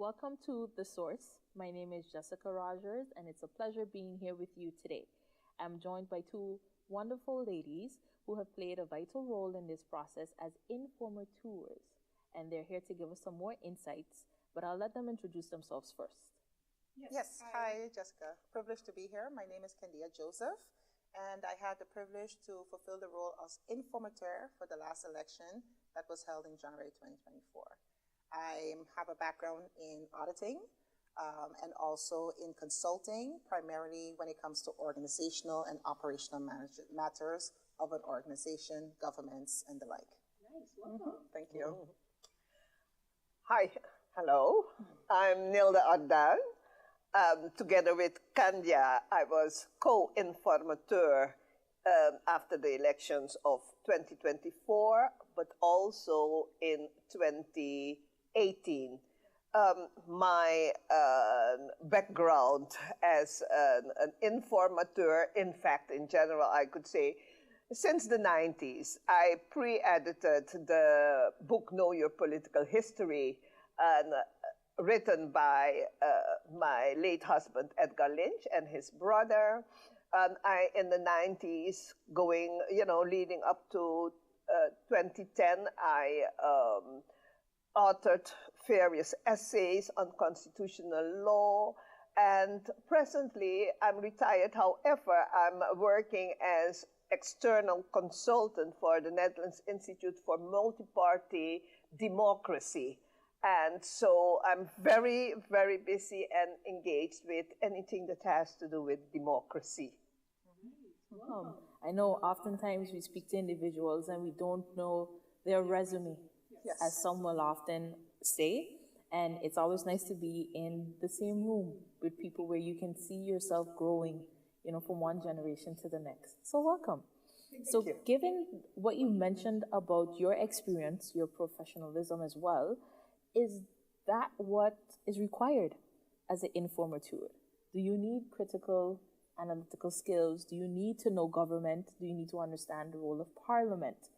Welcome to The Source. My name is Jessica Rogers, and it's a pleasure being here with you today. I'm joined by two wonderful ladies who have played a vital role in this process as informateurs, and they're here to give us some more insights, but I'll let them introduce themselves first. Yes. Hi, Jessica. Privileged to be here. My name is Candia Joseph, and I had the privilege to fulfill the role as informateur for the last election that was held in January 2024. I have a background in auditing and also in consulting, primarily when it comes to organizational and operational matters of an organization, governments, and the like. Nice, welcome. Thank you. Hi, hello. I'm Nilda Ardan. Together with Kanya, I was co-informateur after the elections of 2024, but also in 2018. My background as an informateur, in fact, in general, I could say, since the 90s, I pre-edited the book Know Your Political History, written by my late husband, Edgar Lynch, and his brother. In the 90s, leading up to 2010, I authored various essays on constitutional law, and presently I'm retired. However, I'm working as external consultant for the Netherlands Institute for Multi-Party Democracy. And so I'm very, very busy and engaged with anything that has to do with democracy. I know oftentimes we speak to individuals and we don't know their resume, Yes. as some will often say. And it's always nice to be in the same room with people where you can see yourself growing, from one generation to the next. So welcome. So given what you mentioned about your experience, your professionalism as well, is that what is required as an informateur? Do you need critical analytical skills? Do you need to know government? Do you need to understand the role of Parliament,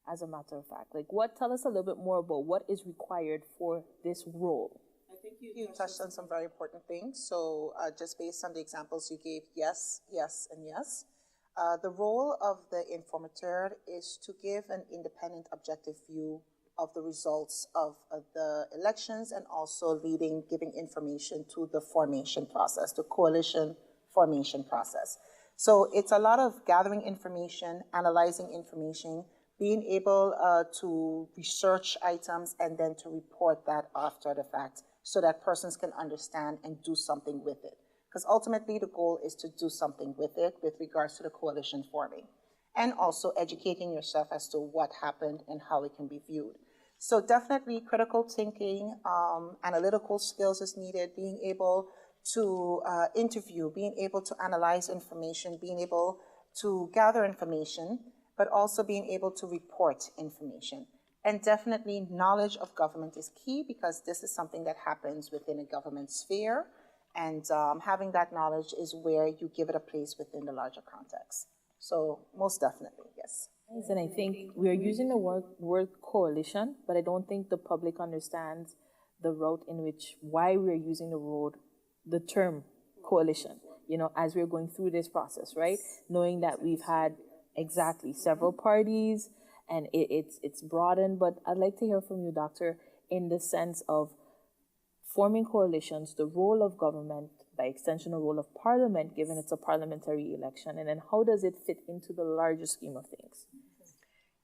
as a matter of fact? Tell us a little bit more about what is required for this role. I think you touched on some very important things. So just based on the examples you gave, yes, yes, and yes. The role of the informateur is to give an independent, objective view of the results of the elections, and also giving information to the formation process, the coalition formation process. So it's a lot of gathering information, analyzing information, being able to research items, and then to report that after the fact so that persons can understand and do something with it. Because ultimately the goal is to do something with it with regards to the coalition forming, and also educating yourself as to what happened and how it can be viewed. So definitely critical thinking, analytical skills is needed, being able to interview, being able to analyze information, being able to gather information, but also being able to report information. And definitely knowledge of government is key, because this is something that happens within a government sphere, and having that knowledge is where you give it a place within the larger context. So most definitely, yes. And I think we are using the word coalition, but I don't think the public understands the route in which, why we're using the term coalition, as we're going through this process, right? Knowing that we've had several parties and it's broadened, but I'd like to hear from you, Doctor, in the sense of forming coalitions, the role of government, by extension, the role of Parliament, given it's a parliamentary election, and then how does it fit into the larger scheme of things?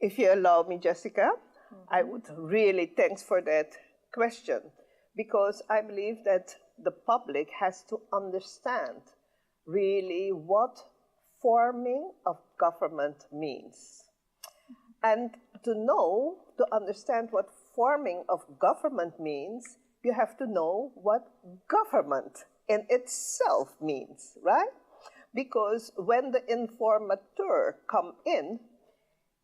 If you allow me, Jessica, I would really thanks for that question, because I believe that the public has to understand really what forming of government means. And to understand what forming of government means, you have to know what government in itself means, right? Because when the informateur come in,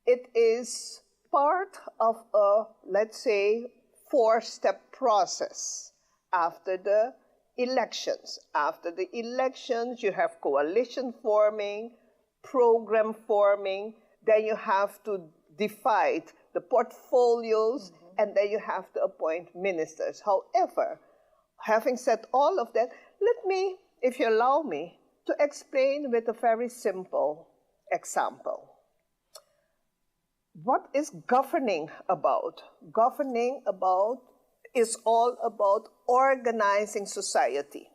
it is part of a, let's say, 4-step process after the elections. After the elections, you have coalition forming, program forming, then you have to divide the portfolios, and then you have to appoint ministers. However, having said all of that, let me, if you allow me, to explain with a very simple example. What is governing about? Governing about is all about organizing society.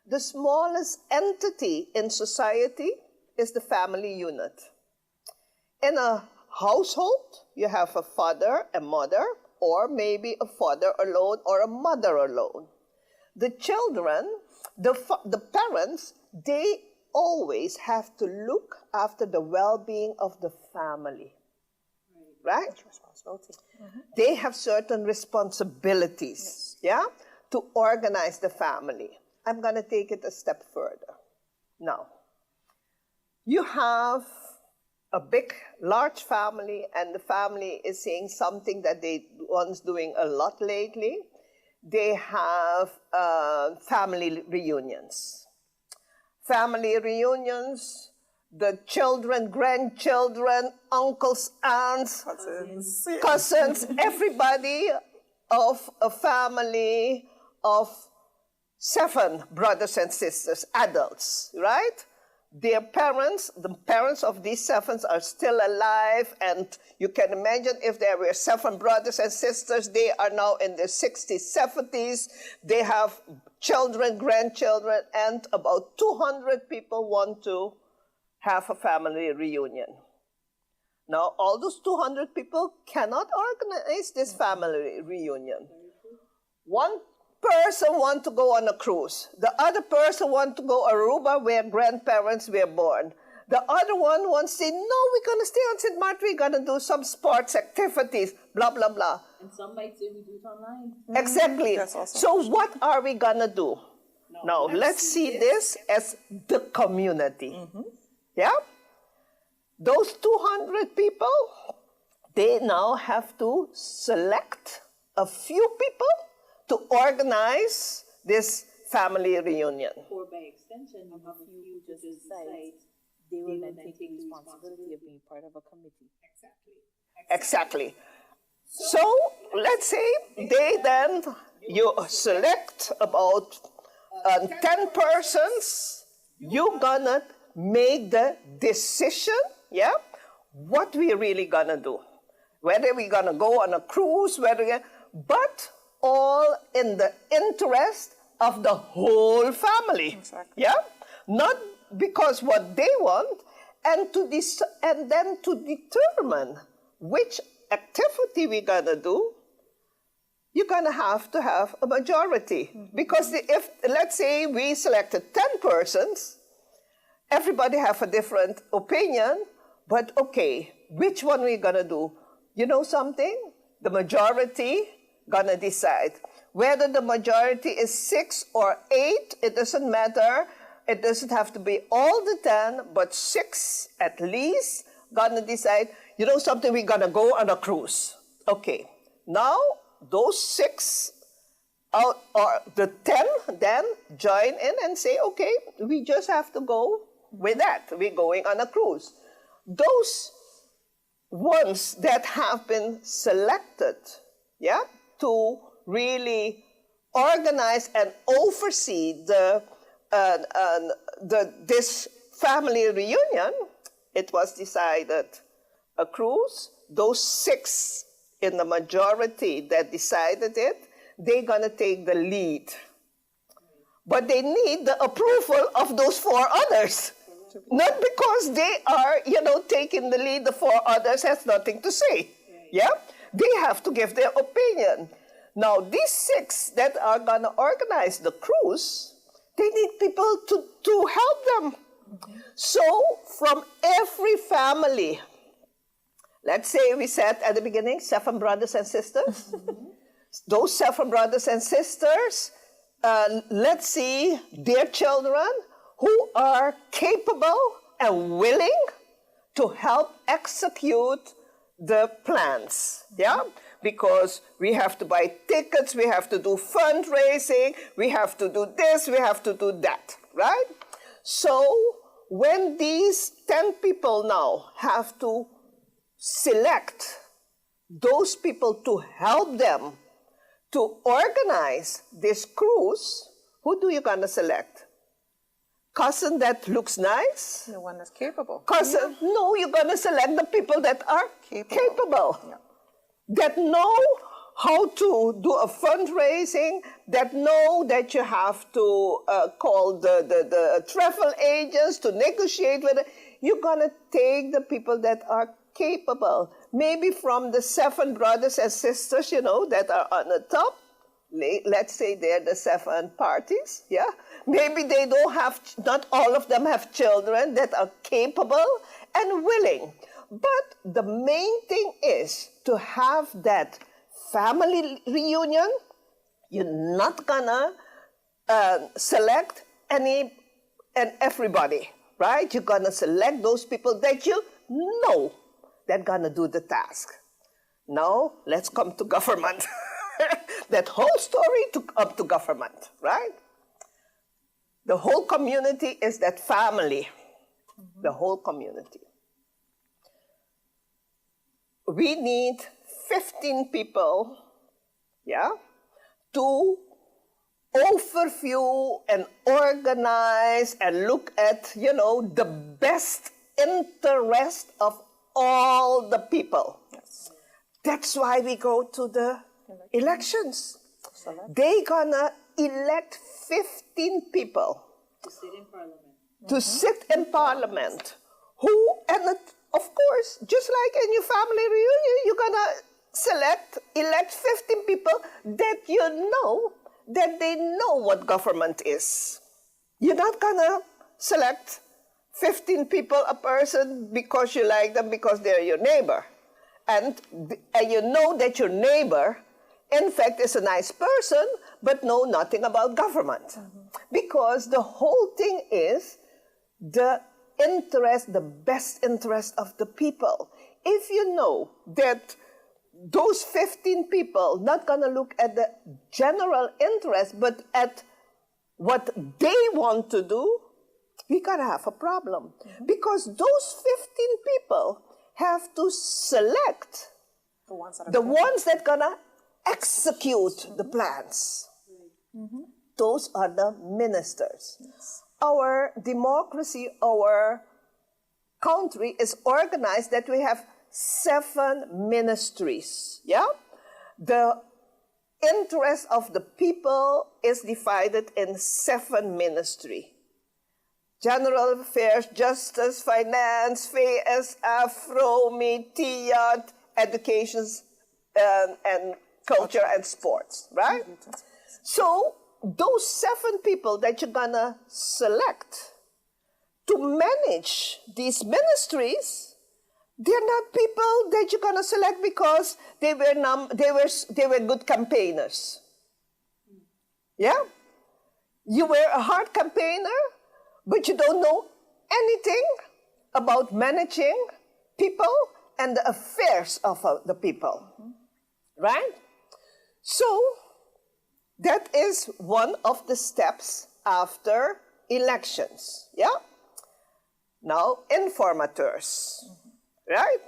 The smallest entity in society is the family unit. In a household, you have a father, a mother, or maybe a father alone or a mother alone. The children, the parents, they always have to look after the well-being of the family. Right? That's responsibility. They have certain responsibilities, yeah, to organize the family. I'm going to take it a step further. Now, you have a big, large family, and the family is saying something that they once doing a lot lately. They have family reunions. Family reunions, the children, grandchildren, uncles, aunts, cousins, everybody of a family of 7 brothers and sisters, adults, right? Their parents, the parents of these 7 are still alive, and you can imagine if there were 7 brothers and sisters, they are now in their 60s, 70s, they have children, grandchildren, and about 200 people want to have a family reunion. Now, all those 200 people cannot organize this family reunion. One person wants to go on a cruise. The other person wants to go Aruba where grandparents were born. The other one wants to say, no, we're going to stay on St. Martin, we're going to do some sports activities, blah, blah, blah. And some might say we do it online. Exactly. That's awesome. So what are we going to do? Now, let's see this as the community. Yeah? Those 200 people, they now have to select a few people to organize this family reunion. Or by extension, a few who just decide they will then take the responsibility of being part of a committee. Exactly. So let's say they then, you select about 10 persons, you're gonna make the decision, yeah, what we really gonna do. Whether we're gonna go on a cruise, but all in the interest of the whole family. Exactly. Yeah? Not because what they want, and then to determine which activity we're gonna do, you're gonna have to have a majority. Because if, let's say we selected 10 persons, everybody have a different opinion, but okay, which one we're gonna do? You know something? The majority gonna decide. Whether the majority is 6 or 8, it doesn't matter. It doesn't have to be all the 10, but 6 at least gonna decide, you know something, we're gonna go on a cruise. Okay, now those 6 out, or the 10 then join in and say, okay, we just have to go with that. We're going on a cruise. Those ones that have been selected, yeah, to really organize and oversee this family reunion, it was decided a cruise. Those 6 in the majority that decided it, they're going to take the lead. But they need the approval of those 4 others. Not because they are, taking the lead, the 4 others has nothing to say. Yeah? They have to give their opinion. Now, these 6 that are going to organize the cruise, they need people to help them. So, from every family, let's say we said at the beginning, 7 brothers and sisters. Those 7 brothers and sisters, let's see their children who are capable and willing to help execute the plans, yeah? Because we have to buy tickets, we have to do fundraising, we have to do this, we have to do that, right? So when these 10 people now have to select those people to help them to organize this cruise, who do you gonna select? Cousin that looks nice? The one that's capable. Cousin, no, you're gonna select the people that are capable. Yeah. That know how to do a fundraising, that know that you have to call the travel agents to negotiate with it. You're gonna take the people that are capable. Maybe from the 7 brothers and sisters, you know, that are on the top. Let's say they're the 7 parties, yeah? Maybe they don't have, not all of them have children that are capable and willing. But the main thing is to have that family reunion. You're not gonna select any and everybody, right? You're gonna select those people that you know that gonna do the task. Now, let's come to government. That whole story up to government, right? The whole community is that family, the whole community. We need 15 people, yeah, to overview and organize and look at, you know, the best interest of all the people. Yes. That's why we go to the elections. They gonna elect 15 people To sit in parliament. to sit in parliament. Who, and of course, just like in your family reunion, you're gonna elect 15 people that you know, that they know what government is. You're not gonna select 15 people, a person, because you like them, because they're your neighbor. And you know that your neighbor, in fact, is a nice person, but know nothing about government. Because the whole thing is the interest, the best interest of the people. If you know that those 15 people not gonna look at the general interest, but at what they want to do, we're gonna have a problem. Because those 15 people have to select the ones that gonna execute the plans. Those are the ministers. Yes. Our democracy, our country is organized that we have 7 ministries, yeah? The interest of the people is divided in 7 ministries. General Affairs, Justice, Finance, VSF, Romi, TIAT, Education, and Culture and Sports, right? So those 7 people that you're gonna select to manage these ministries, they're not people that you're gonna select because they were good campaigners. Yeah? You were a hard campaigner, but you don't know anything about managing people and the affairs of the people, right? So that is one of the steps after elections, yeah? Now, informateurs, right?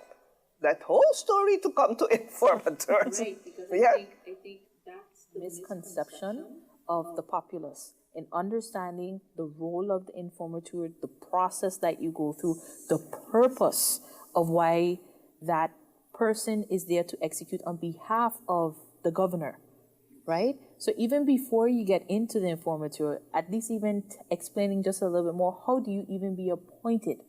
That whole story to come to informateurs. Right, because Yeah. I think that's the misconception of the populace in understanding the role of the informateur, the process that you go through, the purpose of why that person is there to execute on behalf of the governor, right? So even before you get into the informateur, at least even explaining just a little bit more, how do you even be appointed?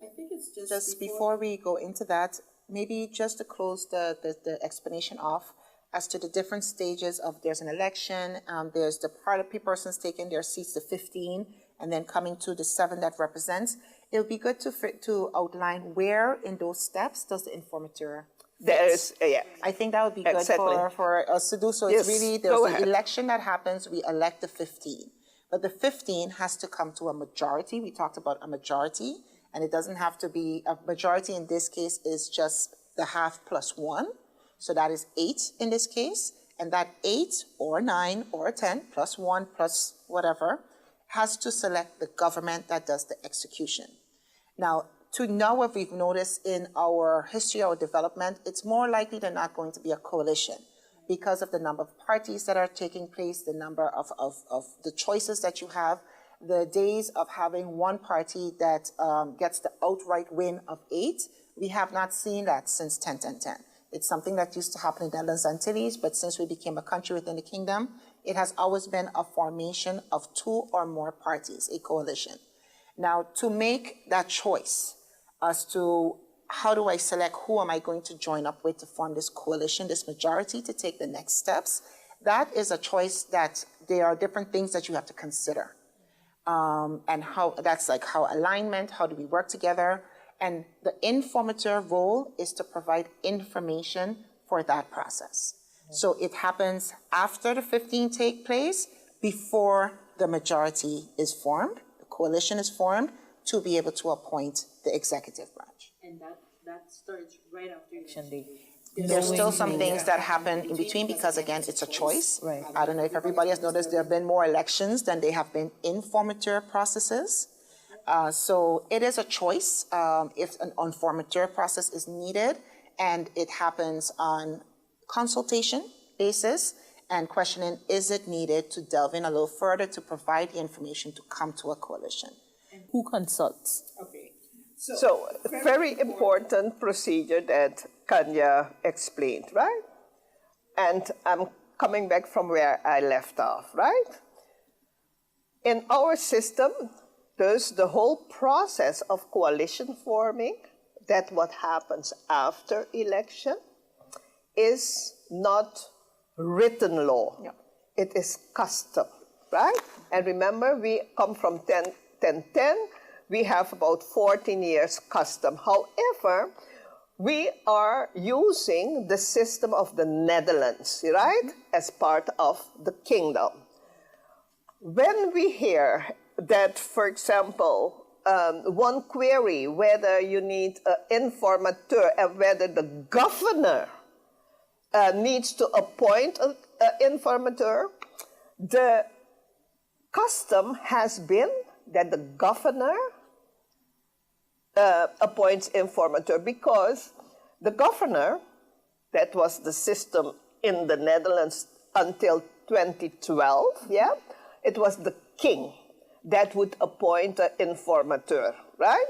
I think it's just before we go into that, maybe just to close the explanation off as to the different stages of there's an election, there's the party persons taking their seats, the 15, and then coming to the 7 that represents. It would be good to outline where in those steps does the informateur fit. There is, yeah. I think that would be good Exactly. for us to do. So Yes, it's really, go there's an ahead. election that happens, we elect the 15. But the 15 has to come to a majority. We talked about a majority, and it doesn't have to be, a majority in this case is just the half plus 1. So that is 8 in this case. And that 8 or 9 or 10 plus 1 plus whatever has to select the government that does the execution. Now, to know what we've noticed in our history or development, it's more likely than not going to be a coalition. because of the number of parties that are taking place, the number of the choices that you have, the days of having one party that gets the outright win of 8, we have not seen that since 10-10-10. It's something that used to happen in the Netherlands and Tallies, but since we became a country within the kingdom, it has always been a formation of 2 or more parties, a coalition. Now, to make that choice as to how do I select who am I going to join up with to form this coalition, this majority, to take the next steps, that is a choice that there are different things that you have to consider. And how that's like how alignment, how do we work together? And the informateur role is to provide information for that process. So it happens after the 15 take place, before the majority is formed, the coalition is formed, to be able to appoint the executive branch. And that starts right after election day. There's still some things that happen in between because, again, it's a choice. Right. I don't know if everybody has noticed there have been more elections than there have been informateur processes. So it is a choice if an informateur process is needed, and it happens on consultation basis and questioning, is it needed to delve in a little further to provide the information to come to a coalition? And who consults? Okay. So very important procedure that Kanya explained, right? And I'm coming back from where I left off, right? In our system, there's the whole process of coalition forming, that what happens after election, is not written law. Yeah. It is custom, right? And remember, we come from 10-10-10. We have about 14 years custom. However, we are using the system of the Netherlands, right, as part of the kingdom. When we hear that, for example, one query, whether you need an informateur and whether the governor needs to appoint an informateur, the custom has been that the governor appoints informateur, because the governor, that was the system in the Netherlands until 2012, yeah, it was the king that would appoint an informateur, right?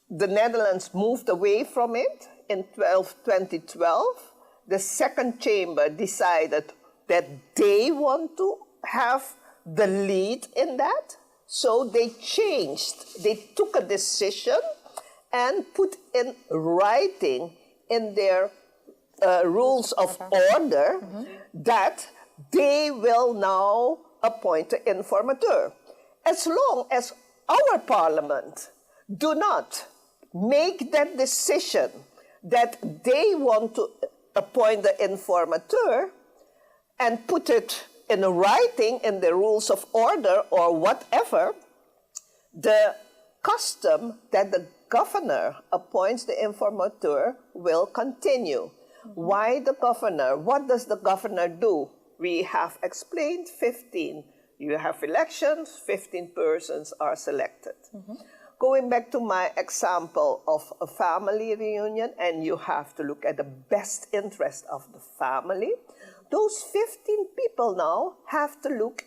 The Netherlands moved away from it in 2012. The second chamber decided that they want to have the lead in that. So they changed, they took a decision and put in writing in their rules of order that they will now appoint an informateur. As long as our parliament do not make that decision that they want to appoint the informateur and put it in writing in the rules of order or whatever, the custom that the governor appoints the informateur will continue. Why the governor? What does the governor do? We have explained 15. You have elections, 15 persons are selected. Going back to my example of a family reunion, and you have to look at the best interest of the family, those 15 people now have to look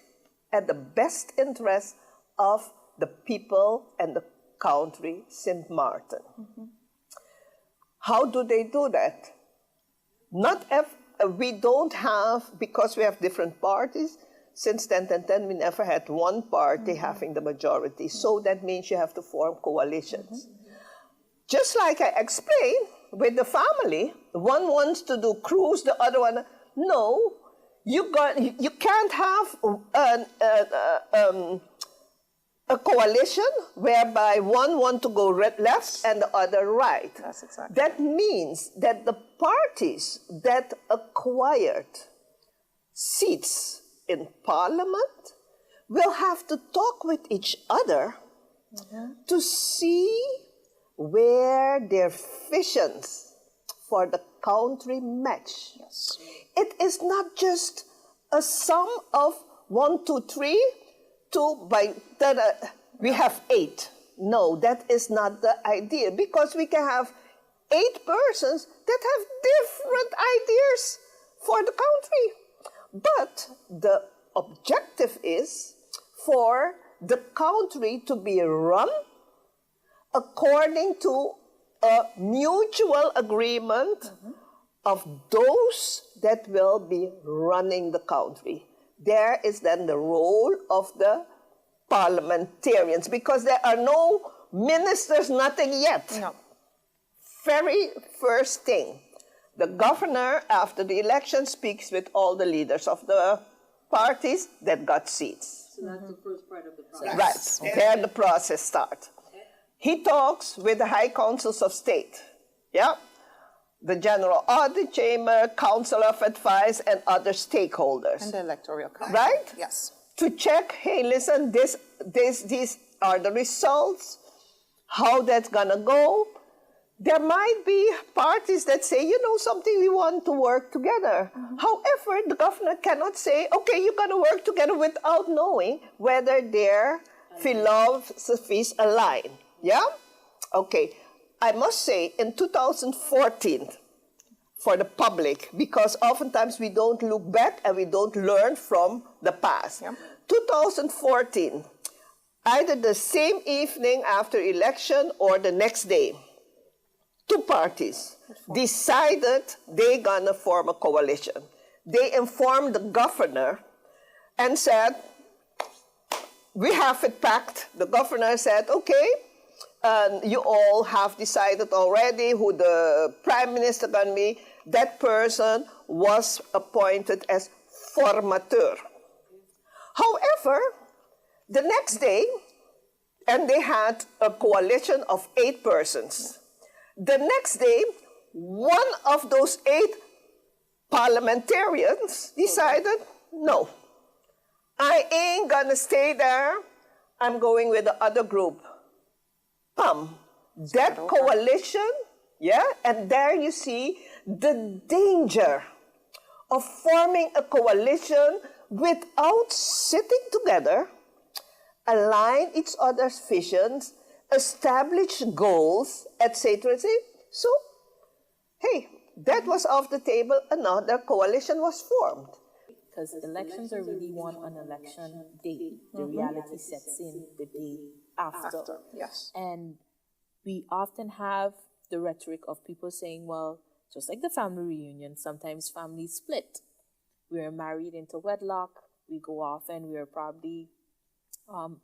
at the best interest of the people and the country St. Martin. How do they do that? Not if we don't have, because we have different parties, since 10-10-10 we never had one party having the majority. So that means you have to form coalitions. Just like I explained with the family, one wants to do cruise, the other one, no, you can't have a coalition whereby one wants to go left and the other right. That's exactly. That means that the parties that acquired seats in parliament will have to talk with each other to see where their visions for the country match. Yes. It is not just a sum of 1, 2, 3, 2 by we have 8. No, that is not the idea, because we can have 8 persons that have different ideas for the country. But the objective is for the country to be run according to a mutual agreement of those that will be running the country. There is then the role of the parliamentarians, because there are no ministers, nothing yet. No. Very first thing, the governor, after the election, speaks with all the leaders of the parties that got seats. So that's the first part of the process. Right, there the process starts. He talks with the high councils of state, yeah? The General Audit Chamber, Council of Advice, and other stakeholders. And the electoral college. Right? Yes. To check, hey, listen, these are the results, how that's gonna go. There might be parties that say, you know something, we want to work together. However, the governor cannot say, okay, you're gonna work together without knowing whether their philosophies align. Yeah? Okay. I must say, in 2014, for the public, because oftentimes we don't look back and we don't learn from the past. 2014, either the same evening after election or the next day, two parties decided they're gonna form a coalition. They informed the governor and said, we have it packed. The governor said, okay, you all have decided already who the prime minister can be. That person was appointed as formateur. However, the next day, and they had a coalition of 8 persons. The next day, one of those 8 parliamentarians decided, no, I ain't gonna stay there. I'm going with the other group. That coalition, yeah, and there you see the danger of forming a coalition without sitting together, align each other's visions, establish goals, etc. So, hey, that was off the table, another coalition was formed. Because elections are really won on election day. The reality sets in the day after. Yes. And we often have the rhetoric of people saying, well, just like the family reunion, sometimes families split. We are married into wedlock, we go off and we are probably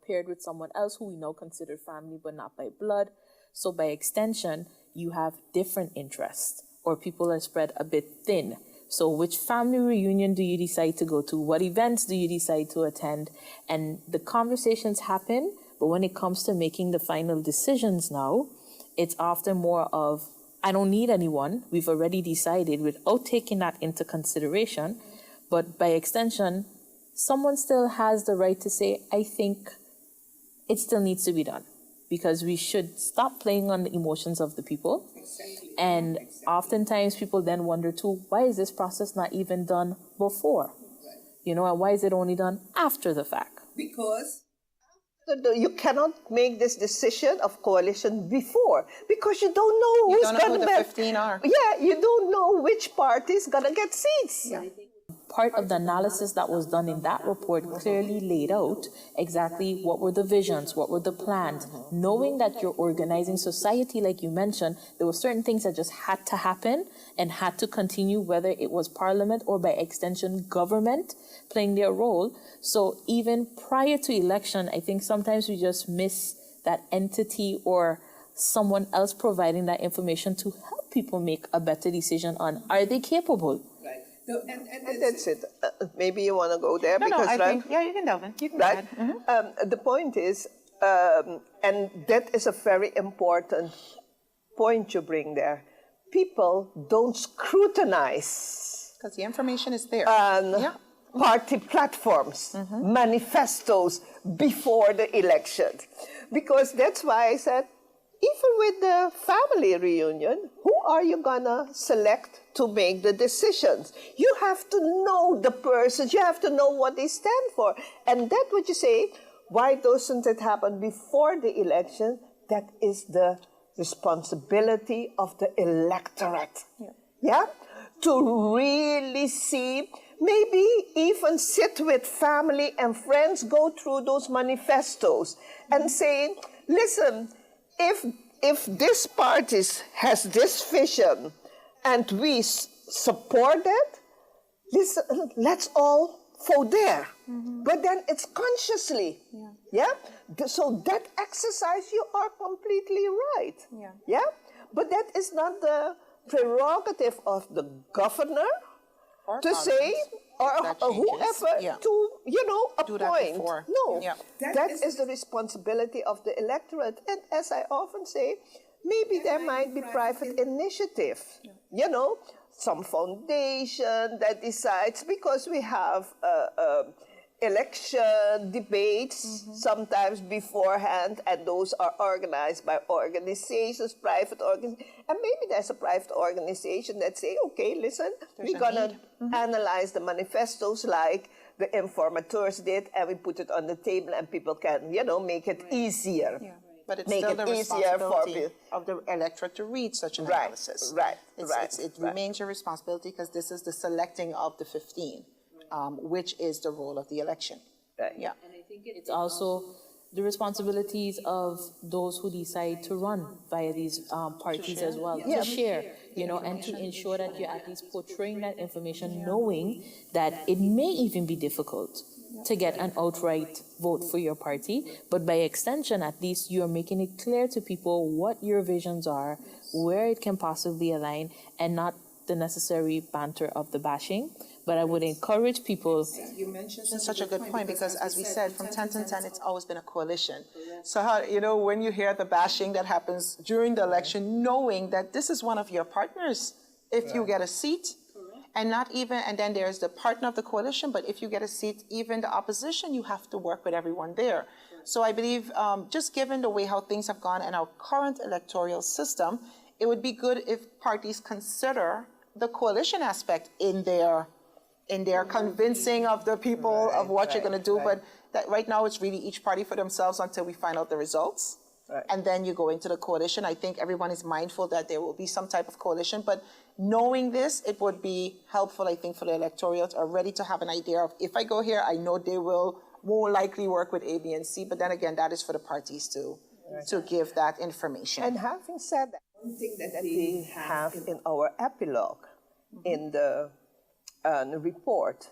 paired with someone else who we now consider family but not by blood. So by extension, you have different interests, or people are spread a bit thin. So which family reunion do you decide to go to? What events do you decide to attend? And the conversations happen, but when it comes to making the final decisions now, it's often more of, I don't need anyone. We've already decided without taking that into consideration. But by extension, someone still has the right to say, I think it still needs to be done. Because we should stop playing on the emotions of the people. And oftentimes people then wonder too, why is this process not even done before? You know, and why is it only done after the fact? Because you cannot make this decision of coalition before, because you don't know who's going to be. The 15 are. Yeah, you don't know which party is going to get seats. Yeah. Part of the analysis that was done in that report clearly laid out exactly what were the visions, what were the plans. Knowing that you're organizing society, like you mentioned, there were certain things that just had to happen and had to continue, whether it was parliament or by extension government playing their role. So even prior to election, I think sometimes we just miss that entity or someone else providing that information to help people make a better decision on, are they capable? And that's it. Maybe you want to go there? No, because, I right, think, yeah, you can delve in. You can right? go ahead. The point is, and that is a very important point you bring there, people don't scrutinize. Because the information is there. Party platforms, manifestos before the election. Because that's why I said, even with the family reunion, who are you gonna select to make the decisions? You have to know the persons, you have to know what they stand for. And that what you say, why doesn't it happen before the election? That is the responsibility of the electorate. Yeah? to really see, maybe even sit with family and friends, go through those manifestos and say, listen, if this party has this vision and we support that, listen, let's all vote there. But then it's consciously, So that exercise, you are completely right. But that is not the prerogative of the governor or to say, or whoever to, appoint. No, that is the responsibility of the electorate. And as I often say, maybe there might be private initiative, some foundation that decides, because we have election debates sometimes beforehand, and those are organized by organizations, private organizations, and maybe there's a private organization that say, okay, listen, we're gonna analyze the manifestos like the informateurs did, and we put it on the table, and people can, make it easier. But it's still the responsibility of the electorate to read such an analysis. It remains your responsibility, because this is the selecting of the 15. Which is the role of the election. And I think it's also the responsibilities of those who decide to run via these parties as well, to share, and to ensure that you're at least portraying that information, knowing that it may even be difficult to get an outright vote for your party, but by extension, at least you're making it clear to people what your visions are, where it can possibly align, and not the necessary banter of the bashing. But I would encourage people. You mentioned such a good point, because as we said, from 10 to 10, it's always been a coalition. So how, when you hear the bashing that happens during the election, knowing that this is one of your partners, if you get a seat, and not even, and then there's the partner of the coalition, but if you get a seat, even the opposition, you have to work with everyone there. So I believe, just given the way how things have gone in our current electoral system, it would be good if parties consider the coalition aspect in their convincing of the people of what you're going to do. But that right now it's really each party for themselves until we find out the results. And then you go into the coalition. I think everyone is mindful that there will be some type of coalition. But knowing this, it would be helpful, I think, for the electorate are ready to have an idea of, if I go here, I know they will more likely work with A, B, and C. But then again, that is for the parties to give that information. And having said that, one thing that we have in our epilogue, in the report,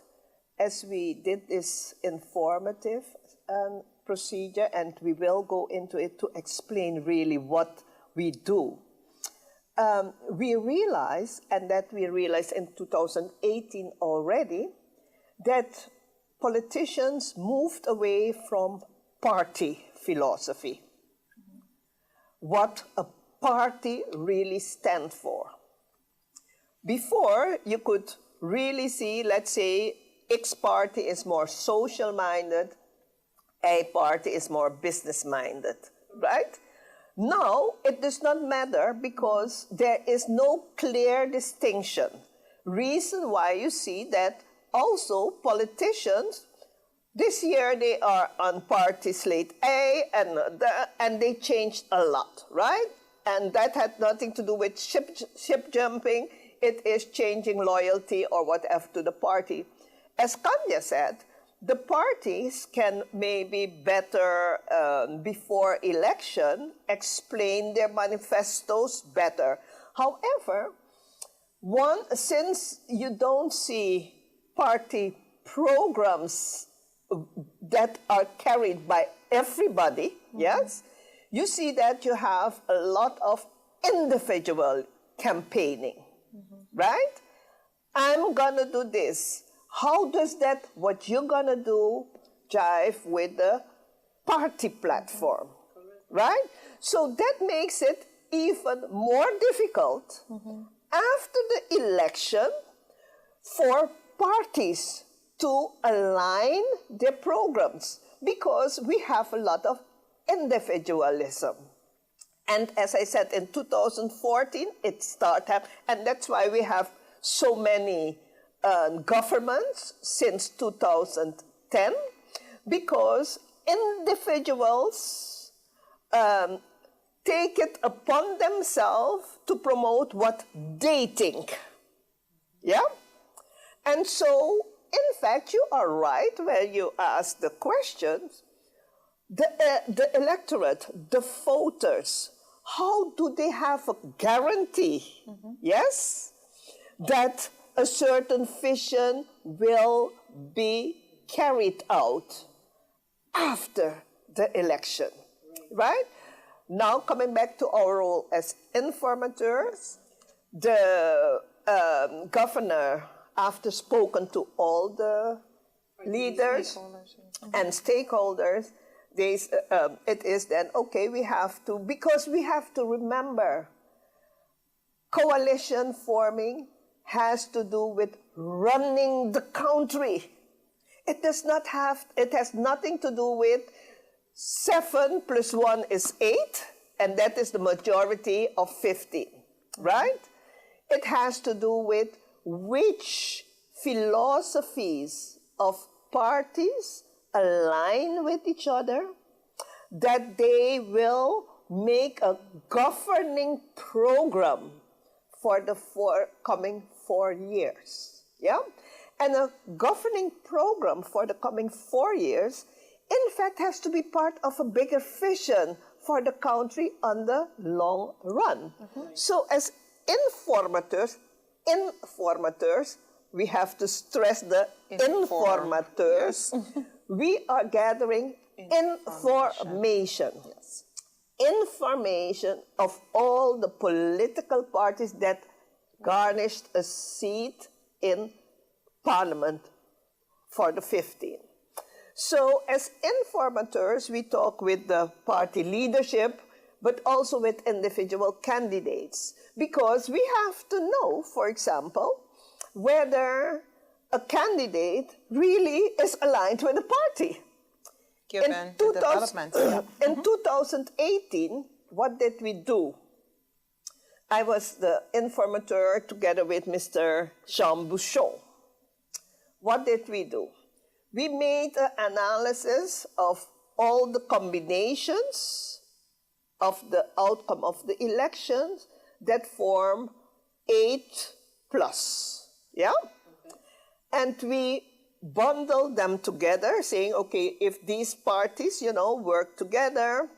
as we did this informative procedure, and we will go into it to explain really what we do. We realized, and that we realized in 2018 already, that politicians moved away from party philosophy. What a party really stands for. Before, you could really see, let's say, X party is more social-minded, A party is more business-minded, right? Now, it does not matter, because there is no clear distinction. Reason why you see that also politicians, this year they are on party slate A, and they changed a lot, right? And that had nothing to do with ship jumping. It is changing loyalty or whatever to the party. As Kanya said, the parties can maybe better, before election, explain their manifestos better. However, since you don't see party programs that are carried by everybody, yes, you see that you have a lot of individual campaigning. Right? I'm gonna do this. How does that, what you're gonna do, jive with the party platform? Right? So that makes it even more difficult after the election for parties to align their programs, because we have a lot of individualism. And as I said, in 2014, it started, and that's why we have so many governments since 2010, because individuals take it upon themselves to promote what they think. Yeah? And so, in fact, you are right when you ask the questions. The electorate, the voters, how do they have a guarantee, yes, that a certain vision will be carried out after the election, right? Now, coming back to our role as informateurs, the governor, after spoken to all the leaders and stakeholders, it is then, okay, we have to, because we have to remember, coalition forming has to do with running the country. It has nothing to do with 7 + 1 is 8, and that is the majority of 15, right? It has to do with which philosophies of parties align with each other, that they will make a governing program for the coming 4 years. Yeah? And a governing program for the coming 4 years, in fact, has to be part of a bigger vision for the country on the long run. So as informateurs, we have to stress the informateurs. We are gathering information. Yes. Information of all the political parties that garnished a seat in Parliament for the 15th. So as informateurs, we talk with the party leadership, but also with individual candidates, because we have to know, for example, whether a candidate really is aligned with the party. Given the development. In 2018, what did we do? I was the informateur together with Mr. Jean Bouchon. What did we do? We made an analysis of all the combinations of the outcome of the elections that form 8+. Yeah? And we bundled them together, saying, okay, if these parties, work together,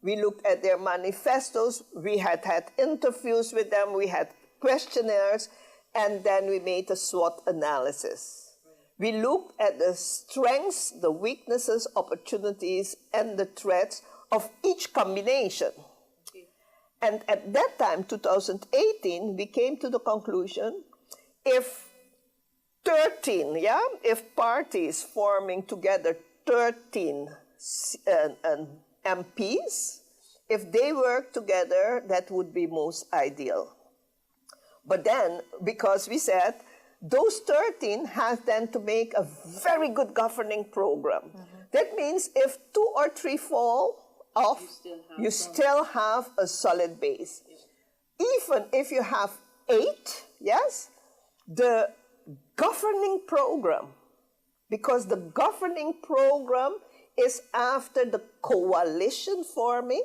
we looked at their manifestos, we had interviews with them, we had questionnaires, and then we made a SWOT analysis. We looked at the strengths, the weaknesses, opportunities, and the threats of each combination. And at that time, 2018, we came to the conclusion, if 13, if parties forming together 13 MPs, if they work together, that would be most ideal. But then, because we said, those 13 have then to make a very good governing program. That means if 2 or 3 fall off, you still have a solid base. Even if you have 8, yes, the governing program, because the governing program is after the coalition forming,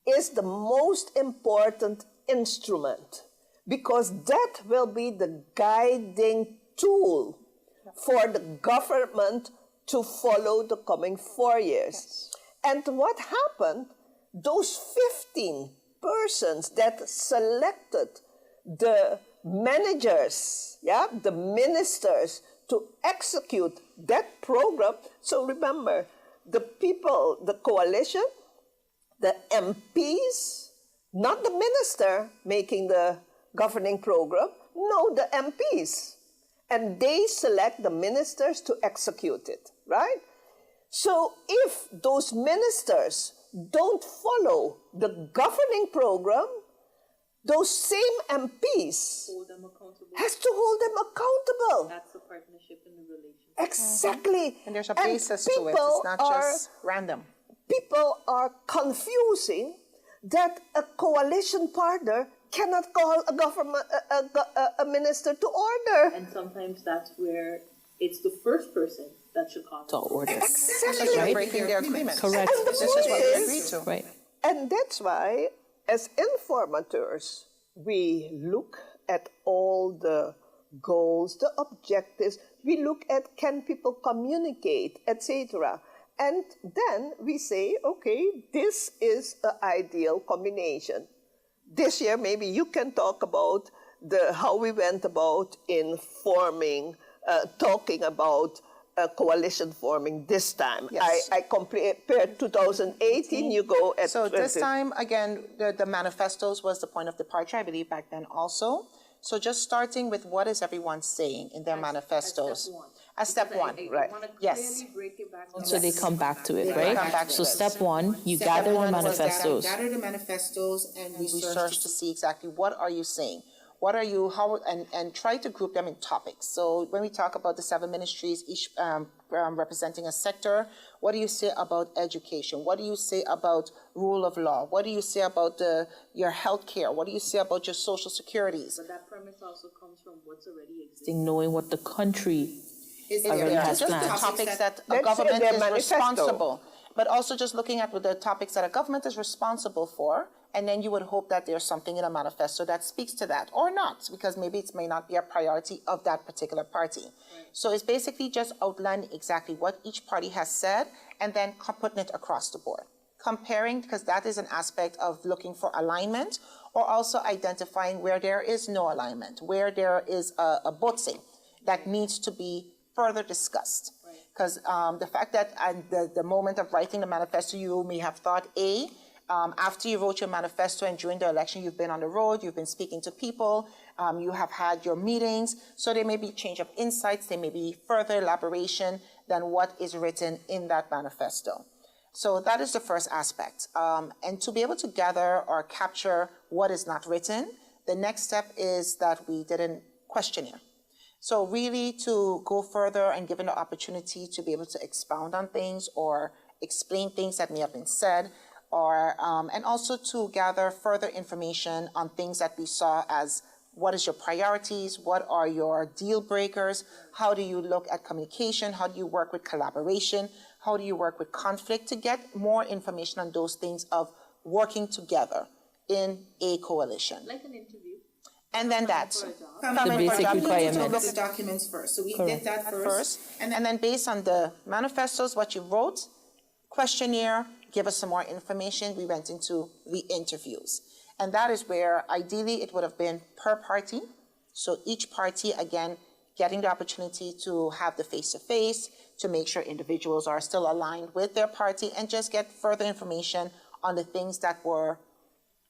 is the most important instrument, because that will be the guiding tool for the government to follow the coming 4 years. Yes. And what happened, those 15 persons that selected the managers, the ministers, to execute that program. So remember, the people, the coalition, the MPs, not the minister making the governing program, no, the MPs. And they select the ministers to execute it, right? So if those ministers don't follow the governing program, those same MPs has to hold them accountable. That's the partnership in the relationship. Exactly. And there's a basis to it. It's not just random. People are confusing that a coalition partner cannot call a minister to order. And sometimes that's where it's the first person that should call to order. Exactly. Because you're breaking their agreement. Correct. And This is what we agreed to. Right. And that's why, as informateurs, we look at all the goals, the objectives. We look at can people communicate, etc. And then we say, okay, this is an ideal combination. This year, maybe you can talk about how we went about in forming, talking about coalition forming this time. Yes. I compare 2018, you go at... So this time, again, the manifestos was the point of departure, I believe, back then also. So just starting with what is everyone saying in their manifestos. As step one, right. Yes. So they come back to it, They right? come back to So it. step one, you gather the manifestos. Gather the manifestos and research to see exactly what are you saying. What are you, and try to group them in topics. So when we talk about the 7 ministries, each representing a sector, what do you say about education? What do you say about rule of law? What do you say about your health care? What do you say about your social securities? But that premise also comes from what's already existing, knowing what the country already Just has the planned. topics that a Let's say government their is manifesto. responsible. But also just looking at the topics that a government is responsible for, and then you would hope that there's something in a manifesto that speaks to that, or not, because maybe it may not be a priority of that particular party. Right. So it's basically just outlining exactly what each party has said, and then putting it across the board. Comparing, because that is an aspect of looking for alignment, or also identifying where there is no alignment, where there is a botsing that needs to be further discussed. Because the fact that at the moment of writing the manifesto, you may have thought A, after you wrote your manifesto and during the election, you've been on the road, you've been speaking to people, you have had your meetings, so there may be change of insights, there may be further elaboration than what is written in that manifesto. So that is the first aspect. And to be able to gather or capture what is not written, the next step is that we did a questionnaire. So really to go further and given the opportunity to be able to expound on things or explain things that may have been said, or and also to gather further information on things that we saw as what is your priorities, what are your deal breakers, how do you look at communication, how do you work with collaboration, how do you work with conflict, to get more information on those things of working together in a coalition. Like an interview. And then that. The basic requirements. Look at the documents first. So we Correct. did that first. And then based on the manifestos, what you wrote, questionnaire, give us some more information, we went into the interviews. And that is where ideally it would have been per party. So each party, again, getting the opportunity to have the face-to-face, to make sure individuals are still aligned with their party, and just get further information on the things that were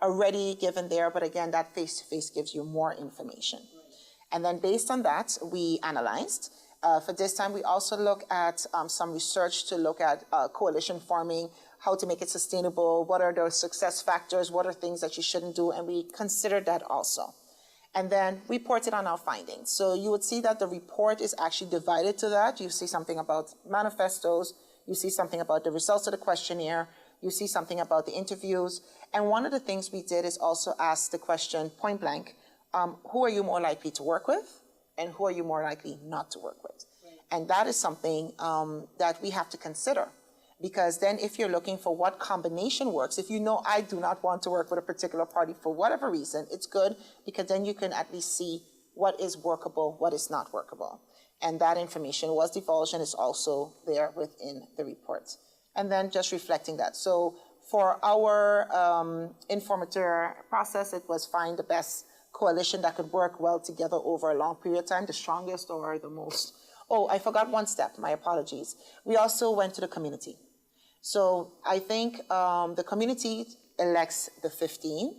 already given there, but again, that face-to-face gives you more information. And then based on that, we analyzed. For this time, we also look at some research to look at coalition forming, how to make it sustainable, what are the success factors, what are things that you shouldn't do, and we considered that also. And then reported on our findings. So you would see that the report is actually divided to that. You see something about manifestos, you see something about the results of the questionnaire, you see something about the interviews. And one of the things we did is also ask the question point blank, who are you more likely to work with and who are you more likely not to work with? Right. And that is something that we have to consider, because then if you're looking for what combination works, if you know I do not want to work with a particular party for whatever reason, it's good because then you can at least see what is workable, what is not workable. And that information was divulged and is also there within the report. And then just reflecting that. So for our informateur process, it was find the best coalition that could work well together over a long period of time, the strongest or the most. Oh, I forgot one step, my apologies. We also went to the community. So I think the community elects the 15.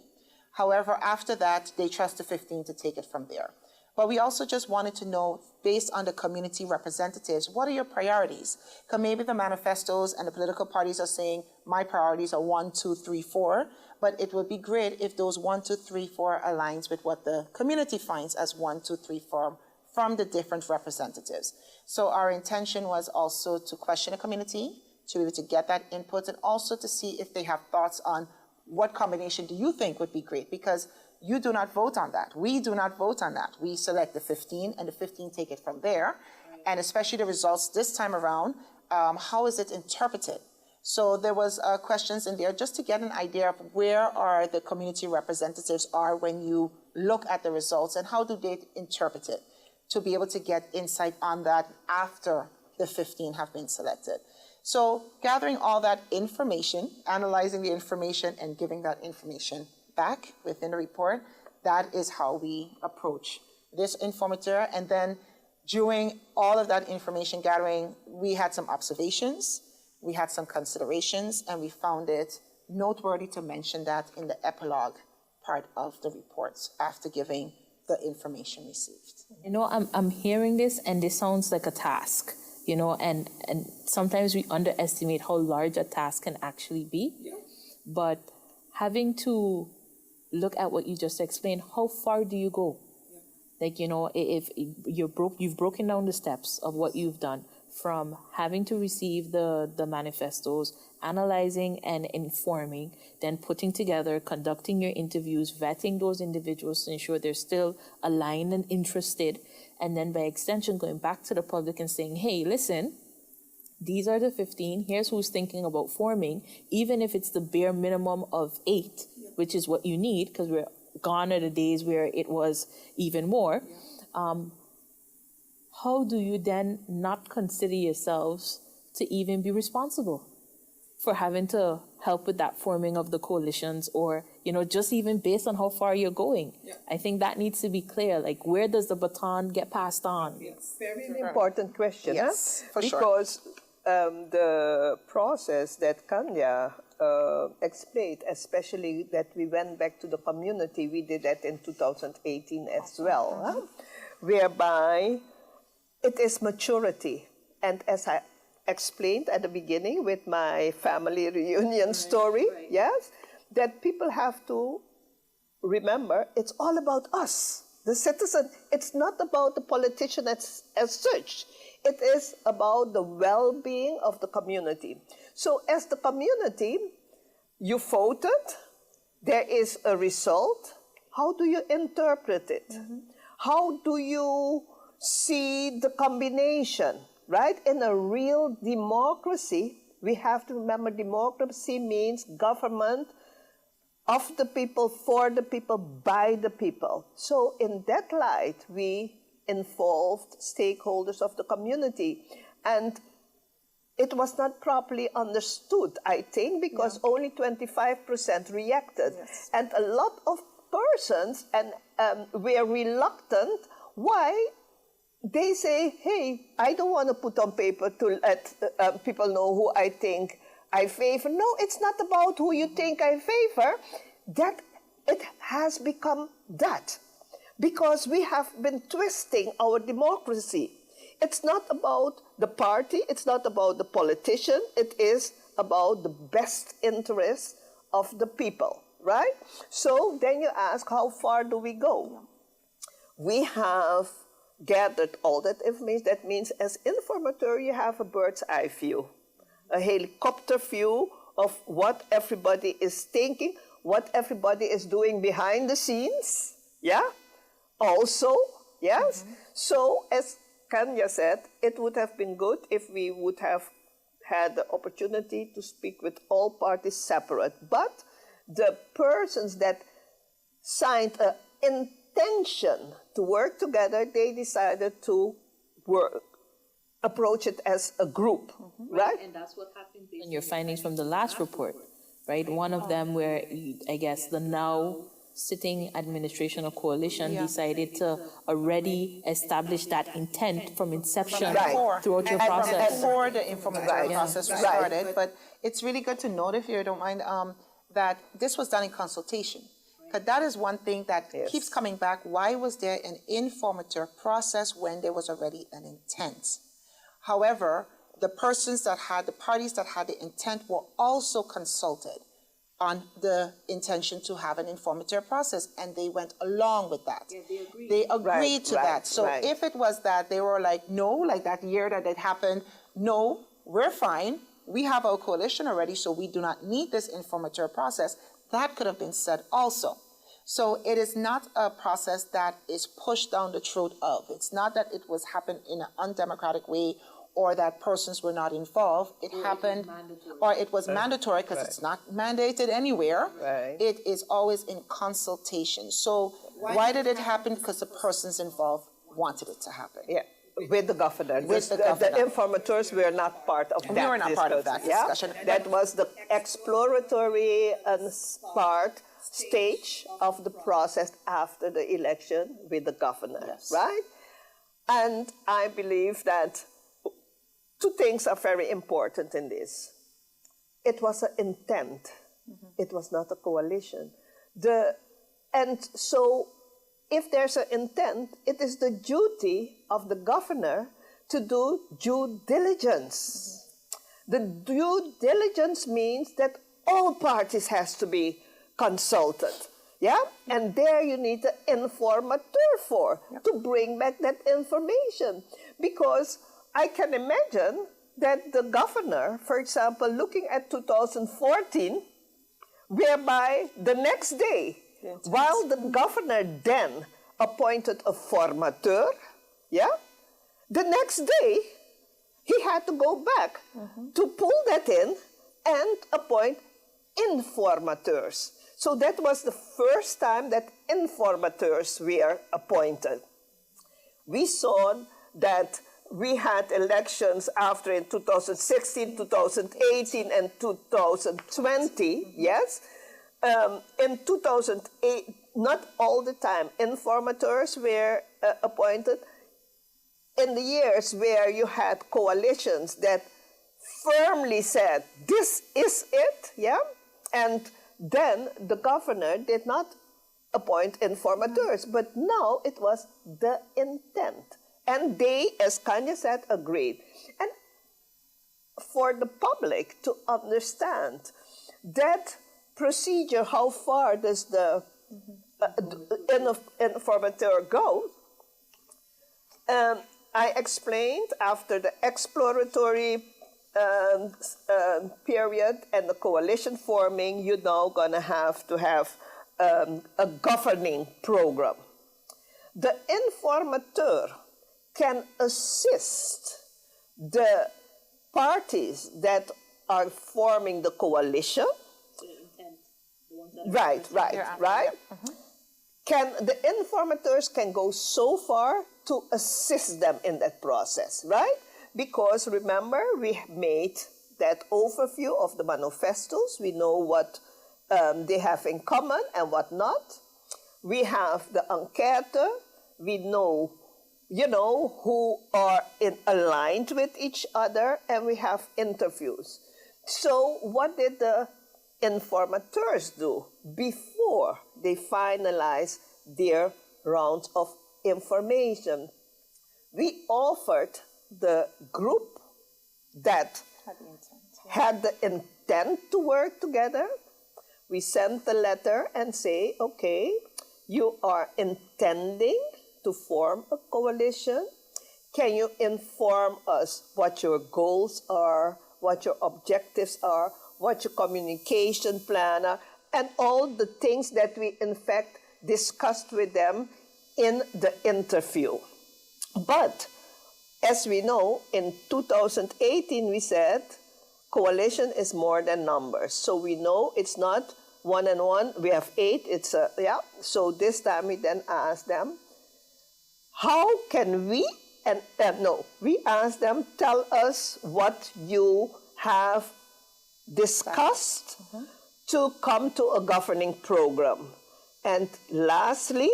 However, after that, they trust the 15 to take it from there. But we also just wanted to know, based on the community representatives, what are your priorities? Because maybe the manifestos and the political parties are saying, my priorities are 1, 2, 3, 4, but it would be great if those 1, 2, 3, 4 aligns with what the community finds as 1, 2, 3, 4 from the different representatives. So our intention was also to question the community, to be able to get that input, and also to see if they have thoughts on what combination do you think would be great, because you do not vote on that. We do not vote on that. We select the 15, and the 15 take it from there. Right. And especially the results this time around, how is it interpreted? So there was questions in there just to get an idea of where are the community representatives are when you look at the results and how do they interpret it. to be able to get insight on that after the 15 have been selected. So gathering all that information, analyzing the information, and giving that information back within the report, that is how we approach this informateur. And then during all of that information gathering, we had some observations, we had some considerations, and we found it noteworthy to mention that in the epilogue part of the reports after giving the information received. You know, I'm hearing this, and this sounds like a task, you know, and sometimes we underestimate how large a task can actually be. Yeah. But having to look at what you just explained, how far do you go? Yeah. Like, you know, if you've broken down the steps of what you've done, from having to receive the manifestos, analyzing and informing, then putting together, conducting your interviews, vetting those individuals to ensure they're still aligned and interested, and then by extension going back to the public and saying, hey, listen, these are the 15, here's who's thinking about forming, even if it's the bare minimum of 8, which is what you need, because we're gone are the days where it was even more. How do you then not consider yourselves to even be responsible for having to help with that forming of the coalitions, or, you know, just even based on how far you're going? Yeah. I think that needs to be clear. Like, where does the baton get passed on? Yes. Very important question, yes, huh? For because the process that Kanya explained, especially that we went back to the community, we did that in 2018 as well, huh? Whereby it is maturity. And as I explained at the beginning with my family reunion story, yes, that people have to remember it's all about us, the citizen. It's not about the politician as such. It is about the well-being of the community. So as the community, you voted, there is a result. How do you interpret it? Mm-hmm. How do you see the combination, right? In a real democracy, we have to remember democracy means government of the people, for the people, by the people. So in that light, we involved stakeholders of the community. And it was not properly understood, I think, because only 25% reacted. Yes. And a lot of persons were reluctant. Why? They say, hey, I don't want to put on paper to let people know who I think I favor. No, it's not about who you think I favor. That it has become that. Because we have been twisting our democracy. It's not about the party, it's not about the politician, it is about the best interests of the people, right? So then you ask, how far do we go? We have gathered all that information. That means as informateur, you have a bird's eye view, a helicopter view of what everybody is thinking, what everybody is doing behind the scenes, yeah? Also, yes? Mm-hmm. So as Kanya said, it would have been good if we would have had the opportunity to speak with all parties separate. But the persons that signed an intention to work together, they decided to approach it as a group, right? And that's what happened based on your findings from the last report, right? One of them where, I guess, the now sitting administration or coalition decided to already establish that intent from inception throughout your process. Before the informateur process was started. But it's really good to note, if you don't mind, that this was done in consultation. Because that is one thing that keeps coming back. Why was there an informateur process when there was already an intent? However, the parties that had the intent were also consulted on the intention to have an informateur process, and they went along with that. Yeah, they agreed to that. So if it was that they were like, no, like that year that it happened, no, we're fine. We have our coalition already, so we do not need this informateur process. That could have been said also. So it is not a process that is pushed down the throat of. It's not that it was happened in an undemocratic way, or that persons were not involved. It happened, or it was mandatory, because it's not mandated anywhere. It is always in consultation. So why did it happen? Because the persons involved wanted it to happen. Yeah, with the governor. With the governor. The informateurs were not part of that. We were not part of that discussion. Yeah? That was the exploratory and stage of the process after the election with the governor, Yes. right? And I believe that two things are very important in this. It was an intent. It was not a coalition. And so if there's an intent, it is the duty of the governor to do due diligence. The due diligence means that all parties has to be consulted. Yeah? And there you need an informateur for, to bring back that information. Because I can imagine that the governor, for example, looking at 2014, whereby the next day, while the governor then appointed a formateur, yeah, the next day he had to go back to pull that in and appoint informateurs. So that was the first time that informateurs were appointed. We saw that we had elections after in 2016, 2018, and 2020, yes. In 2008, not all the time, informateurs were appointed. In the years where you had coalitions that firmly said, this is it, yeah? And then the governor did not appoint informateurs, but now it was the intent. And they, as Kanya said, agreed. And for the public to understand that procedure, how far does the informateur go? I explained after the exploratory period and the coalition forming, you're now going to have a governing program. The informateur can assist the parties that are forming the coalition. Right. The informateurs can go so far to assist them in that process, right? Because remember, we made that overview of the manifestos. We know what they have in common and what not. We have the enquête. We know, who are aligned with each other, and we have interviews. So what did the informateurs do before they finalize their rounds of information? We offered the group that had the intent to work together. We sent the letter and say, okay, you are intending to form a coalition. Can you inform us what your goals are, what your objectives are, what your communication plan are, and all the things that we in fact discussed with them in the interview. But as we know, in 2018 we said coalition is more than numbers. So we know it's not 1 and 1, we have 8, So this time we then asked them, how can we, we asked them, tell us what you have discussed to come to a governing program. And lastly,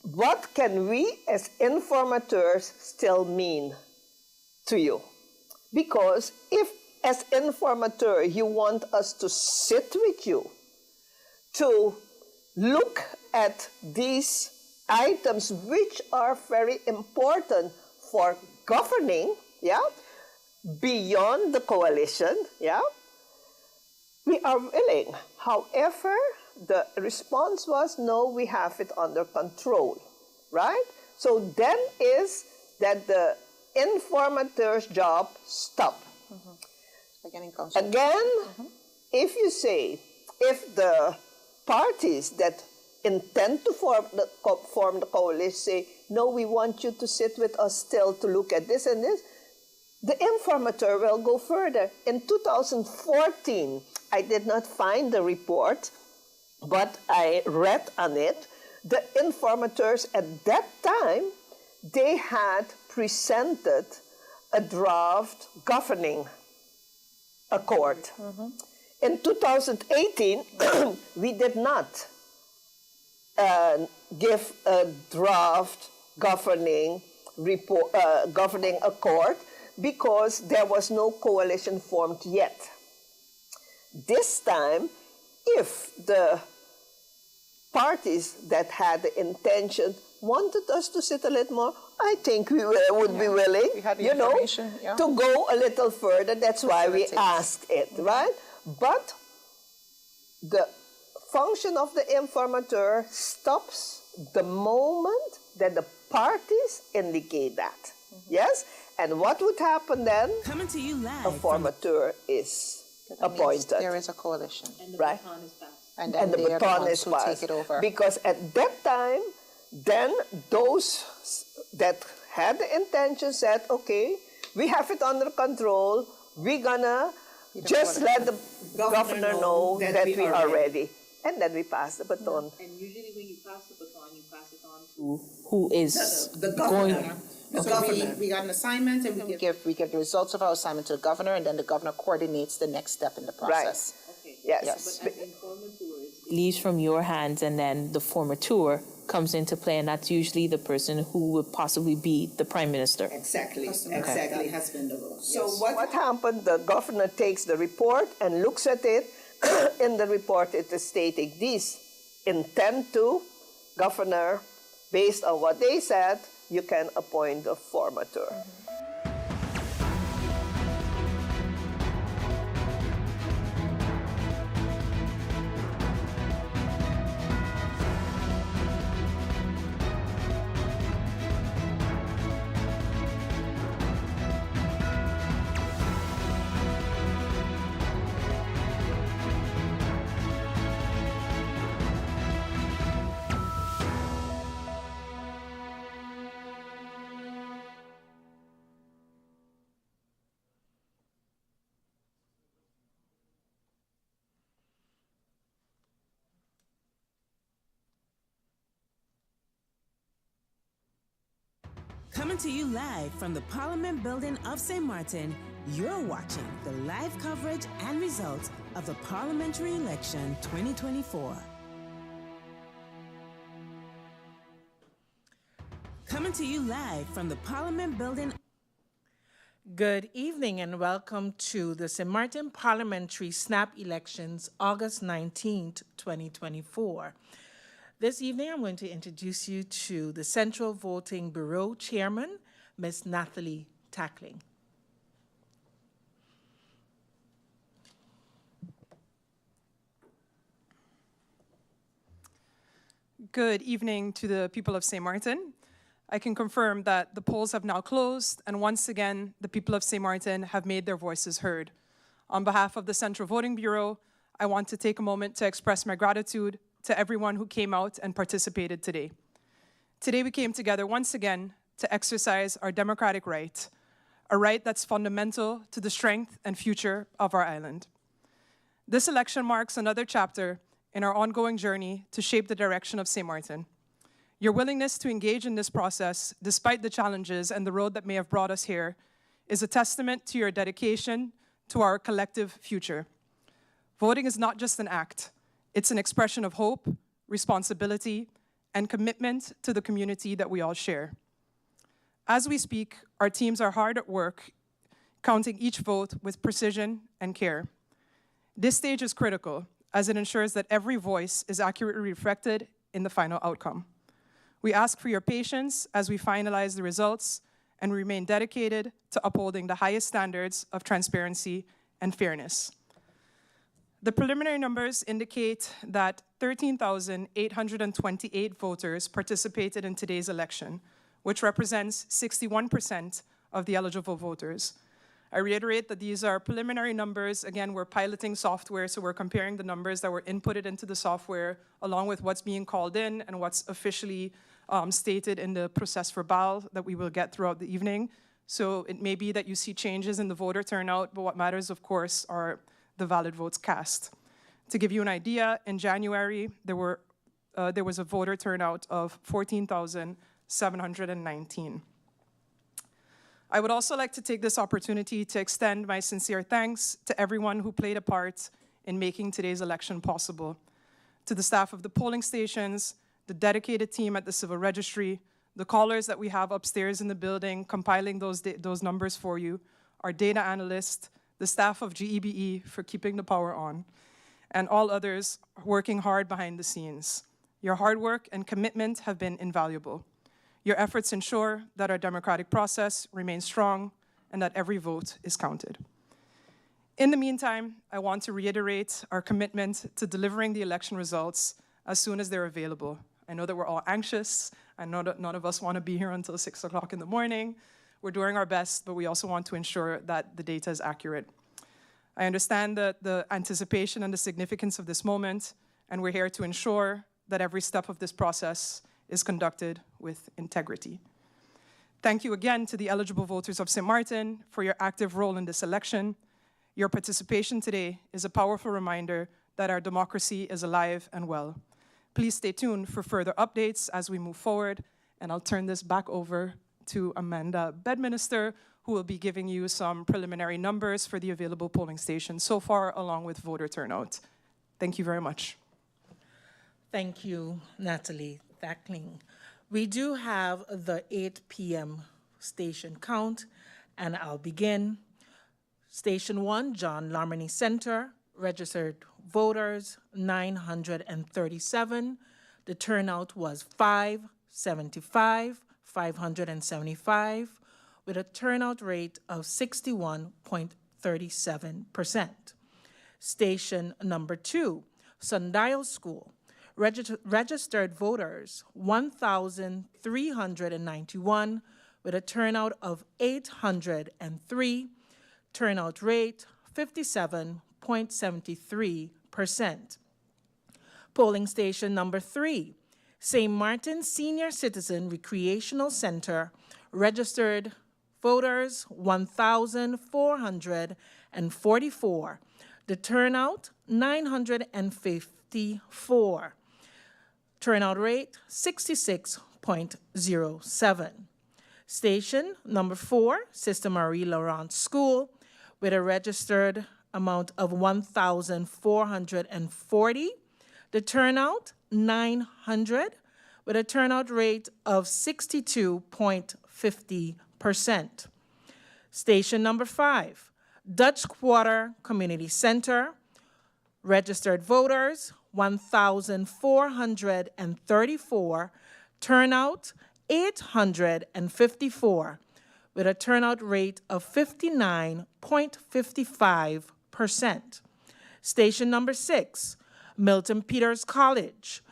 what can we as informateurs still mean to you? Because if as informateur you want us to sit with you, to look at these items which are very important for governing, beyond the coalition, we are willing. However, the response was, no, we have it under control, right? So then is that the informateur's job stop. Again, if you say, if the parties that intend to form the coalition say, no, we want you to sit with us still to look at this and this, the informateur will go further. In 2014, I did not find the report, but I read on it. The informateurs at that time they had presented a draft governing accord. In 2018, we did not give a draft governing accord because there was no coalition formed yet. This time, if the parties that had the intention wanted us to sit a little more, I think we would be willing, to go a little further. That's why we asked it, right? But the function of the informateur stops the moment that the parties indicate that. Yes? And what would happen then? Coming to you live. A formateur is appointed. There is a coalition. And the Right. baton is passed. And the they are the baton ones is who passed. take it over. Because at that time, then those that had the intention said, okay, we have it under control, we're gonna just let the governor know that we are ready. And then we pass the baton. And usually when you pass the baton, you pass it on to who is going. So we got an assignment and we give the results of our assignment to the governor, and then the governor coordinates the next step in the process. Okay. Yes. But as informateur, it leaves from your hands, and then the formateur comes into play, and that's usually the person who would possibly be the prime minister. Exactly, exactly, has been the role. So what happened, the governor takes the report and looks at it. In the report, it is stating these intend to, governor, based on what they said, you can appoint a formateur. Coming to you live from the Parliament building of St. Martin, you're watching the live coverage and results of the Parliamentary Election 2024. Coming to you live from the Parliament building. Good evening and welcome to the St. Martin Parliamentary Snap Elections, August 19th, 2024. This evening, I'm going to introduce you to the Central Voting Bureau Chairman, Ms. Nathalie Tackling. Good evening to the people of St. Martin. I can confirm that the polls have now closed, and once again, the people of St. Martin have made their voices heard. On behalf of the Central Voting Bureau, I want to take a moment to express my gratitude to everyone who came out and participated today. Today we came together once again to exercise our democratic right, a right that's fundamental to the strength and future of our island. This election marks another chapter in our ongoing journey to shape the direction of St. Martin. Your willingness to engage in this process, despite the challenges and the road that may have brought us here, is a testament to your dedication to our collective future. Voting is not just an act. It's an expression of hope, responsibility, and commitment to the community that we all share. As we speak, our teams are hard at work, counting each vote with precision and care. This stage is critical, as it ensures that every voice is accurately reflected in the final outcome. We ask for your patience as we finalize the results and remain dedicated to upholding the highest standards of transparency and fairness. The preliminary numbers indicate that 13,828 voters participated in today's election, which represents 61% of the eligible voters. I reiterate that these are preliminary numbers. Again, we're piloting software, so we're comparing the numbers that were inputted into the software along with what's being called in and what's officially stated in the process verbal that we will get throughout the evening. So it may be that you see changes in the voter turnout, but what matters, of course, are the valid votes cast. To give you an idea, in January, there was a voter turnout of 14,000 719. I would also like to take this opportunity to extend my sincere thanks to everyone who played a part in making today's election possible. To the staff of the polling stations, the dedicated team at the Civil Registry, the callers that we have upstairs in the building compiling those numbers for you, our data analyst, the staff of GEBE for keeping the power on, and all others working hard behind the scenes. Your hard work and commitment have been invaluable. Your efforts ensure that our democratic process remains strong and that every vote is counted. In the meantime, I want to reiterate our commitment to delivering the election results as soon as they're available. I know that we're all anxious. I know that none of us want to be here until 6 o'clock in the morning. We're doing our best, but we also want to ensure that the data is accurate. I understand the anticipation and the significance of this moment, and we're here to ensure that every step of this process is conducted with integrity. Thank you again to the eligible voters of St. Martin for your active role in this election. Your participation today is a powerful reminder that our democracy is alive and well. Please stay tuned for further updates as we move forward, and I'll turn this back over to Amanda Bedminster, who will be giving you some preliminary numbers for the available polling stations so far, along with voter turnout. Thank you very much. Thank you, Natalie Thackling. We do have the 8 p.m. station count, and I'll begin. Station 1, John Larmony Center, registered voters 937. The turnout was 575, with a turnout rate of 61.37%. Station number 2, Sundial School, registered voters 1,391, with a turnout of 803, turnout rate 57.73%. Polling station number 3, St. Martin Senior Citizen Recreational Center, registered voters 1,444. The turnout 954. Turnout rate 66.07. Station number 4, Sister Marie Laurent School, with a registered amount of 1,440. The turnout 900, with a turnout rate of 62.50%. Station number 5, Dutch Quarter Community Center, registered voters 1,434, turnout 854, with a turnout rate of 59.55%. Station number 6, Milton Peters College,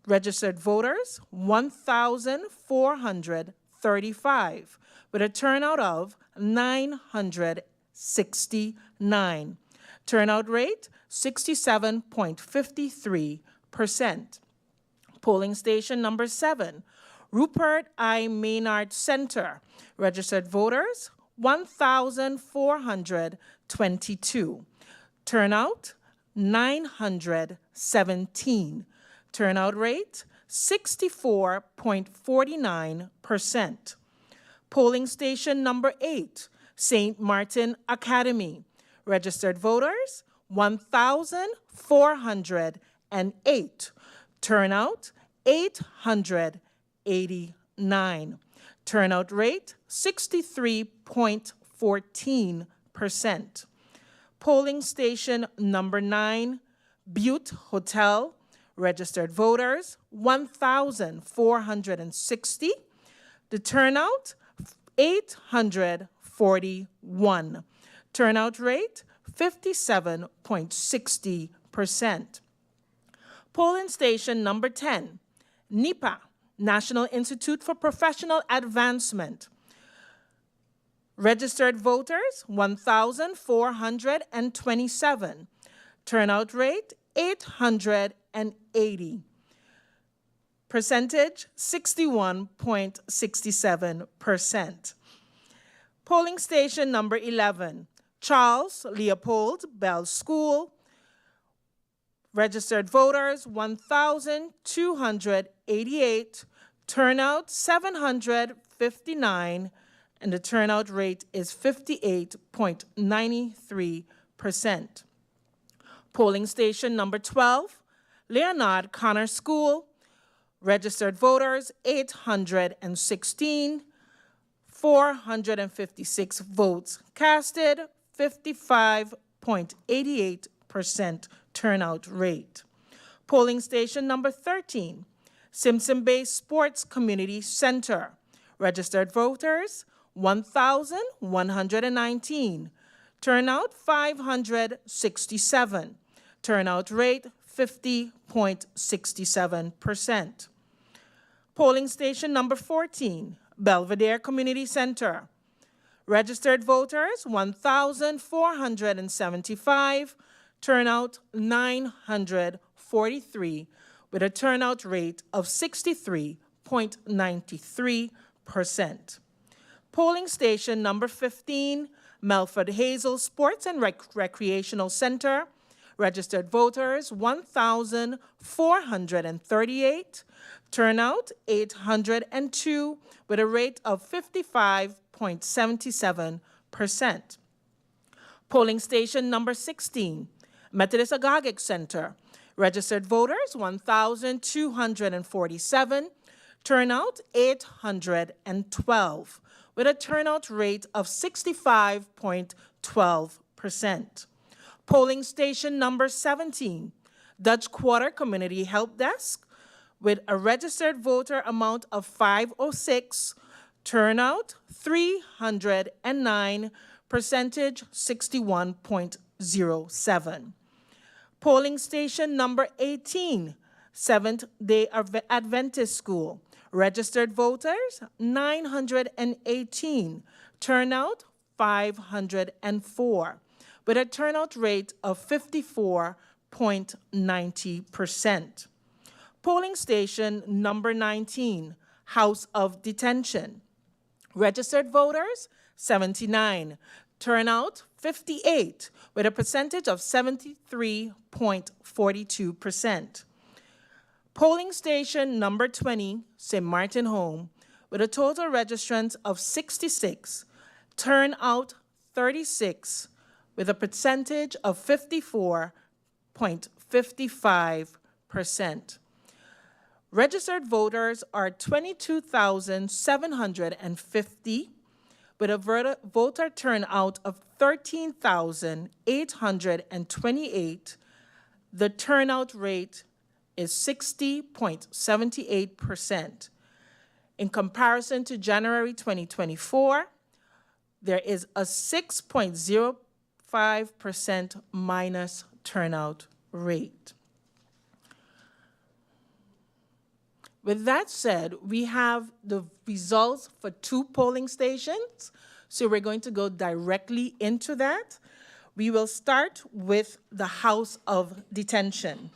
registered voters 1,435, with a turnout of 969. Turnout rate 67.53%. Polling station number 7, Rupert I. Maynard Center, registered voters 1,422. Turnout 917. Turnout rate 64.49%. Polling station number 8, St. Martin Academy, registered voters 1,408. Turnout 889. Turnout rate 63.14%. Polling station number 9, Butte Hotel, registered voters 1,460. The turnout 841. Turnout rate 57.60%. Polling station number 10, NIPA, National Institute for Professional Advancement. Registered voters 1,427. Turnout rate 880. Percentage 61.67%. Polling station number 11, Charles Leopold Bell School. Registered voters 1,288. Turnout 759, and the turnout rate is 58.93%. Polling station number 12, Leonard Connor School, registered voters 816, 456 votes casted, 55.88% turnout rate. Polling station number 13, Simpson Bay Sports Community Center, registered voters 1,119, turnout 567, turnout rate 50.67%. Polling station number 14, Belvedere Community Center, registered voters 1,475, turnout 943, with a turnout rate of 63.93%. Polling station number 15, Melford Hazel Sports and Recreational Center, registered voters 1,438, turnout 802, with a rate of 55.77%. Polling station number 16, Methodist Agoghic Center, registered voters 1,247, turnout 812, with a turnout rate of 65.12%. Polling station number 17, Dutch Quarter Community Help Desk, with a registered voter amount of 506, turnout 309, percentage 61.07. Polling station number 18, Seventh-day Adventist School, registered voters 918, turnout 504, with a turnout rate of 54.90%. Polling station number 19, House of Detention, registered voters 79, turnout 58, with a percentage of 73.42%. Polling station number 20, St. Martin Home, with a total registrants of 66, turnout 36, with a percentage of 54.55%. Registered voters are 22,750, with a voter turnout of 13,828. The turnout rate is 60.78%. In comparison to January 2024, there is a 6.05% minus turnout rate. With that said, we have the results for 2 polling stations, so we're going to go directly into that. We will start with the House of Detention.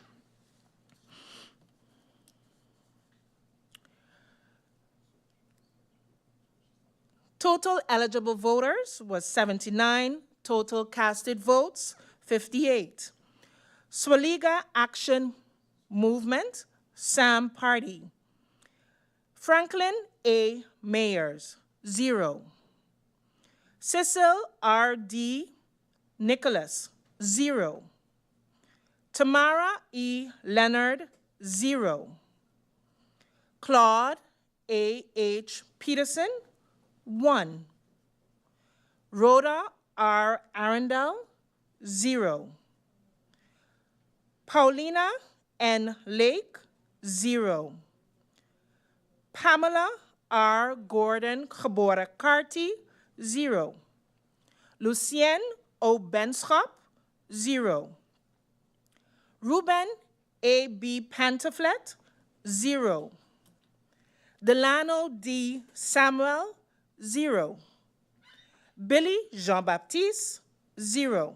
Total eligible voters was 79, total casted votes 58. Swaliga Action Movement, Sam Party. Franklin A. Mayers, 0. Cecil R.D. Nicholas, 0. Tamara E. Leonard, 0. Claude A. H. Peterson, 1. Rhoda R. Arundel, 0. Paulina N. Lake, 0. Pamela R. Gordon Geboren Carty, 0. Lucien O. Benschop, 0. Ruben A. B. Pantaflet, 0. Delano D. Samuel, 0. Billy Jean-Baptiste, 0.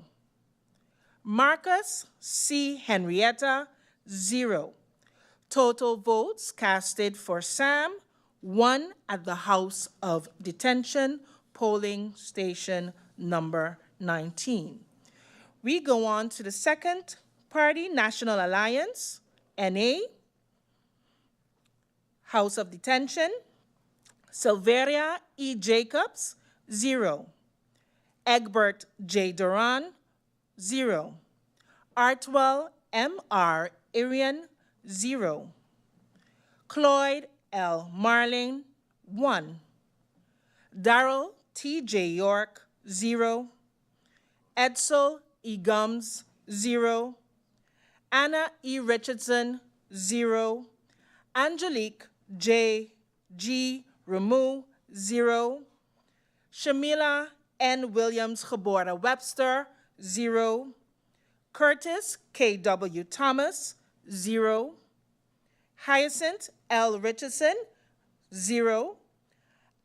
Marcus C. Henrietta, 0. Total votes casted for Sam, 1 at the House of Detention, polling station number 19. We go on to the second party, National Alliance, NA. House of Detention, Silveria E. Jacobs, 0. Egbert J. Duran, 0. Artwell M.R. Irian, 0. Cloyd L. Marling, 1. Darrell T.J. York, 0. Edsel E. Gums, 0. Anna E. Richardson, 0. Angelique J. G. Ramu, 0. Shamila N. Williams Geboren Webster, 0. Curtis K. W. Thomas, 0. Hyacinth L. Richardson, 0.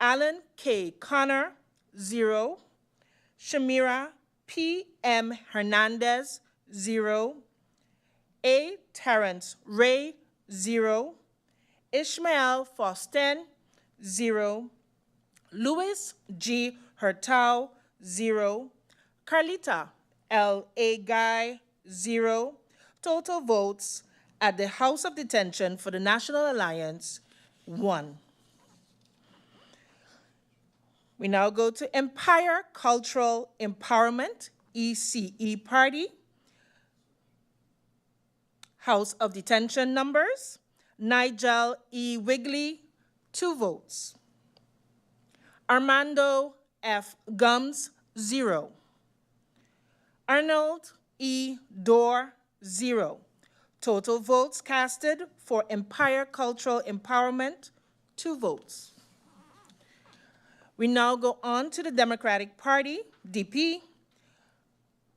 Alan K. Connor, 0. Shamira P. M. Hernandez, 0. A. Terrence Ray, 0. Ishmael Faustin, 0. Louis G. Hurtau, 0. Carlita L. A. Guy, 0. Total votes at the House of Detention for the National Alliance, 1. We now go to Empire Cultural Empowerment, ECE Party. House of Detention numbers: Nigel E. Wigley, 2 votes. Armando F. Gums, 0. Arnold E. Dorr, 0. Total votes casted for Empire Cultural Empowerment, 2 votes. We now go on to the Democratic Party, DP.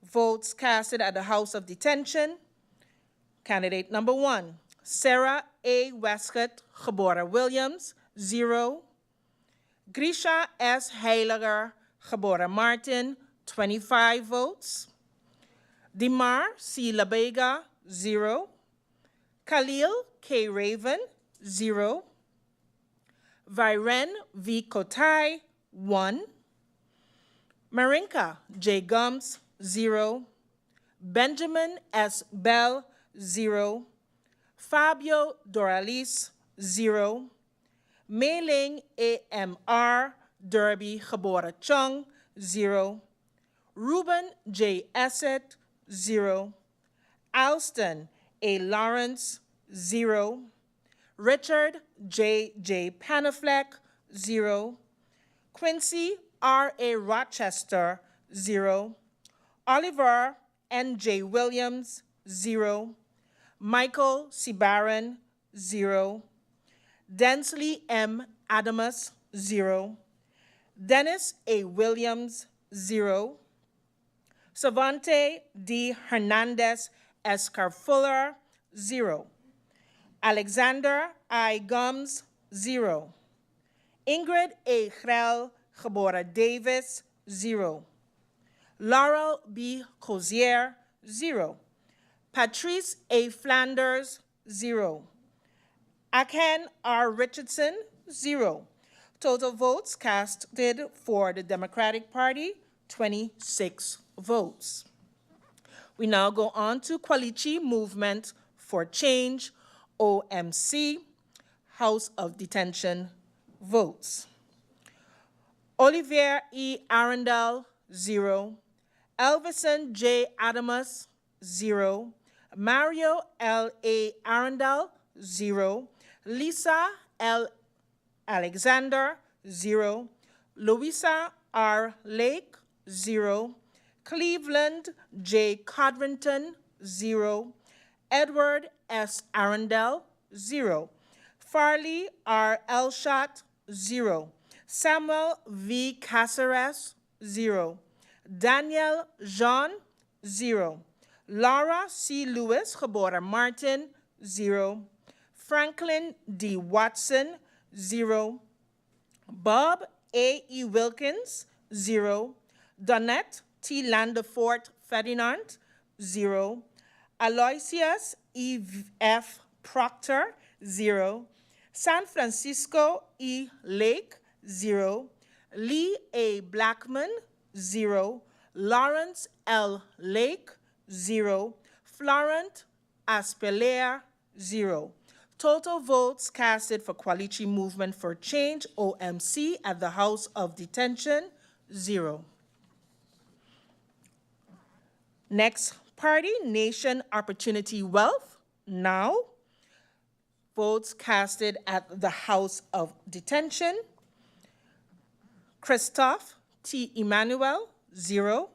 Votes casted at the House of Detention. Candidate number 1, Sarah A. Westcott Geboren Williams, 0. Grisha S. Heiliger Geboren Martin, 25 votes. Dimar C. Labega, 0. Khalil K. Raven, 0. Viren V. Kotai, 1. Marinka J. Gums, 0. Benjamin S. Bell, 0. Fabio Doralis, 0. Mei-Ling A.M.R. Derby Geboren Chung, 0. Ruben J. Essett, 0. Alston A. Lawrence, 0. Richard J. Panafleck, 0. Quincy R. A. Rochester, 0. Oliver N. J. Williams, 0. Michael C. Barron, 0. Densley M. Adamus, 0. Dennis A. Williams, 0. Savante D. Hernandez Escarfuller, 0. Alexander I. Gums, 0. Ingrid A. Grell Geboren Davis, 0. Laurel B. Cozier, 0. Patrice A. Flanders, 0. Aken R. Richardson, 0. Total votes casted for the Democratic Party, 26 votes. We now go on to Kwalichi Movement for Change, OMC, House of Detention votes. Olivier E. Arundel, 0. Elvison J. Adamus, 0. Mario L. A. Arundel, 0. Lisa L. Alexander, 0. Louisa R. Lake, 0. Cleveland J. Codrington, 0. Edward S. Arundel, 0. Farley R. Elshot, 0. Samuel V. Caceres, 0. Daniel Jean, 0. Laura C. Lewis Geboren Martin, 0. Franklin D. Watson, 0. Bob A. E. Wilkins, 0. Donette T. Landefort Ferdinand, 0. Aloysius E. F. Proctor, 0. San Francisco E. Lake, 0. Lee A. Blackman, 0. Lawrence L. Lake, 0. Florent Aspelea, 0. Total votes casted for Quality Movement for Change, OMC, at the House of Detention, 0. Next party, Nation Opportunity Wealth, now. Votes casted at the House of Detention. Christophe T. Emmanuel, 0.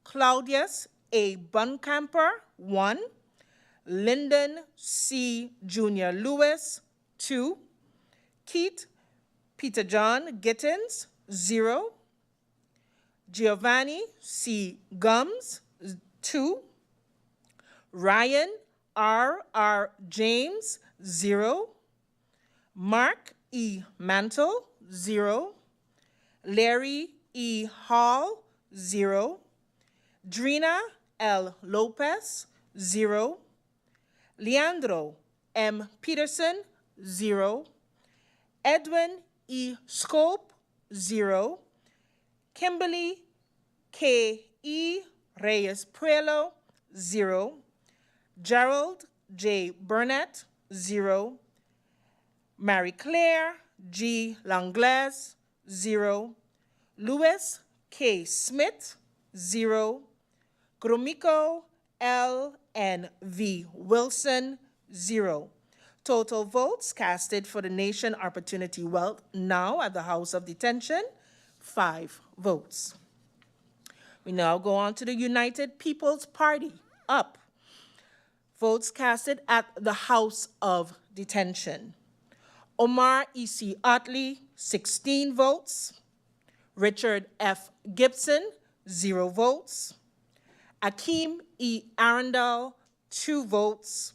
Claudius A. Bunkamper, 1. Lyndon C. Jr. Lewis, 2. Keith Peter John Gittins, 0. Giovanni C. Gums, 2. Ryan R. James, 0. Mark E. Mantle, 0. Larry E. Hall, 0. Drina L. Lopez, 0. Leandro M. Peterson, 0. Edwin E. Scope, 0. Kimberly K. E. Reyes Puelo, 0. Gerald J. Burnett, 0. Marie Claire G. Langlaise, 0. Louis K. Smith, 0. Gromiko L. N. V. Wilson, 0. Total votes casted for the Nation Opportunity Wealth now at the House of Detention, 5 votes. We now go on to the United People's Party, up. Votes casted at the House of Detention. Omar E.C. Otley, 16 votes. Richard F. Gibson, 0 votes. Akeem E. Arundel, 2 votes.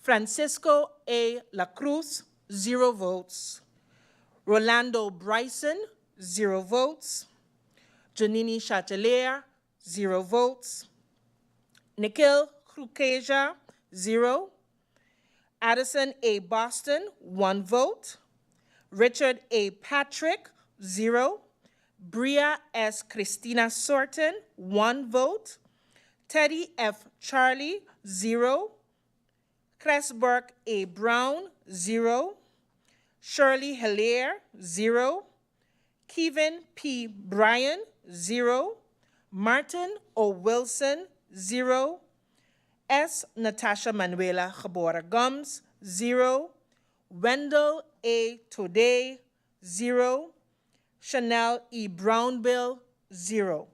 Francisco A. La Cruz, 0 votes. Rolando Bryson, 0 votes. Janini Chatelier, 0 votes. Nikhil Krukeja, 0. Addison A. Boston, 1 vote. Richard A. Patrick, 0. Bria S. Christina Sorton, 1 vote. Teddy F. Charlie, 0. Cresburg A. Brown, 0. Shirley Hilaire, 0. Kevin P. Bryan, 0. Martin O. Wilson, 0. S. Natasha Manuela Gebora Gums, 0. Wendell A. Today, 0. Chanel E. Brownbill, 0.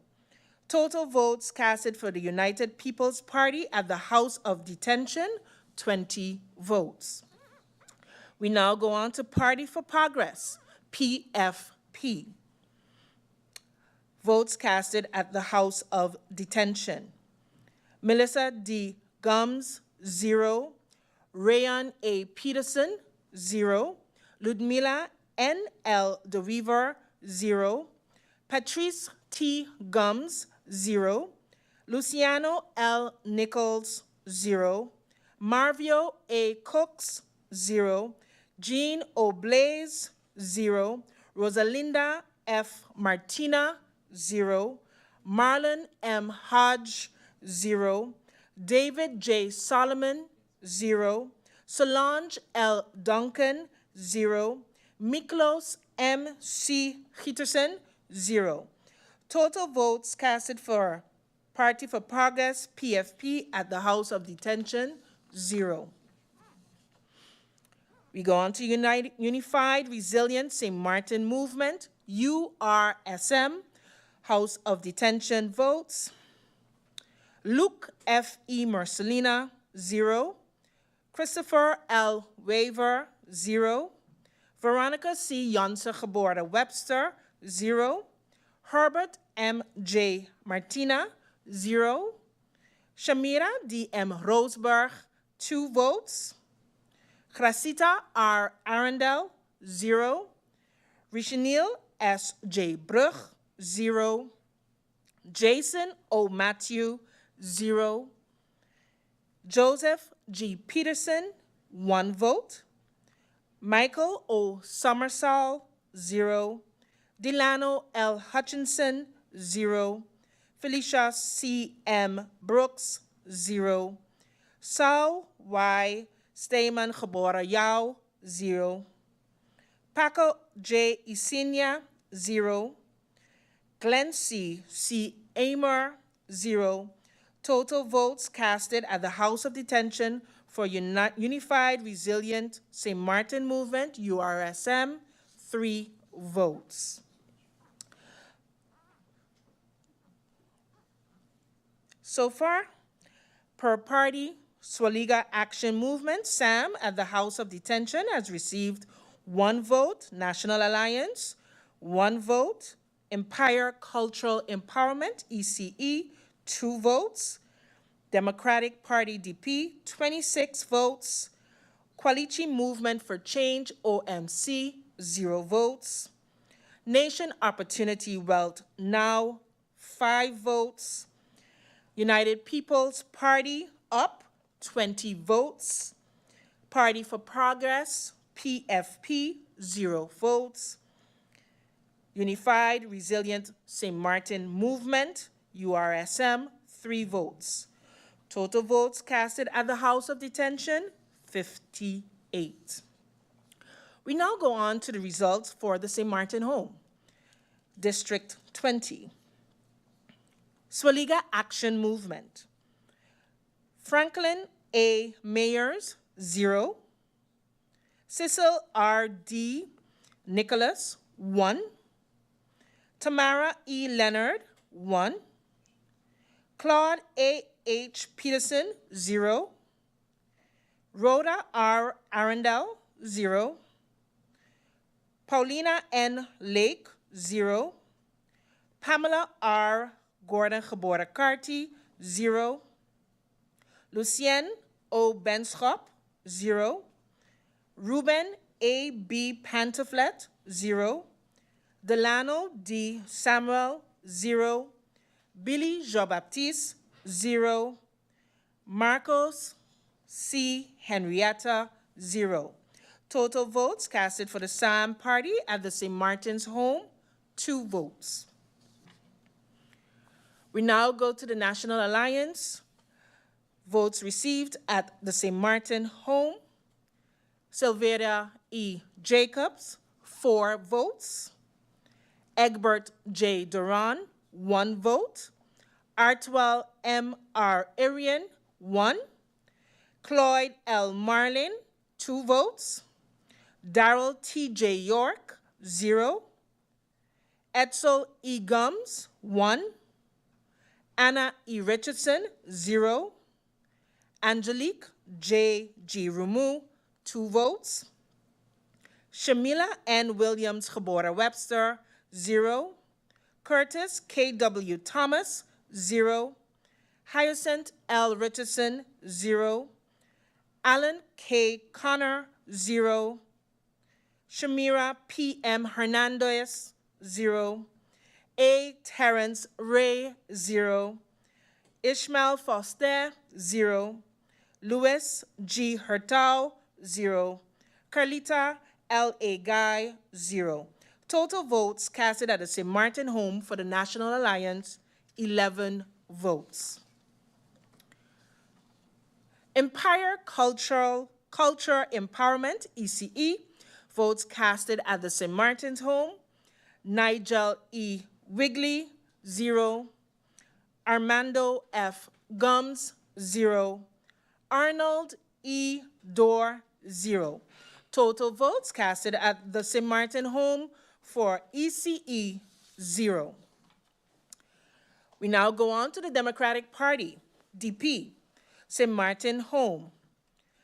Total votes casted for the United People's Party at the House of Detention, 20 votes. We now go on to Party for Progress, PFP. Votes casted at the House of Detention. Melissa D. Gums, 0. Rayon A. Peterson, 0. Ludmila N. L. DeReaver, 0. Patrice T. Gums, 0. Luciano L. Nichols, 0. Marvio A. Cooks, 0. Jean O. Blaze, 0. Rosalinda F. Martina, 0. Marlon M. Hodge, 0. David J. Solomon, 0. Solange L. Duncan, 0. Miklos M. C. Gietersen, 0. Total votes casted for Party for Progress, PFP, at the House of Detention, 0. We go on to Unified Resilient St. Martin Movement, URSM, House of Detention votes. Luke F. E. Marcelina, 0. Christopher L. Waver, 0. Veronica C. Jonse Geboorte Webster, 0. Herbert M. J. Martina, 0. Shamira D. M. Roseberg, 2 votes. Gracita R. Arundel, 0. Richenil S. J. Brug, 0. Jason O. Matthew, 0. Joseph G. Peterson, 1 vote. Michael O. Summersall, 0. Delano L. Hutchinson, 0. Felicia C. M. Brooks, 0. Saul Y. Steyman Geboren Yao, 0. Paco J. Isinia, 0. Glenn C. Amer, 0. Total votes casted at the House of Detention for Unified Resilient St. Martin Movement, URSM, 3 votes. So far, per party, Swaliga Action Movement, SAM, at the House of Detention has received 1 vote. National Alliance, 1 vote. Empire Cultural Empowerment, ECE, 2 votes. Democratic Party DP, 26 votes. Qualichi Movement for Change, OMC, 0 votes. Nation Opportunity Wealth Now, 5 votes. United People's Party, UP, 20 votes. Party for Progress, PFP, 0 votes. Unified Resilient St. Martin Movement, URSM, 3 votes. Total votes casted at the House of Detention, 58. We now go on to the results for the St. Martin Home. District 20. Swaliga Action Movement. Franklin A. Mayers, 0. Cecil R. D. Nicholas, 1. Tamara E. Leonard, 1. Claude A. H. Peterson, 0. Rhoda R. Arundel, 0. Paulina N. Lake, 0. Pamela R. Gordon Geboren Carty, 0. Lucien O. Benschop, 0. Ruben A. B. Pantoflet, 0. Delano D. Samuel, 0. Billy Jean-Baptiste, 0. Marcos C. Henrietta, 0. Total votes casted for the SAM party at the St. Martin's Home, 2 votes. We now go to the National Alliance. Votes received at the St. Martin Home. Sylvia E. Jacobs, 4 votes. Egbert J. Duran, 1 vote. Artwell M. R. Arian, 1. Cloyd L. Marlin, 2 votes. Darrell T. J. York, 0. Edsel E. Gums, 1. Anna E. Richardson, 0. Angelique J. G. Rumu, 2 votes. Shamila N. Williams Geboren Webster, 0. Curtis K. W. Thomas, 0. Hyacinth L. Richardson, 0. Alan K. Connor, 0. Shamira P. M. Hernandez, 0. A. Terrence Ray, 0. Ishmael Foster, 0. Louis G. Hurtau, 0. Carlita L. A. Guy, 0. Total votes casted at the St. Martin Home for the National Alliance, 11 votes. Empire Culture Empowerment, ECE, votes casted at the St. Martin's Home. Nigel E. Wigley, 0. Armando F. Gums, 0. Arnold E. Dorr, 0. Total votes casted at the St. Martin Home for ECE, 0. We now go on to the Democratic Party, DP, St. Martin Home.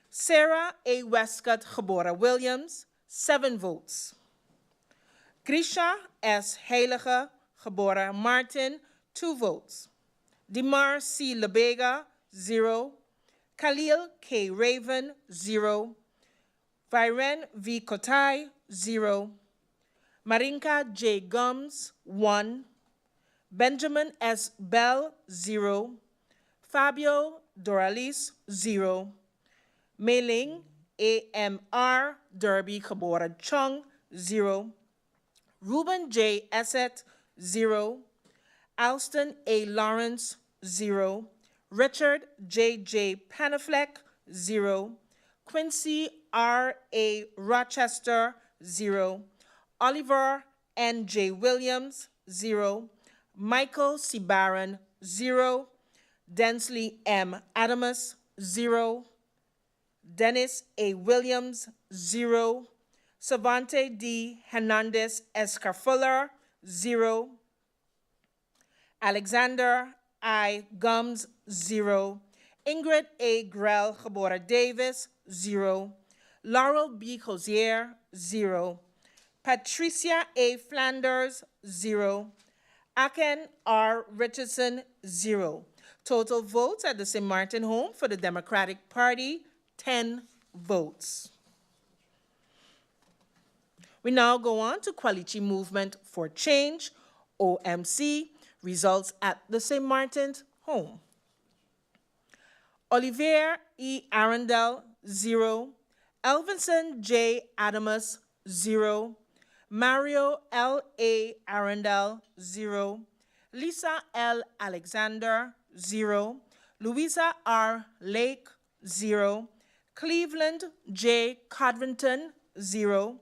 Sarah A. Westcott Geboren Williams, 7 votes. Grisha S. Heilige Geboren Martin, 2 votes. Dimar C. Lebega, 0. Khalil K. Raven, 0. Viren V. Kotai, 0. Marinka J. Gums, 1. Benjamin S. Bell, 0. Fabio Doralis, 0. Meiling A.M.R. Derby Geboren Chung, 0. Ruben J. Esset, 0. Alston A. Lawrence, 0. Richard J. Panafleck, 0. Quincy R.A. Rochester, 0. Oliver N.J. Williams, 0. Michael C. Barron, 0. Densley M. Adamus, 0. Dennis A. Williams, 0. Savante D. Hernandez Escarfuller, 0. Alexander I. Gums, 0. Ingrid A. Grell Gabora Davis, 0. Laurel B. Hosier, 0. Patricia A. Flanders, 0. Aken R. Richardson, 0. Total votes at the St. Martin home for the Democratic Party, 10 votes. We now go on to Quality Movement for Change, OMC, results at the St. Martin's home. Olivier E. Arundel, 0. Elvinson J. Adamus, 0. Mario L. A. Arundel, 0. Lisa L. Alexander, 0. Louisa R. Lake, 0. Cleveland J. Codrington, 0.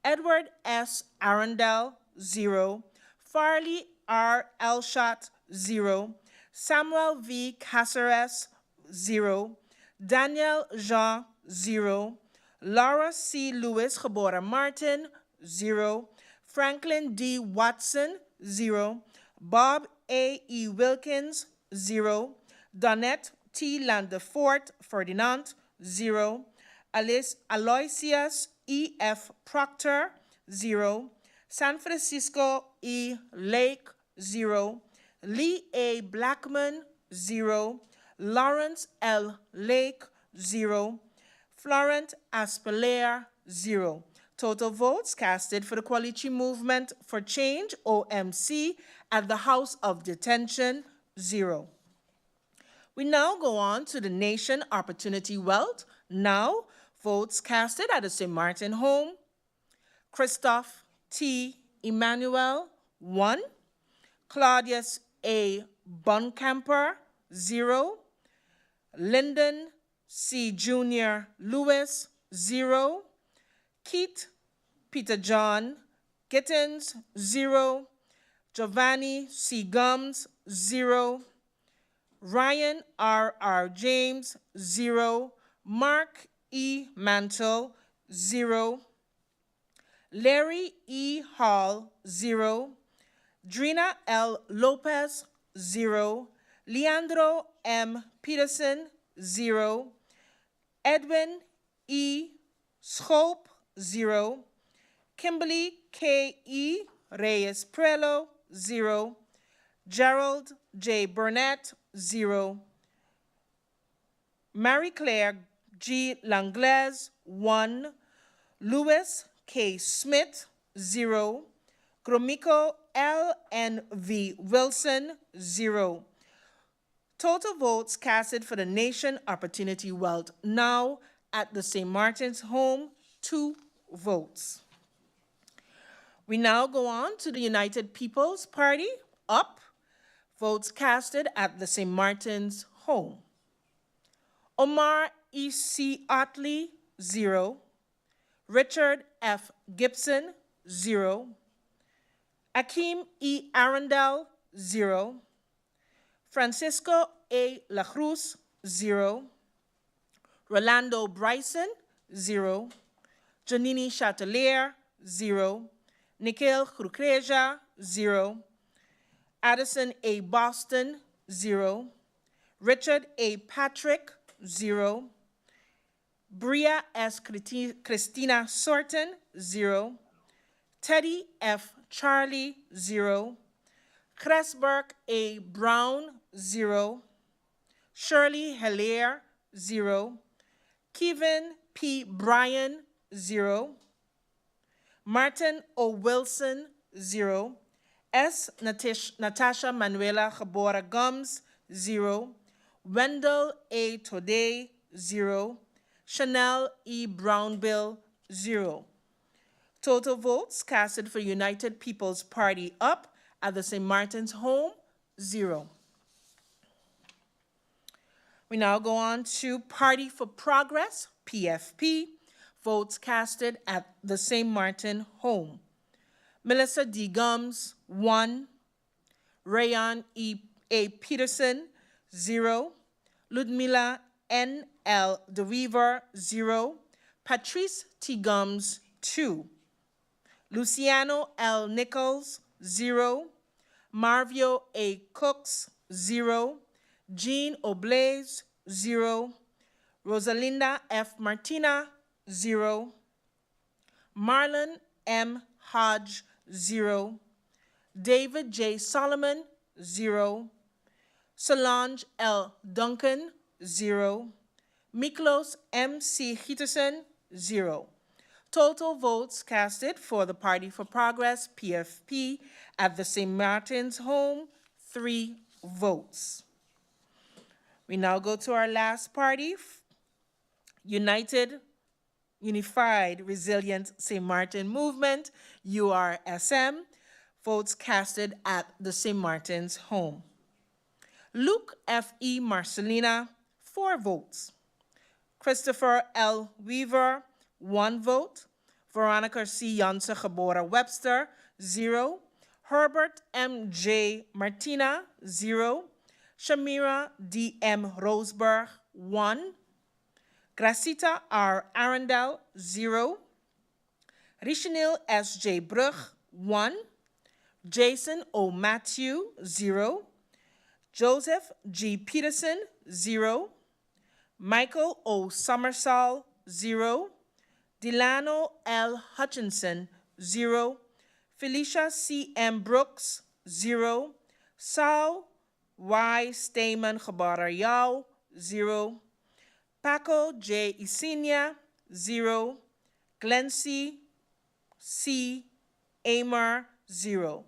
Edward S. Arundel, 0. Farley R. Elshot, 0. Samuel V. Caceres, 0. Daniel Jean, 0. Laura C. Lewis Gabora Martin, 0. Franklin D. Watson, 0. Bob A. E. Wilkins, 0. Donette T. Landefort Ferdinand, 0. Aloysius E. F. Proctor, 0. San Francisco E. Lake, 0. Lee A. Blackman, 0. Lawrence L. Lake, 0. Florent Aspelaire, 0. Total votes casted for the Quality Movement for Change, OMC, at the House of Detention, 0. We now go on to the Nation Opportunity Wealth. Now, votes casted at the St. Martin home. Christoph T. Emmanuel, 1. Claudius A. Buncamper, 0. Lyndon C. Jr. Lewis, 0. Keith Peter John Gittins, 0. Giovanni C. Gums, 0. Ryan R. James, 0. Mark E. Mantle, 0. Larry E. Hall, 0. Drina L. Lopez, 0. Leandro M. Peterson, 0. Edwin E. Schope, 0. Kimberly K. E. Reyes Prelo, 0. Gerald J. Burnett, 0. Marie Claire G. Langlaise, 1. Louis K. Smith, 0. Gromiko L. N. V. Wilson, 0. Total votes casted for the Nation Opportunity Wealth now at the St. Martin's home, 2 votes. We now go on to the United People's Party, up. Votes casted at the St. Martin's home. Omar E. C. Otley, 0. Richard F. Gibson, 0. Akeem E. Arundel, 0. Francisco A. La Cruz, 0. Rolando Bryson, 0. Janini Chatelier, 0. Nikhil Khurukreja, 0. Addison A. Boston, 0. Richard A. Patrick, 0. Bria S. Christina Sorton, 0. Teddy F. Charlie, 0. Cresberg A. Brown, 0. Shirley Hilaire, 0. Kevin P. Bryan, 0. Martin O. Wilson, 0. S. Natasha Manuela Gabora Gums, 0. Wendell A. Today, 0. Chanel E. Brownbill, 0. Total votes casted for United People's Party up at the St. Martin's home, 0. We now go on to Party for Progress, PFP, votes casted at the St. Martin home. Melissa D. Gums, 1. Rayan A. Peterson, 0. Ludmila N. L. DeWeaver, 0. Patrice T. Gums, 2. Luciano L. Nichols, 0. Marvio A. Cooks, 0. Jean Oblaze, 0. Rosalinda F. Martina, 0. Marlon M. Hodge, 0. David J. Solomon, 0. Solange L. Duncan, 0. Miklos M. C. Peterson, 0. Total votes casted for the Party for Progress, PFP, at the St. Martin's home, 3 votes. We now go to our last party, Unified Resilient St. Martin Movement, URSM, votes casted at the St. Martin's home. Luke F. E. Marcelina, 4 votes. Christopher L. Weaver, 1 vote. Veronica C. Janse Gebora Webster, 0. Herbert M. J. Martina, 0. Shamira D. M. Roseberg, 1. Gracita R. Arundel, 0. Richenil S. J. Brug, 1. Jason O. Matthew, 0. Joseph G. Peterson, 0. Michael O. Summersall, 0. Delano L. Hutchinson, 0. Felicia C. M. Brooks, 0. Saul Y. Stamen Gebara Yao, 0. Paco J. Isenia, 0. Glency C. Amer, 0.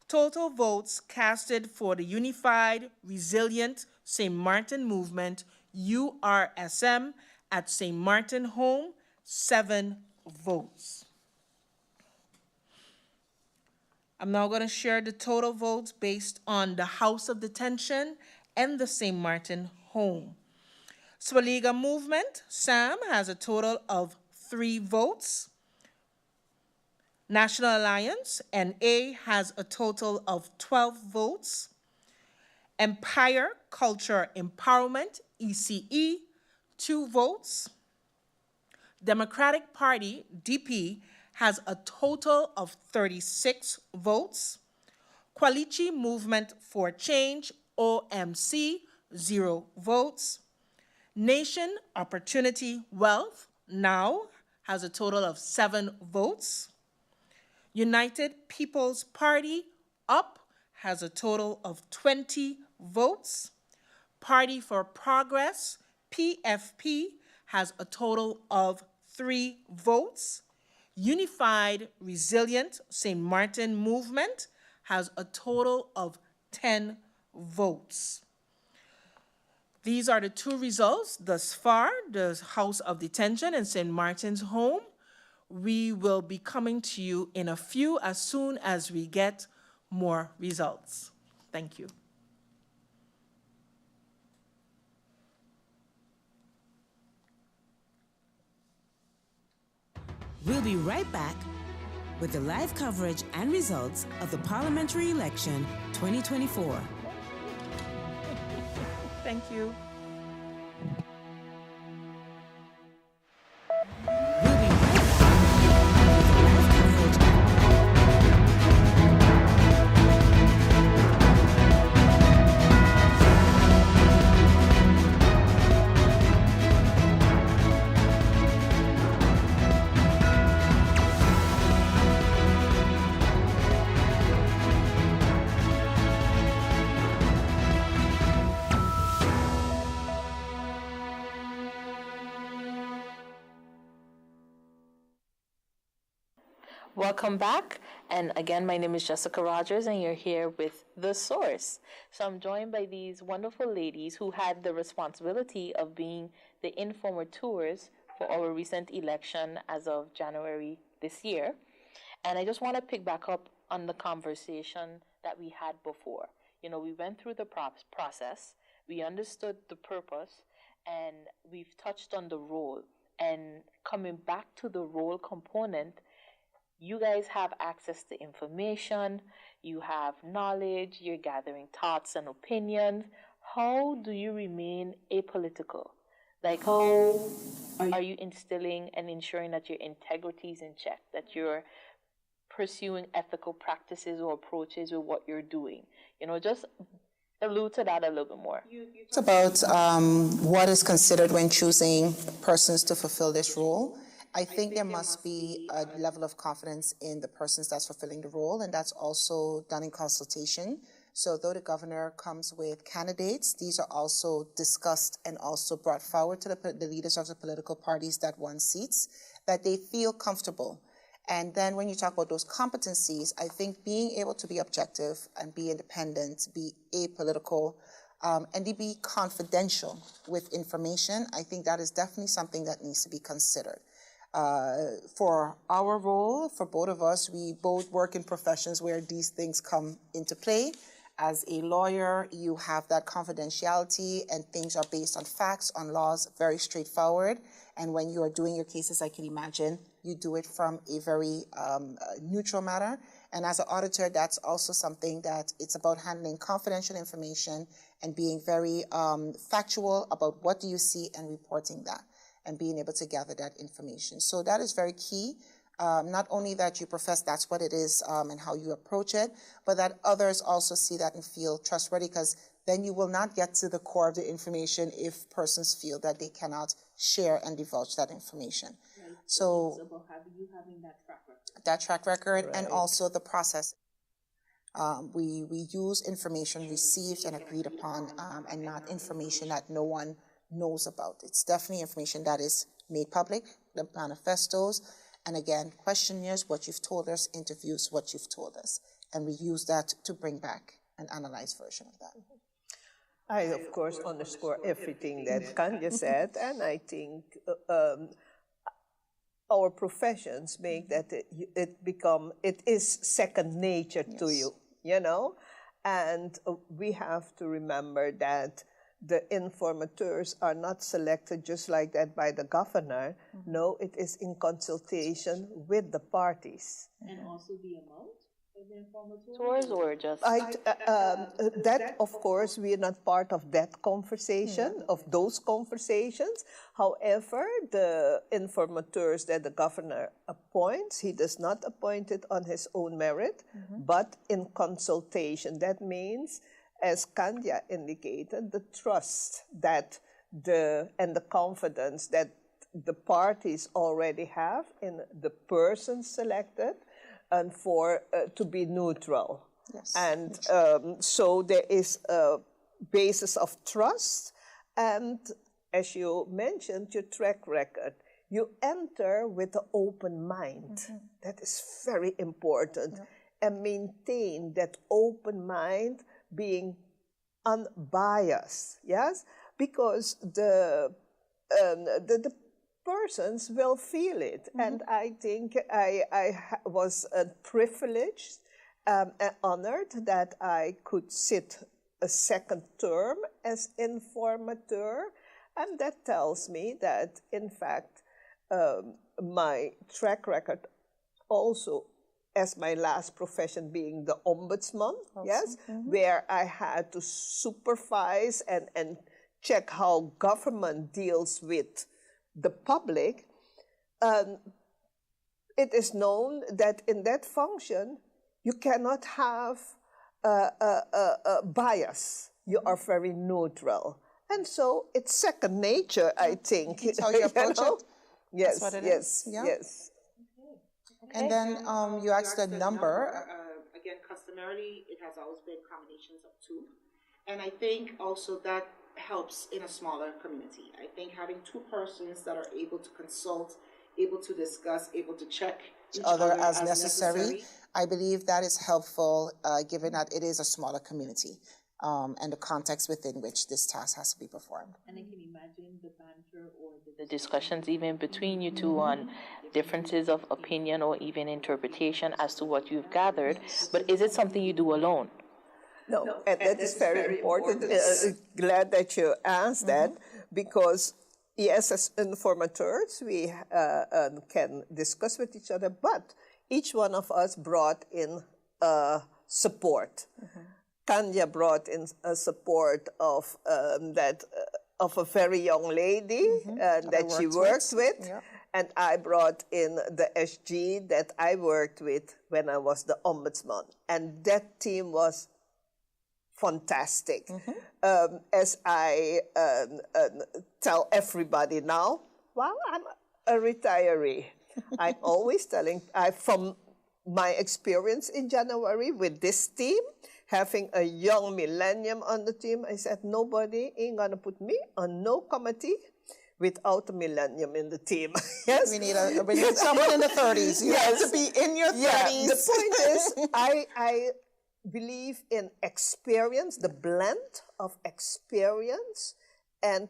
Total votes casted for the Unified Resilient St. Martin Movement, URSM, at St. Martin Home, 7 votes. I'm now going to share the total votes based on the House of Detention and the St. Martin Home. Swaliga Movement, SAM, has a total of 3 votes. National Alliance, NA, has a total of 12 votes. Empire Culture Empowerment, ECE, 2 votes. Democratic Party, DP, has a total of 36 votes. Qualichi Movement for Change, OMC, 0 votes. Nation Opportunity Wealth, NOW, has a total of 7 votes. United People's Party, UP, has a total of 20 votes. Party for Progress, PFP, has a total of 3 votes. Unified Resilient St. Martin Movement has a total of 10 votes. These are the 2 results thus far, the House of Detention and St. Martin's Home. We will be coming to you in a few as soon as we get more results. Thank you. We'll be right back with the live coverage and results of the Parliamentary Election 2024. Thank you. We'll be right back with the live coverage. Welcome back. And again, my name is Jessica Rogers, and you're here with The Source. So I'm joined by these wonderful ladies who had the responsibility of being the informateurs for our recent election as of January this year. And I just want to pick back up on the conversation that we had before. You know, we went through the process. we understood the purpose, and we've touched on the role. And coming back to the role component, you guys have access to information, you have knowledge, you're gathering thoughts and opinions. How do you remain apolitical? Like, how are you instilling and ensuring that your integrity is in check, that you're pursuing ethical practices or approaches with what you're doing? You know, just allude to that a little bit more. It's about what is considered when choosing persons to fulfill this role. I think there must be a level of confidence in the persons that's fulfilling the role, and that's also done in consultation. So though the governor comes with candidates, these are also discussed and also brought forward to the leaders of the political parties that won seats, that they feel comfortable. And then when you talk about those competencies, I think being able to be objective and be independent, be apolitical, and to be confidential with information, I think that is definitely something that needs to be considered. For our role, for both of us, we both work in professions where these things come into play. As a lawyer, you have that confidentiality and things are based on facts, on laws, very straightforward. And when you are doing your cases, I can imagine you do it from a very neutral matter. And as an auditor, that's also something that it's about handling confidential information and being very factual about what do you see and reporting that and being able to gather that information. So that is very key. Not only that you profess that's what it is and how you approach it, but that others also see that and feel trustworthy, because then you will not get to the core of the information if persons feel that they cannot share and divulge that information. Right. So it's about having that track record. That track record, right. And also the process. We use information received and agreed upon and not information that no one knows about. It's definitely information that is made public, the manifestos, and again, questionnaires, what you've told us, interviews, what you've told us. And we use that to bring back an analyzed version of that. I, of course, underscore everything that Kanya said, and I think our professions make that it is second nature to you, you know? And we have to remember that the informateurs are not selected just like that by the governor. Mm-hmm. No, it is in consultation with the parties. And also the amount of the informateurs, or just? That, of course, we are not part of that conversation, of those conversations. However, the informateurs that the governor appoints, he does not appoint it on his own merit, but in consultation. That means, as Kanya indicated, the trust that and the confidence that the parties already have in the person selected, and for to be neutral. Yes. And so there is a basis of trust, and as you mentioned, your track record. You enter with an open mind. That is very important, and maintain that open mind, being unbiased, yes, because the persons will feel it, and I think I was privileged and honored that I could sit a second term as informateur, and that tells me that, in fact, my track record also, as my last profession being the ombudsman, yes, where I had to supervise and check how government deals with the public, it is known that in that function, you cannot have a bias. You are very neutral. And so it's second nature, I think. It's how you approach it? Yes, that's what it is. Yeah. Yes. Okay. And then you asked the number. Again, customarily, it has always been combinations of two. And I think also that helps in a smaller community. I think having two persons that are able to consult, able to discuss, able to check each other as necessary, I believe that is helpful, given that it is a smaller community. And the context within which this task has to be performed. And I can imagine the banter or the discussions even between you two on differences of opinion or even interpretation as to what you've gathered. But is it something you do alone? No, and that is very important. Glad that you asked that, because yes, as informateurs, we can discuss with each other, but each one of us brought in support. Tanya brought in support of of a very young lady that she worked with. Yeah. And I brought in the SG that I worked with when I was the ombudsman. And that team was fantastic. As I tell everybody now, well, I'm a retiree. I'm always telling, from my experience in January with this team, having a young millennium on the team, I said, nobody ain't gonna put me on no committee without a millennium in the team. Yes, We need someone in the 30s. You have to be in your 30s. Yeah, the point is, I believe in experience, the blend of experience and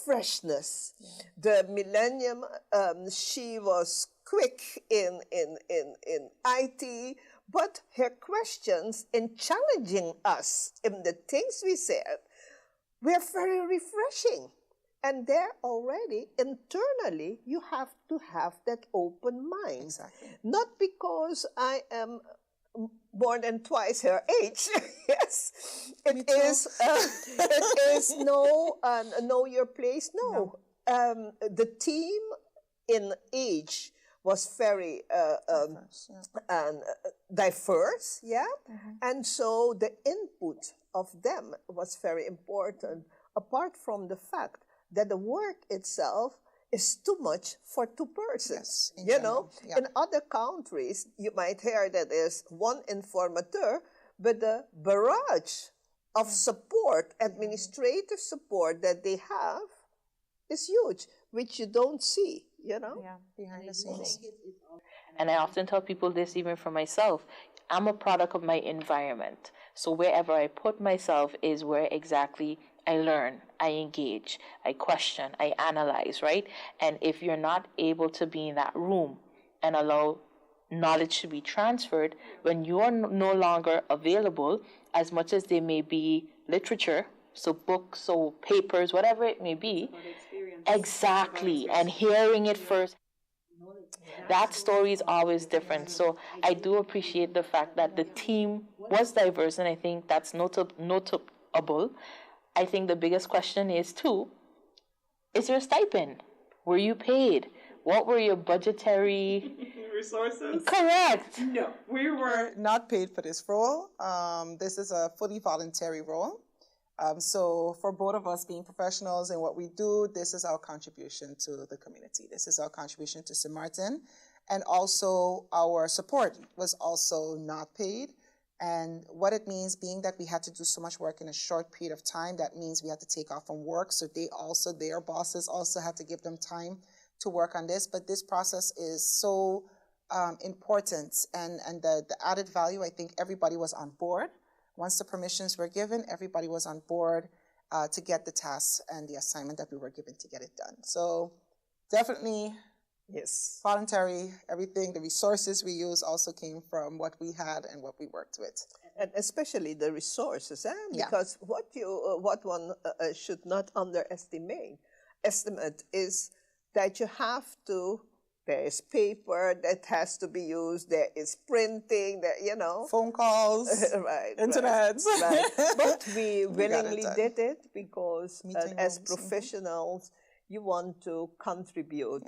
freshness. The millennium, she was quick in IT, but her questions in challenging us in the things we said were very refreshing. And there already, internally, you have to have that open mind. Exactly. Not because I am more than twice her age. Yes, it is know your place. No. The team in age was very diverse, yeah, and so the input of them was very important. Apart from the fact that the work itself is too much for two persons. Yes, you know, in other countries, you might hear that there's one informateur, but the barrage of support, administrative support that they have is huge, which you don't see, you know? Yeah, behind the scenes. And I often tell people this even for myself. I'm a product of my environment. So wherever I put myself is where exactly I learn, I engage, I question, I analyze, right? And if you're not able to be in that room and allow knowledge to be transferred, when you are no longer available, as much as they may be literature, so books, so papers, whatever it may be, exactly, and hearing it first, that story is always different. So I do appreciate the fact that the team was diverse, and I think that's notable. I think the biggest question is, too, is your stipend? Were you paid? What were your budgetary resources? Correct. No, we were not paid for this role. This is a fully voluntary role. So for both of us being professionals in what we do, this is our contribution to the community. This is our contribution to St. Martin. And also our support was also not paid. And what it means, being that we had to do so much work in a short period of time, that means we had to take off from work. So their bosses also had to give them time to work on this. But this process is so important. And the added value, I think everybody was on board. Once the permissions were given, everybody was on board to get the tasks and the assignment that we were given to get it done. So definitely, yes, voluntary, everything, the resources we use also came from what we had and what we worked with. And especially the resources, because what one should not underestimate is that you have to, there is paper that has to be used, there is printing, phone calls, right, internet. Right. But we willingly did it because as professionals, you want to contribute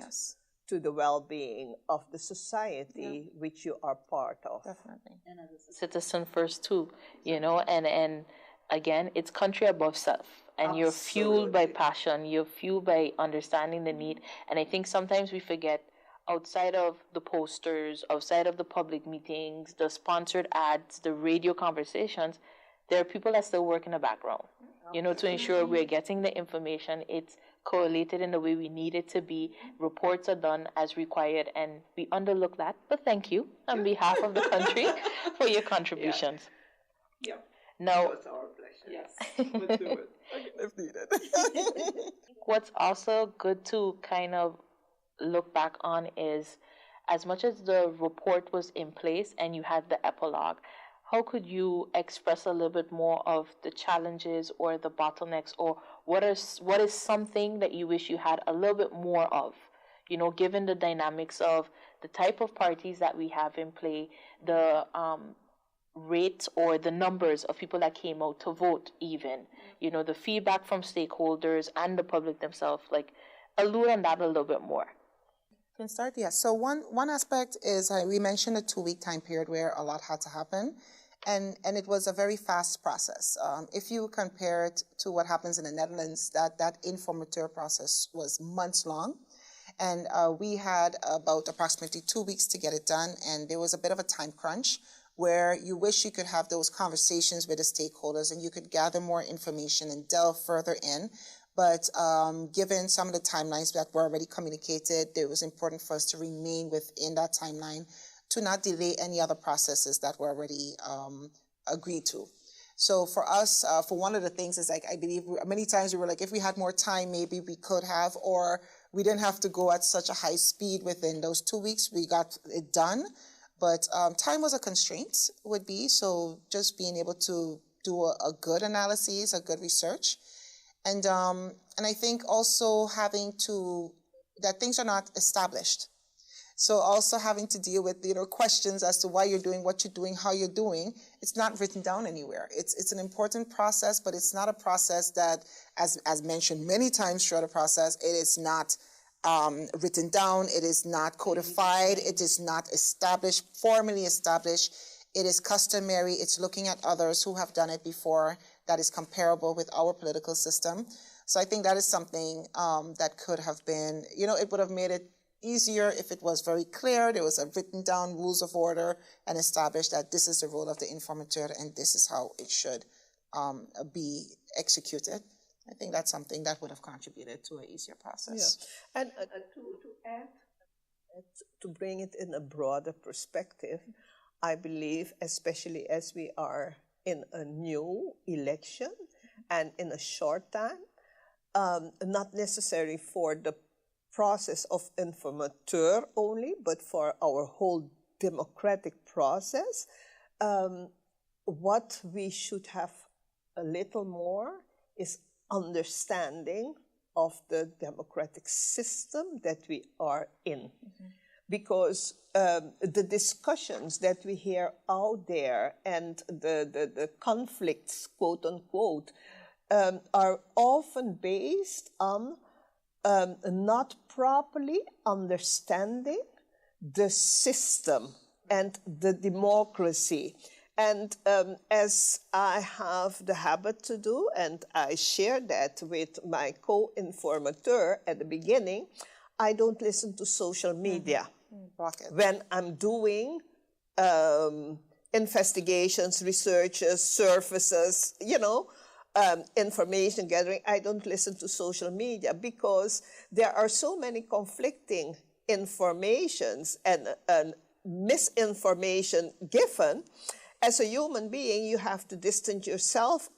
to the well-being of the society which you are part of. Definitely. And as a citizen first too, and again, it's country above self. And you're fueled by passion, you're fueled by understanding the need. And I think sometimes we forget, outside of the posters, outside of the public meetings, the sponsored ads, the radio conversations, there are people that still work in the background, to ensure we're getting the information, it's correlated in the way we need it to be, reports are done as required, and we underlook that. But thank you on behalf of the country for your contributions. Yeah. Now, it's our pleasure. Yes, we'll do it if needed. What's also good to kind of look back on is, as much as the report was in place and you had the epilogue, how could you express a little bit more of the challenges or the bottlenecks, or what is something that you wish you had a little bit more of, given the dynamics of the type of parties that we have in play, the rate or the numbers of people that came out to vote, even, the feedback from stakeholders and the public themselves, like, allude on that a little bit more. Can start, yeah. So one aspect is we mentioned a 2-week time period where a lot had to happen, and it was a very fast process. If you compare it to what happens in the Netherlands, that informateur process was months long, and we had about approximately 2 weeks to get it done, and there was a bit of a time crunch where you wish you could have those conversations with the stakeholders and you could gather more information and delve further in. But given some of the timelines that were already communicated, it was important for us to remain within that timeline to not delay any other processes that were already agreed to. So for us, for one of the things is, like, I believe many times we were like, if we had more time, maybe we could have, or we didn't have to go at such a high speed within those 2 weeks. We got it done. But time was a constraint, would be, so just being able to do a good analysis, a good research. And I think also that things are not established. So also having to deal with, questions as to why you're doing what you're doing, how you're doing. It's not written down anywhere. It's an important process, but it's not a process that, as mentioned many times throughout the process, it is not written down, it is not codified, it is not formally established. It is customary. It's looking at others who have done it before that is comparable with our political system. So I think that is something that could have been, it would have made it easier if it was very clear. There was a written down rules of order and established that this is the role of the informateur and this is how it should be executed. I think that's something that would have contributed to an easier process. Yeah. And to add, to bring it in a broader perspective, I believe, especially as we are in a new election and in a short time, not necessarily for the process of informateur only, but for our whole democratic process, what we should have a little more is understanding of the democratic system that we are in. Mm-hmm. Because the discussions that we hear out there and the conflicts, quote unquote, are often based on not properly understanding the system and the democracy. And as I have the habit to do, and I share that with my co-informateur at the beginning, I don't listen to social media. Mm-hmm. When I'm doing investigations, researches, services, information gathering, I don't listen to social media because there are so many conflicting informations and misinformation given. As a human being, you have to distance yourself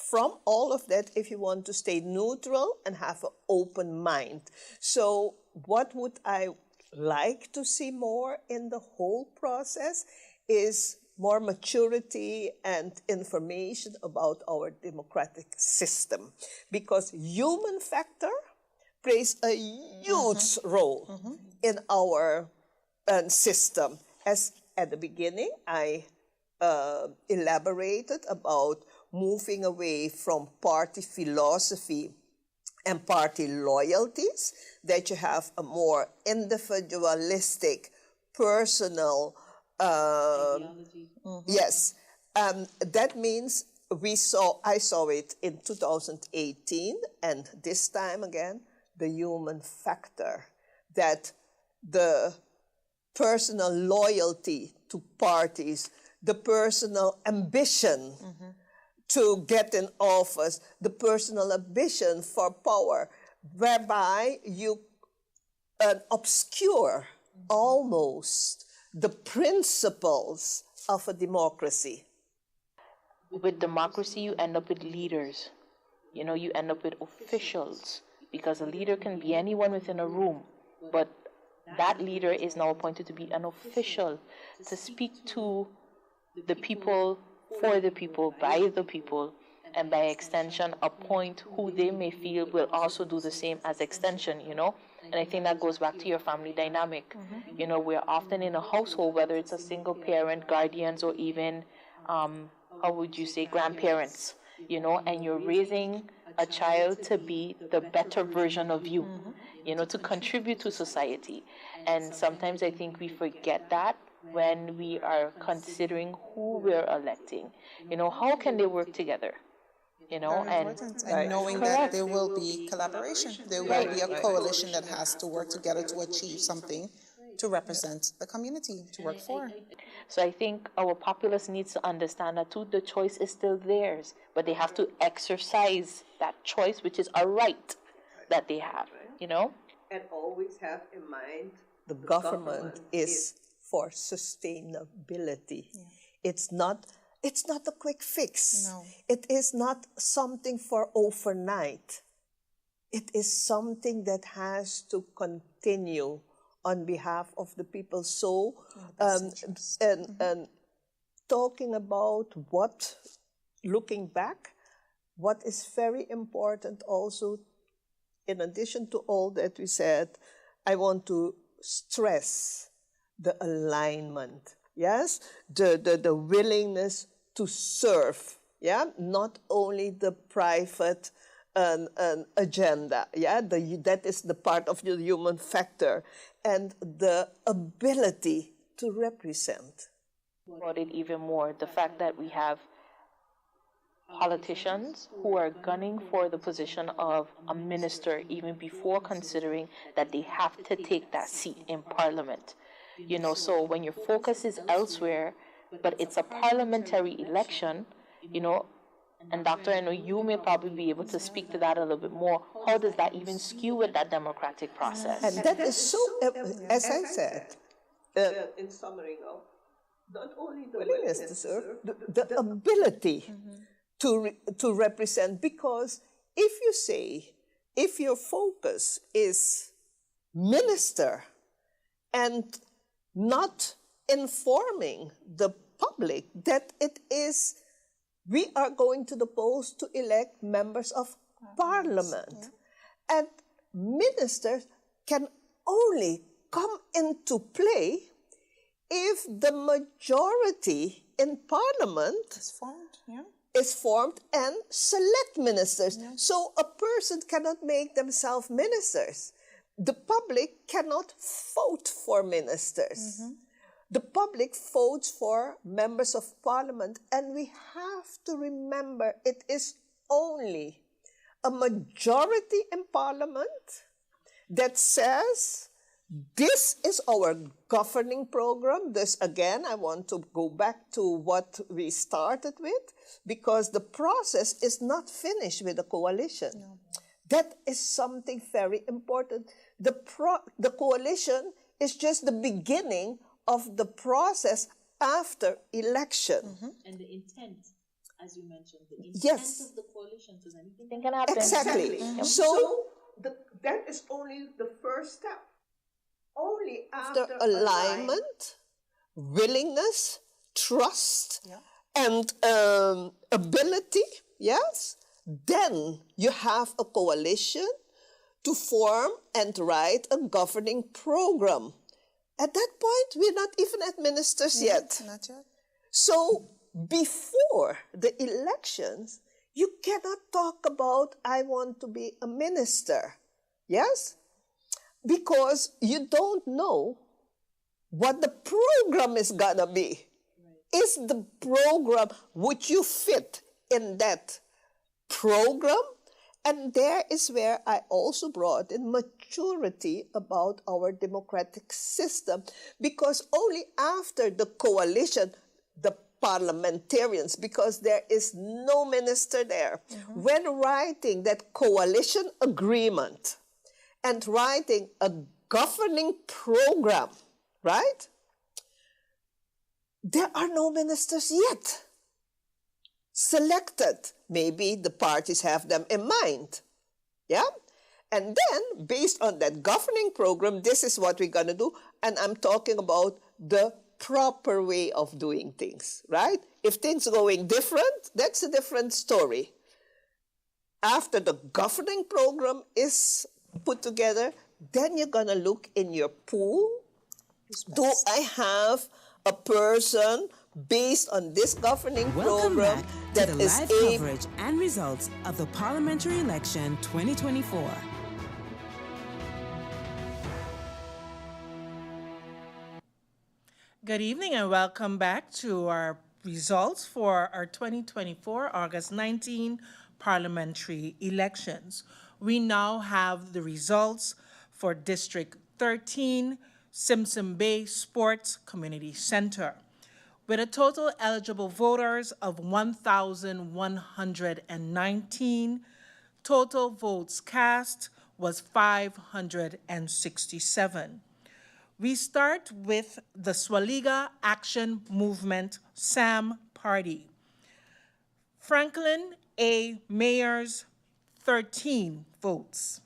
from all of that if you want to stay neutral and have an open mind. So what would I like to see more in the whole process is more maturity and information about our democratic system, because human factor plays a huge role in our system. As at the beginning, I elaborated about moving away from party philosophy and party loyalties, that you have a more individualistic, personal ideology. Yes. That means I saw it in 2018, and this time again, the human factor, that the personal loyalty to parties, the personal ambition to get in office, the personal ambition for power, whereby you obscure almost the principles of a democracy. With democracy, you end up with leaders. You end up with officials, because a leader can be anyone within a room, but that leader is now appointed to be an official, to speak to the people, for the people, by the people, and by extension, appoint who they may feel will also do the same as extension, you know? And I think that goes back to your family dynamic. You know, we're often in a household, whether it's a single parent, guardians, or even, how would you say, grandparents, you know, and you're raising a child to be the better version of you, you know, to contribute to society. And sometimes I think we forget that when we are considering who we're electing. You know, how can they work together? You know, and knowing that there will be collaboration, there will be a coalition that has to work together to achieve something to represent the community, to work for. So I think our populace needs to understand that too, the choice is still theirs, but they have to exercise that choice, which is a right that they have, you know? And always have in mind the government is for sustainability. It's not a quick fix. No. It is not something for overnight. It is something that has to continue on behalf of the people. So, and talking about looking back, what is very important also, in addition to all that we said, I want to stress the alignment, yes? The willingness to serve, yeah? Not only the private agenda, yeah? That is the part of the human factor, and the ability to represent. About it even more, the fact that we have politicians who are gunning for the position of a minister even before considering that they have to take that seat in Parliament. You know, so when your focus is elsewhere, but it's a parliamentary election, you know, and Doctor, I know you may probably be able to speak to that a little bit more. How does that even skew with that democratic process? And that is so, as I said, in summary now, not only the willingness to serve, the ability to represent, because if your focus is minister and not informing the public that we are going to the polls to elect members of parliament, and ministers can only come into play if the majority in parliament is formed and select ministers. So a person cannot make themselves ministers. The public cannot vote for ministers. The public votes for members of parliament, and we have to remember it is only a majority in parliament that says this is our governing program. This, again, I want to go back to what we started with, because the process is not finished with the coalition. That is something very important. The coalition is just the beginning of the process after election. And the intent, as you mentioned, the intent of the coalition, so anything can happen. Exactly. So that is only the first step. Only after alignment, willingness, trust, and ability, yes, then you have a coalition to form and write a governing program. At that point, we're not even at ministers yet. Not yet. So before the elections, you cannot talk about, I want to be a minister. Yes? Because you don't know what the program is gonna be. Is the program, would you fit in that program? And there is where I also brought in maturity about our democratic system, because only after the coalition, the parliamentarians, because there is no minister there, when writing that coalition agreement and writing a governing program, right? There are no ministers yet selected. Maybe the parties have them in mind, yeah? And then, based on that governing program, this is what we're gonna do, and I'm talking about the proper way of doing things, right? If things are going different, that's a different story. After the governing program is put together, then you're going to look in your pool. Do I have a person based on this governing Welcome program back that to the is live able... coverage and results of the Parliamentary Election 2024. Good evening and welcome back to our results for our 2024 August 19 parliamentary elections. We now have the results for District 13, Simpson Bay Sports Community Center. With a total eligible voters of 1,119, total votes cast was 567. We start with the Swaliga Action Movement SAM Party. Franklin A. Mayers, 13 votes.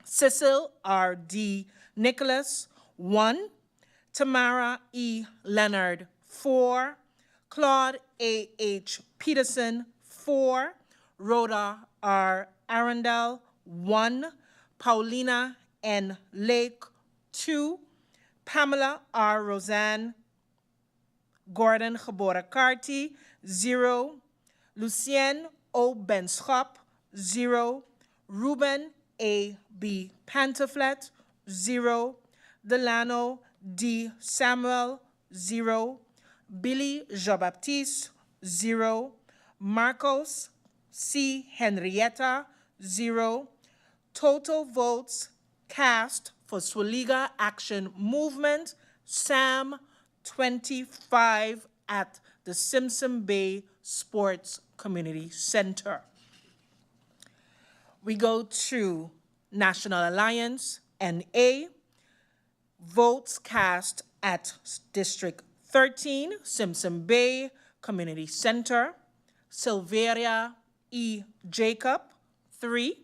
Cecil R. D. Nicholas, 1. Tamara E. Leonard, 4. Claude A. H. Peterson, 4. Rhoda R. Arundel, 1. Paulina N. Lake, 2. Pamela R. Roseanne, Gordon Gebora Carty, 0. Lucien O. Benschop, 0. Ruben A. B. Pantaflet, 0. Delano D. Samuel, 0. Billy Jean-Baptiste, 0. Marcos C. Henrietta, 0. Total votes cast for Swaliga Action Movement, SAM, 25 at the Simpson Bay Sports Community Center. We go to National Alliance, NA. Votes cast at District 13, Simpson Bay Community Center. Silveria E. Jacob, 3.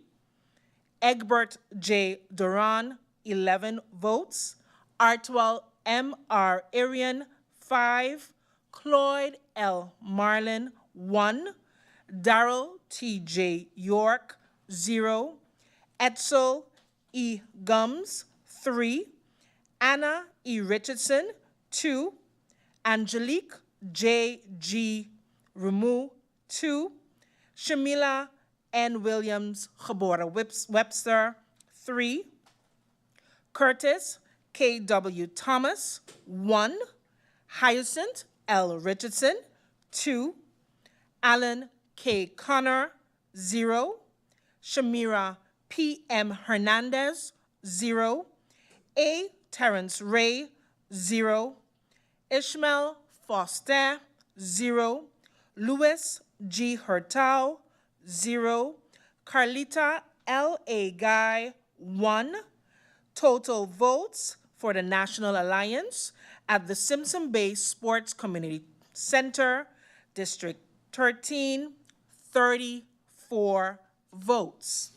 Egbert J. Duran, 11 votes. Artwell M. R. Arian, 5. Cloyd L. Marlin, 1. Darrell T. J. York, 0. Edsel E. Gums, 3. Anna E. Richardson, 2. Angelique J. G. Ramu, 2. Shamila N. Williams Gebora Webster, 3. Curtis K. W. Thomas, 1. Hyacinth L. Richardson, 2. Alan K. Connor, 0. Shamira P. M. Hernandez, 0. A. Terrence Ray, 0. Ishmael Foster, 0. Louis G. Hurtau, 0. Carlita L. A. Guy, 1. Total votes for the National Alliance at the Simpson Bay Sports Community Center, District 13, 34 votes.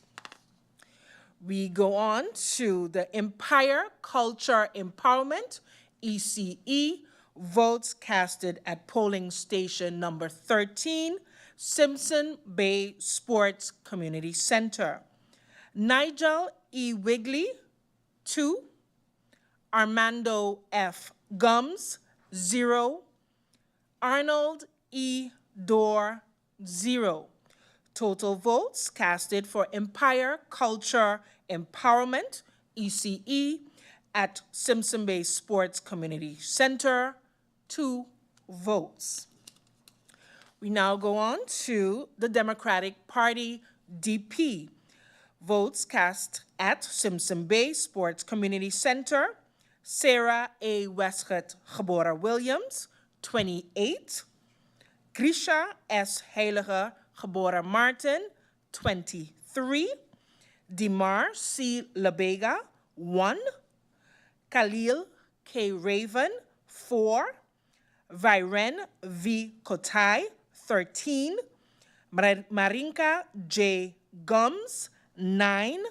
We go on to the Empire Culture Empowerment, ECE, votes casted at polling station number 13, Simpson Bay Sports Community Center. Nigel E. Wigley, 2. Armando F. Gums, 0. Arnold E. Dorr, 0. Total votes casted for Empire Culture Empowerment, ECE, at Simpson Bay Sports Community Center, 2 votes. We now go on to the Democratic Party, DP. Votes cast at Simpson Bay Sports Community Center, Sarah A. Westcott Gebora Williams, 28. Grisha S. Heilige Gebora Martin, 23. Dimar C. Labega, 1. Khalil K. Raven, 4. Viren V. Kotai, 13. Marinka J. Gums, 9.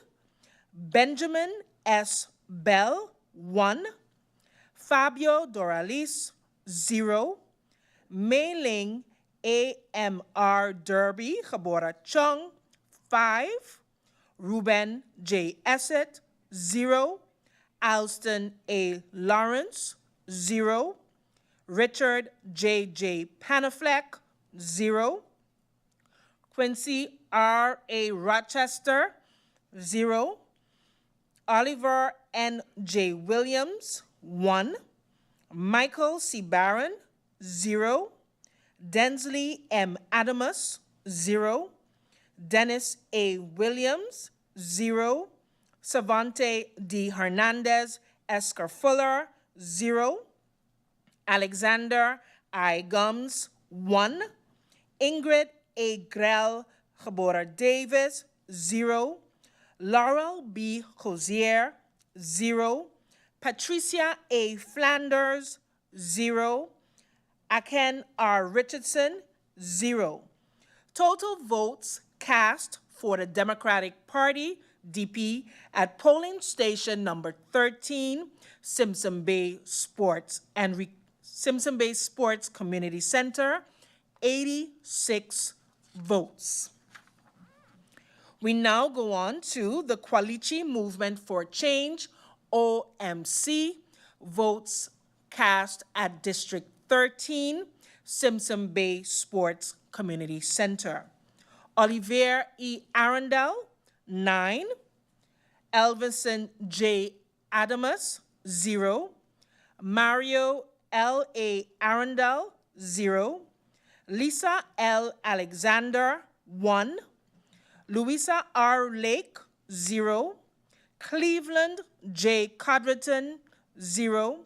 Benjamin S. Bell, 1. Fabio Doralis, 0. Mei Ling AMR Derby, Gabora Chung, 5. Ruben J. Essett, 0. Alston A. Lawrence, 0. Richard J. Panafleck, 0. Quincy R. A. Rochester, 0. Oliver N. J. Williams, 1. Michael C. Barron, 0. Densley M. Adamus, 0. Dennis A. Williams, 0. Savante D. Hernandez Escar Fuller, 0. Alexander I. Gums, 1. Ingrid A. Grell Gabora Davis, 0. Laurel B. Cozier, 0. Patricia A. Flanders, 0. Aken R. Richardson, 0. Total votes cast for the Democratic Party, DP, at polling station number 13, Simpson Bay Sports Community Center, 86 votes. We now go on to the Kwalichi Movement for Change, OMC, votes cast at District 13, Simpson Bay Sports Community Center. Olivier E. Arundel, 9. Elvison J. Adamus, 0. Mario L. A. Arundel, 0. Lisa L. Alexander, 1. Louisa R. Lake, 0. Cleveland J. Codrington, 0.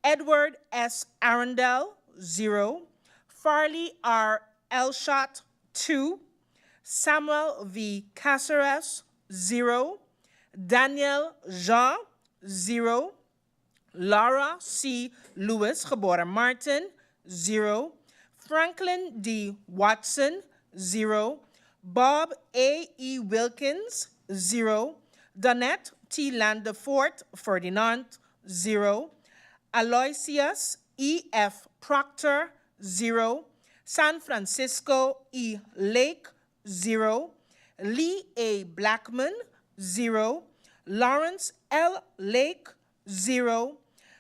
Edward S. Arundel, 0. Farley R. Elshot, 2. Samuel V. Caceres, 0. Daniel Jean, 0. Laura C. Lewis, Gabora Martin, 0. Franklin D. Watson, 0. Bob A. E. Wilkins, 0. Donette T. Landefort Ferdinand, 0. Aloysius E. F. Proctor, 0. San Francisco E. Lake, 0. Lee A. Blackman, 0. Lawrence L. Lake, 0.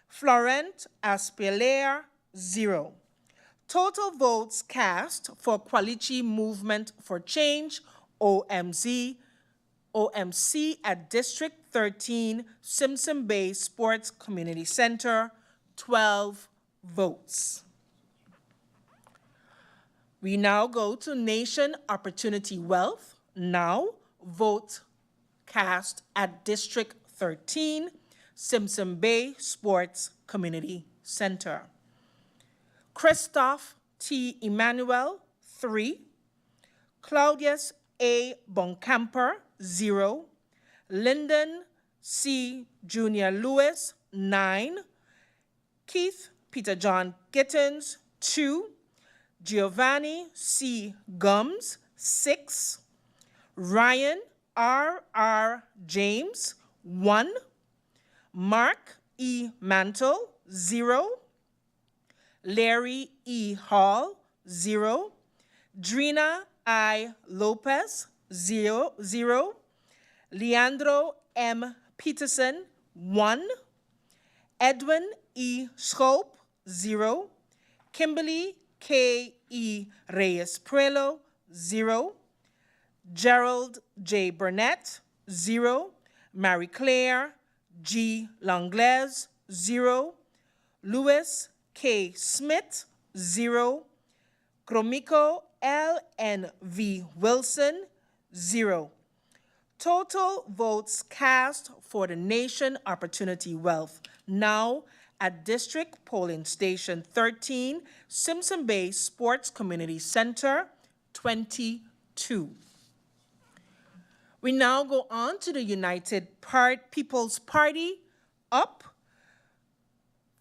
Florent Aspelaire, 0. Total votes cast for Kwalichi Movement for Change, OMC at District 13, Simpson Bay Sports Community Center, 12 votes. We now go to Nation Opportunity Wealth. Now, vote cast at District 13, Simpson Bay Sports Community Center. Christoph T. Emmanuel, 3. Claudius A. Boncamper, 0. Lyndon C. Junior Lewis, 9. Keith Peter John Gittins, 2. Giovanni C. Gums, 6. Ryan R. James, 1. Mark E. Mantle, 0. Larry E. Hall, 0. Drina I. Lopez, 0. Leandro M. Peterson, 1. Edwin E. Schoop, 0. Kimberly K. E. Reyes Prelo, 0. Gerald J. Burnett, 0. Marie Claire G. Langlaise, 0. Louis K. Smith, 0. Gromiko L. N. V. Wilson, 0. Total votes cast for the Nation Opportunity Wealth. Now at District Polling Station 13, Simpson Bay Sports Community Center, 22. We now go on to the United People's Party, up.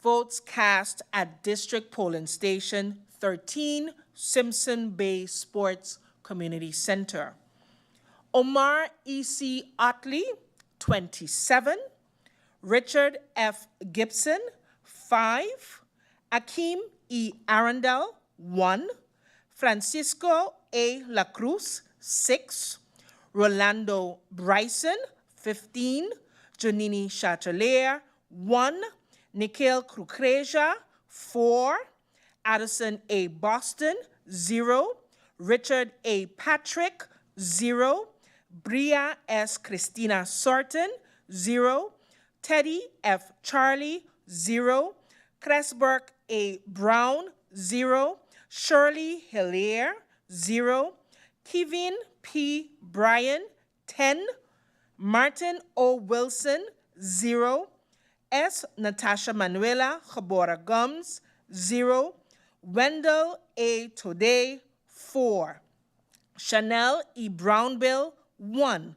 Votes cast at District Polling Station 13, Simpson Bay Sports Community Center. Omar E.C. Otley, 27. Richard F. Gibson, 5. Akeem E. Arundel, 1. Francisco A. La Cruz, 6. Rolando Bryson, 15. Janini Chatelier, 1. Nikhil Kukreja, 4. Addison A. Boston, 0. Richard A. Patrick, 0. Bria S. Christina Sorton, 0. Teddy F. Charlie, 0. Cresberg A. Brown, 0. Shirley Hilaire, 0. Kevin P. Bryan, 10. Martin O. Wilson, 0. S. Natasha Manuela Gebora Gums, 0. Wendell A. Today, 4. Chanel E. Brownbill, 1.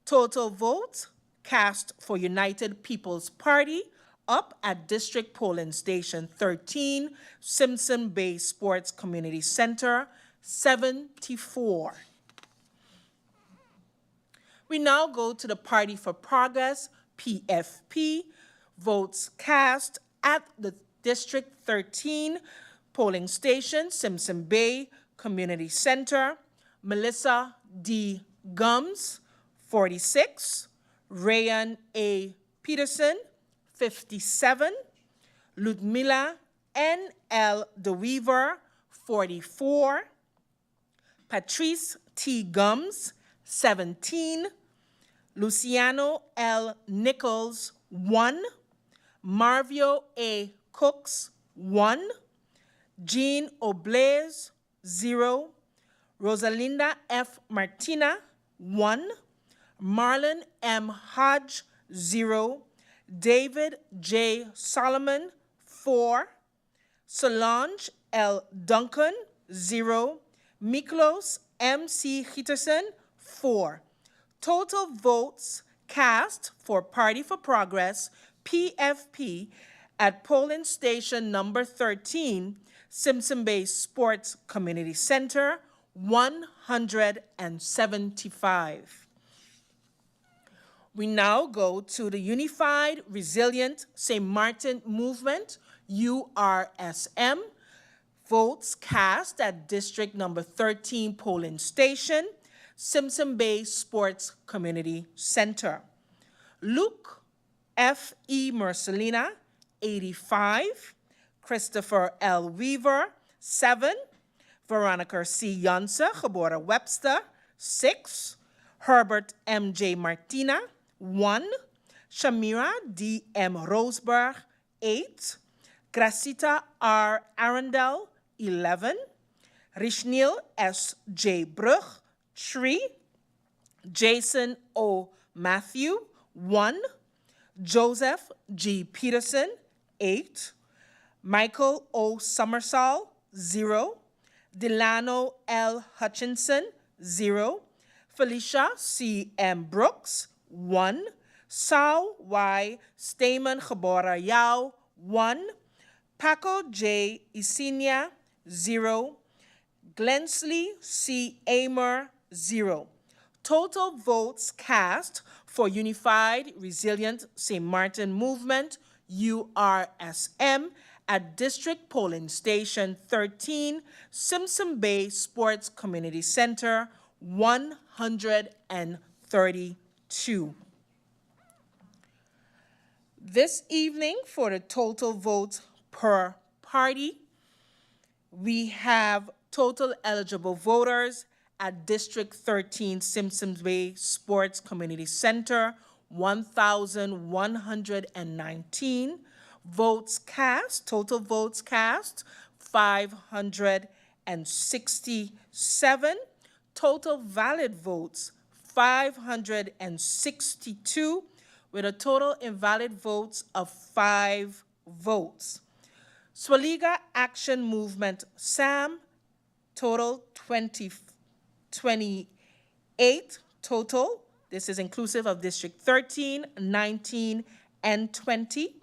Total votes cast for United People's Party up at District Polling Station 13, Simpson Bay Sports Community Center, 74. We now go to the Party for Progress, PFP, votes cast at the District 13 Polling Station, Simpson Bay Community Center. Melissa D. Gums, 46. Rayan A. Peterson, 57. Ludmila N. L. DeWeaver, 44. Patrice T. Gums, 17. Luciano L. Nichols, 1. Marvio A. Cooks, 1. Jean Oblaze, 0. Rosalinda F. Martina, 1. Marlon M. Hodge, 0. David J. Solomon, 4. Solange L. Duncan, 0. Miklos M. C. Gitterson, 4. Total votes cast for Party for Progress, PFP, at polling station number 13, Simpson Bay Sports Community Center, 175. We now go to the Unified Resilient St. Martin Movement, URSM, votes cast at District number 13 polling station, Simpson Bay Sports Community Center. Luke F. E. Mercelina, 85. Christopher L. Weaver, 7. Veronica C. Yonsa, Gebora Webster, 6. Herbert M. J. Martina, 1. Shamira D. M. Roseberg, 8. Gracita R. Arundel, 11. Rishnil S. J. Brug, 3. Jason O. Matthew, 1. Joseph G. Peterson, 8. Michael O. Summersall, 0. Delano L. Hutchinson, 0. Felicia C. M. Brooks, 1. Sao Y. Stamen Gebora Yao, 1. Paco J. Isinia, 0. Glensley C. Amer, 0. Total votes cast for Unified Resilient St. Martin Movement, URSM, at District Polling Station 13, Simpson Bay Sports Community Center, 132. This evening, for the total votes per party, we have total eligible voters at District 13 Simpson Bay Sports Community Center, 1,119. Votes cast, total votes cast, 567. Total valid votes, 562, with a total invalid votes of 5 votes. Swaliga Action Movement, SAM, total 28 total. This is inclusive of District 13, 19, and 20.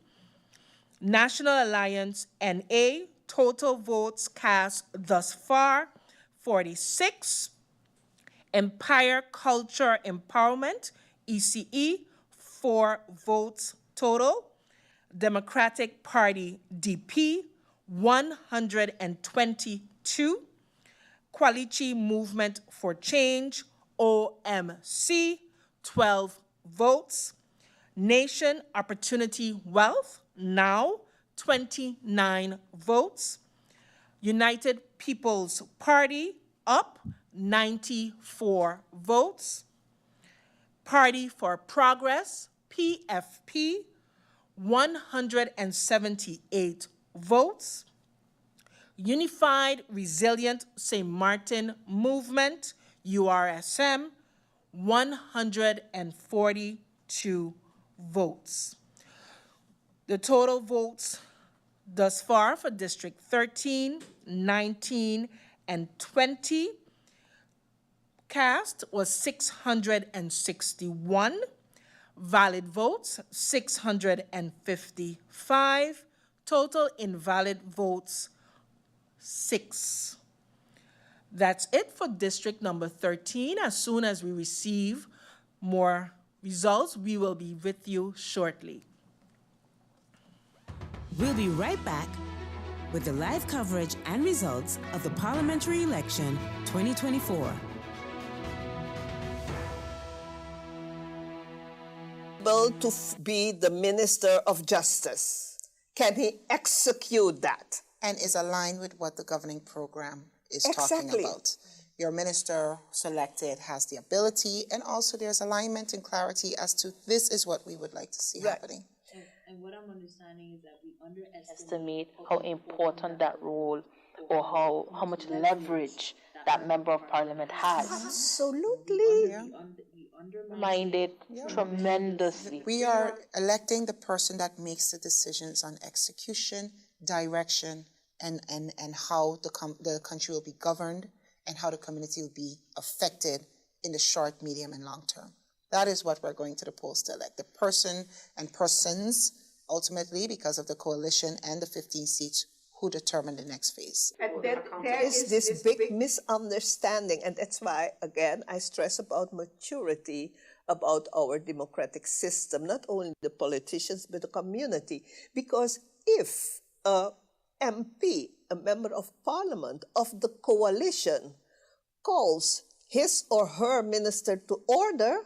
National Alliance NA, total votes cast thus far, 46. Empire Culture Empowerment, ECE, 4 votes total. Democratic Party, DP, 122. Quality Movement for Change, OMC, 12 votes. Nation Opportunity Wealth, NOW, 29 votes. United People's Party, UP, 94 votes. Party for Progress, PFP, 178 votes. Unified Resilient St. Martin Movement, URSM, 142 votes. The total votes thus far for District 13, 19, and 20 cast was 661. Valid votes, 655. Total invalid votes, 6. That's it for district number 13. As soon as we receive more results, we will be with you shortly. We'll be right back with the live coverage and results of the Parliamentary Election 2024. To be the Minister of Justice. Can he execute that? And is aligned with what the governing program is Exactly. talking about. Your minister selected has the ability, and also there's alignment and clarity as to this is what we would like to see happening. And what I'm understanding is that we underestimate how important that role or how much leverage that member of parliament has. Absolutely. We undermine it tremendously. We are electing the person that makes the decisions on execution, direction, and how the country will be governed and how the community will be affected in the short, medium, and long term. That is what we're going to the polls to elect. The person and persons, ultimately, because of the coalition and the 15 seats, who determine the next phase. And then there is this big misunderstanding, and that's why, again, I stress about maturity, about our democratic system, not only the politicians, but the community. Because if a MP, a member of parliament of the coalition, calls his or her minister to order,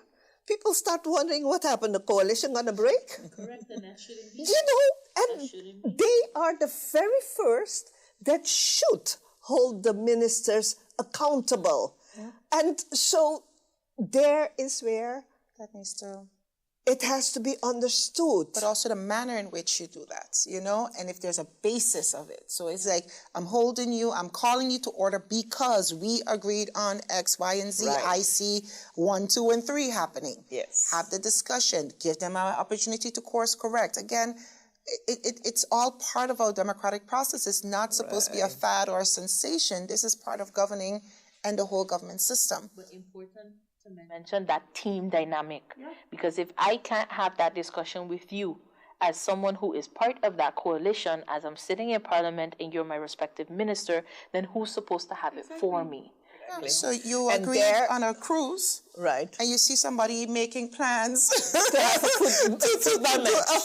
people start wondering what happened. The coalition gonna break? Correct, and that shouldn't be. You know, and they are the very first that should hold the ministers accountable. Yeah. And so there is where that needs to... It has to be understood. But also the manner in which you do that, you know, and if there's a basis of it. So it's like, I'm holding you, I'm calling you to order because we agreed on X, Y, and Z. Right. I see 1, 2, and 3 happening. Yes. Have the discussion, give them an opportunity to course correct. Again, it's all part of our democratic process. It's not supposed to be a fad or a sensation. This is part of governing and the whole government system. But important to mention that team dynamic, because if I can't have that discussion with you as someone who is part of that coalition, as I'm sitting in parliament and you're my respective minister, then who's supposed to have it for me? Yeah, so you agree on a cruise, right? And you see somebody making plans to have a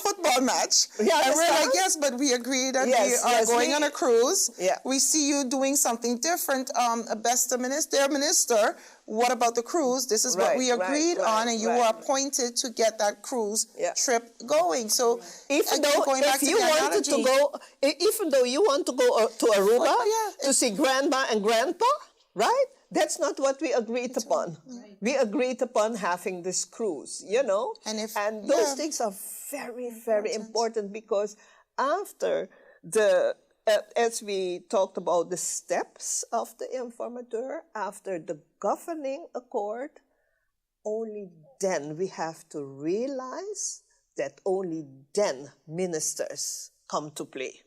football match. Yeah, and we're like, yes, but we agree that we are going on a cruise. Yeah. We see you doing something different. Their minister, what about the cruise? This is what we agreed on, and you were appointed to get that cruise trip going. So even though you want to go to Aruba to see grandma and grandpa, right? That's not what we agreed upon. Right. We agreed upon having this cruise, you know? And those things are very, very important because after as we talked about the steps of the informateur, after the governing accord, only then we have to realize that only then ministers come to play.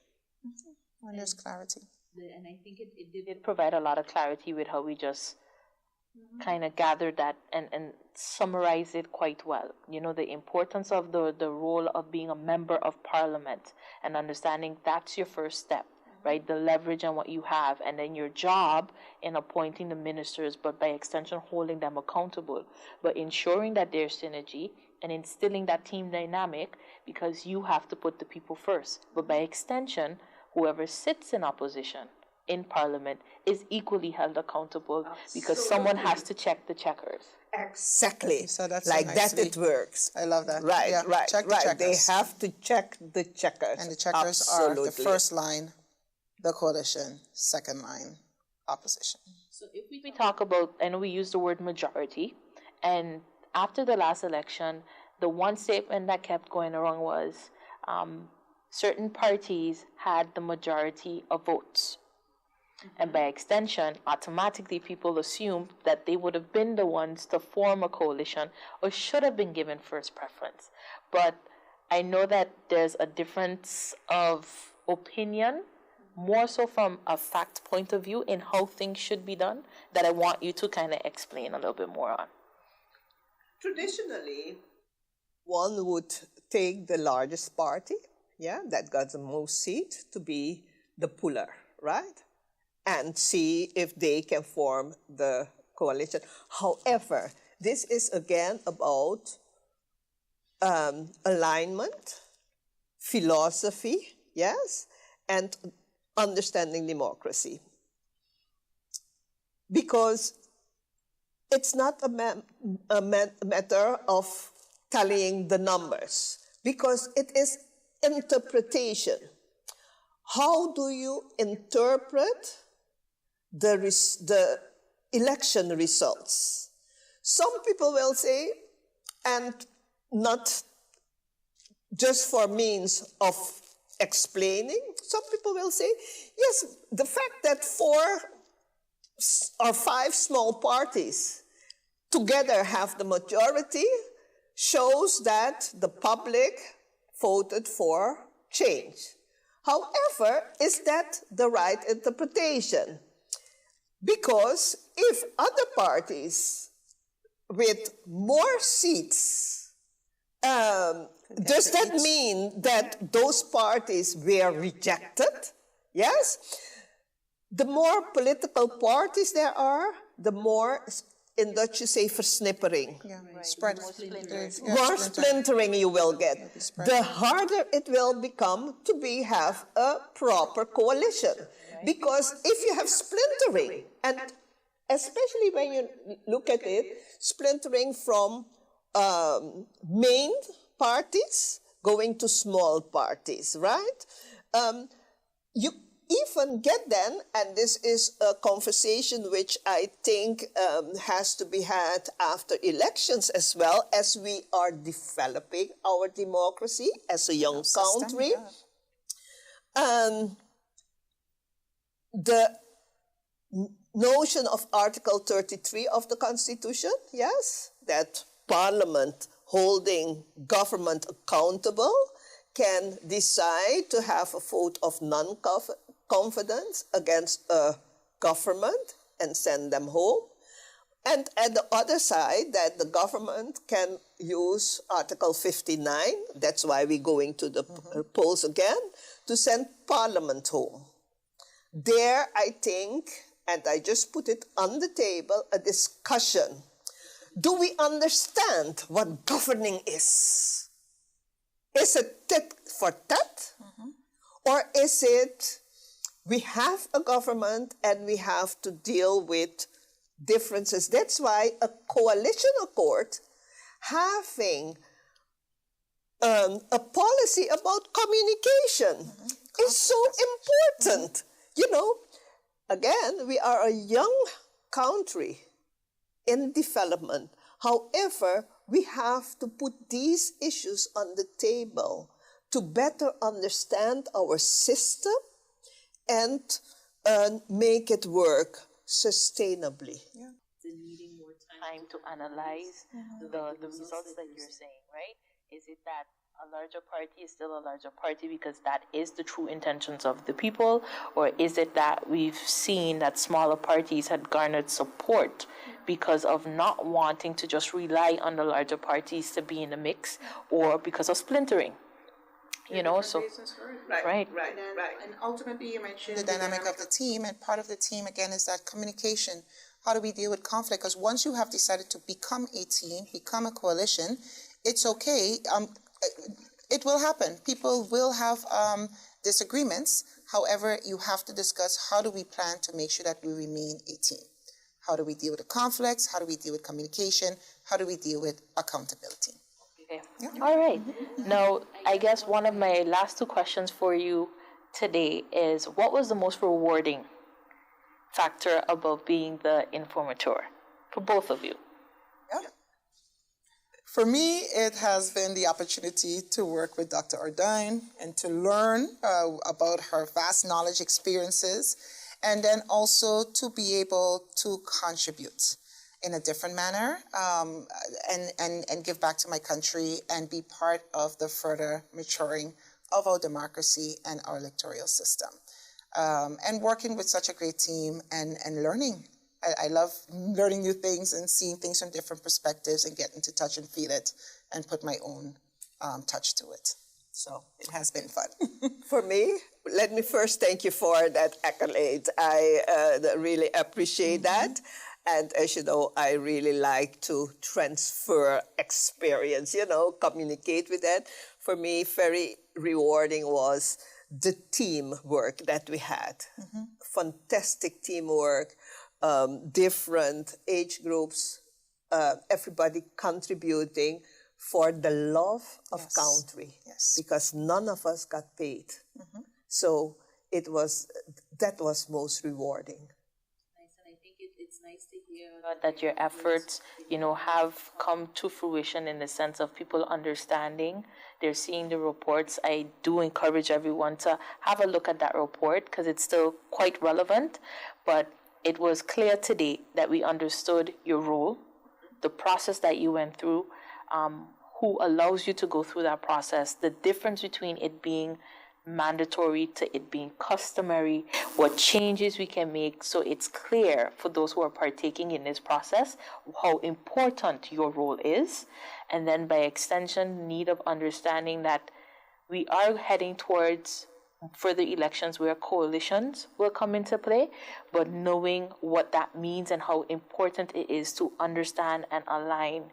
When there's clarity. And I think it did provide a lot of clarity with how we just kind of gathered that and summarized it quite well. You know, the importance of the role of being a member of parliament and understanding that's your first step, right? The leverage and what you have, and then your job in appointing the ministers, but by extension holding them accountable, but ensuring that there's synergy and instilling that team dynamic because you have to put the people first. But by extension, whoever sits in opposition in Parliament is equally held accountable because someone has to check the checkers. Exactly. So that's like so that it works. I love that. Right, Yeah. right, Check the right. checkers. They have to check the checkers. And the checkers Absolutely. are the first line, the coalition, second line, opposition. So if we talk about, I know we use the word majority, and after the last election, the one statement that kept going around was certain parties had the majority of votes. And by extension, automatically people assumed that they would have been the ones to form a coalition or should have been given first preference. But I know that there's a difference of opinion, more so from a fact point of view in how things should be done, that I want you to kind of explain a little bit more on. Traditionally, one would take the largest party, that got the most seats, to be the puller, right? And see if they can form the coalition. However, this is again about alignment, philosophy, yes, and understanding democracy. Because it's not a matter of tallying the numbers, because it is interpretation. How do you interpret the election results? Some people will say, and not just for means of explaining, some people will say, yes, the fact that 4 or 5 small parties together have the majority shows that the public voted for change. However, is that the right interpretation? Because if other parties with more seats, does that mean that those parties were rejected? Yes? The more political parties there are, the more, in Dutch you say versnippering. Yeah, spread. More splintering you will get. The harder it will become to have a proper coalition. Because if you have splintering, and especially when you look at it, splintering from main parties going to small parties, right? You even get then, and this is a conversation which I think has to be had after elections as well, as we are developing our democracy as a young country. The notion of Article 33 of the Constitution, yes, that Parliament holding government accountable can decide to have a vote of non-confidence against a government and send them home. And at the other side, that the government can use Article 59, that's why we're going to the polls again, to send Parliament home. There, I think, and I just put it on the table, a discussion. Do we understand what governing is? Is it tit for tat? Or is it, we have a government and we have to deal with differences? That's why a coalition accord, having a policy about communication is so important. You know, again, we are a young country in development. However, we have to put these issues on the table to better understand our system and make it work sustainably. Yeah. Needing more time to analyze the results that you're saying, right? Is it that a larger party is still a larger party because that is the true intentions of the people? Or is it that we've seen that smaller parties had garnered support because of not wanting to just rely on the larger parties to be in the mix, or because of splintering? You know, so right. And ultimately, you mentioned the dynamic of the team, and part of the team again is that communication. How do we deal with conflict? Because once you have decided to become a team, become a coalition, it's okay. It will happen. People will have disagreements. However, you have to discuss how do we plan to make sure that we remain a team. How do we deal with the conflicts? How do we deal with communication? How do we deal with accountability? Okay. Yeah. All right. Now, I guess one of my last two questions for you today is, what was the most rewarding factor about being the informateur for both of you? Yeah. For me, it has been the opportunity to work with Dr. Ordine and to learn about her vast knowledge, experiences, and then also to be able to contribute in a different manner and give back to my country and be part of the further maturing of our democracy and our electoral system. And working with such a great team and learning. I love learning new things and seeing things from different perspectives and getting to touch and feel it and put my own touch to it. So it has been fun. For me, let me first thank you for that accolade. I really appreciate that. And as you know, I really like to transfer experience, communicate with that. For me, very rewarding was the teamwork that we had. Fantastic teamwork, different age groups, everybody contributing for the love of country, because none of us got paid. So that was most rewarding. Nice, and I think it's nice to hear that your efforts, have come to fruition in the sense of people understanding. They're seeing the reports. I do encourage everyone to have a look at that report because it's still quite relevant, but it was clear today that we understood your role, the process that you went through, who allows you to go through that process, the difference between it being mandatory to it being customary, what changes we can make. So it's clear for those who are partaking in this process how important your role is. And then by extension, need of understanding that we are heading towards further elections where coalitions will come into play, but knowing what that means and how important it is to understand and align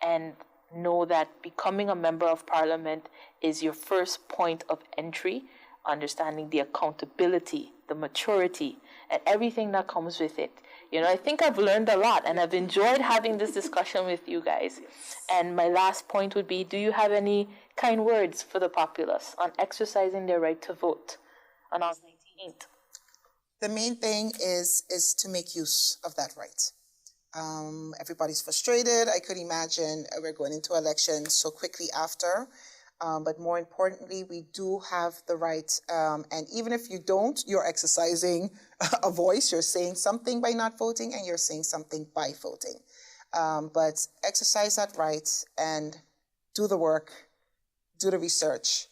and know that becoming a member of parliament is your first point of entry, understanding the accountability, the maturity, and everything that comes with it. I think I've learned a lot and I've enjoyed having this discussion with you guys. And my last point would be, do you have any kind words for the populace on exercising their right to vote on August 19th? The main thing is to make use of that right. Everybody's frustrated. I could imagine we're going into elections so quickly after. But more importantly, we do have the right, and even if you don't, you're exercising a voice. You're saying something by not voting, and you're saying something by voting. But exercise that right and do the work, do the research,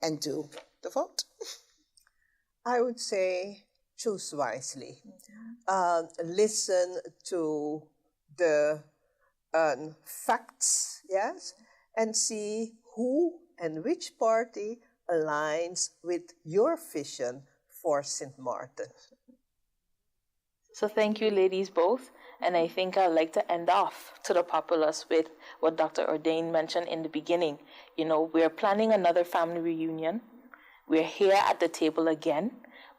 and do the vote. I would say choose wisely. Listen to the facts, yes, and see who and which party aligns with your vision for St. Martin. So thank you, ladies, both. And I think I'd like to end off to the populace with what Dr. Ordine mentioned in the beginning. We're planning another family reunion. We're here at the table again.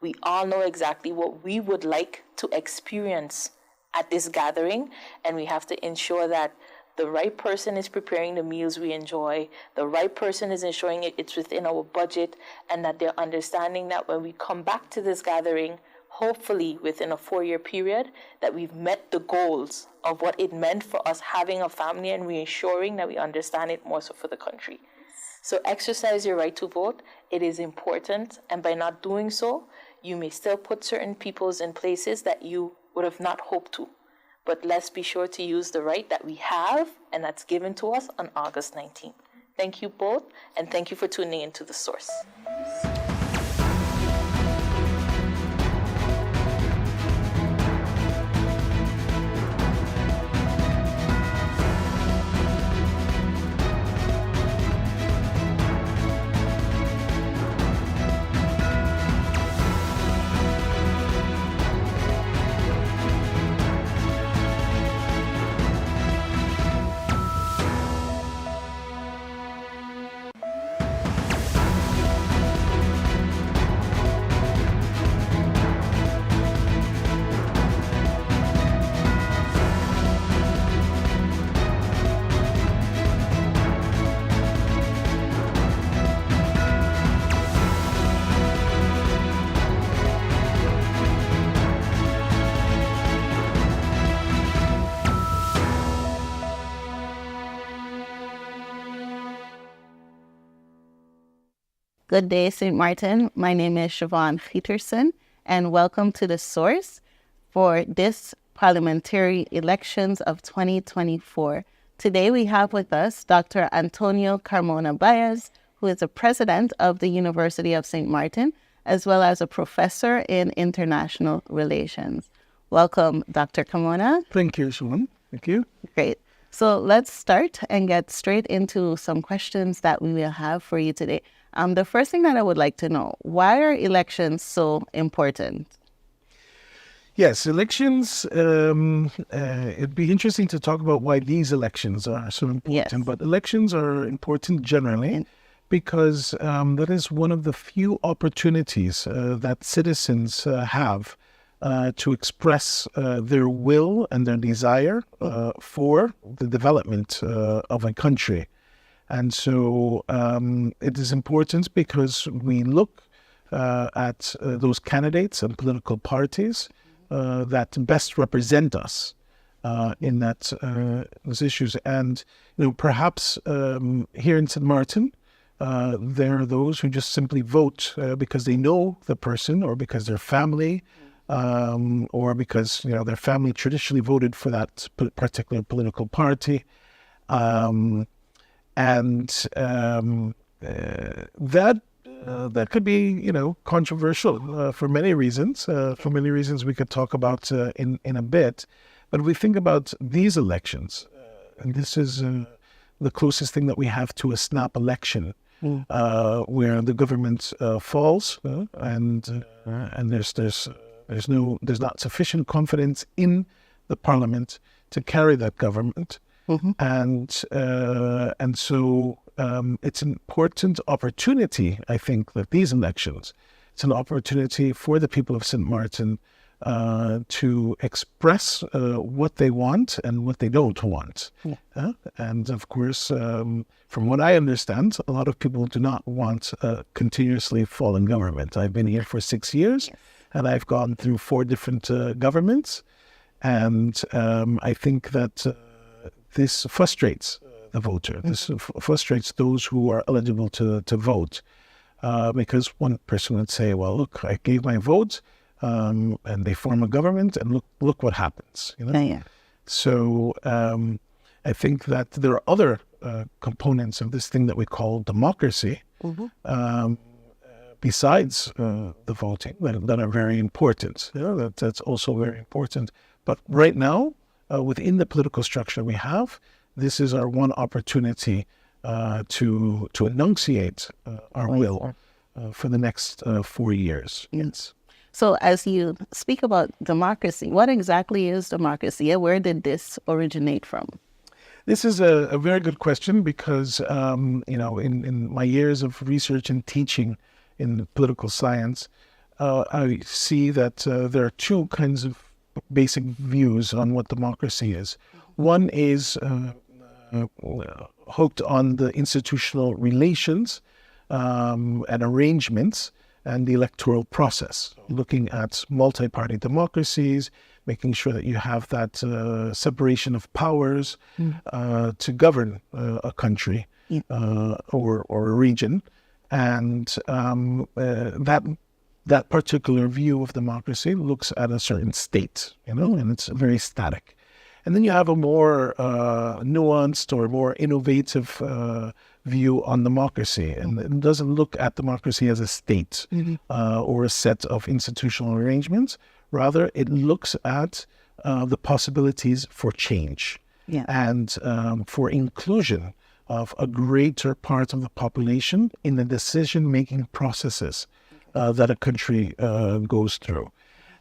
We all know exactly what we would like to experience at this gathering, and we have to ensure that the right person is preparing the meals we enjoy, the right person is ensuring it's within our budget, and that they're understanding that when we come back to this gathering, hopefully within a 4-year period, that we've met the goals of what it meant for us having a family, and we're ensuring that we understand it more so for the country. So exercise your right to vote. It is important, and by not doing so, you may still put certain peoples in places that you would have not hoped to. But let's be sure to use the right that we have and that's given to us on August 19th. Thank you both, and thank you for tuning into The Source. Good day, St. Martin. My name is Siobhan Peterson, and welcome to The Source for this Parliamentary Elections of 2024. Today we have with us Dr. Antonio Carmona Baez, who is the president of the University of St. Martin, as well as a professor in international relations. Welcome, Dr. Carmona. Thank you, Siobhan. Thank you. Great. So let's start and get straight into some questions that we will have for you today. The first thing that I would like to know, why are elections so important? Yes, elections, it'd be interesting to talk about why these elections are so important. Yes. But elections are important generally because that is one of the few opportunities that citizens have to express their will and their desire for the development of a country. And so it is important because we look at those candidates and political parties that best represent us in that those issues. And perhaps here in St. Martin, there are those who just simply vote because they know the person, or because their family, or because their family traditionally voted for that particular political party. That could be, controversial for many reasons. For many reasons we could talk about in a bit. But we think about these elections, and this is the closest thing that we have to a snap election, where the government falls, and there's not sufficient confidence in the parliament to carry that government. And so it's an important opportunity, I think, that these elections, it's an opportunity for the people of St. Martin to express what they want and what they don't want. And of course, from what I understand, a lot of people do not want a continuously falling government. I've been here for 6 years, and I've gone through 4 different governments. And I think that this frustrates the voter. This frustrates those who are eligible to vote, because one person would say, well, look, I gave my vote, and they form a government, and look what happens. So I think that there are other components of this thing that we call democracy, besides the voting, that are very important. That's also very important. But right now, within the political structure we have, this is our one opportunity to enunciate our will for the next 4 years. Yes. So as you speak about democracy, what exactly is democracy, and where did this originate from? This is a very good question because, in my years of research and teaching in political science, I see that there are 2 kinds of basic views on what democracy is. One is hooked on the institutional relations and arrangements and the electoral process, looking at multi-party democracies, making sure that you have that separation of powers to govern a country or a region. And that particular view of democracy looks at a certain state, and it's very static. And then you have a more nuanced or more innovative view on democracy, and it doesn't look at democracy as a state or a set of institutional arrangements. Rather, it looks at the possibilities for change and for inclusion of a greater part of the population in the decision-making processes that a country goes through.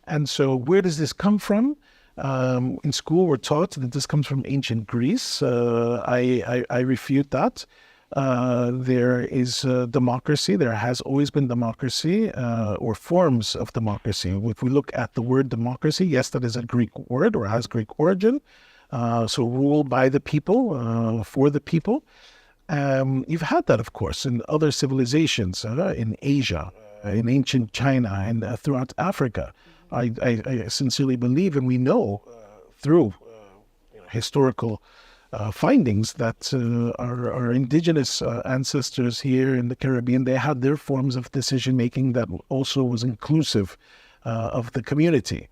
And so where does this come from? In school, we're taught that this comes from ancient Greece. I refute that. There is democracy. There has always been democracy or forms of democracy. If we look at the word democracy, yes, that is a Greek word or has Greek origin. So rule by the people, for the people. You've had that, of course, in other civilizations, in Asia, in ancient China, and throughout Africa. I sincerely believe, and we know through historical findings that our indigenous ancestors here in the Caribbean, they had their forms of decision making that also was inclusive of the community.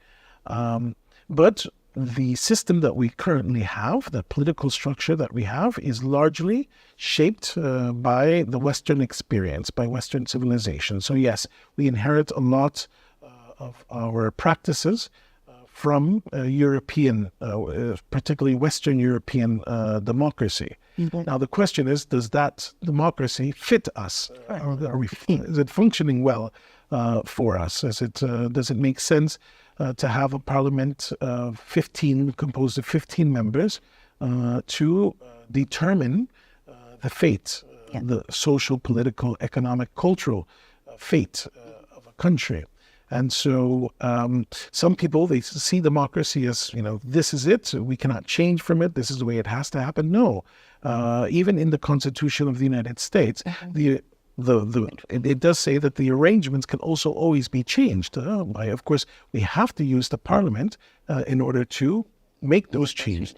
But the system that we currently have, the political structure that we have, is largely shaped by the Western experience, by Western civilization. So yes, we inherit a lot of our practices from European, particularly Western European democracy. Now the question is, does that democracy fit us? Is it functioning well for us? Does it make sense to have a parliament of 15, composed of 15 members, to determine the fate, the social, political, economic, cultural fate of a country? And so some people, they see democracy as, this is it, we cannot change from it, this is the way it has to happen. No, even in the Constitution of the United States, it does say that the arrangements can also always be changed. Of course, we have to use the Parliament in order to make those changes.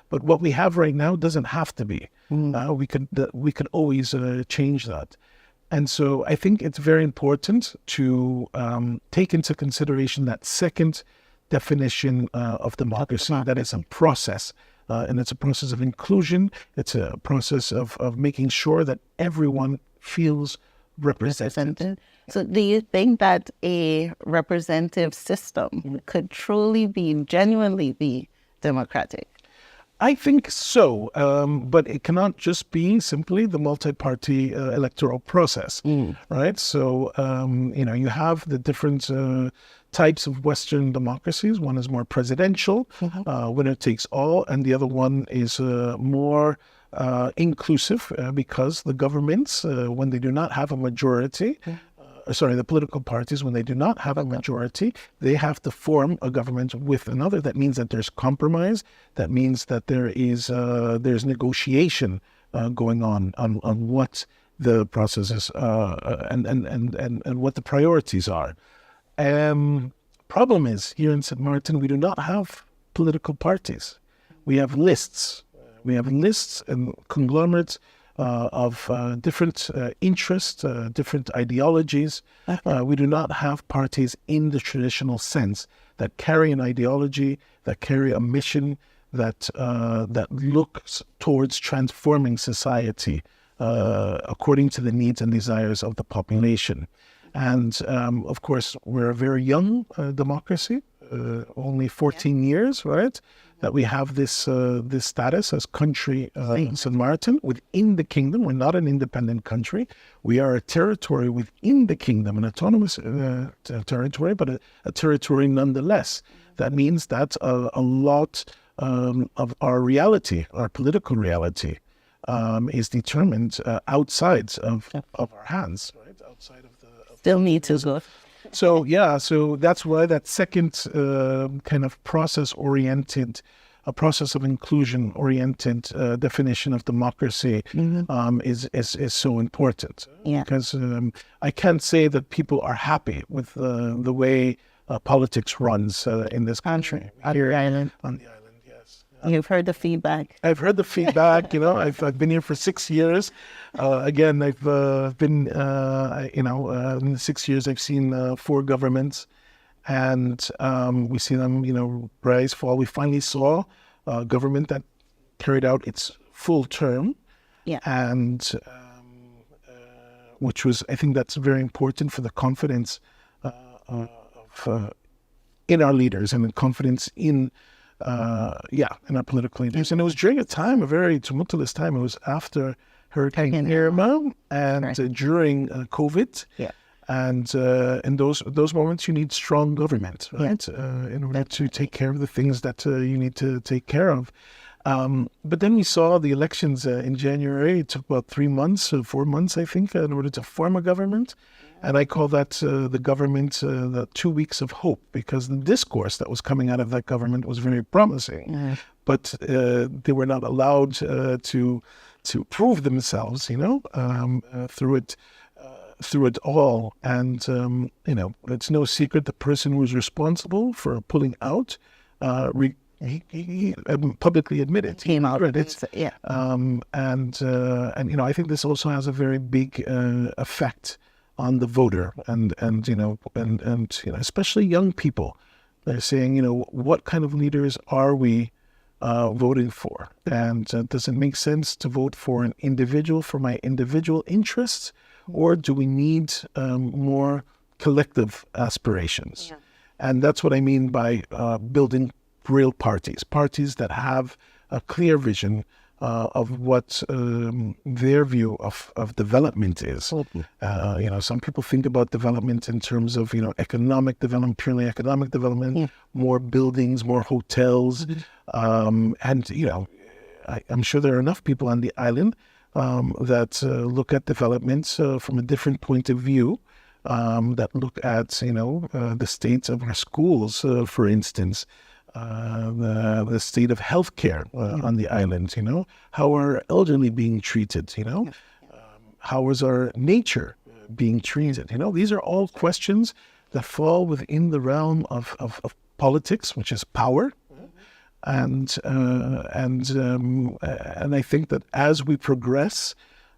But what we have right now doesn't have to be. We could always change that. And so I think it's very important to take into consideration that second definition of democracy, that is a process. And it's a process of inclusion. It's a process of making sure that everyone feels represented. So do you think that a representative system could truly genuinely be democratic? I think so, but it cannot just be simply the multi-party electoral process, right? So, you have the different types of Western democracies. One is more presidential, winner takes all, and the other one is more inclusive because the governments, when they do not have a majority, the political parties, when they do not have a majority, they have to form a government with another. That means that there's compromise. That means that there's negotiation going on what the process is and what the priorities are. Problem is, here in St. Martin, we do not have political parties. We have lists. We have lists and conglomerates of different interests, different ideologies. We do not have parties in the traditional sense that carry an ideology, that carry a mission, that looks towards transforming society according to the needs and desires of the population. And of course, we're a very young democracy, only 14 years, right? That we have this status as country St. Martin within the kingdom. We're not an independent country. We are a territory within the kingdom, an autonomous territory, but a territory nonetheless. That means that a lot of our reality, our political reality, is determined outside of our hands, right? Outside of the still need to go. So that's why that second kind of process-oriented, a process of inclusion-oriented definition of democracy is so important. Because I can't say that people are happy with the way politics runs in this country. On the island. On the island, yes. You've heard the feedback. I've heard the feedback. I've been here for 6 years. Again, I've been in 6 years I've seen 4 governments, and we see them rise, fall. We finally saw a government that carried out its full term, and which was, I think that's very important for the confidence in our leaders and the confidence in our political leaders. And it was during a very tumultuous time. It was after Hurricane Irma and during COVID. And in those moments, you need strong government, right? In order to take care of the things that you need to take care of. But then we saw the elections in January. It took about 3 months, 4 months, I think, in order to form a government. And I call that the government the 2 weeks of hope, because the discourse that was coming out of that government was very promising. But they were not allowed to prove themselves, through it all. And, it's no secret the person who was responsible for pulling out he publicly admitted. Came out. Right, it's, Yeah. and you know, I think this also has a very big effect on the voter, and you know, and you know, especially young people. They're saying, you know, what kind of leaders are we voting for? And does it make sense to vote for an individual for my individual interests, or do we need more collective aspirations? Yeah. And that's what I mean by building real parties that have a clear vision of what their view of development is. You know, some people think about development in terms of, you know, economic development, purely economic development, more buildings, more hotels. And, you know, I'm sure there are enough people on the island that look at developments from a different point of view, that look at, you know, the state of our schools, for instance. The state of healthcare on the island, you know, how are elderly being treated, you know, how is our nature being treated, you know, these are all questions that fall within the realm of politics, which is power, and I think that as we progress,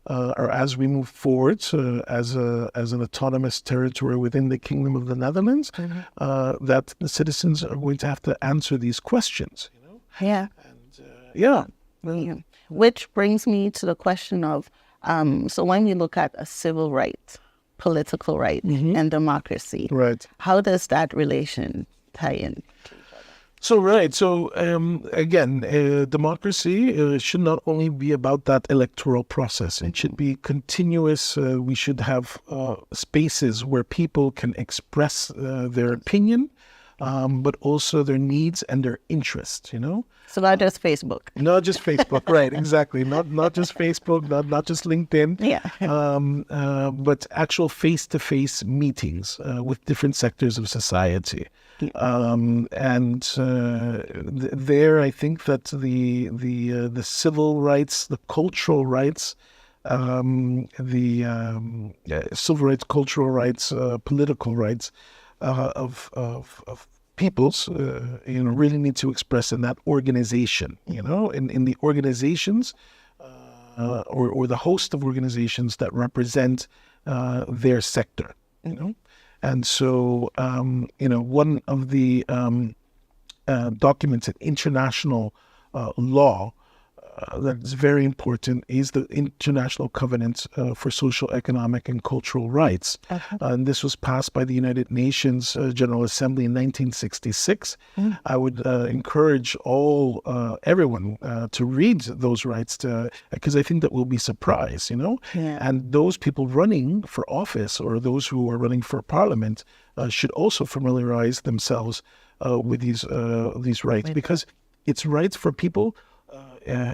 or as we move forward as an autonomous territory within the Kingdom of the Netherlands, that the citizens are going to have to answer these questions. You know? Yeah. And, Yeah. Which brings me to the question of, so when we look at a civil right, political right, and democracy, right. how does that relation tie in? So, right. So, again, democracy should not only be about that electoral process. It should be continuous. We should have spaces where people can express their opinion, but also their needs and their interests, you know? So not just Facebook. Not just Facebook, right, exactly. Not just Facebook, not just LinkedIn. Yeah. But actual face-to-face meetings with different sectors of society. There, I think that the civil rights, the cultural rights, civil rights, cultural rights, political rights of peoples, you know, really need to express in that organization. You know, in the organizations, or the host of organizations that represent their sector. You know. And so, you know, one of the documents in international law that is very important is the International Covenant for Social, Economic, and Cultural Rights. And this was passed by the United Nations General Assembly in 1966. I would encourage everyone to read those rights, because I think that we'll be surprised, you know? Yeah. And those people running for office, or those who are running for parliament, should also familiarize themselves with these rights, because it's rights for people,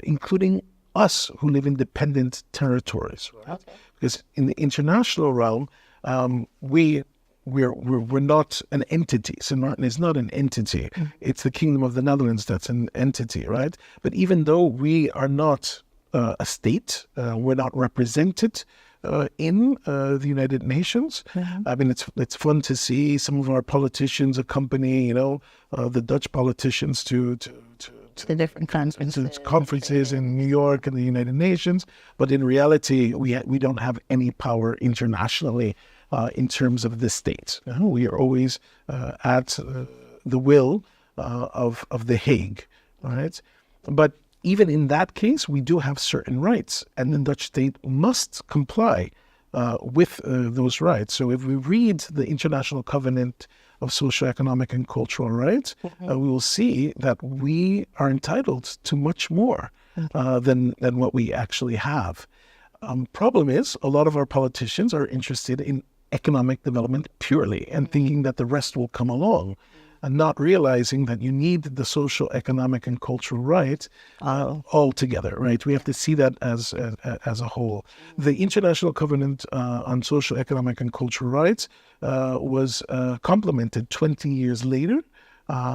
including us who live in dependent territories, right? Okay. Because in the international realm, we're not an entity. St. Martin is not an entity. It's the Kingdom of the Netherlands that's an entity, right? But even though we are not a state, we're not represented in the United Nations. I mean, it's fun to see some of our politicians accompany, you know, the Dutch politicians to the different conferences in New York and the United Nations, but in reality, we don't have any power internationally in terms of the state. We are always at the will of the Hague, right? But even in that case, we do have certain rights, and the Dutch state must comply with those rights. So if we read the International Covenant of Social, Economic, and Cultural Rights, we will see that we are entitled to much more than what we actually have. Problem is, a lot of our politicians are interested in economic development purely and thinking that the rest will come along, and not realizing that you need the social, economic, and cultural rights all together, right? We have to see that as a whole. The International Covenant on Social, Economic, and Cultural Rights was complemented 20 years later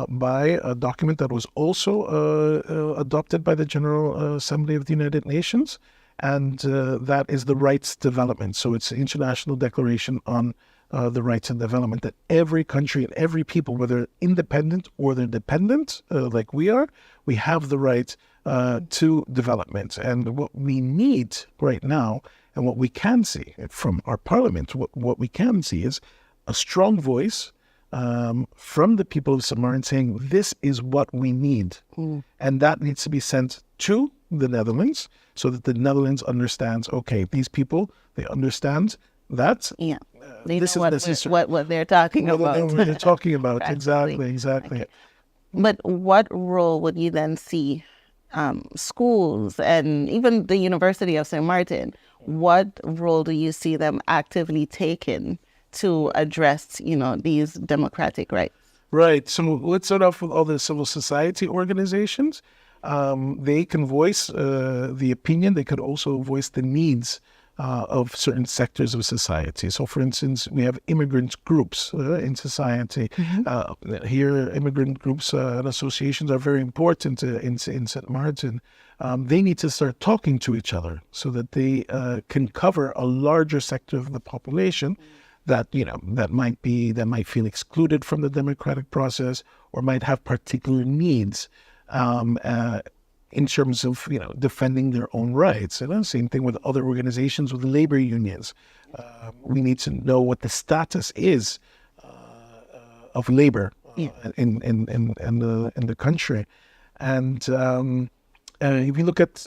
by a document that was also adopted by the General Assembly of the United Nations, and that is the rights development. So it's the International Declaration on the rights and development, that every country and every people, whether independent or they're dependent, like we are, we have the right to development. And what we need right now, and what we can see from our parliament, what we can see is a strong voice from the people of St. Martin saying, this is what we need. And that needs to be sent to the Netherlands so that the Netherlands understands, okay, these people, they understand that. Yeah. They this know is what they're talking about. They know what they're talking about. Exactly. Okay. But what role would you then see schools and even the University of St. Martin, what role do you see them actively taking to address, these democratic rights? Right. So let's start off with all the civil society organizations. They can voice the opinion. They could also voice the needs of certain sectors of society. So, for instance, we have immigrant groups in society. Here, immigrant groups and associations are very important in St. Martin. They need to start talking to each other so that they can cover a larger sector of the population that might feel excluded from the democratic process or might have particular needs in terms of defending their own rights. And same thing with other organizations, with labor unions. We need to know what the status is of labor in the country. And if you look at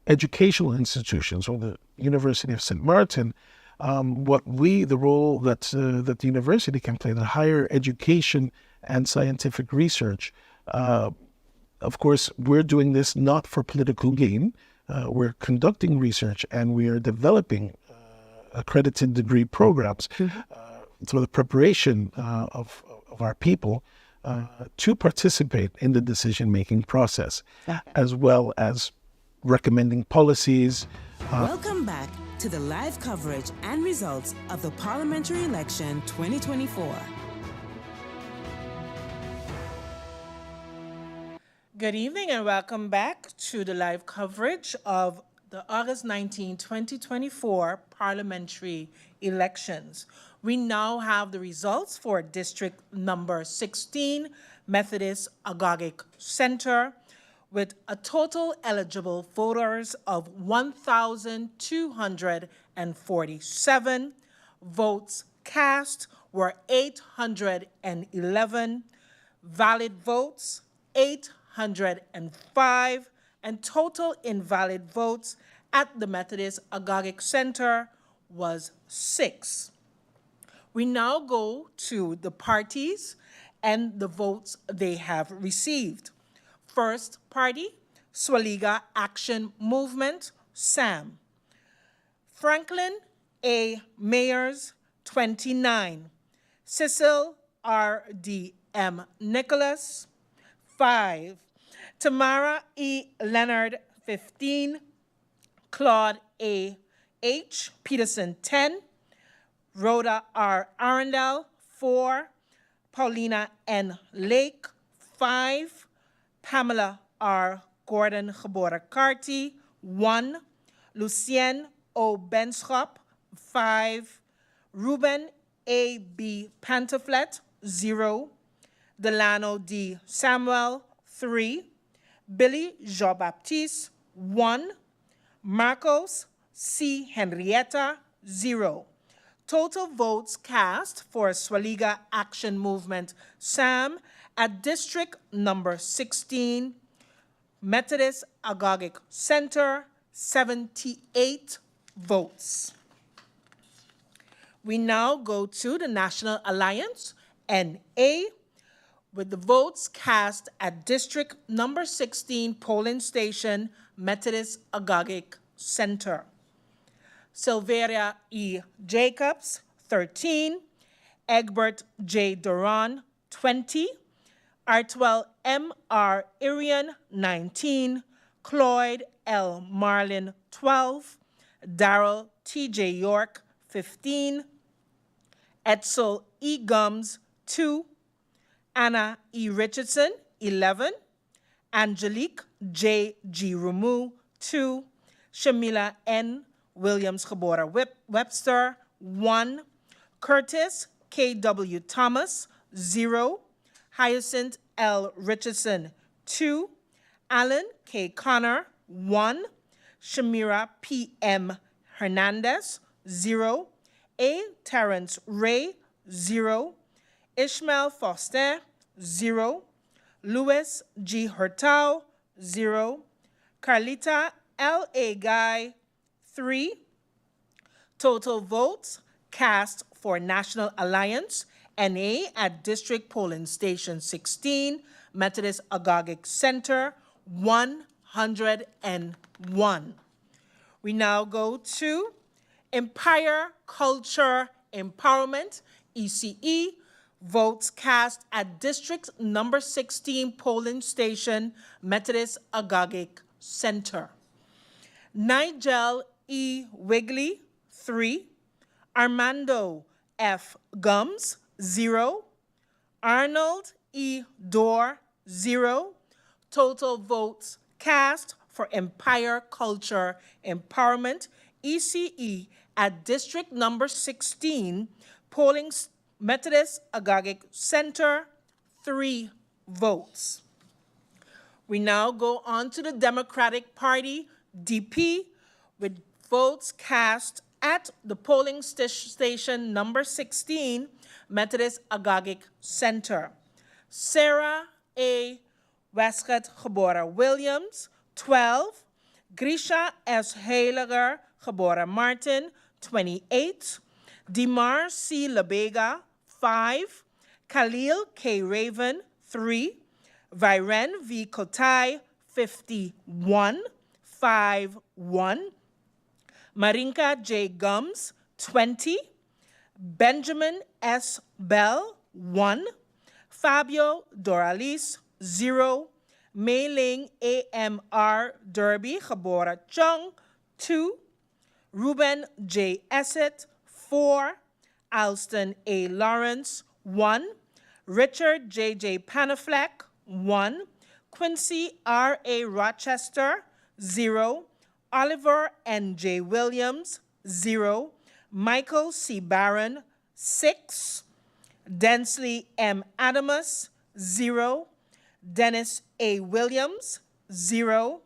educational institutions or the University of St. Martin, the role that the university can play, the higher education and scientific research. Of course, we're doing this not for political gain. We're conducting research and we are developing accredited degree programs through the preparation of our people to participate in the decision-making process, as well as recommending policies. Welcome back to the live coverage and results of the Parliamentary Election 2024. Good evening and welcome back to the live coverage of the August 19, 2024 parliamentary elections. We now have the results for district number 16, Methodist Agogic Center, with a total eligible voters of 1,247. Votes cast were 811. Valid votes, 805, and total invalid votes at the Methodist Agogic Center was 6. We now go to the parties and the votes they have received. First party, Swaliga Action Movement, SAM. Franklin A. Mayers, 29. Cecil R.D.M. Nicholas, 5. Tamara E. Leonard, 15. Claude A. H. Peterson, 10. Rhoda R. Arundel, 4. Paulina N. Lake, 5. Pamela R. Gordon Gebora Carty, 1. Lucien O. Benschop, 5. Ruben A. B. Pantaflet, 0. Delano D. Samuel, 3. Billy Jean-Baptiste, 1. Marcos C. Henrietta, 0. Total votes cast for Swaliga Action Movement SAM at district number 16, Methodist Agogic Center, 78 votes. We now go to the National Alliance, NA, with the votes cast at district number 16, polling station, Methodist Agogic Center. Silveria E. Jacobs, 13. Egbert J. Duran, 20. Artwell M. R. Irian, 19. Cloyd L. Marlin, 12. Darrell T. J. York, 15. Edsel E. Gums, 2. Anna E. Richardson, 11. Angelique J. G. Rumu, 2. Shamila N. Williams Gebora Webster, 1. Curtis K.W. Thomas, 0. Hyacinth L. Richardson, 2. Alan K. Connor, 1. Shamira P.M. Hernandez, 0. A. Terrence Ray, 0. Ishmael Foster, 0. Louis G. Hurtau, 0. Carlita L. A. Guy, 3. Total votes cast for National Alliance, NA, at District Polling Station 16, Methodist Agoghic Center, 101. We now go to Empire Culture Empowerment, ECE, votes cast at District number 16 Polling Station, Methodist Agoghic Center. Nigel E. Wigley, 3. Armando F. Gums, 0. Arnold E. Dorr, 0. Total votes cast for Empire Culture Empowerment, ECE, at District number 16, Polling Methodist Agoghic Center, 3 votes. We now go on to the Democratic Party, DP, with votes cast at the polling station number 16, Methodist Agoghic Center. Sarah A. Westcott Gebora Williams, 12. Grisha S. Heiliger Gebora Martin, 28. Dimar C. Labega, 5. Khalil K. Raven, 3. Viren V. Kotai, 51, 5-1. Marinka J. Gums, 20. Benjamin S. Bell, 1. Fabio Doralis, 0. Mei-Ling A.M.R. Derby Gebora Chung, 2. Ruben J. Essett, 4. Alston A. Lawrence, 1. Richard J.J. Panafleck, 1. Quincy R.A. Rochester, 0. Oliver N.J. Williams, 0. Michael C. Barron, 6. Densley M. Adamus, 0. Dennis A. Williams, 0.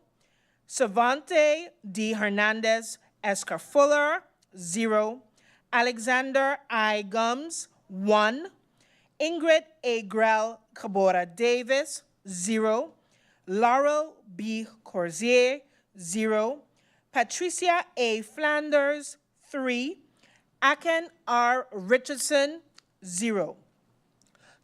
Savante D. Hernandez Escar-Fuller, 0. Alexander I. Gums, 1. Ingrid A. Grell Cabora Davis, 0. Laurel B. Corsier, 0. Patricia A. Flanders, 3. Aken R. Richardson, 0.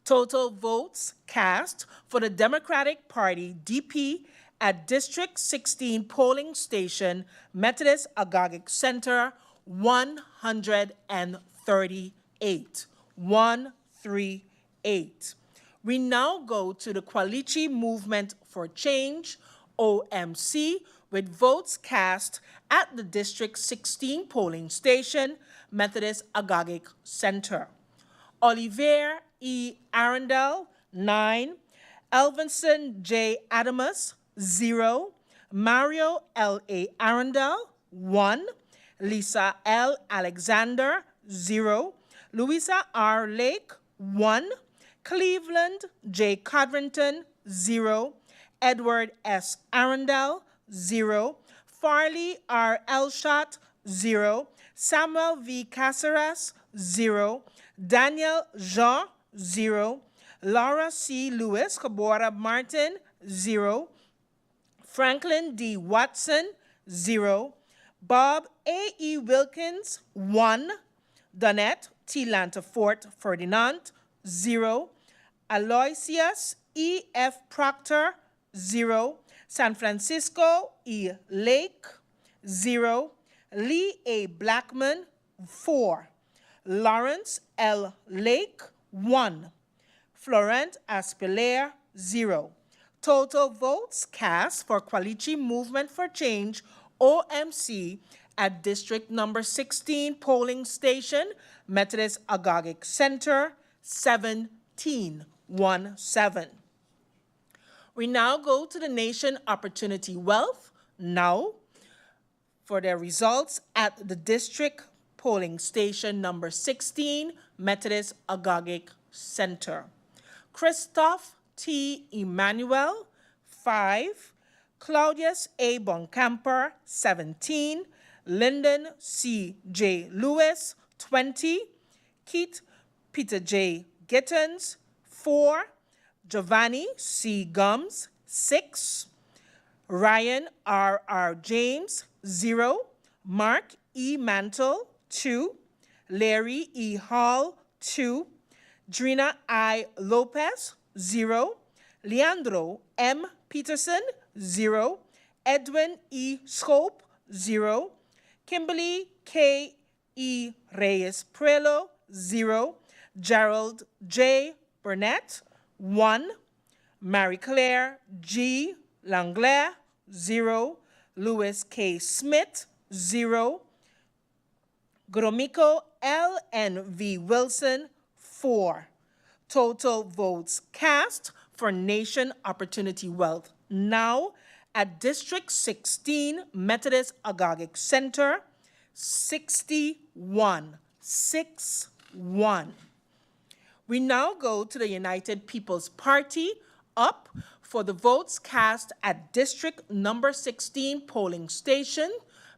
Total votes cast for the Democratic Party, DP, at District 16 Polling Station, Methodist Agoghic Center, 138. 138. We now go to the Kwalichi Movement for Change, OMC, with votes cast at the District 16 Polling Station, Methodist Agoghic Center. Olivier E. Arundel, 9. Elvinson J. Adamus, 0. Mario L. A. Arundel, 1. Lisa L. Alexander, 0. Louisa R. Lake, 1. Cleveland J. Codrington, 0. Edward S. Arundel, 0. Farley R. Elshot, 0. Samuel V. Caceres, 0. Daniel Jean, 0. Laura C. Lewis Cabora Martin, 0. Franklin D. Watson, 0. Bob A. E. Wilkins, 1. Donette T. Lantafort Ferdinand, 0. Aloysius E. F. Proctor, 0. San Francisco E. Lake, 0. Lee A. Blackman, 4. Lawrence L. Lake, 1. Florent Aspelaire, 0. Total votes cast for Kwalichi Movement for Change, OMC, at District number 16 Polling Station, Methodist Agoghic Center, 17. We now go to the Nation Opportunity Wealth, now, for their results at the District polling station number 16, Methodist Agagik Center. Christoph T. Emmanuel, 5. Claudius A. Boncamper, 17. Lyndon C. J. Lewis, 20. Keith Peter J. Gittens, 4. Giovanni C. Gums, 6. Ryan R. R. James, 0. Mark E. Mantle, 2. Larry E. Hall, 2. Drina I. Lopez, 0. Leandro M. Peterson, 0. Edwin E. Scope, 0. Kimberly K. E. Reyes Prelo, 0. Gerald J. Burnett, 1. Marie Claire G. Langlaire, 0. Louis K. Smith, 0. Gromiko L. N. V. Wilson, 4. Total votes cast for Nation Opportunity Wealth Now at District 16 Methodist Agagik Center, 61. 6-1. We now go to the United People's Party, up for the votes cast at District number 16 polling station,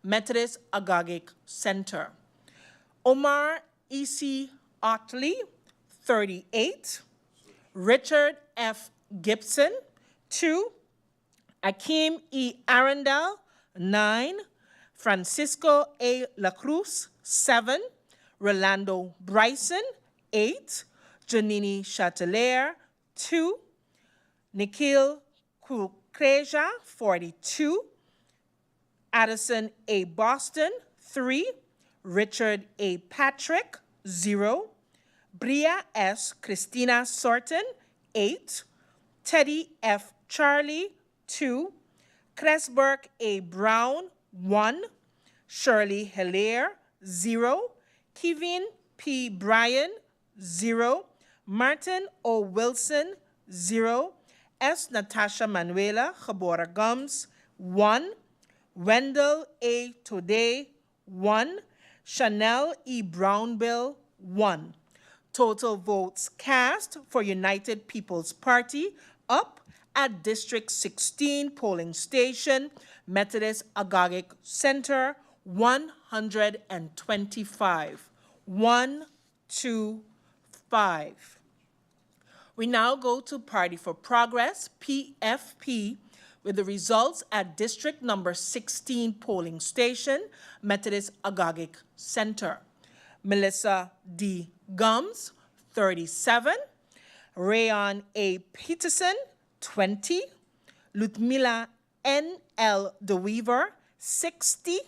Methodist Agagik Center. Omar E.C. Otley, 38. Richard F. Gibson, 2. Akeem E. Arundel, 9. Francisco A. La Cruz, 7. Rolando Bryson, 8. Janini Chatelaire, 2. Nikhil Kukreja, 42. Addison A. Boston, 3. Richard A. Patrick, 0. Bria S. Christina Sorton, 8. Teddy F. Charlie, 2. Cresberg A. Brown, 1. Shirley Hilaire, 0. Kevin P. Bryan, 0. Martin O. Wilson, 0. S. Natasha Manuela Gebora Gums, 1. Wendell A. Today, 1. Chanel E. Brownbill, 1. Total votes cast for United People's Party, up at District 16 polling station, Methodist Agagik Center, 125. 125. We now go to Party for Progress, PFP, with the results at District number 16 polling station, Methodist Agagik Center. Melissa D. Gums, 37. Rayon A. Peterson, 20. Ludmila N. L. DeWeaver, 60.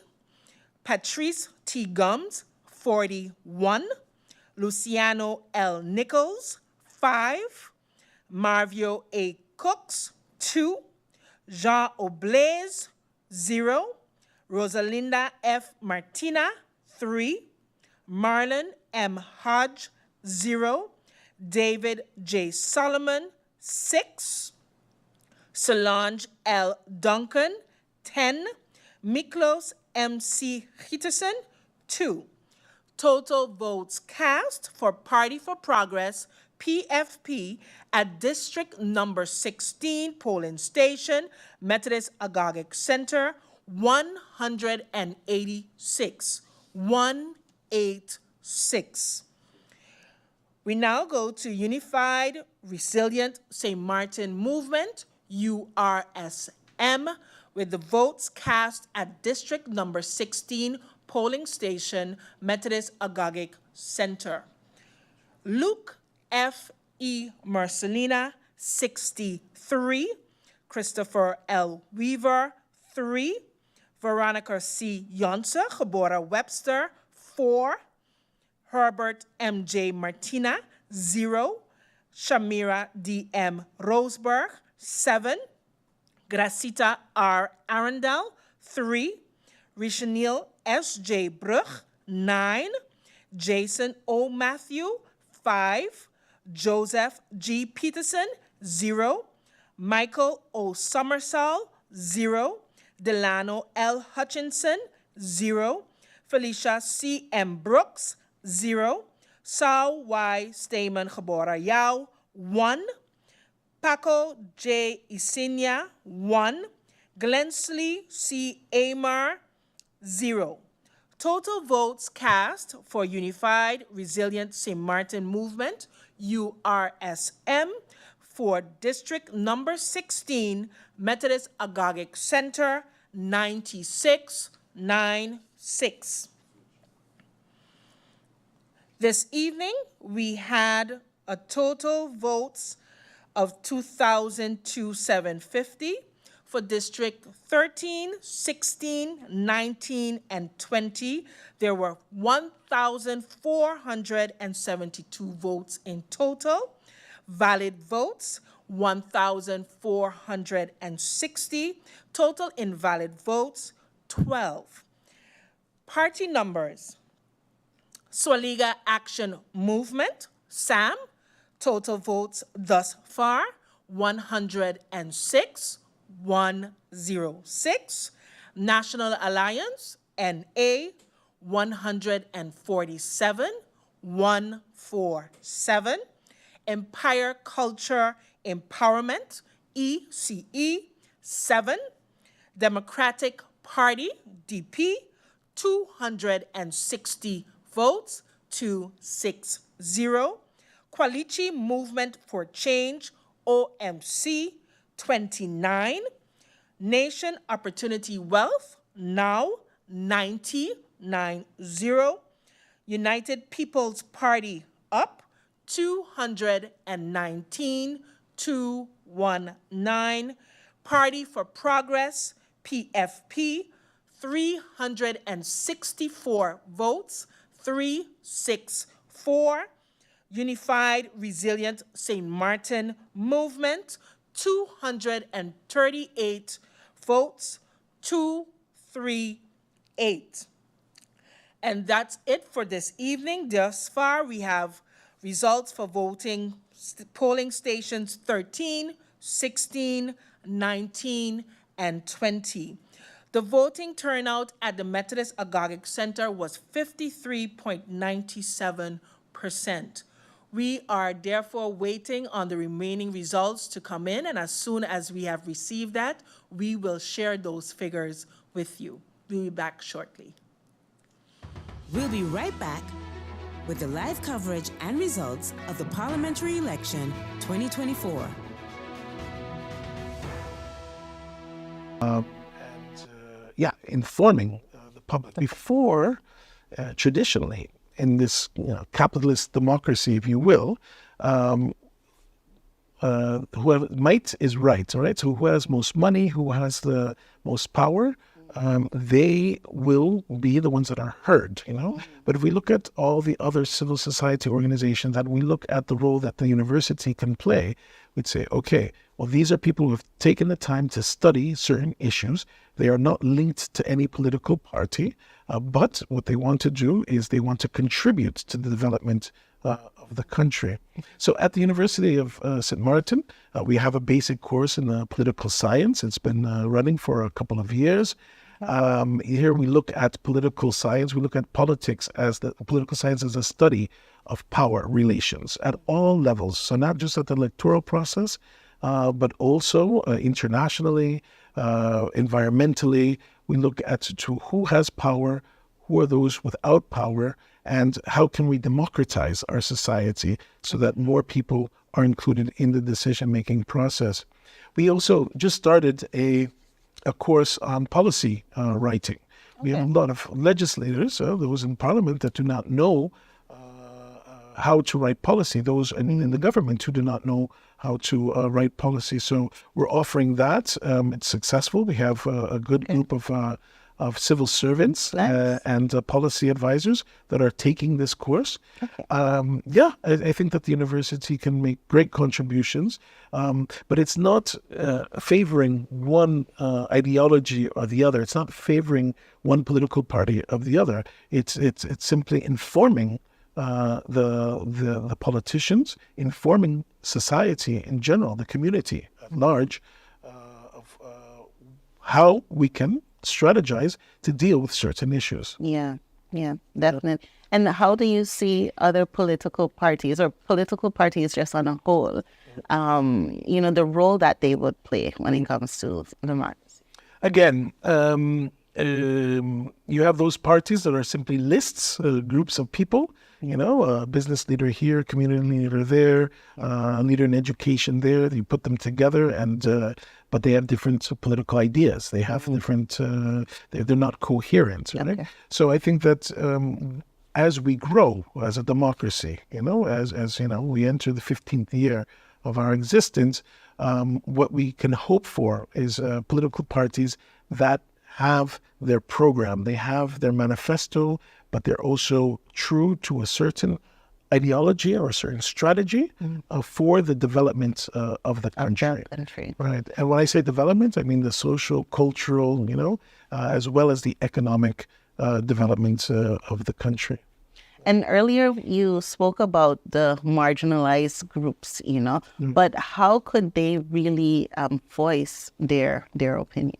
Patrice T. Gums, 41. Luciano L. Nichols, 5. Marvio A. Cooks, 2. Jean Oblaze, 0. Rosalinda F. Martina, 3. Marlon M. Hodge, 0. David J. Solomon, 6. Solange L. Duncan, 10. Miklos M. C. Gitterson, 2. Total votes cast for Party for Progress, PFP, at District number 16 polling station, Methodist Agagik Center, 186. 186. We now go to Unified Resilient St. Martin Movement, URSM, with the votes cast at District number 16 polling station, Methodist Agagik Center. Luke F. E. Marcelina, 63. Christopher L. Weaver, 3. Veronica C. Yonsa, Gebora Webster, 4. Herbert M. J. Martina, 0. Shamira D. M. Roseberg, 7. Gracita R. Arundel, 3. Richelieu S. J. Brug, 9. Jason O. Matthew, 5. Joseph G. Peterson, 0. Michael O. Summersall, 0. Delano L. Hutchinson, 0. Felicia C.M. Brooks, 0. Sao Y. Stamen Gebora Yao, 1. Paco J. Isinia, 1. Glensley C. Amar, 0. Total votes cast for Unified Resilient St. Martin Movement, URSM, for District Number 16, Methodist Agogic Center, 9696. This evening, we had a total votes of 2,250 for District 13, 16, 19, and 20. There were 1,472 votes in total. Valid votes, 1,460. Total invalid votes, 12. Party numbers. Swaliga Action Movement, SAM, total votes thus far, 106, 106. National Alliance, NA, 147, 147. Empire Culture Empowerment, ECE, 7. Democratic Party, DP, 260 votes, 260. Qualichi Movement for Change, OMC, 29. Nation Opportunity Wealth, NOW, 90. United People's Party, UP, 219, 219. Party for Progress, PFP, 364 votes, 364. Unified Resilient St. Martin Movement, 238 votes, 238. And that's it for this evening. Thus far, we have results for voting polling stations 13, 16, 19, and 20. The voting turnout at the Methodist Agogic Center was 53.97%. We are therefore waiting on the remaining results to come in, and as soon as we have received that, we will share those figures with you. We'll be back shortly. We'll be right back with the live coverage and results of the Parliamentary Election 2024. Informing the public. Before, traditionally, in this capitalist democracy, if you will, whoever might is right, all right? So who has most money, who has the most power, they will be the ones that are heard, But if we look at all the other civil society organizations and we look at the role that the university can play, we'd say, okay, well, these are people who have taken the time to study certain issues. They are not linked to any political party, but what they want to do is they want to contribute to the development of the country. So at the University of St. Martin, we have a basic course in political science. It's been running for a couple of years. Here we look at political science. We look at politics political science as a study of power relations at all levels. So not just at the electoral process, but also internationally, environmentally. We look at to who has power, who are those without power, and how can we democratize our society so that more people are included in the decision-making process. We also just started a course on policy writing. We have a lot of legislators, those in Parliament that do not know how to write policy, those in the government who do not know how to write policy. So we're offering that. It's successful. We have a good group of civil servants and policy advisors that are taking this course. I think that the university can make great contributions, but it's not favoring one ideology or the other. It's not favoring one political party of the other. It's simply informing the politicians, informing society in general, the community at large, of how we can strategize to deal with certain issues. Yeah. Yeah, definitely. And how do you see other political parties or political parties just on a whole, the role that they would play when it comes to democracy? Again, you have those parties that are simply lists, groups of people, a business leader here, community leader there, a leader in education there. You put them together, but they have different political ideas. They have different, they're not coherent. Right? Okay. So I think that as we grow as a democracy, as we enter the 15th year of our existence, what we can hope for is political parties that have their program, they have their manifesto, but they're also true to a certain ideology or a certain strategy for the development of the country. Right. And when I say development, I mean the social, cultural, as well as the economic development of the country. And earlier you spoke about the marginalized groups, but how could they really voice their opinion?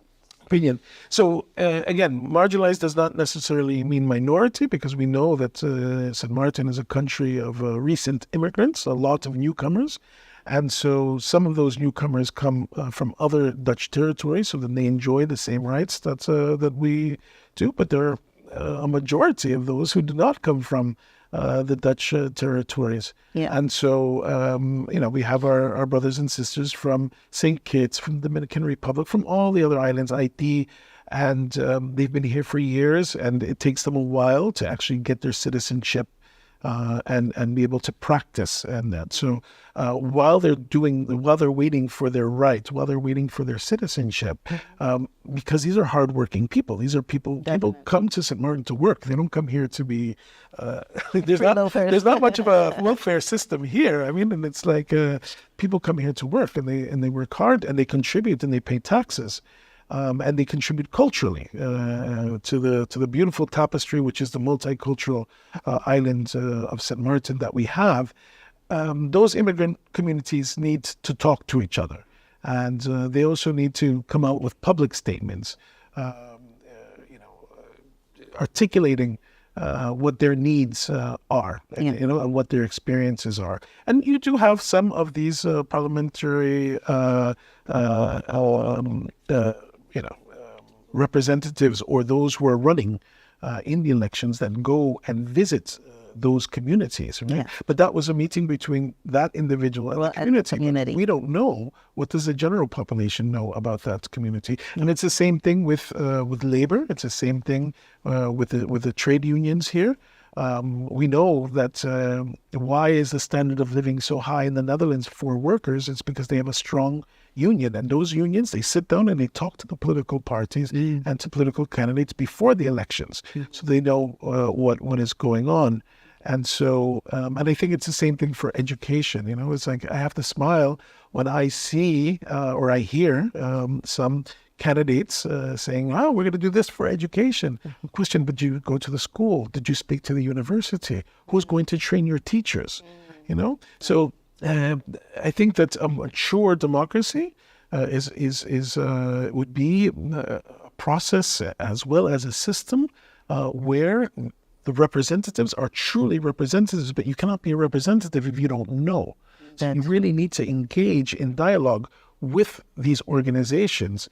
So again, marginalized does not necessarily mean minority, because we know that St. Martin is a country of recent immigrants, a lot of newcomers. And so some of those newcomers come from other Dutch territories, so that they enjoy the same rights that we do. But there are a majority of those who do not come from the Dutch territories. Yeah. And so, we have our brothers and sisters from St. Kitts, from the Dominican Republic, from all the other islands, Haiti, and they've been here for years, and it takes them a while to actually get their citizenship and be able to practice and that. So while they're waiting for their rights, while they're waiting for their citizenship, because these are hardworking people. These are people come to St. Martin to work. They don't come here to be. There's not much of a welfare system here. I mean, and it's like people come here to work, and they work hard, and they contribute, and they pay taxes. And they contribute culturally to the beautiful tapestry, which is the multicultural island of St. Martin that we have. Those immigrant communities need to talk to each other, and they also need to come out with public statements, articulating what their needs are, and what their experiences are. And you do have some of these parliamentary representatives, or those who are running in the elections, that go and visit those communities, right? Yeah. But that was a meeting between that individual and the community. We don't know, what does the general population know about that community? Mm-hmm. And it's the same thing with labor. It's the same thing with the trade unions here. We know that why is the standard of living so high in the Netherlands for workers? It's because they have a strong union, and those unions, they sit down and they talk to the political parties and to political candidates before the elections, so they know what is going on. And so, and I think it's the same thing for education. It's like I have to smile when I see or I hear some candidates saying, "Oh, we're going to do this for education." Question: But you go to the school? Did you speak to the university? Who's going to train your teachers? So. I think that a mature democracy would be a process as well as a system where the representatives are truly representatives, but you cannot be a representative if you don't know. So you really need to engage in dialogue with these organizations,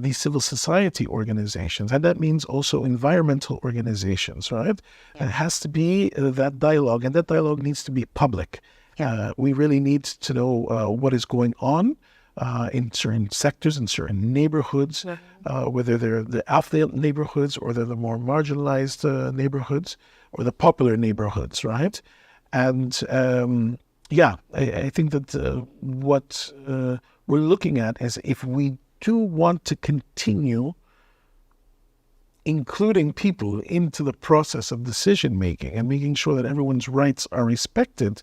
these civil society organizations, and that means also environmental organizations, right? Yeah. It has to be that dialogue, and that dialogue needs to be public. Yeah. We really need to know what is going on in certain sectors, in certain neighborhoods, whether they're the affluent neighborhoods or they're the more marginalized neighborhoods or the popular neighborhoods, right? And I think that what we're looking at is, if we do want to continue including people into the process of decision making and making sure that everyone's rights are respected,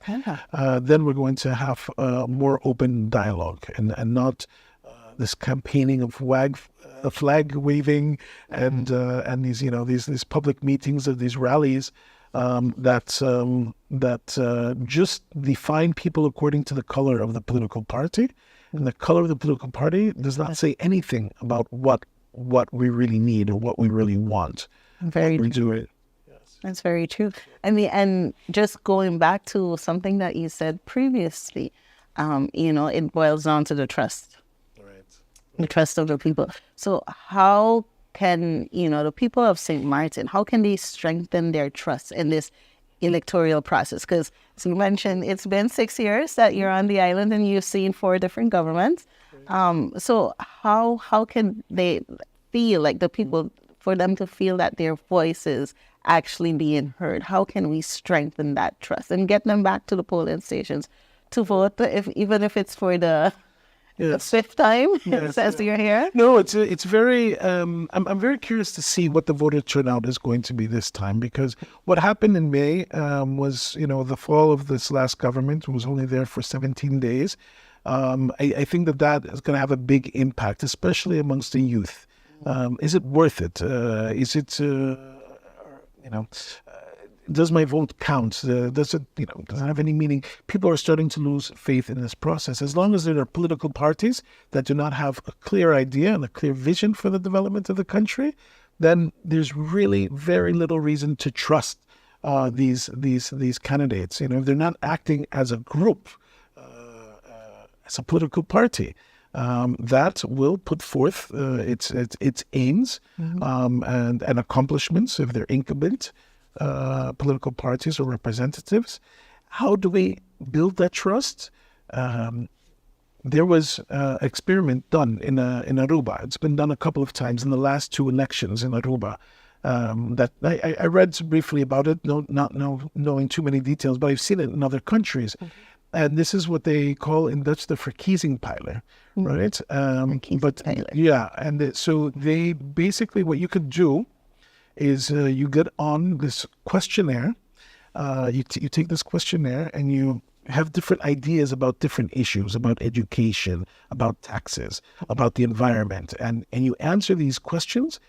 then we're going to have more open dialogue and not this campaigning of flag waving and these public meetings of these rallies that just define people according to the color of the political party, and the color of the political party does not say anything about what we really need or what we really want. Very true. Yes. That's very true. I mean, and just going back to something that you said previously, it boils down to the trust. Right. The trust of the people. So how can, the people of St. Martin, how can they strengthen their trust in this electoral process? Because as you mentioned, it's been 6 years that you're on the island and you've seen 4 different governments. So how can they feel like the people, for them to feel that their voice is actually being heard? How can we strengthen that trust and get them back to the polling stations to vote, even if it's for the fifth time since you're here? No, it's very. I'm very curious to see what the voter turnout is going to be this time, because what happened in May was, the fall of this last government was only there for 17 days. I think that is going to have a big impact, especially amongst the youth. Is it worth it? Is it, does my vote count? Does it have any meaning? People are starting to lose faith in this process. As long as there are political parties that do not have a clear idea and a clear vision for the development of the country, then there's really very little reason to trust these candidates. If they're not acting as a group, as a political party, that will put forth its aims and accomplishments if they're incumbent political parties or representatives. How do we build that trust? There was an experiment done in Aruba. It's been done a couple of times in the last 2 elections in Aruba. That I read briefly about it, not knowing too many details, but I've seen it in other countries. And this is what they call in Dutch the verkiezingpeiler, right? So they basically, what you could do is you get on this questionnaire. You take this questionnaire and you have different ideas about different issues, about education, about taxes, about the environment, and you answer these questions,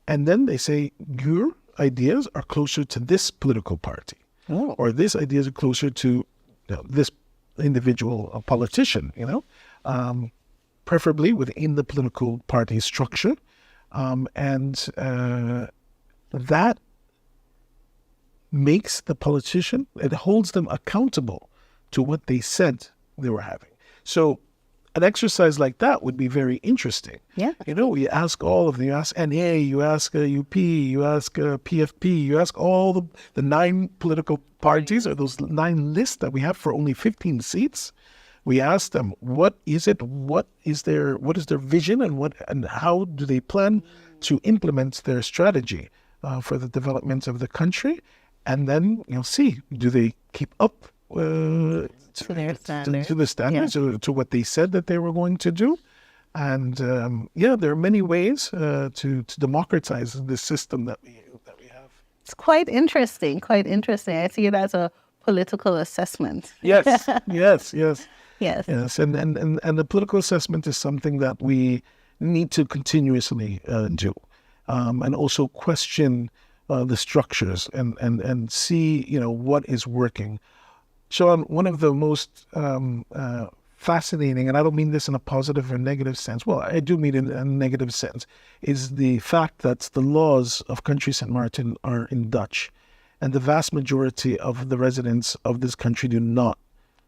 and then they say your ideas are closer to this political party, or this ideas are closer to this individual politician, preferably within the political party structure, and that makes the politician, it holds them accountable to what they said they were having. So an exercise like that would be very interesting. Yeah. You ask all of them, you ask NA, you ask UP, you ask PFP, you ask all the 9 political parties, or those 9 lists that we have for only 15 seats. We ask them, what is it? What is their vision, and how do they plan to implement their strategy for the development of the country? And then see, do they keep up to their standards, to the standards, to what they said that they were going to do? And there are many ways to democratize this system that we have. It's quite interesting. I see it as a political assessment. Yes. Yes. And the political assessment is something that we need to continuously do, and also question the structures and see what is working. Sean, one of the most fascinating, and I don't mean this in a positive or negative sense, well, I do mean it in a negative sense, is the fact that the laws of country St. Martin are in Dutch, and the vast majority of the residents of this country do not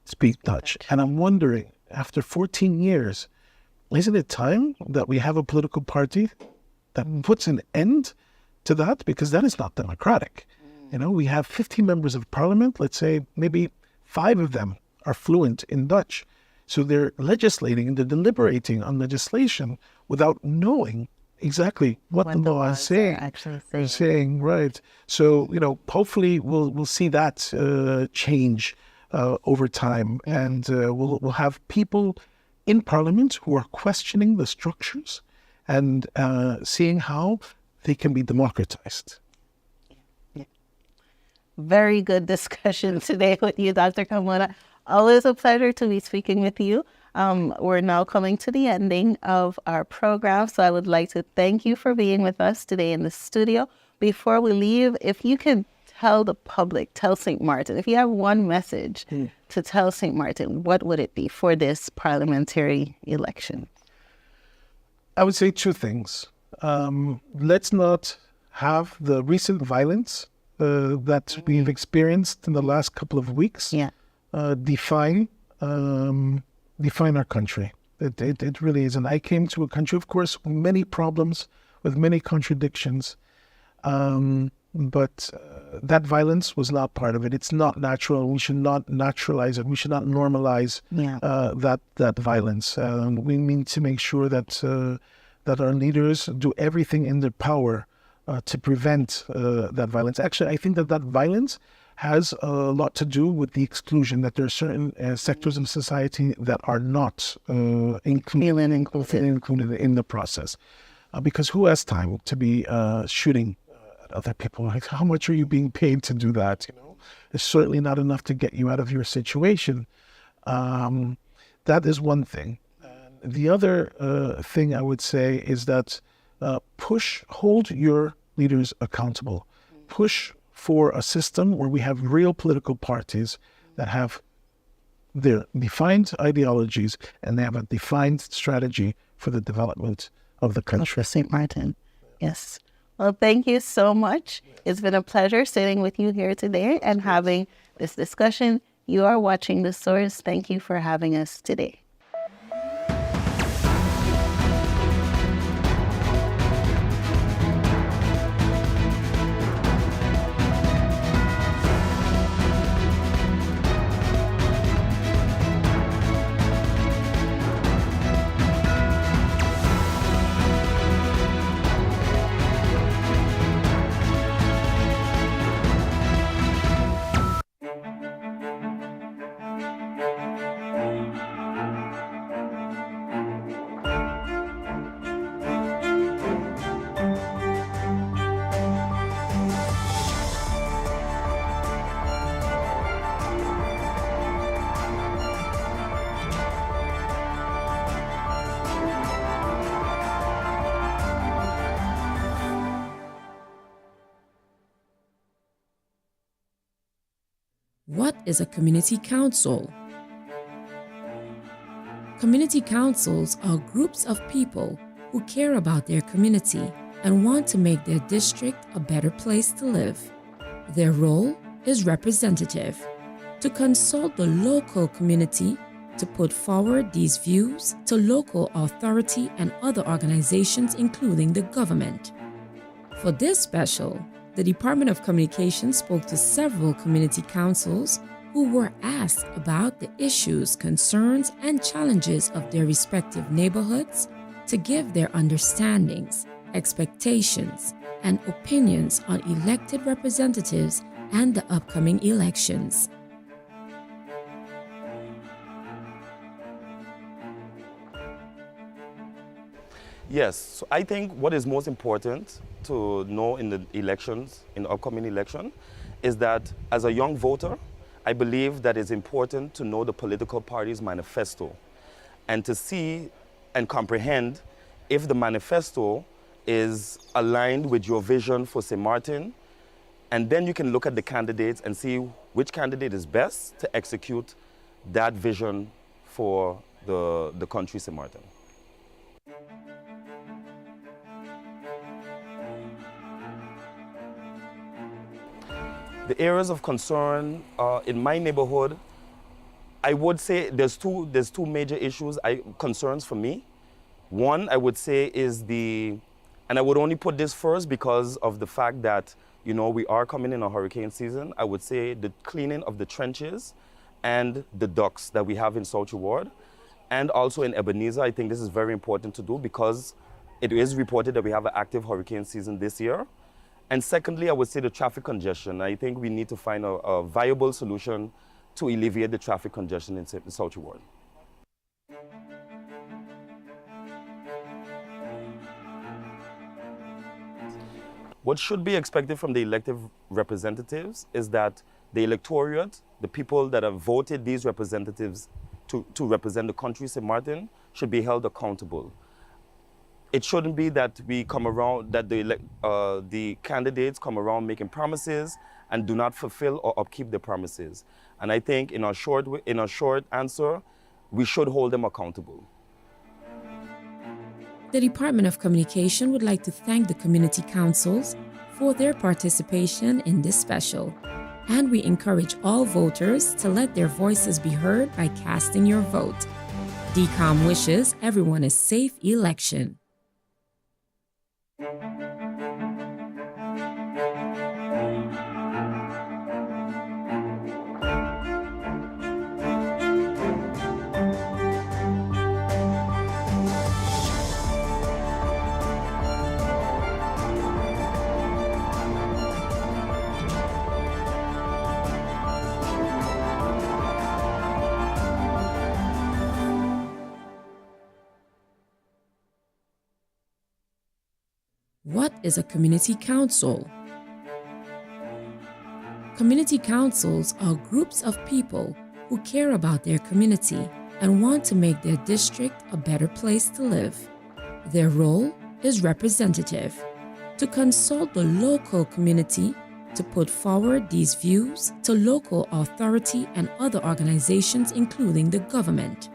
speak Dutch. And I'm wondering, after 14 years, isn't it time that we have a political party that puts an end to that? Because that is not democratic. We have 50 members of parliament. Let's say maybe 5 of them are fluent in Dutch. So they're legislating and they're deliberating on legislation without knowing exactly what the law is saying. Right. So, hopefully we'll see that change over time. And we'll have people in parliament who are questioning the structures and seeing how they can be democratized. Very good discussion today with you, Dr. Carmona. Always a pleasure to be speaking with you. We're now coming to the ending of our program, so I would like to thank you for being with us today in the studio. Before we leave, if you can tell the public, tell St. Martin, if you have one message to tell St. Martin, what would it be for this parliamentary election? I would say 2 things. Let's not have the recent violence that we've experienced in the last couple of weeks define our country. It really is. And I came to a country, of course, with many problems, with many contradictions. But that violence was not part of it. It's not natural. We should not naturalize it. We should not normalize that violence. We need to make sure that our leaders do everything in their power to prevent that violence. Actually, I think that violence has a lot to do with the exclusion, that there are certain sectors of society that are not included in the process. Because who has time to be shooting at other people? Like, how much are you being paid to do that? You know, it's certainly not enough to get you out of your situation. That is one thing. And the other thing I would say is that hold your leaders accountable. Push for a system where we have real political parties that have their defined ideologies and they have a defined strategy for the development of the country. St. Martin. Yes. Well, thank you so much. It's been a pleasure sitting with you here today and having this discussion. You are watching The Source. Thank you for having us today. What is a community council? Community councils are groups of people who care about their community and want to make their district a better place to live. Their role is representative, to consult the local community to put forward these views to local authority and other organizations, including the government. For this special, the Department of Communications spoke to several community councils who were asked about the issues, concerns, and challenges of their respective neighborhoods to give their understandings, expectations, and opinions on elected representatives and the upcoming elections. Yes, so I think what is most important to know in the elections, in the upcoming election, is that as a young voter, I believe that it's important to know the political party's manifesto and to see and comprehend if the manifesto is aligned with your vision for St. Martin, and then you can look at the candidates and see which candidate is best to execute that vision for the country St. Martin. The areas of concern in my neighborhood, I would say there's two major concerns for me. One, I would say, is and I would only put this first because of the fact that, you know, we are coming in a hurricane season. I would say the cleaning of the trenches and the docks that we have in South Ward, and also in Ebenezer. I think this is very important to do because it is reported that we have an active hurricane season this year. And secondly, I would say the traffic congestion. I think we need to find a viable solution to alleviate the traffic congestion in South Ward. What should be expected from the elected representatives is that the electorate, the people that have voted these representatives to represent the country, St. Martin, should be held accountable. It shouldn't be that we come around, that the candidates come around making promises and do not fulfill or upkeep their promises. And I think in a short answer, we should hold them accountable. The Department of Communication would like to thank the community councils for their participation in this special. And we encourage all voters to let their voices be heard by casting your vote. DCOM wishes everyone a safe election. What is a community council? Community councils are groups of people who care about their community and want to make their district a better place to live. Their role is representative, to consult the local community to put forward these views to local authority and other organizations, including the government.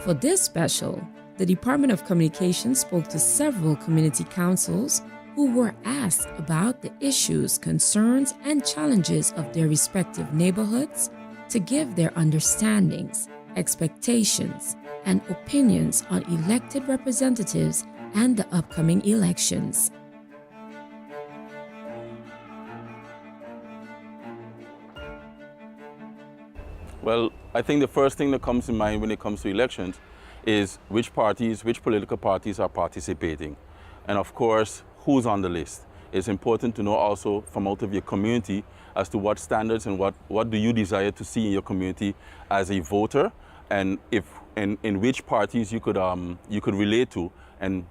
For this special, the Department of Communications spoke to several community councils who were asked about the issues, concerns, and challenges of their respective neighborhoods to give their understandings, expectations, and opinions on elected representatives and the upcoming elections. Well, I think the first thing that comes to mind when it comes to elections is which political parties are participating. And of course, who's on the list. It's important to know also from out of your community as to what standards and what do you desire to see in your community as a voter, and in which parties you could relate to, and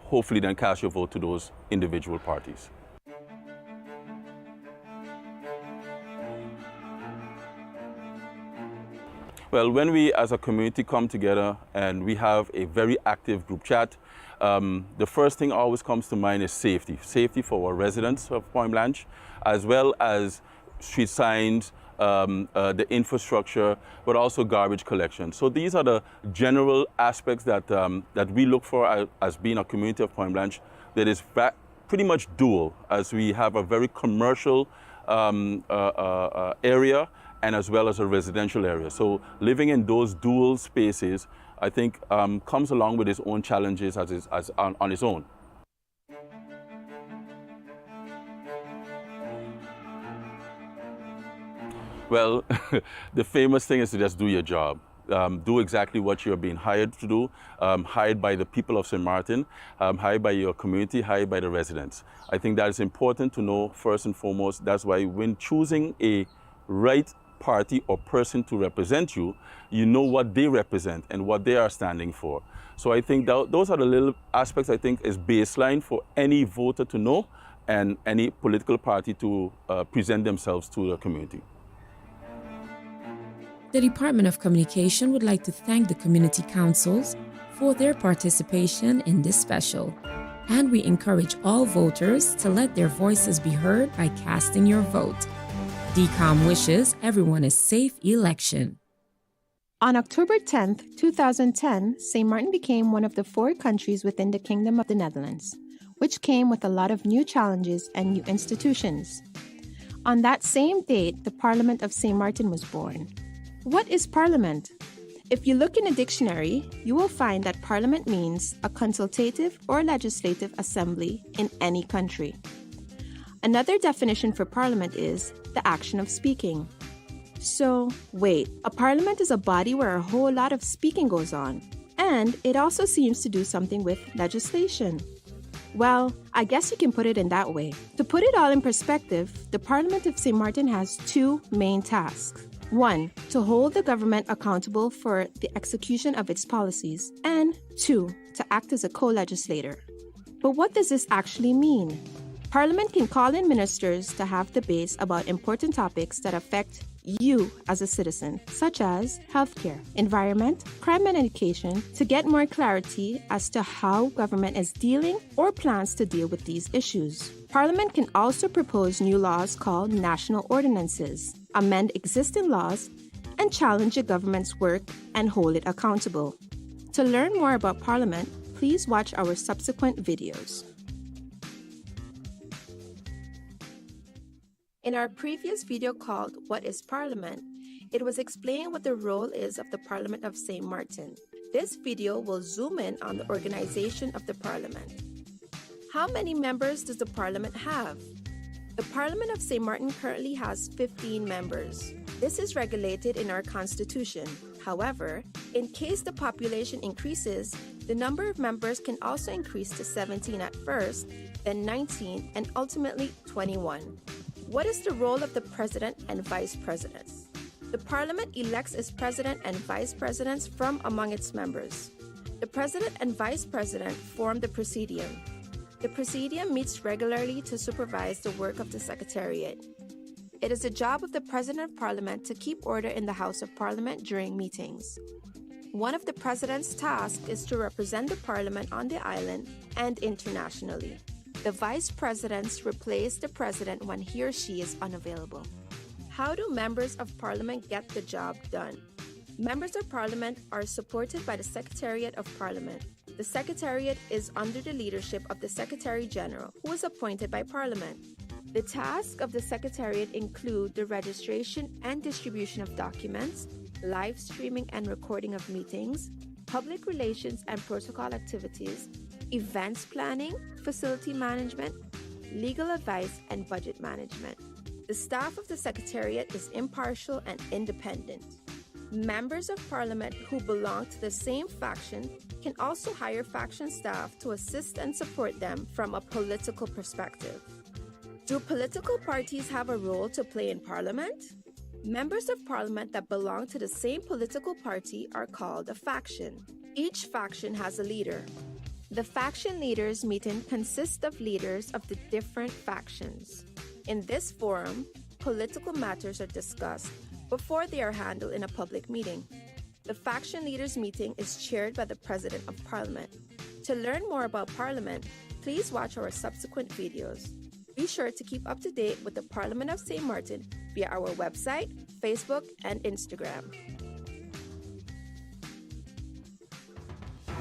hopefully then cast your vote to those individual parties. Well, when we as a community come together and we have a very active group chat, the first thing always comes to mind is safety. Safety for our residents of Point Blanche, as well as street signs, the infrastructure, but also garbage collection. So these are the general aspects that, that we look for as being a community of Point Blanche that is pretty much dual, as we have a very commercial area and as well as a residential area. So living in those dual spaces, I think, comes along with its own challenges on its own. Well, the famous thing is to just do your job. Do exactly what you're being hired to do, hired by the people of St. Martin, hired by your community, hired by the residents. I think that is important to know first and foremost. That's why when choosing a right party or person to represent you, you know what they represent and what they are standing for. So I think those are the little aspects I think is baseline for any voter to know and any political party to present themselves to the community. The Department of Communication would like to thank the community councils for their participation in this special. And we encourage all voters to let their voices be heard by casting your vote. DCOM wishes everyone a safe election. On October 10, 2010, St. Martin became one of the 4 countries within the Kingdom of the Netherlands, which came with a lot of new challenges and new institutions. On that same date, the Parliament of St. Martin was born. What is Parliament? If you look in a dictionary, you will find that Parliament means a consultative or legislative assembly in any country. Another definition for Parliament is the action of speaking. So, wait, a parliament is a body where a whole lot of speaking goes on, and it also seems to do something with legislation. Well, I guess you can put it in that way. To put it all in perspective, the Parliament of St. Martin has 2 main tasks. 1, to hold the government accountable for the execution of its policies, and 2, to act as a co-legislator. But what does this actually mean? Parliament can call in ministers to have debates about important topics that affect you as a citizen, such as healthcare, environment, crime and education, to get more clarity as to how government is dealing or plans to deal with these issues. Parliament can also propose new laws called national ordinances, amend existing laws, and challenge the government's work and hold it accountable. To learn more about Parliament, please watch our subsequent videos. In our previous video called What is Parliament? It was explained what the role is of the Parliament of St. Martin. This video will zoom in on the organization of the Parliament. How many members does the Parliament have? The Parliament of St. Martin currently has 15 members. This is regulated in our Constitution. However, in case the population increases, the number of members can also increase to 17 at first, then 19, and ultimately 21. What is the role of the President and Vice Presidents? The Parliament elects its President and Vice Presidents from among its members. The President and Vice President form the Presidium. The Presidium meets regularly to supervise the work of the Secretariat. It is the job of the President of Parliament to keep order in the House of Parliament during meetings. One of the President's tasks is to represent the Parliament on the island and internationally. The Vice Presidents replace the President when he or she is unavailable. How do members of Parliament get the job done? Members of Parliament are supported by the Secretariat of Parliament. The Secretariat is under the leadership of the Secretary General, who is appointed by Parliament. The tasks of the Secretariat include the registration and distribution of documents, live streaming and recording of meetings, public relations and protocol activities, events planning, facility management, legal advice, and budget management. The staff of the Secretariat is impartial and independent. Members of Parliament who belong to the same faction can also hire faction staff to assist and support them from a political perspective. Do political parties have a role to play in Parliament? Members of Parliament that belong to the same political party are called a faction. Each faction has a leader. The faction leaders' meeting consists of leaders of the different factions. In this forum, political matters are discussed before they are handled in a public meeting. The faction leaders' meeting is chaired by the President of Parliament. To learn more about Parliament, please watch our subsequent videos. Be sure to keep up to date with the Parliament of St. Martin via our website, Facebook, and Instagram.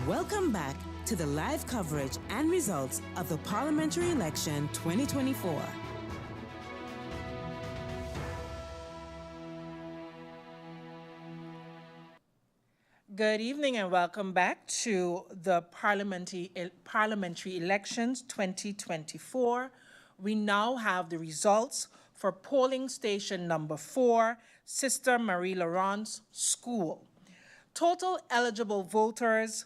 Welcome back to the live coverage and results of the Parliamentary Election 2024. Good evening and welcome back to the Parliamentary Elections 2024. We now have the results for polling station number 4, Sister Marie Laurence School. Total eligible voters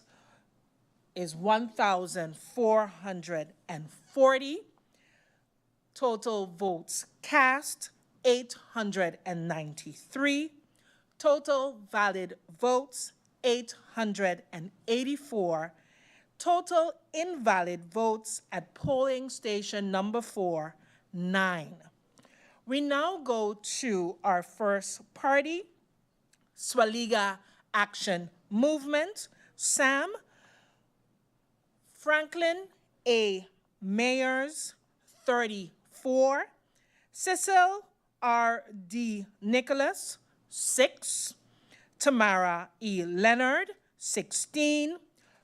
is 1,440. Total votes cast, 893. Total valid votes, 884. Total invalid votes at polling station number 4, 9. We now go to our first party, Swaliga Action Movement, SAM. Franklin A. Mayers, 34. Cecil R. D. Nicholas, 6. Tamara E. Leonard, 16.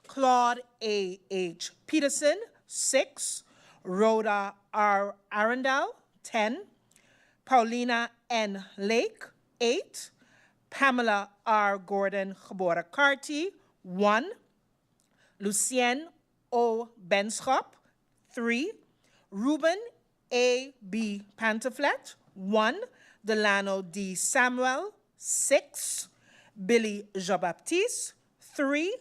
Claude A. H. Peterson, 6. Rhoda R. Arundel, 10. Paulina N. Lake, 8. Pamela R. Gordon Geboren-Carty, 1. Lucien O. Benschop, 3. Ruben A. B. Pantaflet, 1. Delano D. Samuel, 6. Billy Jean-Baptiste, 3.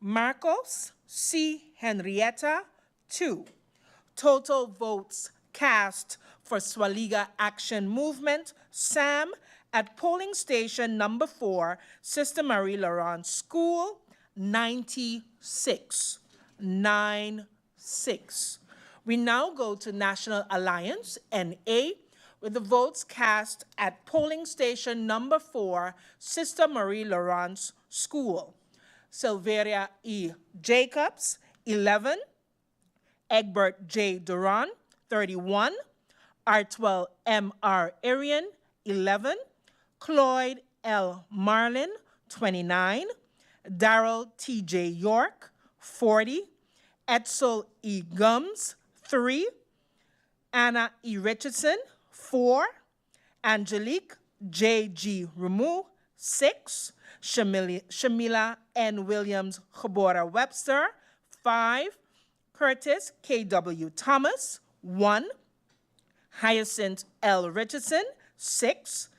Marcos C. Henrietta, 2. Total votes cast for Swaliga Action Movement, SAM, at polling station number 4, Sister Marie Laurence School, 96. 96. We now go to National Alliance, NA, with the votes cast at polling station number 4, Sister Marie Laurence School. Silveria E. Jacobs, 11. Egbert J. Duran, 31. Artwell M. R. Arian, 11. Cloyd L. Marlin, 29. Darrell T. J. York, 40. Edsel E. Gums, 3. Anna E. Richardson, 4. Angelique J.G. Ramu, 6. Shamila N. Williams Khabora Webster, 5. Curtis K.W. Thomas, 1. Hyacinth L. Richardson, 6.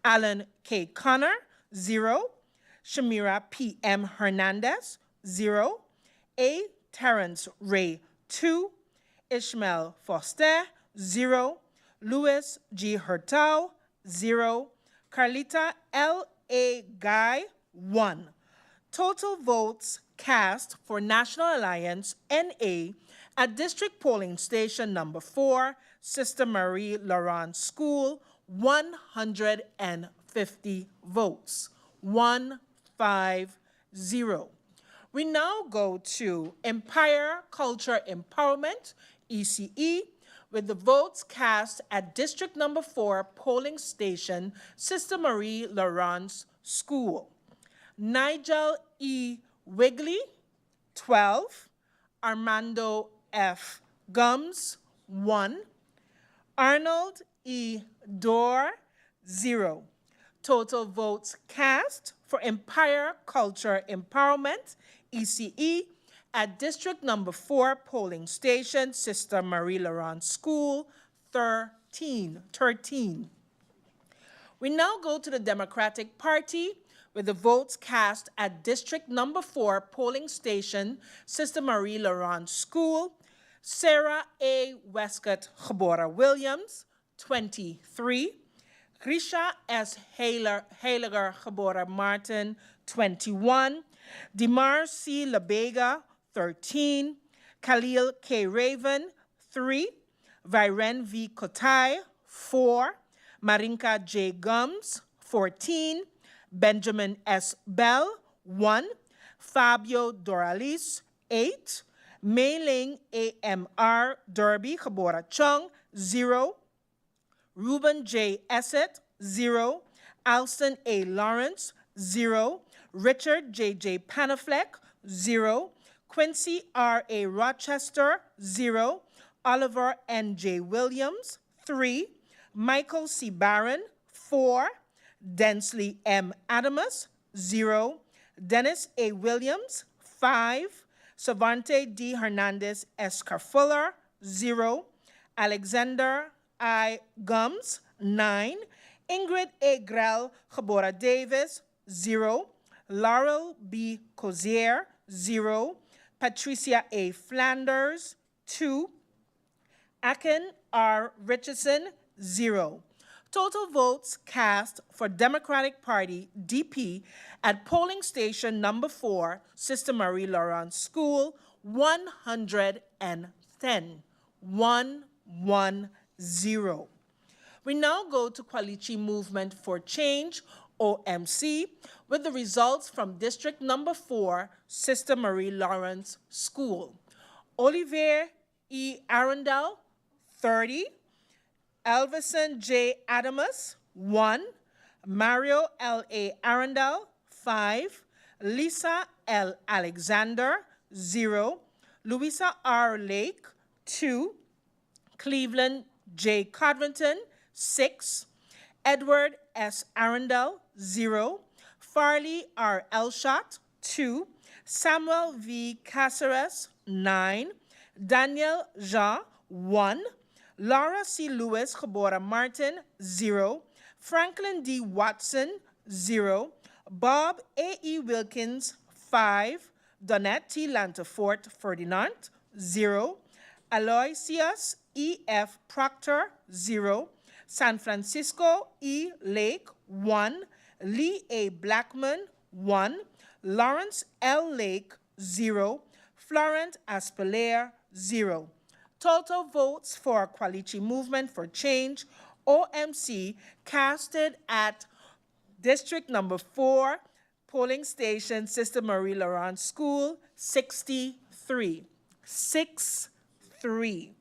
Alan K. Connor, 0. Shamira P. M. Hernandez, 0. A. Terrence Ray, 2. Ishmael Foster, 0. Louis G. Hurtau, 0. Carlita L. A. Guy, 1. Total votes cast for National Alliance NA at District Polling Station number 4, Sister Marie Laurent School, 150 votes. 150. We now go to Empire Culture Empowerment, ECE, with the votes cast at District number 4 polling station, Sister Marie Laurent School. Nigel E. Wigley, 12. Armando F. Gums, 1. Arnold E. Dorr, 0. Total votes cast for Empire Culture Empowerment, ECE, at District number 4 polling station, Sister Marie Laurent School, 13. We now go to the Democratic Party with the votes cast at District number 4 polling station, Sister Marie Laurent School. Sarah A. Westcott Khabora Williams, 23. Grisha S. Heiliger Khabora Martin, 21. Dimar C. Labega, 13. Khalil K. Raven, 3. Viren V. Kotai, 4. Marinka J. Gums, 14. Benjamin S. Bell, 1. Fabio Doralis, 8. Mei-Ling A.M.R. Derby Khabora Chung, 0. Ruben J. Essett, 0. Alston A. Lawrence, 0. Richard J.J. Panafleck, 0. Quincy R. A. Rochester, 0. Oliver N. J. Williams, 3. Michael C. Barron, 4. Densley M. Adamus, 0. Dennis A. Williams, 5. Savante D. Hernandez Escarfuller, 0. Alexander I. Gums, 9. Ingrid A. Grell Khabora Davis, 0. Laurel B. Cozier, 0. Patricia A. Flanders, 2. Akin R. Richardson, 0. Total votes cast for Democratic Party, DP, at polling station number 4, Sister Marie Laurent School, 110. 110. We now go to Kwalichi Movement for Change, OMC, with the results from District number 4, Sister Marie Laurent School. Olivier E. Arundel, 30. Elvison J. Adamus, 1. Mario L. A. Arundel, 5. Lisa L. Alexander, 0. Louisa R. Lake, 2. Cleveland J. Codrington, 6. Edward S. Arundel, 0. Farley R. Elshot, 2. Samuel V. Caceres, 9. Daniel Jean, 1. Laura C. Lewis Khabora Martin, 0. Franklin D. Watson, 0. Bob A. E. Wilkins, 5. Donette T. Lantafort Ferdinand, 0. Aloysius E. F. Proctor, 0. San Francisco E. Lake, 1. Lee A. Blackman, 1. Lawrence L. Lake, 0. Florent Aspelaire, 0. Total votes for Kwalichi Movement for Change, OMC, casted at District number 4, polling station, Sister Marie Laurent School, 63. 63.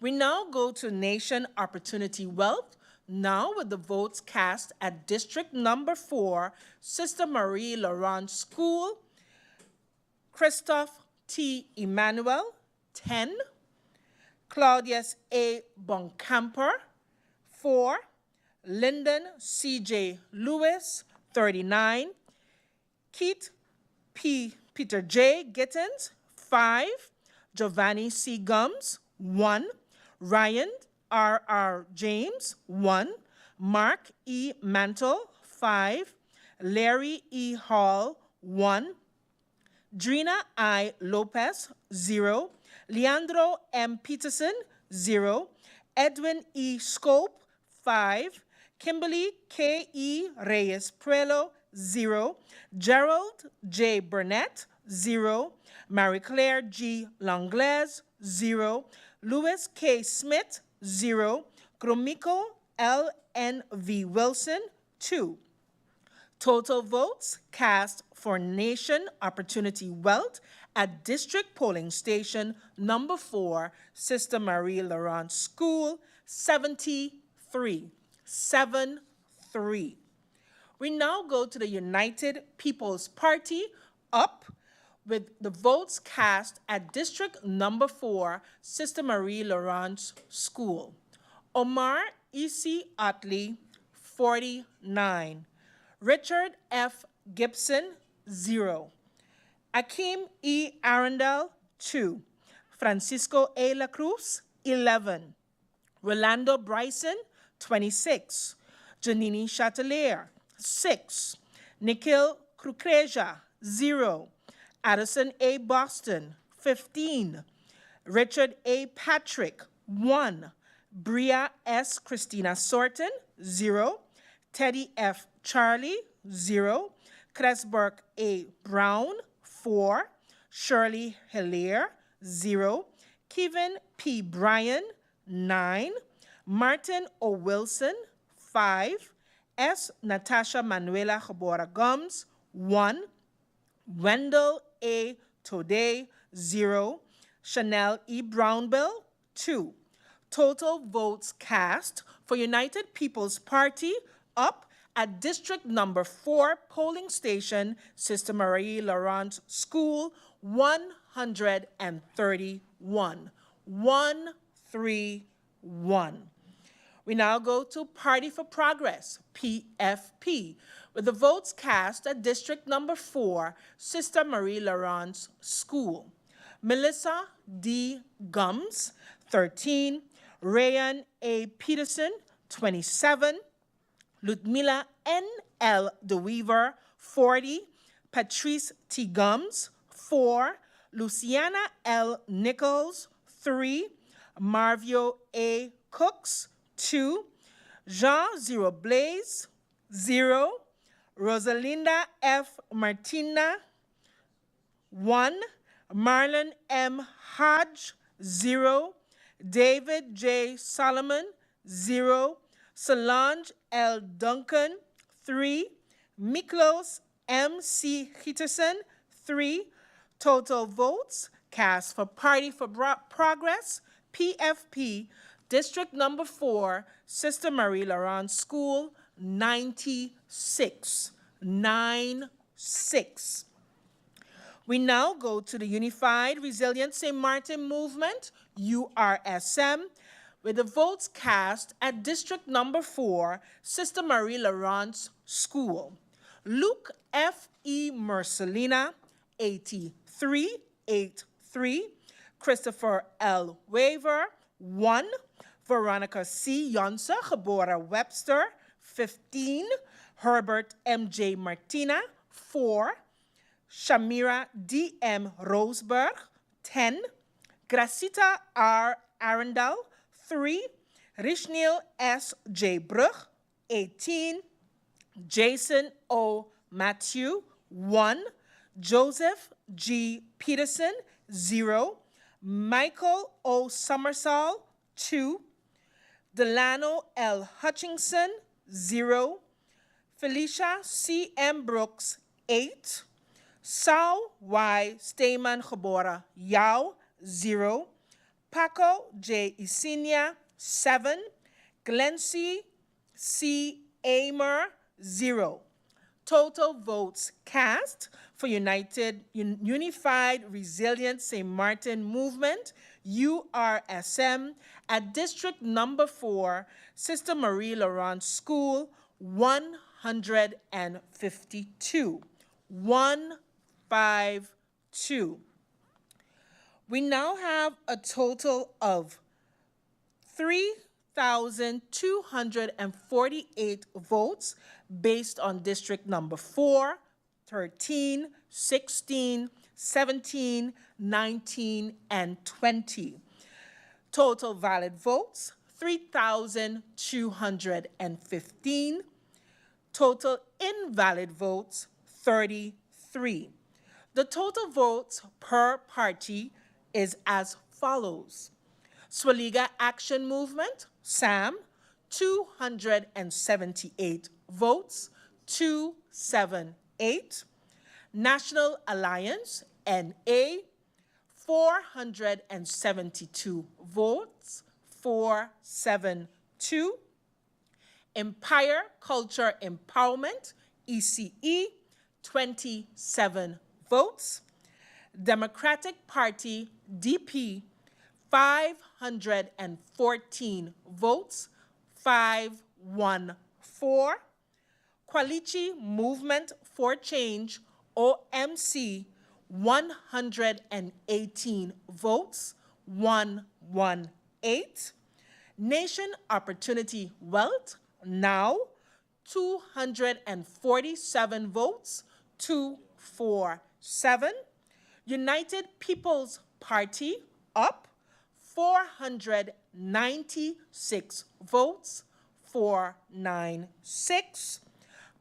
We now go to Nation Opportunity Wealth, now with the votes cast at District number 4, Sister Marie Laurent School. Christophe T. Emmanuel, 10. Claudius A. Boncamper, 4. Lyndon C.J. Lewis, 39. Peter J. Gittins, 5. Giovanni C. Gums, 1. Ryan R.R. James, 1. Mark E. Mantle, 5. Larry E. Hall, 1. Drina I. Lopez, 0. Leandro M. Peterson, 0. Edwin E. Scope, 5. Kimberly K. E. Reyes Prelo, 0. Gerald J. Burnett, 0. Marie Claire G. Langlaise, 0. Louis K. Smith, 0. Gromiko L. N. V. Wilson, 2. Total votes cast for Nation Opportunity Wealth at District Polling Station number 4, Sister Marie Laurent School, 73. 7-3. We now go to the United People's Party, up, with the votes cast at District number 4, Sister Marie Laurent School. Omar E.C. Utley, 49. Richard F. Gibson, 0. Akeem E. Arundel, 2. Francisco A. La Cruz, 11. Rolando Bryson, 26. Janini Chatelier, 6. Nikhil Kukreja, 0. Addison A. Boston, 15. Richard A. Patrick, 1. Bria S. Christina Sorton, 0. Teddy F. Charlie, 0. Cresburg A. Brown, 4. Shirley Hilaire, 0. Kevin P. Bryan, 9. Martin O. Wilson, 5. S. Natasha Manuela Jabora Gums, 1. Wendell A. Tode, 0. Chanel E. Brownbill, 2. Total votes cast for United People's Party, up, at District number 4 polling station, Sister Marie Laurent School, 131. 131. We now go to Party for Progress, PFP, with the votes cast at District number 4, Sister Marie Laurent School. Melissa D. Gums, 13. Rayan A. Peterson, 27. Ludmila N. L. DeWeaver, 40. Patrice T. Gums, 4. Luciana L. Nichols, 3. Marvio A. Cooks, 2. Jean Zero Blaze, 0. Rosalinda F. Martina, 1. Marlon M. Hodge, 0. David J. Solomon, 0. Solange L. Duncan, 3. Miklos M. C. Hitterson, 3. Total votes cast for Party for Progress, PFP, District number 4, Sister Marie Laurent School, 96. 96. We now go to the Unified Resilient St. Martin Movement, URSM, with the votes cast at District number 4, Sister Marie Laurent School. Luke F. E. Mercelina, 83. Christopher L. Waver, 1. Veronica C. Yonsa Gebora Webster, 15. Herbert M. J. Martina, 4. Shamira D. M. Roseberg, 10. Gracita R. Arundel, 3. Rishnil S. J. Brug, 18. Jason O. Matthew, 1. Joseph G. Peterson, 0. Michael O. Summersall, 2. Delano L. Hutchinson, 0. Felicia C. M. Brooks, 8. Sao Y. Steyman Gebora Yao, 0. Paco J. Isinia, 7. Glency C. Amer, 0. Total votes cast for Unified Resilient St. Martin Movement, URSM, at District Number 4, Sister Marie Laurent School, 152. 152. We now have a total of 3,248 votes based on District Number 4, 13, 16, 17, 19, and 20. Total valid votes, 3,215. Total invalid votes, 33. The total votes per party is as follows. Swaliga Action Movement, SAM, 278 votes, 278. National Alliance, NA, 472 votes, 472. Empire Culture Empowerment, ECE, 27 votes. Democratic Party, DP, 514 votes, 514. Qualichi Movement for Change, OMC, 118 votes, 118. Nation Opportunity Wealth, now, 247 votes, 247. United People's Party, UP, 496 votes, 496.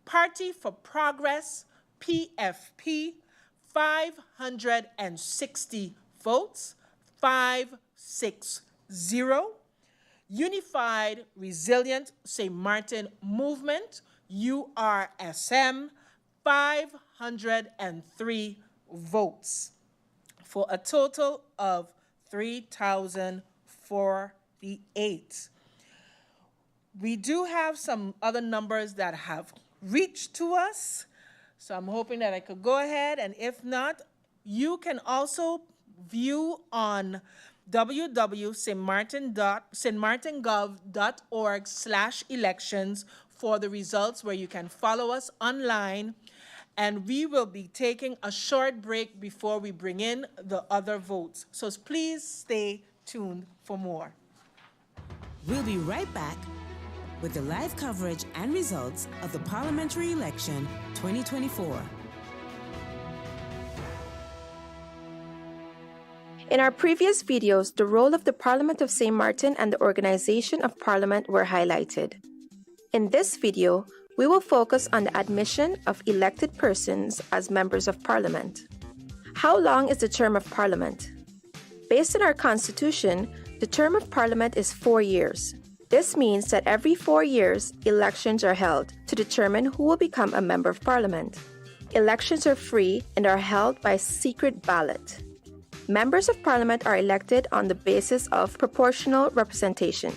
Party for Progress, PFP, 560 votes, 560. Unified Resilient St. Martin Movement, URSM, 503 votes, for a total of 3,048. We do have some other numbers that have reached to us, so I'm hoping that I could go ahead, and if not, you can also view on www.stmartingov.org/elections for the results, where you can follow us online, and we will be taking a short break before we bring in the other votes. So please stay tuned for more. We'll be right back with the live coverage and results of the Parliamentary Election 2024. In our previous videos, the role of the Parliament of St. Martin and the organization of Parliament were highlighted. In this video, we will focus on the admission of elected persons as members of Parliament. How long is the term of Parliament? Based on our Constitution, the term of Parliament is 4 years. This means that every 4 years, elections are held to determine who will become a member of Parliament. Elections are free and are held by secret ballot. Members of Parliament are elected on the basis of proportional representation.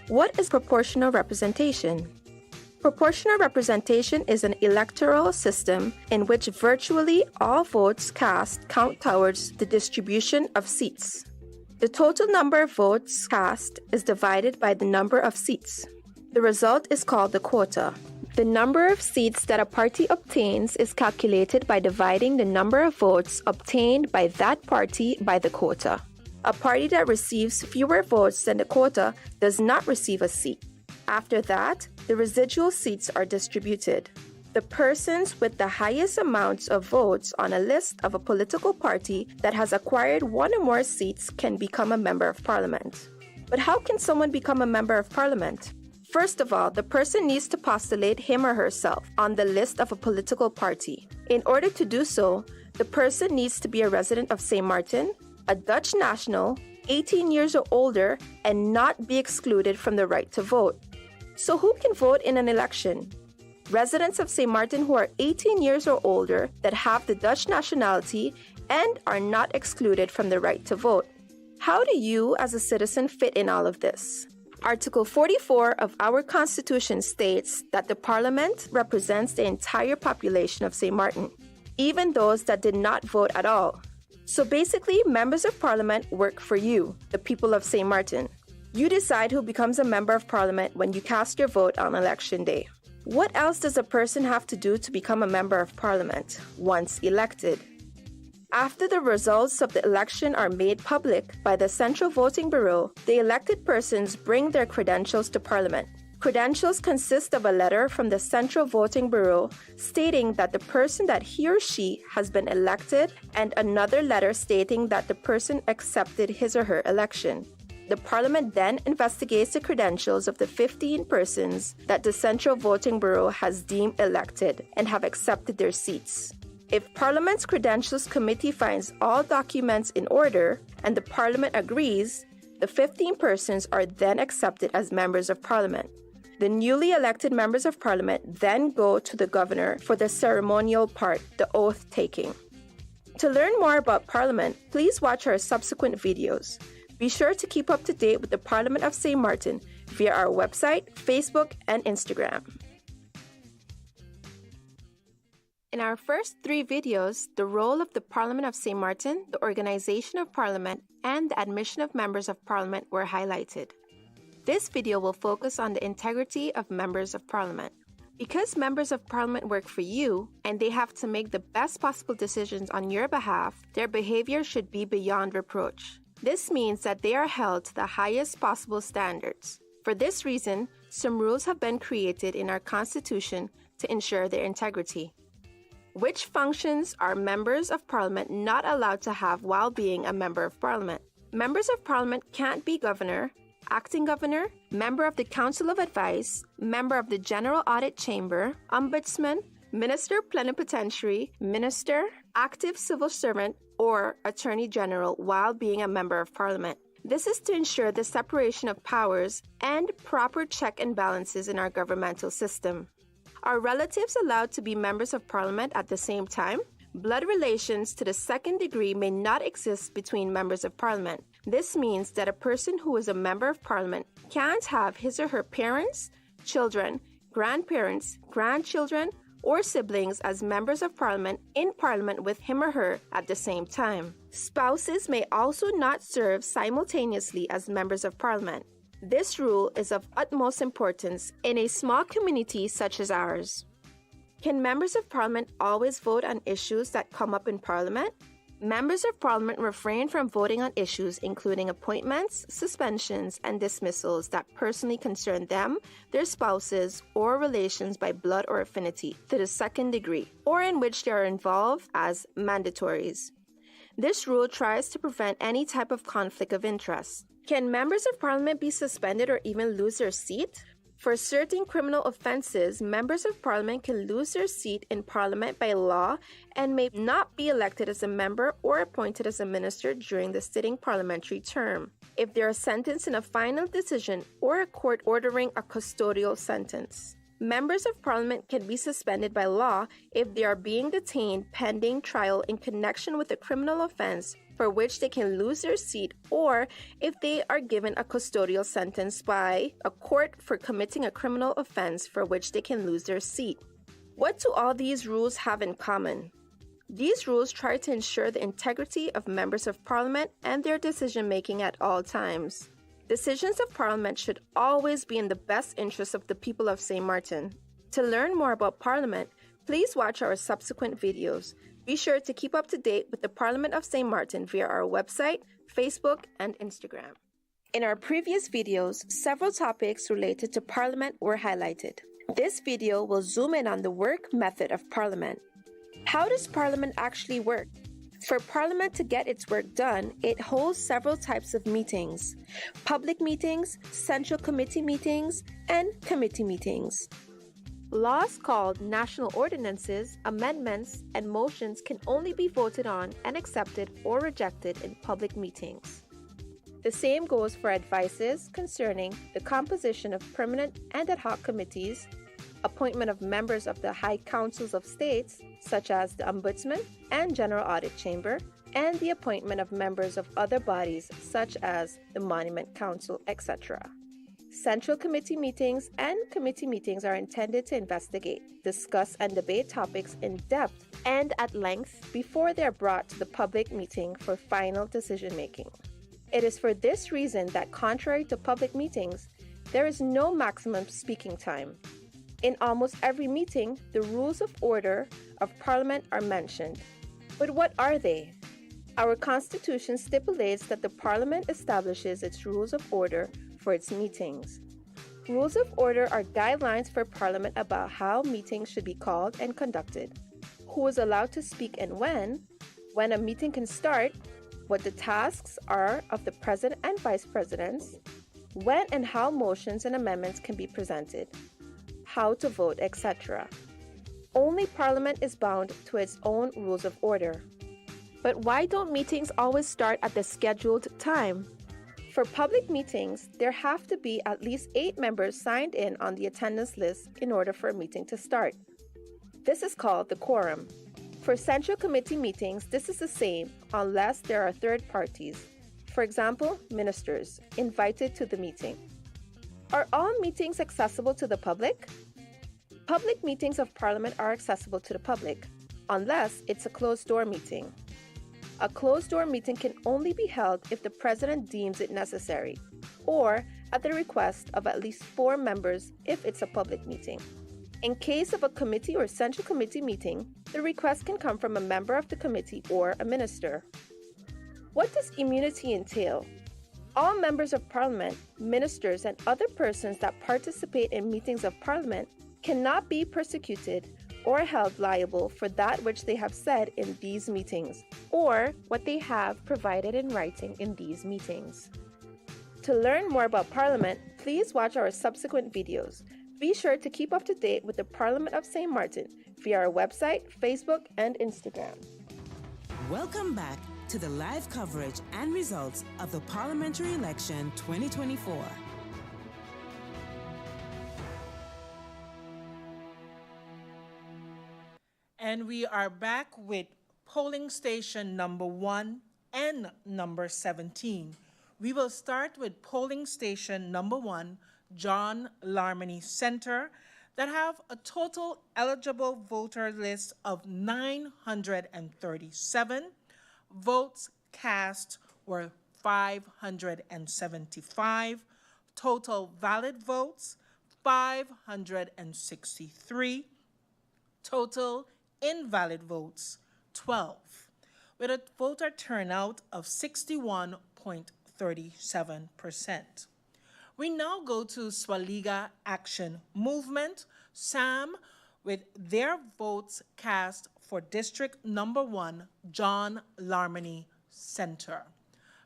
What is proportional representation? Proportional representation is an electoral system in which virtually all votes cast count towards the distribution of seats. The total number of votes cast is divided by the number of seats. The result is called the quota. The number of seats that a party obtains is calculated by dividing the number of votes obtained by that party by the quota. A party that receives fewer votes than the quota does not receive a seat. After that, the residual seats are distributed. The persons with the highest amounts of votes on a list of a political party that has acquired one or more seats can become a member of Parliament. But how can someone become a member of Parliament? First of all, the person needs to postulate him or herself on the list of a political party. In order to do so, the person needs to be a resident of St. Martin, a Dutch national, 18 years or older, and not be excluded from the right to vote. So who can vote in an election? Residents of St. Martin who are 18 years or older that have the Dutch nationality and are not excluded from the right to vote. How do you, as a citizen, fit in all of this? Article 44 of our Constitution states that the Parliament represents the entire population of St. Martin, even those that did not vote at all. So basically, members of parliament work for you, the people of St. Martin. You decide who becomes a member of parliament when you cast your vote on election day. What else does a person have to do to become a member of parliament once elected? After the results of the election are made public by the Central Voting Bureau, the elected persons bring their credentials to parliament. Credentials consist of a letter from the Central Voting Bureau stating that the person that he or she has been elected and another letter stating that the person accepted his or her election. The Parliament then investigates the credentials of the 15 persons that the Central Voting Bureau has deemed elected and have accepted their seats. If Parliament's Credentials Committee finds all documents in order and the Parliament agrees, the 15 persons are then accepted as members of Parliament. The newly elected members of Parliament then go to the governor for the ceremonial part, the oath taking. To learn more about Parliament, please watch our subsequent videos. Be sure to keep up to date with the Parliament of St. Martin via our website, Facebook, and Instagram. In our first 3 videos, the role of the Parliament of St. Martin, the organization of Parliament, and the admission of members of Parliament were highlighted. This video will focus on the integrity of members of Parliament. Because members of Parliament work for you, and they have to make the best possible decisions on your behalf, their behavior should be beyond reproach. This means that they are held to the highest possible standards. For this reason, some rules have been created in our Constitution to ensure their integrity. Which functions are members of Parliament not allowed to have while being a member of Parliament? Members of Parliament can't be governor, acting governor, member of the Council of Advice, member of the General Audit Chamber, ombudsman, minister plenipotentiary, minister, active civil servant, or attorney general while being a member of Parliament. This is to ensure the separation of powers and proper check and balances in our governmental system. Are relatives allowed to be members of Parliament at the same time? Blood relations to the second degree may not exist between members of Parliament. This means that a person who is a member of Parliament can't have his or her parents, children, grandparents, grandchildren, or siblings as members of Parliament in Parliament with him or her at the same time. Spouses may also not serve simultaneously as members of Parliament. This rule is of utmost importance in a small community such as ours. Can members of Parliament always vote on issues that come up in Parliament? Members of Parliament refrain from voting on issues including appointments, suspensions, and dismissals that personally concern them, their spouses, or relations by blood or affinity to the second degree, or in which they are involved as mandatories. This rule tries to prevent any type of conflict of interest. Can members of Parliament be suspended or even lose their seat? For certain criminal offenses, members of Parliament can lose their seat in Parliament by law and may not be elected as a member or appointed as a minister during the sitting parliamentary term, if they are sentenced in a final decision or a court ordering a custodial sentence. Members of Parliament can be suspended by law if they are being detained pending trial in connection with a criminal offense for which they can lose their seat, or if they are given a custodial sentence by a court for committing a criminal offense for which they can lose their seat. What do all these rules have in common? These rules try to ensure the integrity of members of Parliament and their decision-making at all times. Decisions of Parliament should always be in the best interest of the people of St. Martin. To learn more about Parliament, please watch our subsequent videos. Be sure to keep up to date with the Parliament of St. Martin via our website, Facebook, and Instagram. In our previous videos, several topics related to Parliament were highlighted. This video will zoom in on the work method of Parliament. How does Parliament actually work? For Parliament to get its work done, it holds several types of meetings: public meetings, central committee meetings, and committee meetings. Laws called national ordinances, amendments, and motions can only be voted on and accepted or rejected in public meetings. The same goes for advices concerning the composition of permanent and ad hoc committees, appointment of members of the High Councils of States, such as the Ombudsman and General Audit Chamber, and the appointment of members of other bodies, such as the Monument Council, etc. Central committee meetings and committee meetings are intended to investigate, discuss, and debate topics in depth and at length before they are brought to the public meeting for final decision making. It is for this reason that, contrary to public meetings, there is no maximum speaking time. In almost every meeting, the rules of order of Parliament are mentioned. But what are they? Our Constitution stipulates that the Parliament establishes its rules of order for its meetings. Rules of order are guidelines for Parliament about how meetings should be called and conducted, who is allowed to speak and when a meeting can start, what the tasks are of the President and Vice Presidents, when and how motions and amendments can be presented, how to vote, etc. Only Parliament is bound to its own rules of order. But why don't meetings always start at the scheduled time? For public meetings, there have to be at least 8 members signed in on the attendance list in order for a meeting to start. This is called the quorum. For central committee meetings, this is the same unless there are third parties, for example, ministers, invited to the meeting. Are all meetings accessible to the public? Public meetings of Parliament are accessible to the public, unless it's a closed-door meeting. A closed-door meeting can only be held if the President deems it necessary, or at the request of at least 4 members if it's a public meeting. In case of a committee or central committee meeting, the request can come from a member of the committee or a minister. What does immunity entail? All members of Parliament, ministers, and other persons that participate in meetings of Parliament cannot be persecuted or held liable for that which they have said in these meetings, or what they have provided in writing in these meetings. To learn more about Parliament, please watch our subsequent videos. Be sure to keep up to date with the Parliament of St. Martin via our website, Facebook, and Instagram. Welcome back to the live coverage and results of the Parliamentary Election 2024. And we are back with polling station number 1 and number 17. We will start with polling station number 1, John Larmony Center, that have a total eligible voter list of 937. Votes cast were 575. Total valid votes, 563. Total invalid votes, 12, with a voter turnout of 61.37%. We now go to Swaliga Action Movement, SAM, with their votes cast for District Number 1, John Larmony Center.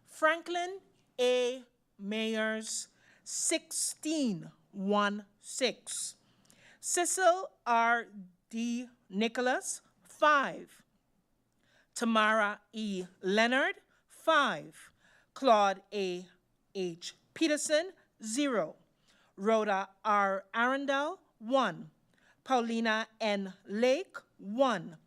Franklin A. Mayers, 1616. Cecil R. D. Nicholas, 5. Tamara E. Leonard, 5. Claude A. H. Peterson, 0. Rhoda R. Arundel, 1. Paulina N. Lake, 1.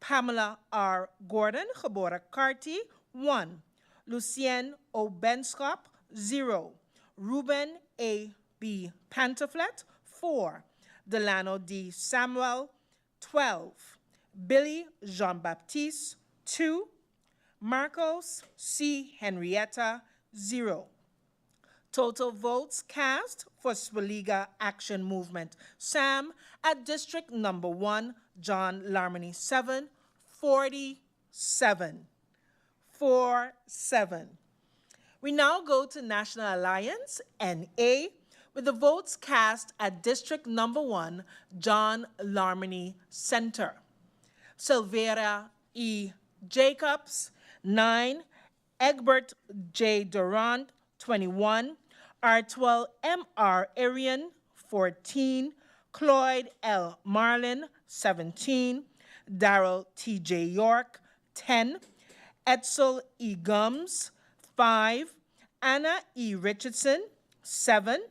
Pamela R. Gordon, Geboren Carty, 1. Lucien O. Benskop, 0. Ruben A. B. Pantaflet, 4. Delano D. Samuel, 12. Billy Jean-Baptiste, 2. Marcos C. Henrietta, 0. Total votes cast for Swaliga Action Movement, SAM, at District Number 1, John Larmony 7, 47. 47. We now go to National Alliance, NA, with the votes cast at District Number 1, John Larmony Center. Silvera E. Jacobs, 9. Egbert J. Durant, 21. Artwell M.R. Arian, 14. Cloyd L. Marlin, 17. Darrell T.J. York, 10. Edsel E. Gums, 5. Anna E. Richardson, 7.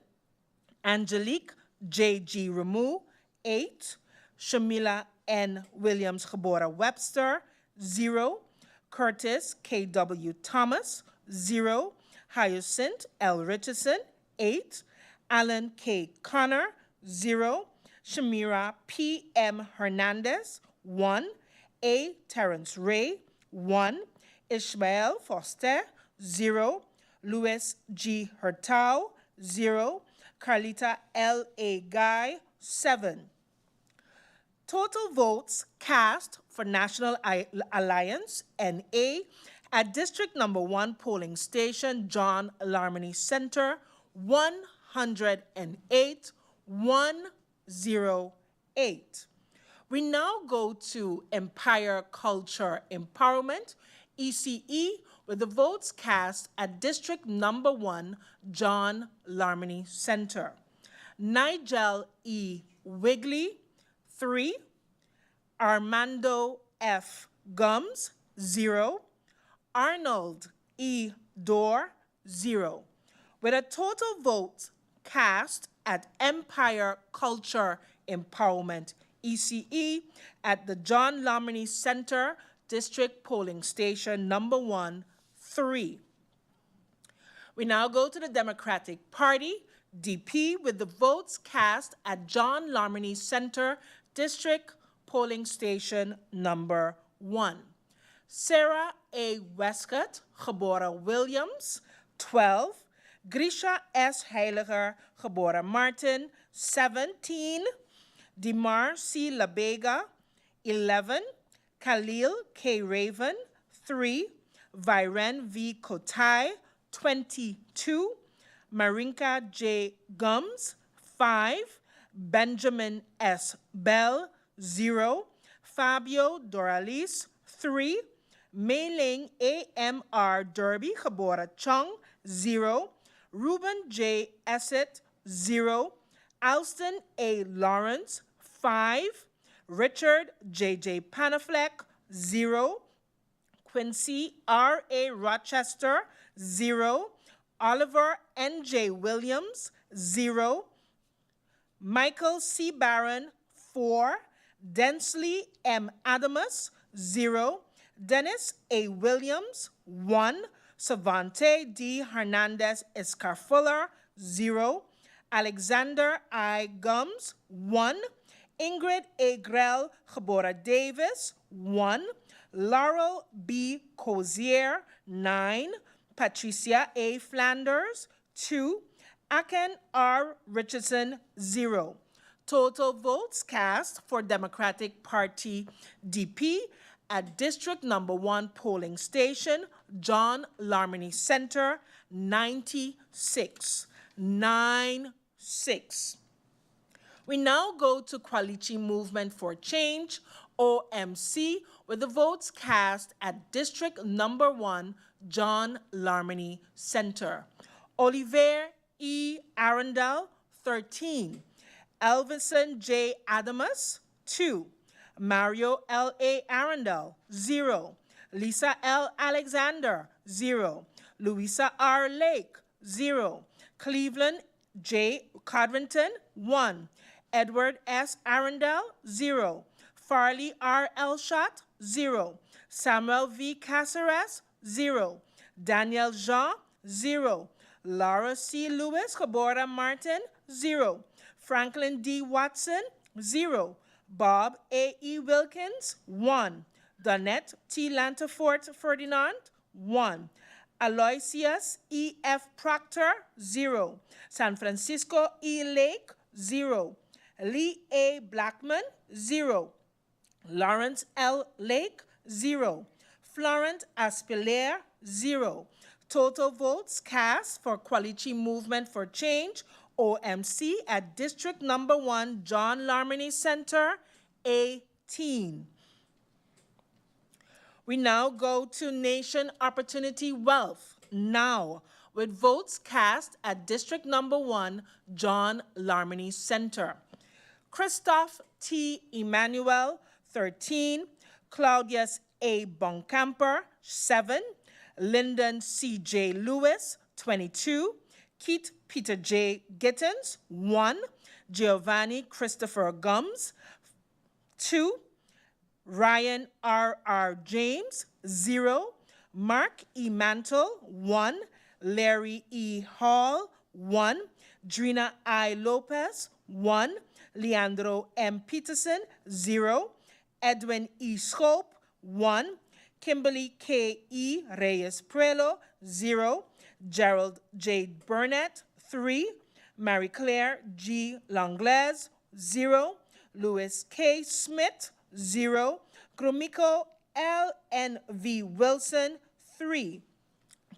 Angelique J.G. Ramu, 8. Shamila N. Williams Geboren Webster, 0. Curtis K.W. Thomas, 0. Hyacinth L. Richardson, 8. Alan K. Connor, 0. Shamira P.M. Hernandez, 1. A. Terrence Ray, 1. Ishmael Foster, 0. Louis G. Hurtau, 0. Carlita L.A. Guy, 7. Total votes cast for National Alliance, NA, at District Number 1 polling station, John Larmony Center, 108, 108. We now go to Empire Culture Empowerment, ECE, with the votes cast at District Number 1, John Larmony Center. Nigel E. Wigley, 3. Armando F. Gums, 0. Arnold E. Dorr, 0. With a total vote cast at Empire Culture Empowerment, ECE, at the John Larmony Center District Polling Station Number 1, 3. We now go to the Democratic Party, DP, with the votes cast at John Larmony Center District Polling Station Number 1. Sarah A. Westcott, geboren Williams, 12. Grisha S. Heiliger, geboren Martin, 17. Dimar C. Labega, 11. Khalil K. Raven, 3. Viren V. Kotai, 22. Marinka J. Gums, 5. Benjamin S. Bell, 0. Fabio Doralis, 3. Mei-Ling A.M.R. Derby, geboren Chung, 0. Ruben J. Essett, 0. Alston A. Lawrence, 5. Richard J.J. Panafleck, 0. Quincy R.A. Rochester, 0. Oliver N.J. Williams, 0. Michael C. Barron, 4. Densley M. Adamus, 0. Dennis A. Williams, 1. Savante D. Hernandez Escarfuller, 0. Alexander I. Gums, 1. Ingrid A. Grell, geboren Davis, 1. Laurel B. Cozier, 9. Patricia A. Flanders, 2. Aken R. Richardson, 0. Total votes cast for Democratic Party DP at District Number 1 polling station, John Larmony Center, 96. 96. We now go to Qualichi Movement for Change, OMC, with the votes cast at District Number 1, John Larmony Center. Oliver E. Arundel, 13. Elvison J. Adamus, 2. Mario L. A. Arundel, 0. Lisa L. Alexander, 0. Louisa R. Lake, 0. Cleveland J. Codrington, 1. Edward S. Arundel, 0. Farley R. Elshot, 0. Samuel V. Caceres, 0. Daniel Jean, 0. Laura C. Lewis, geboren Martin, 0. Franklin D. Watson, 0. Bob A. E. Wilkins, 1. Donette T. Lantafort Ferdinand, 1. Aloysius E. F. Proctor, 0. San Francisco E. Lake, 0. Lee A. Blackman, 0. Lawrence L. Lake, 0. Florent Aspilier, 0. Total votes cast for Qualichi Movement for Change, OMC, at District Number 1, John Larmony Center, 18. We now go to Nation Opportunity Wealth, NOW, with votes cast at District Number 1, John Larmony Center. Christoph T. Emmanuel, 13. Claudius A. Boncamper, 7. Lyndon C. J. Lewis, 22. Keith Peter J. Gittins, 1. Giovanni Christopher Gums, 2. Ryan R. R. James, 0. Mark E. Mantle, 1. Larry E. Hall, 1. Drina I. Lopez, 1. Leandro M. Peterson, 0. Edwin E. Schope, 1. Kimberly K. E. Reyes Prelo, 0. Gerald J. Burnett, 3. Marie Claire G. Langlaise, 0. Louis K. Smith, 0. Gromiko L. N. V. Wilson, 3.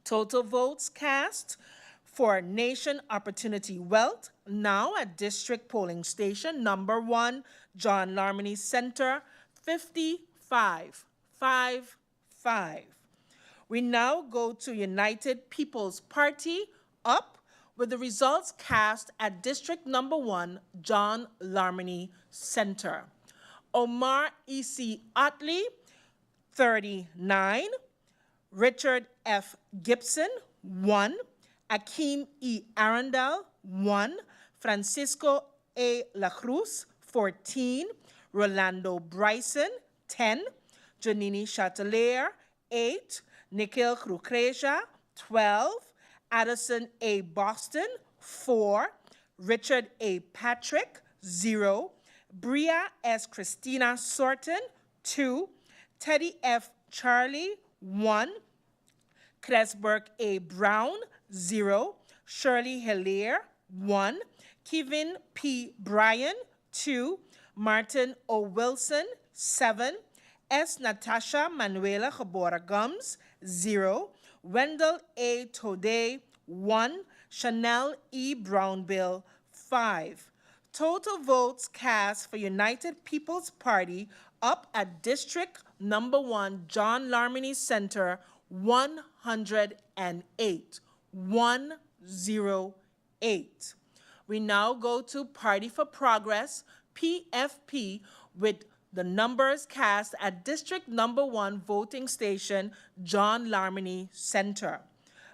Total votes cast for Nation Opportunity Wealth, now at District Polling Station number 1, John Larmony Center, 55. We now go to United People's Party, up, with the results cast at District number 1, John Larmony Center. Omar E.C. Otley, 39. Richard F. Gibson, 1. Akeem E. Arundel, 1. Francisco A. La Cruz, 14. Rolando Bryson, 10. Janini Chatelier, 8. Nikhil Krukreja, 12. Addison A. Boston, 4. Richard A. Patrick, 0. Bria S. Christina Sorton, 2. Teddy F. Charlie, 1. Cresberg A. Brown, 0. Shirley Hilaire, 1. Kevin P. Bryan, 2. Martin O. Wilson, 7. S. Natasha Manuela Jabora Gums, 0. Wendell A. Tode, 1. Chanel E. Brownbill, 5. Total votes cast for United People's Party up at District number 1, John Larmony Center, 108. 108. We now go to Party for Progress, PFP, with the numbers cast at District number 1 voting station, John Larmony Center.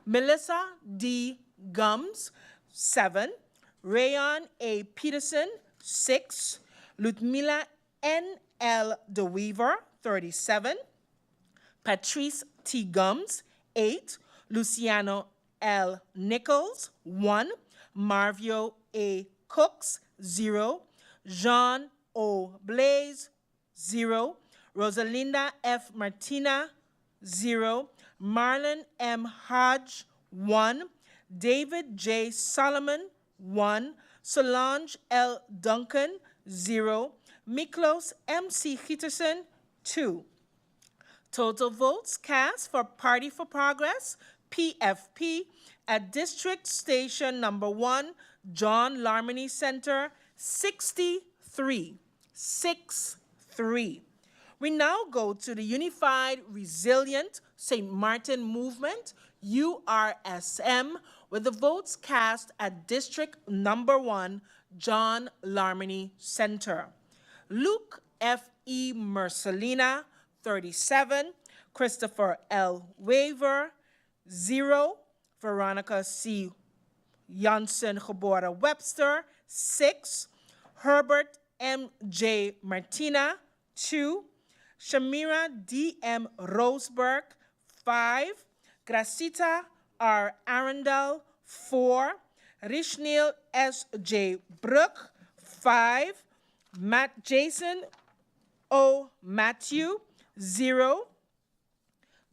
Melissa D. Gums, 7. Rayon A. Peterson, 6. Ludmila N. L. DeWeaver, 37. Patrice T. Gums, 8. Luciano L. Nichols, 1. Marvio A. Cooks, 0. Jean O. Blaze, 0. Rosalinda F. Martina, 0. Marlon M. Hodge, 1. David J. Solomon, 1. Solange L. Duncan, 0. Miklos M. C. Peterson, 2. Total votes cast for Party for Progress, PFP, at District Station number 1, John Larmony Center, 63. 63. We now go to the Unified Resilient St. Martin Movement, URSM, with the votes cast at District number 1, John Larmony Center. Luke F. E. Mercelina, 37. Christopher L. Waver, 0. Veronica C. Janssen Gebora Webster, 6. Herbert M. J. Martina, 2. Shamira D. M. Roseberg, 5. Gracita R. Arundel, 4. Rishnil S. J. Brook, 5. Jason O. Matthew, 0.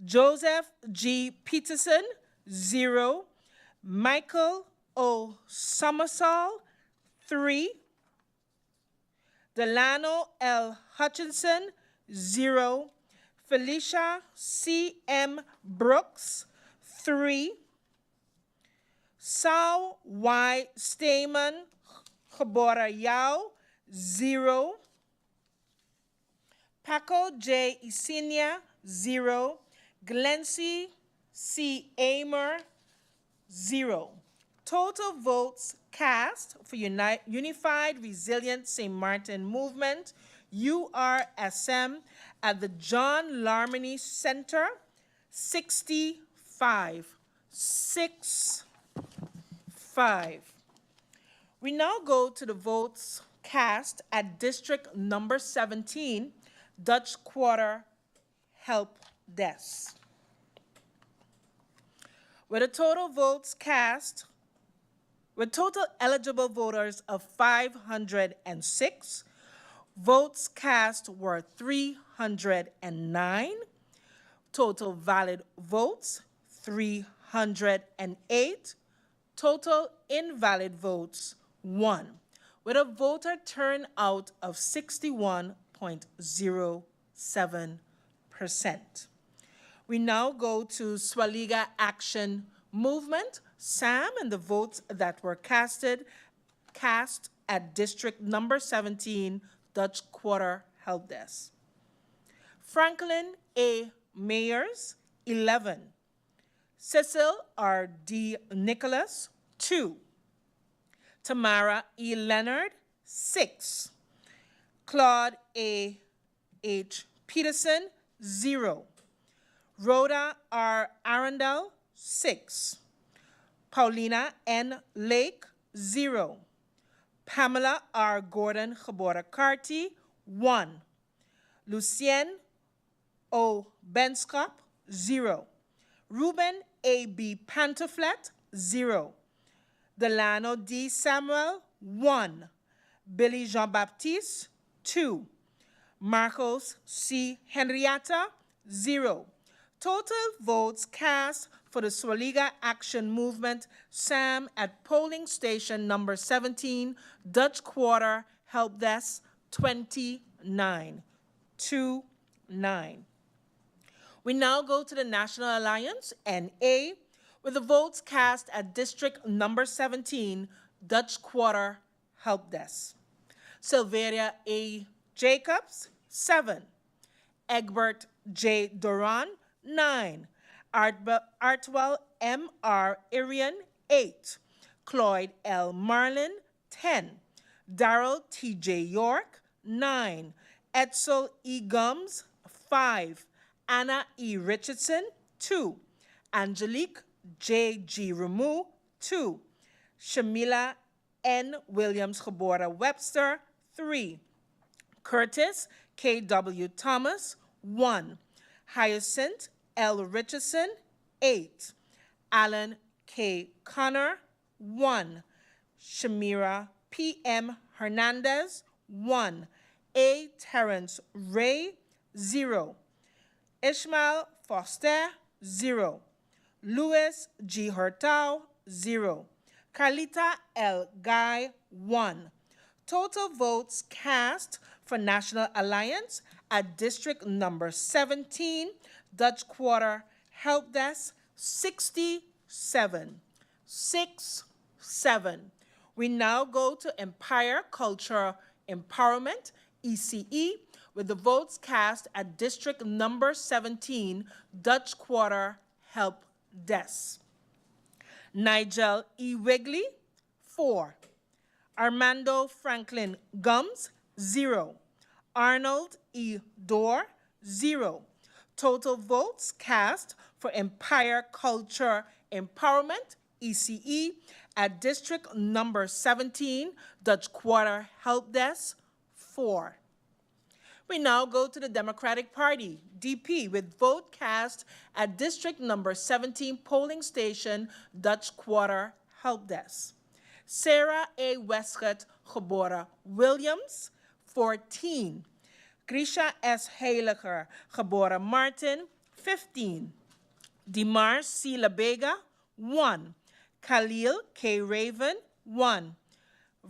Joseph G. Peterson, 0. Michael O. Summersall, 3. Delano L. Hutchinson, 0. Felicia C. M. Brooks, 3. Sao Y. Stamen Gebora Yao, 0. Paco J. Isinia, 0. Glency C. Amer, 0. Total votes cast for Unified Resilient St. Martin Movement, URSM, at the John Larmony Center, 65. 65. We now go to the votes cast at District number 17, Dutch Quarter Help Desk. With the total votes cast with total eligible voters of 506. Votes cast were 309. Total valid votes, 308. Total invalid votes, 1, with a voter turnout of 61.07%. We now go to Swaliga Action Movement, SAM, and the votes that were cast at District Number 17, Dutch Quarter Help Desk. Franklin A. Mayers, 11. Cecil R. D. Nicholas, 2. Tamara E. Leonard, 6. Claude A. H. Peterson, 0. Rhoda R. Arundel, 6. Paulina N. Lake, 0. Pamela R. Gordon Gebora Carty, 1. Lucien O. Benskop, 0. Ruben A. B. Pantoflet, 0. Delano D. Samuel, 1. Billy Jean-Baptiste, 2. Marcos C. Henrietta, 0. Total votes cast for the Swaliga Action Movement, SAM, at polling station number 17, Dutch Quarter Help Desk, 29. 29. We now go to the National Alliance, NA, with the votes cast at District Number 17, Dutch Quarter Help Desk. Sylveria A. Jacobs, 7. Egbert J. Duran, 9. Artwell M. R. Irian, 8. Cloyd L. Marlin, 10. Darrell T. J. York, 9. Edsel E. Gums, 5. Anna E. Richardson, 2. Angelique J. G. Ramu, 2. Shamila N. Williams Gebora Webster, 3. Curtis K. W. Thomas, 1. Hyacinth L. Richardson, 8. Alan K. Connor, 1. Shamira P. M. Hernandez, 1. A. Terrence Ray, 0. Ishmael Foster, 0. Louis G. Hurtau, 0. Carlita L. Guy, 1. Total votes cast for National Alliance at District Number 17, Dutch Quarter Help Desk, 67. 67. We now go to Empire Cultural Empowerment, ECE, with the votes cast at District Number 17, Dutch Quarter Help Desk. Nigel E. Wigley, 4. Armando Franklin Gums, 0. Arnold E. Dorr, 0. Total votes cast for Empire Culture Empowerment, ECE, at District Number 17, Dutch Quarter Help Desk, 4. We now go to the Democratic Party, DP, with vote cast at District Number 17 polling station, Dutch Quarter Help Desk. Sarah A. Westcott Gebora Williams, 14. Grisha S. Heiliger Gebora Martin, 15. Dimar C. Labega, 1. Khalil K. Raven, 1.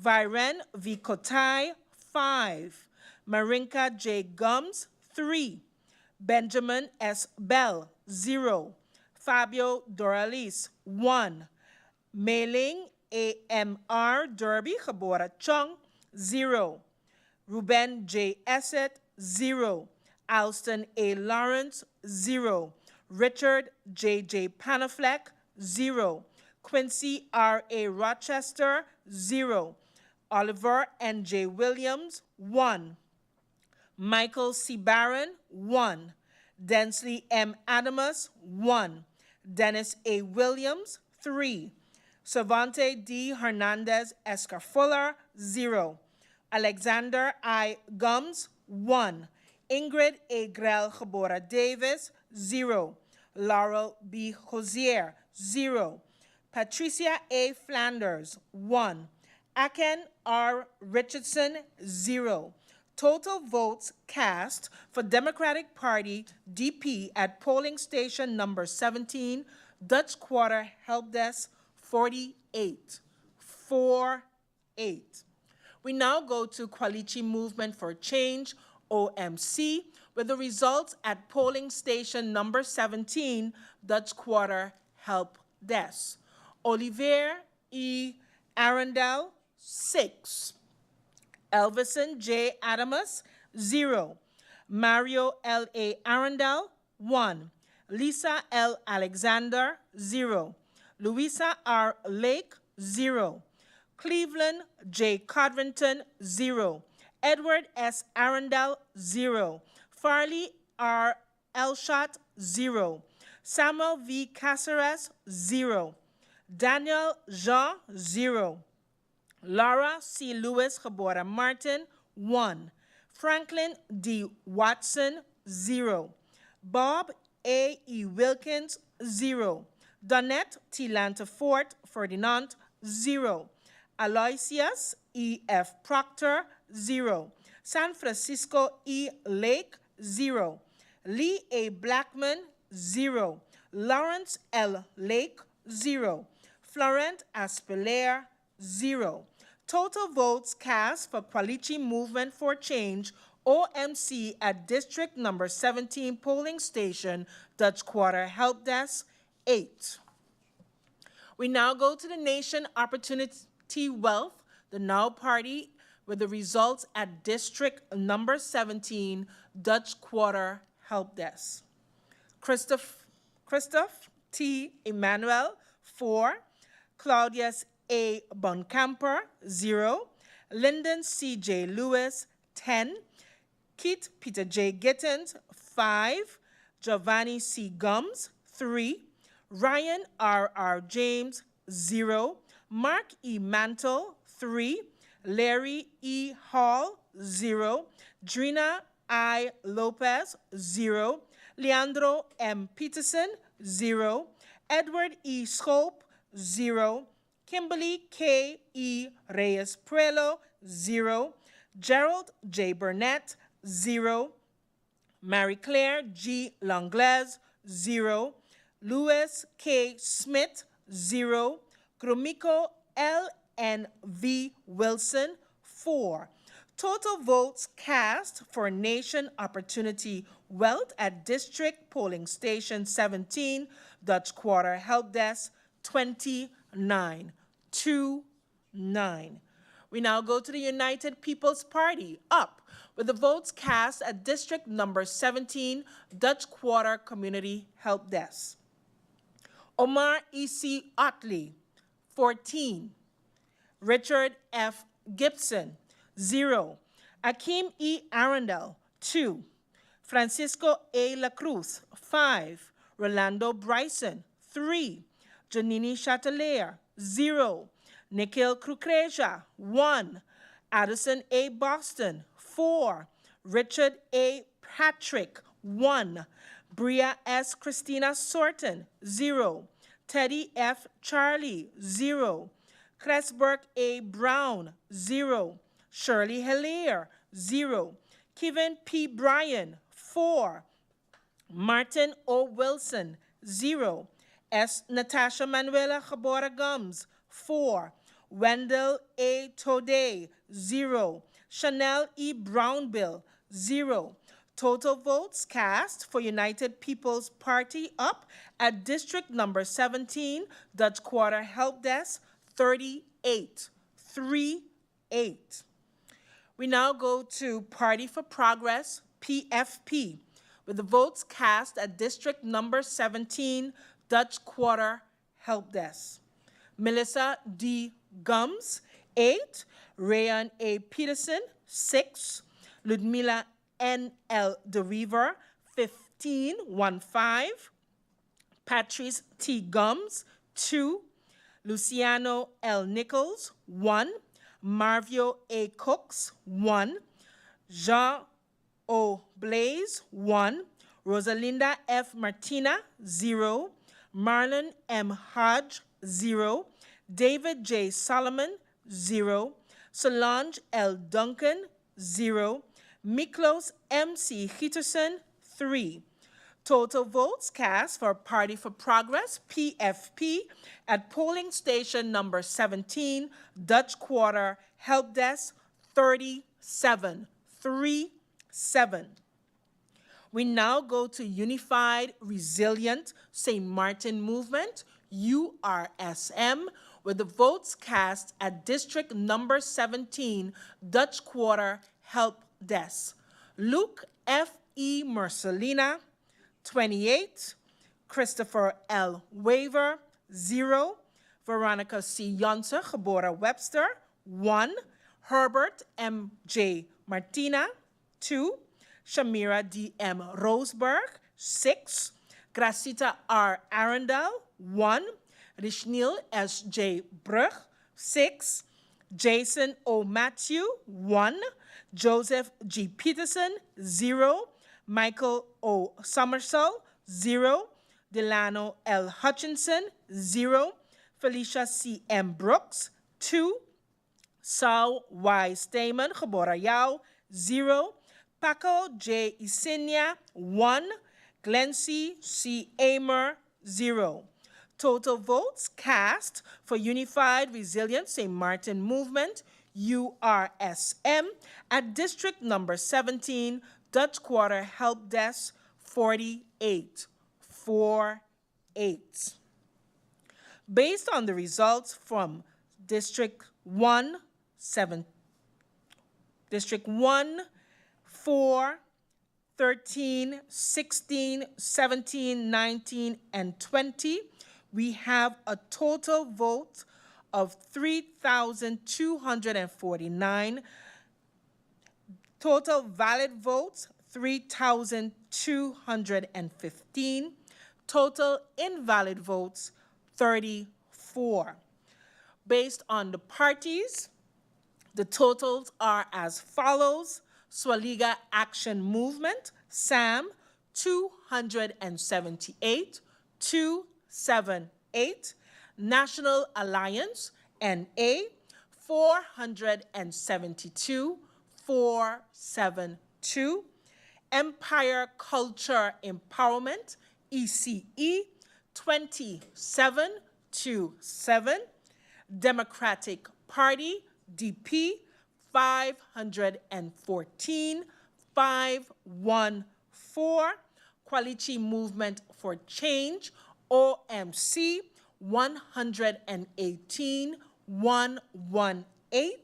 Viren V. Kotai, 5. Marinka J. Gums, 3. Benjamin S. Bell, 0. Fabio Doralis, 1. Mailing A.M.R. Derby Gebora Chung, 0. Ruben J. Essett, 0. Alston A. Lawrence, 0. Richard J.J. Panafleck, 0. Quincy R. A. Rochester, 0. Oliver N. J. Williams, 1. Michael C. Barron, 1. Densley M. Adamus, 1. Dennis A. Williams, 3. Savante D. Hernandez Escafuller, 0. Alexander I. Gums, 1. Ingrid A. Grell Gebora Davis, 0. Laurel B. Hosier, 0. Patricia A. Flanders, 1. Aken R. Richardson, 0. Total votes cast for Democratic Party DP at polling station number 17, Dutch Quarter Help Desk, 48. 48. We now go to Kwalichi Movement for Change, OMC, with the results at polling station number 17, Dutch Quarter Help Desk. Olivier E. Arundel, 6. Elvison J. Adamus, 0. Mario L. A. Arundel, 1. Lisa L. Alexander, 0. Louisa R. Lake, 0. Cleveland J. Codrington, 0. Edward S. Arundel, 0. Farley R. Elshot, 0. Samuel V. Caceres, 0. Daniel Jean, 0. Laura C. Lewis Gebora Martin, 1. Franklin D. Watson, 0. Bob A. E. Wilkins, 0. Donette T. Lantafort Ferdinand, 0. Aloysius E. F. Proctor, 0. San Francisco E. Lake, 0. Lee A. Blackman, 0. Lawrence L. Lake, 0. Florent Aspelaire, 0. Total votes cast for Kwalichi Movement for Change, OMC, at District Number 17 polling station, Dutch Quarter Help Desk, 8. We now go to the Nation Opportunity Wealth, the Now Party, with the results at District Number 17, Dutch Quarter Help Desk. Christoph T. Emmanuel, 4. Claudius A. Boncamper, 0. Lyndon C. J. Lewis, 10. Keith Peter J. Gittins, 5. Giovanni C. Gums, 3. Ryan R. R. James, 0. Mark E. Mantle, 3. Larry E. Hall, 0. Drina I. Lopez, 0. Leandro M. Peterson, 0. Edward E. Schope, 0. Kimberly K. E. Reyes Puelo, 0. Gerald J. Burnett, 0. Marie Claire G. Langlaise, 0. Louis K. Smith, 0. Gromiko L. N. V. Wilson, 4. Total votes cast for Nation Opportunity Wealth at District Polling Station 17, Dutch Quarter Help Desk, 29. 2-9. We now go to the United People's Party, up, with the votes cast at District Number 17, Dutch Quarter Community Help Desk. Omar E.C. Otley, 14. Richard F. Gibson, 0. Akeem E. Arundel, 2. Francisco A. La Cruz, 5. Rolando Bryson, 3. Janini Chatelaire, 0. Nikhil Kukreja, 1. Addison A. Boston, 4. Richard A. Patrick, 1. Bria S. Christina Sorton, 0. Teddy F. Charlie, 0. Cresberg A. Brown, 0. Shirley Hilaire, 0. Kevin P. Bryan, 4. Martin O. Wilson, 0. S. Natasha Manuela Gebora Gums, 4. Wendell A. Tode, 0. Chanel E. Brownbill, 0. Total votes cast for United People's Party up at District Number 17, Dutch Quarter Help Desk, 38. 3-8. We now go to Party for Progress, PFP, with the votes cast at District Number 17, Dutch Quarter Help Desk. Melissa D. Gums, 8. Rayan A. Peterson, 6. Ludmila N. L. DeReaver, 15. Patrice T. Gums, 2. Luciano L. Nichols, 1. Marvio A. Cooks, 1. Jean O. Blaze, 1. Rosalinda F. Martina, 0. Marlon M. Hodge, 0. David J. Solomon, 0. Solange L. Duncan, 0. Miklos M.C. Gietersen, 3. Total votes cast for Party for Progress, PFP, at polling station number 17, Dutch Quarter, Help Desk, 37. 37. We now go to Unified Resilient St. Martin Movement, URSM, with the votes cast at District number 17, Dutch Quarter, Help Desk. Luke F. E. Mercelina, 28. Christopher L. Waver, 0. Veronica C. Jonse, geboren Webster, 1. Herbert M. J. Martina, 2. Shamira D. M. Roseberg, 6. Gracita R. Arundel, 1. Rishnil S. J. Brug, 6. Jason O. Matthew, 1. Joseph G. Peterson, 0. Michael O. Somersall, 0. Delano L. Hutchinson, 0. Felicia C. M. Brooks, 2. Saul Y. Stamen, geboren Yao, 0. Paco J. Isinia, 1. Glency C. Amer, 0. Total votes cast for Unified Resilient St. Martin Movement, URSM, at District number 17, Dutch Quarter Help Desk, 48. 48. Based on the results from District 1, 4, 13, 16, 17, 19, and 20, we have a total vote of 3,249. Total valid votes, 3,215. Total invalid votes, 34. Based on the parties, the totals are as follows. Swaliga Action Movement, SAM, 278, 278. National Alliance, NA, 472, 472. Empire Culture Empowerment, ECE, 27, 27. Democratic Party, DP, 514, 514. Quality Movement for Change, OMC, 118, 118.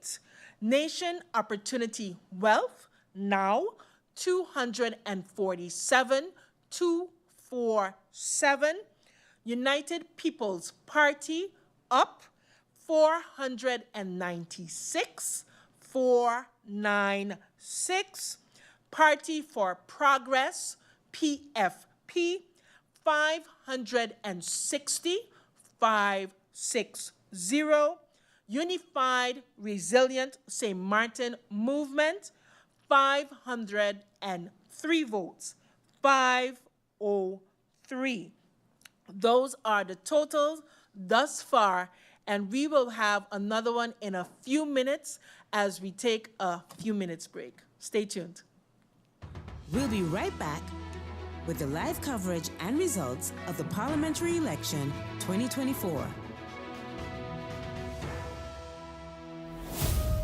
Nation Opportunity Wealth, NOW, 247, 247. United People's Party, UP, 496, 496. Party for Progress, PFP, 560, 560. Unified Resilient St. Martin Movement, 503 votes, 503. Those are the totals thus far, and we will have another one in a few minutes as we take a few minutes break. Stay tuned. We'll be right back with the live coverage and results of the Parliamentary Election 2024.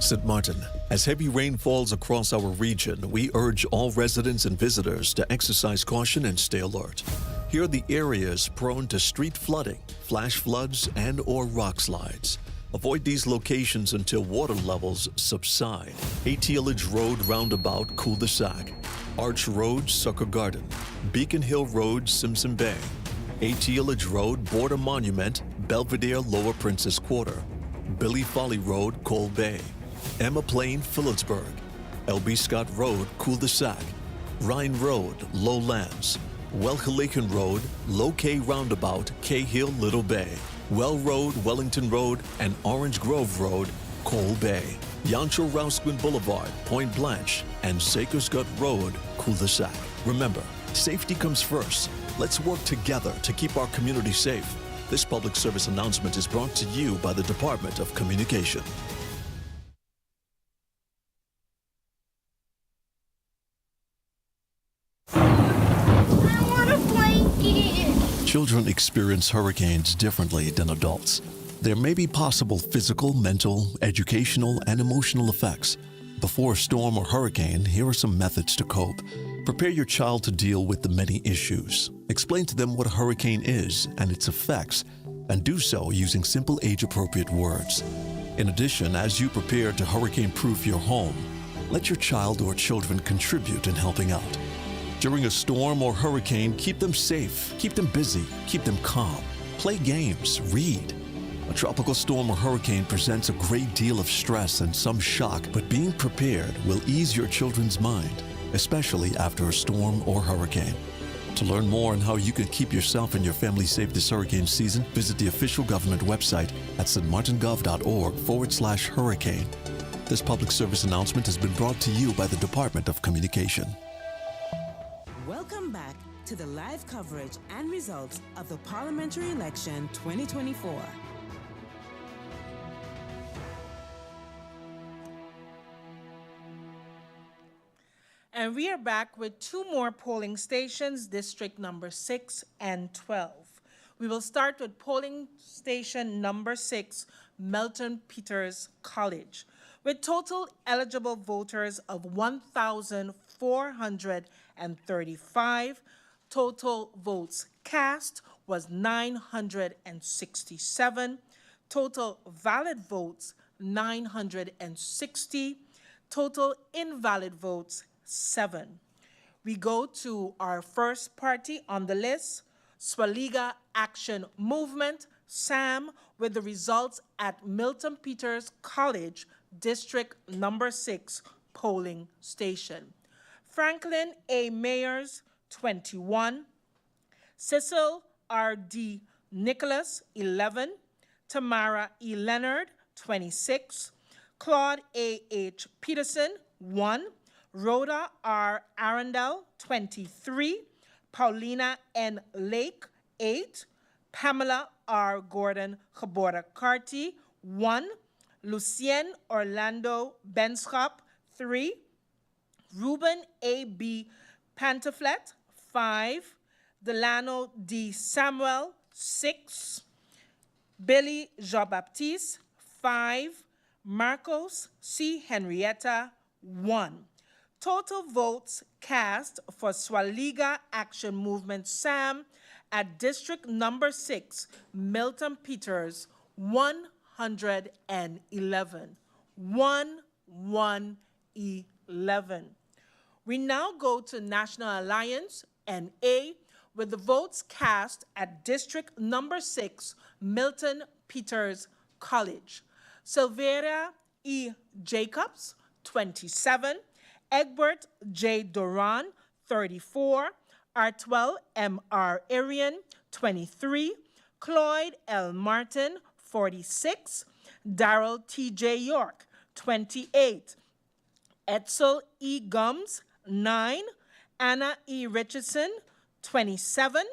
St. Martin, as heavy rain falls across our region, we urge all residents and visitors to exercise caution and stay alert. Here are the areas prone to street flooding, flash floods, and/or rock slides. Avoid these locations until water levels subside. Atillage Road Roundabout, Cul-de-Sac. Arch Road, Sucker Garden. Beacon Hill Road, Simpson Bay. Atillage Road, Border Monument, Belvedere, Lower Princess Quarter. Billy Folly Road, Cole Bay. Emma Plain, Phillipsburg. L.B. Scott Road, Cul-de-Sac. Rhine Road, Lowlands. Welhelican Road, Low K Roundabout, Cahill, Little Bay. Well Road, Wellington Road, and Orange Grove Road, Cole Bay. Yancho Rousquin Boulevard, Point Blanche, and Sakers Gut Road, Cul-de-Sac. Remember, safety comes first. Let's work together to keep our community safe. This public service announcement is brought to you by the Department of Communication. Children experience hurricanes differently than adults. There may be possible physical, mental, educational, and emotional effects. Before a storm or hurricane, here are some methods to cope. Prepare your child to deal with the many issues. Explain to them what a hurricane is and its effects, and do so using simple age-appropriate words. In addition, as you prepare to hurricane-proof your home, let your child or children contribute in helping out. During a storm or hurricane, keep them safe, keep them busy, keep them calm. Play games, read. A tropical storm or hurricane presents a great deal of stress and some shock, but being prepared will ease your children's mind, especially after a storm or hurricane. To learn more on how you can keep yourself and your family safe this hurricane season, visit the official government website at stmartingov.org/hurricane. This public service announcement has been brought to you by the Department of Communication. Welcome back to the live coverage and results of the Parliamentary Election 2024. And we are back with two more polling stations, district number 6 and 12. We will start with polling station number 6, Milton Peters College, with total eligible voters of 1,435. Total votes cast was 967. Total valid votes, 960. Total invalid votes, 7. We go to our first party on the list, Swaliga Action Movement, SAM, with the results at Milton Peters College, District number 6 polling station. Franklin A. Mayers, 21. Cecil R.D. Nicholas, 11. Tamara E. Leonard, 26. Claude A.H. Peterson, 1. Rhoda R. Arundel, 23. Paulina N. Lake, 8. Pamela R. Gordon Geboorte Carty, 1. Lucien Orlando Benschop, 3. Ruben A. B. Pantaflet, 5. Delano D. Samuel, 6. Billy Jean-Baptiste, 5. Marcos C. Henrietta, 1. Total votes cast for Swaliga Action Movement SAM at District number 6, Milton Peters, 111. 111. We now go to National Alliance, NA, with the votes cast at District number 6, Milton Peters College. Silveria E. Jacobs, 27. Egbert J. Duran, 34. Artwell M. R. Arian, 23. Cloyd L. Martin, 46. Darrell T. J. York, 28. Edsel E. Gums, 9. Anna E. Richardson, 27.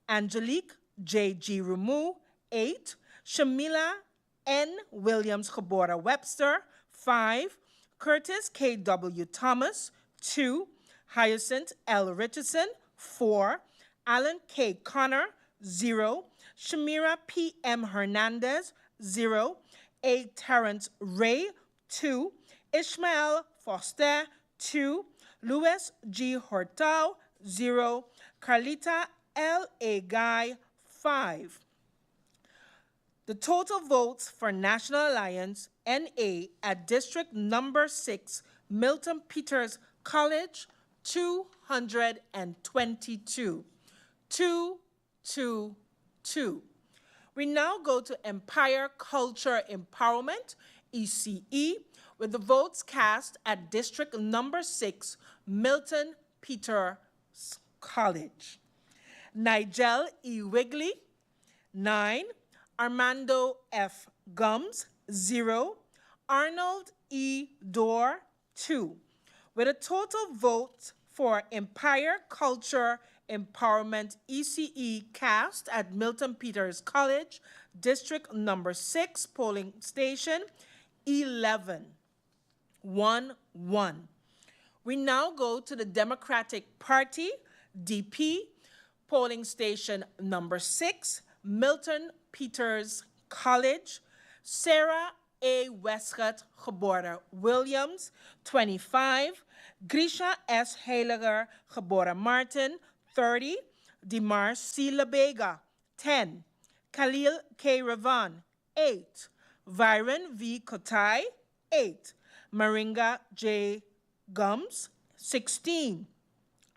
Angelique J. G. Ramu, 8. Shamila N. Williams Geboorte Webster, 5. Curtis K. W. Thomas, 2. Hyacinth L. Richardson, 4. Alan K. Connor, 0. Shamira P. M. Hernandez, 0. A. Terrence Ray, 2. Ishmael Foster, 2. Louis G. Hortal, 0. Carlita L. A. Guy, 5. The total votes for National Alliance, NA, at District number 6, Milton Peters College, 222. 222. We now go to Empire Culture Empowerment, ECE, with the votes cast at District number 6, Milton Peters College. Nigel E. Wigley, 9. Armando F. Gums, 0. Arnold E. Dorr, 2. With a total vote for Empire Culture Empowerment ECE cast at Milton Peters College, District number 6, polling station 11. 1-1. We now go to the Democratic Party, DP, polling station number 6, Milton Peters College, Sarah A. Westcott Gebora Williams, 25, Grisha S. Heiliger Gebora Martin, 30, Dimar C. Labega, 10, Khalil K. Ravan, 8, Viren V. Kotai, 8, Maringa J. Gums, 16,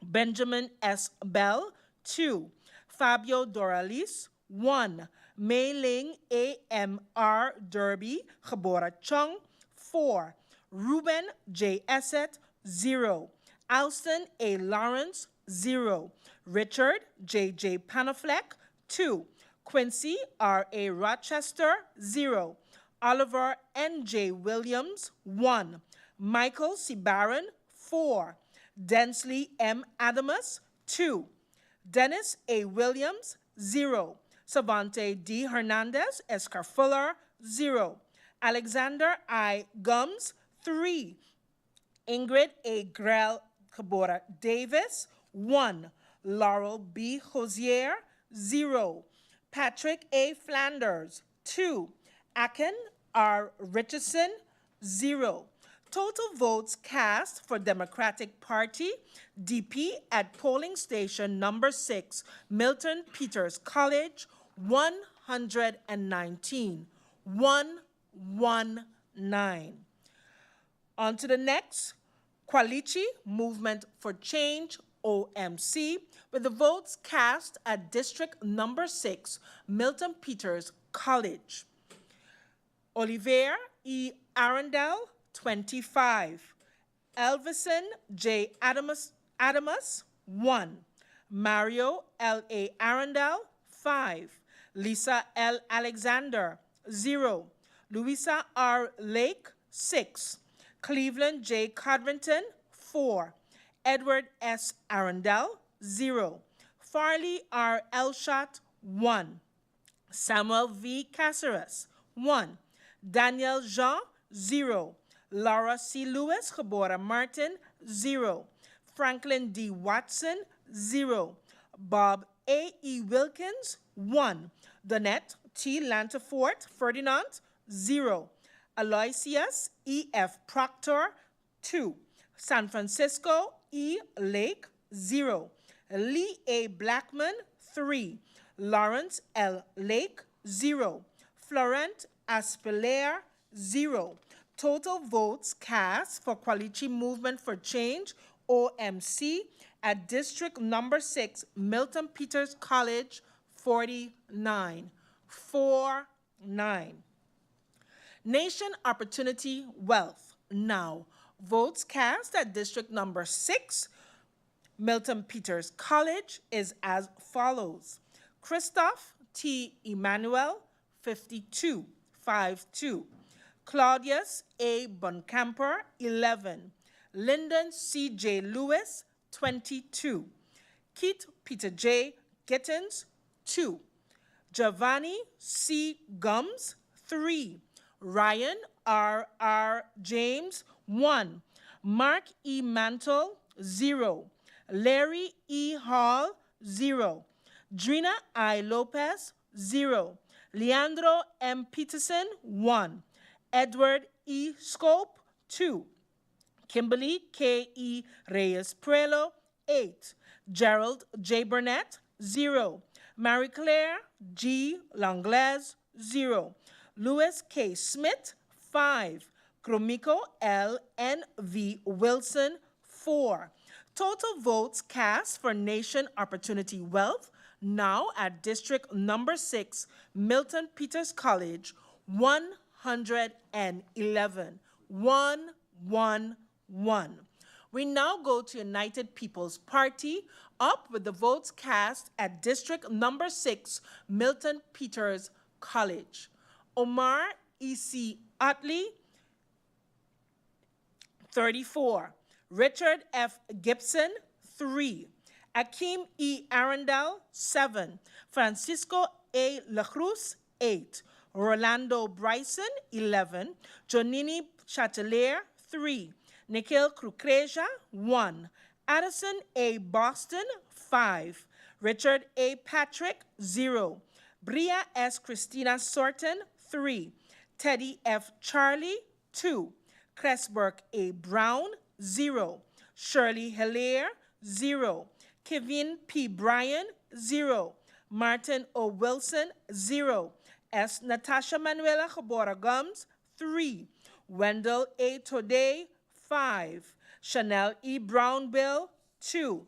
Benjamin S. Bell, 2, Fabio Doralis, 1, Mei Ling A.M.R. Derby, Gebora Chung, 4, Ruben J. Essett, 0, Alston A. Lawrence, 0, Richard J.J. Panafleck, 2, Quincy R.A. Rochester, 0, Oliver N.J. Williams, 1, Michael C. Barron, 4, Densley M. Adamus, 2, Dennis A. Williams, 0, Savante D. Hernandez, Escar Fuller, 0, Alexander I. Gums, 3, Ingrid A. Grell Cabora Davis, 1, Laurel B. Hosier, 0, Patrick A. Flanders, 2, Akin R. Richardson, 0. Total votes cast for Democratic Party, DP, at polling station number 6, Milton Peters College, 119. 119. On to the next, Qualichi Movement for Change, OMC, with the votes cast at district number 6, Milton Peters College. Olivier E. Arundel, 25. Elvison J. Adamus, 1. Mario L. A. Arundel, 5. Lisa L. Alexander, 0. Louisa R. Lake, 6. Cleveland J. Codrington, 4. Edward S. Arundel, 0. Farley R. Elshot, 1. Samuel V. Caceres, 1. Daniel Jean, 0. Laura C. Lewis, Gebora Martin, 0. Franklin D. Watson, 0. Bob A. E. Wilkins, 1. Donette T. Lantafort Ferdinand, 0. Aloysius E. F. Proctor, 2. San Francisco E. Lake, 0. Lee A. Blackman, 3. Lawrence L. Lake, 0. Florent Aspelaire, 0. Total votes cast for Qualichi Movement for Change, OMC, at district number 6, Milton Peters College, 49. 49. Nation Opportunity Wealth. Now, votes cast at district number 6, Milton Peters College, is as follows. Christoph T. Emmanuel, 52. 5-2. Claudius A. Boncamper, 11. Lyndon C. J. Lewis, 22. Keith Peter J. Gittins, 2. Giovanni C. Gums, 3. Ryan R. R. James, 1. Mark E. Mantle, 0. Larry E. Hall, 0. Drina I. Lopez, 0. Leandro M. Peterson, 1. Edward E. Scope, 2. Kimberly K. E. Reyes Prelo, 8. Gerald J. Burnett, 0. Marie Claire G. Langlaise, 0. Louis K. Smith, 5. Gromiko L. N. V. Wilson, 4. Total votes cast for Nation Opportunity Wealth, now at district number 6, Milton Peters College, 111. 111. We now go to United People's Party, up with the votes cast at district number 6, Milton Peters College. Omar E.C. Utley, 34. Richard F. Gibson, 3. Akeem E. Arundel, 7. Francisco A. Lacruz, 8. Rolando Bryson, 11. Jonini Chatelier, 3. Nikhil Kukreja, 1. Addison A. Boston, 5. Richard A. Patrick, 0. Bria S. Christina Sorton, 3. Teddy F. Charlie, 2. Cressburg A. Brown, 0. Shirley Hilaire, 0. Kevin P. Bryan, 0. Martin O. Wilson, 0. S. Natasha Manuela Cabora Gums, 3. Wendell A. Today, 5. Chanel E. Brownbill, 2.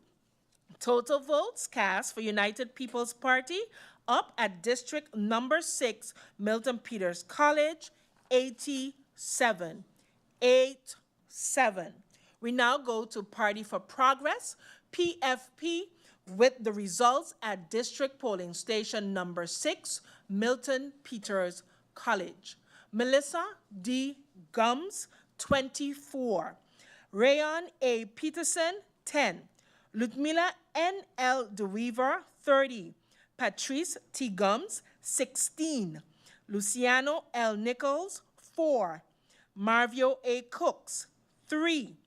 Total votes cast for United People's Party up at District Number 6, Milton Peters College, 87. 87. We now go to Party for Progress, PFP, with the results at District Polling Station Number 6, Milton Peters College. Melissa D. Gums, 24. Rayon A. Peterson, 10. Ludmila N. L. DeWeaver, 30. Patrice T. Gums, 16. Luciano L. Nichols, 4. Marvio A. Cooks, 3.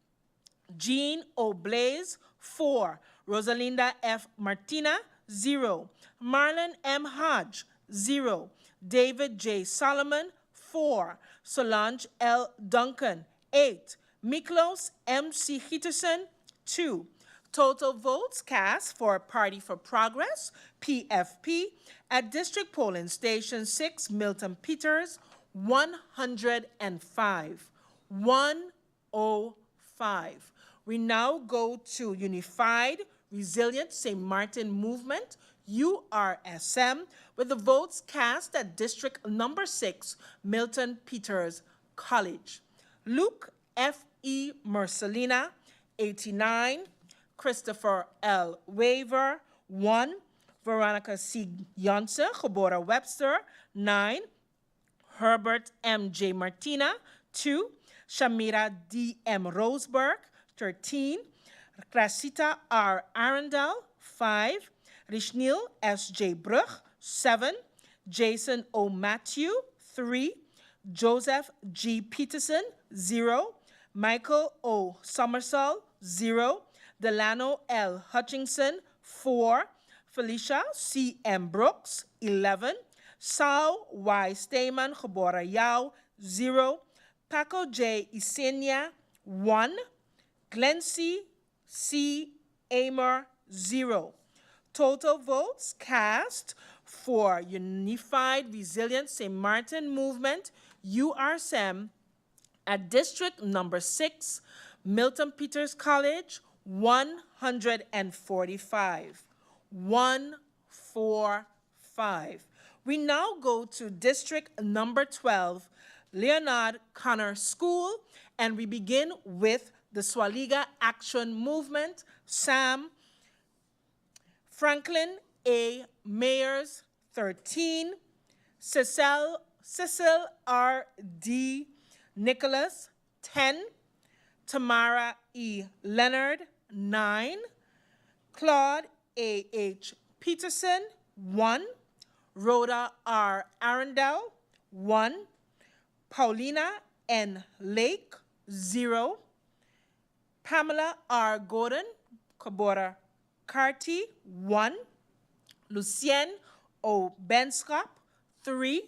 Jean O. Blaze, 4. Rosalinda F. Martina, 0. Marlon M. Hodge, 0. David J. Solomon, 4. Solange L. Duncan, 8. Miklos M. C. Hitterson, 2. Total votes cast for Party for Progress, PFP, at District Polling Station 6, Milton Peters, 105. 105. We now go to Unified Resilient St. Martin Movement, URSM, with the votes cast at District Number 6, Milton Peters College. Luke F. E. Mercelina, 89. Christopher L. Waver, 1. Veronica C. Yonce, Gebora Webster, 9. Herbert M. J. Martina, 2. Shamira D. M. Roseberg, 13. Crasita R. Arundel, 5. Rishnil S. J. Brug, 7. Jason O. Matthew, 3. Joseph G. Peterson, 0. Michael O. Somersall, 0. Delano L. Hutchinson, 4. Felicia C. M. Brooks, 11. Sao Y. Stayman Gebora Yao, 0. Paco J. Isenia, 1. Glency C. Amer, 0. Total votes cast for Unified Resilient St. Martin Movement, URSM, at District Number 6, Milton Peters College, 145. 145. We now go to District Number 12, Leonard Connor School, and we begin with the Swaliga Action Movement, SAM. Franklin A. Mayers, 13. Cecil R. D. Nicholas, 10. Tamara E. Leonard, 9. Claude A. H. Peterson, 1. Rhoda R. Arundel, 1. Paulina N. Lake, 0. Pamela R. Gordon, Cabora Carty, 1. Lucien O. Benskop, 3.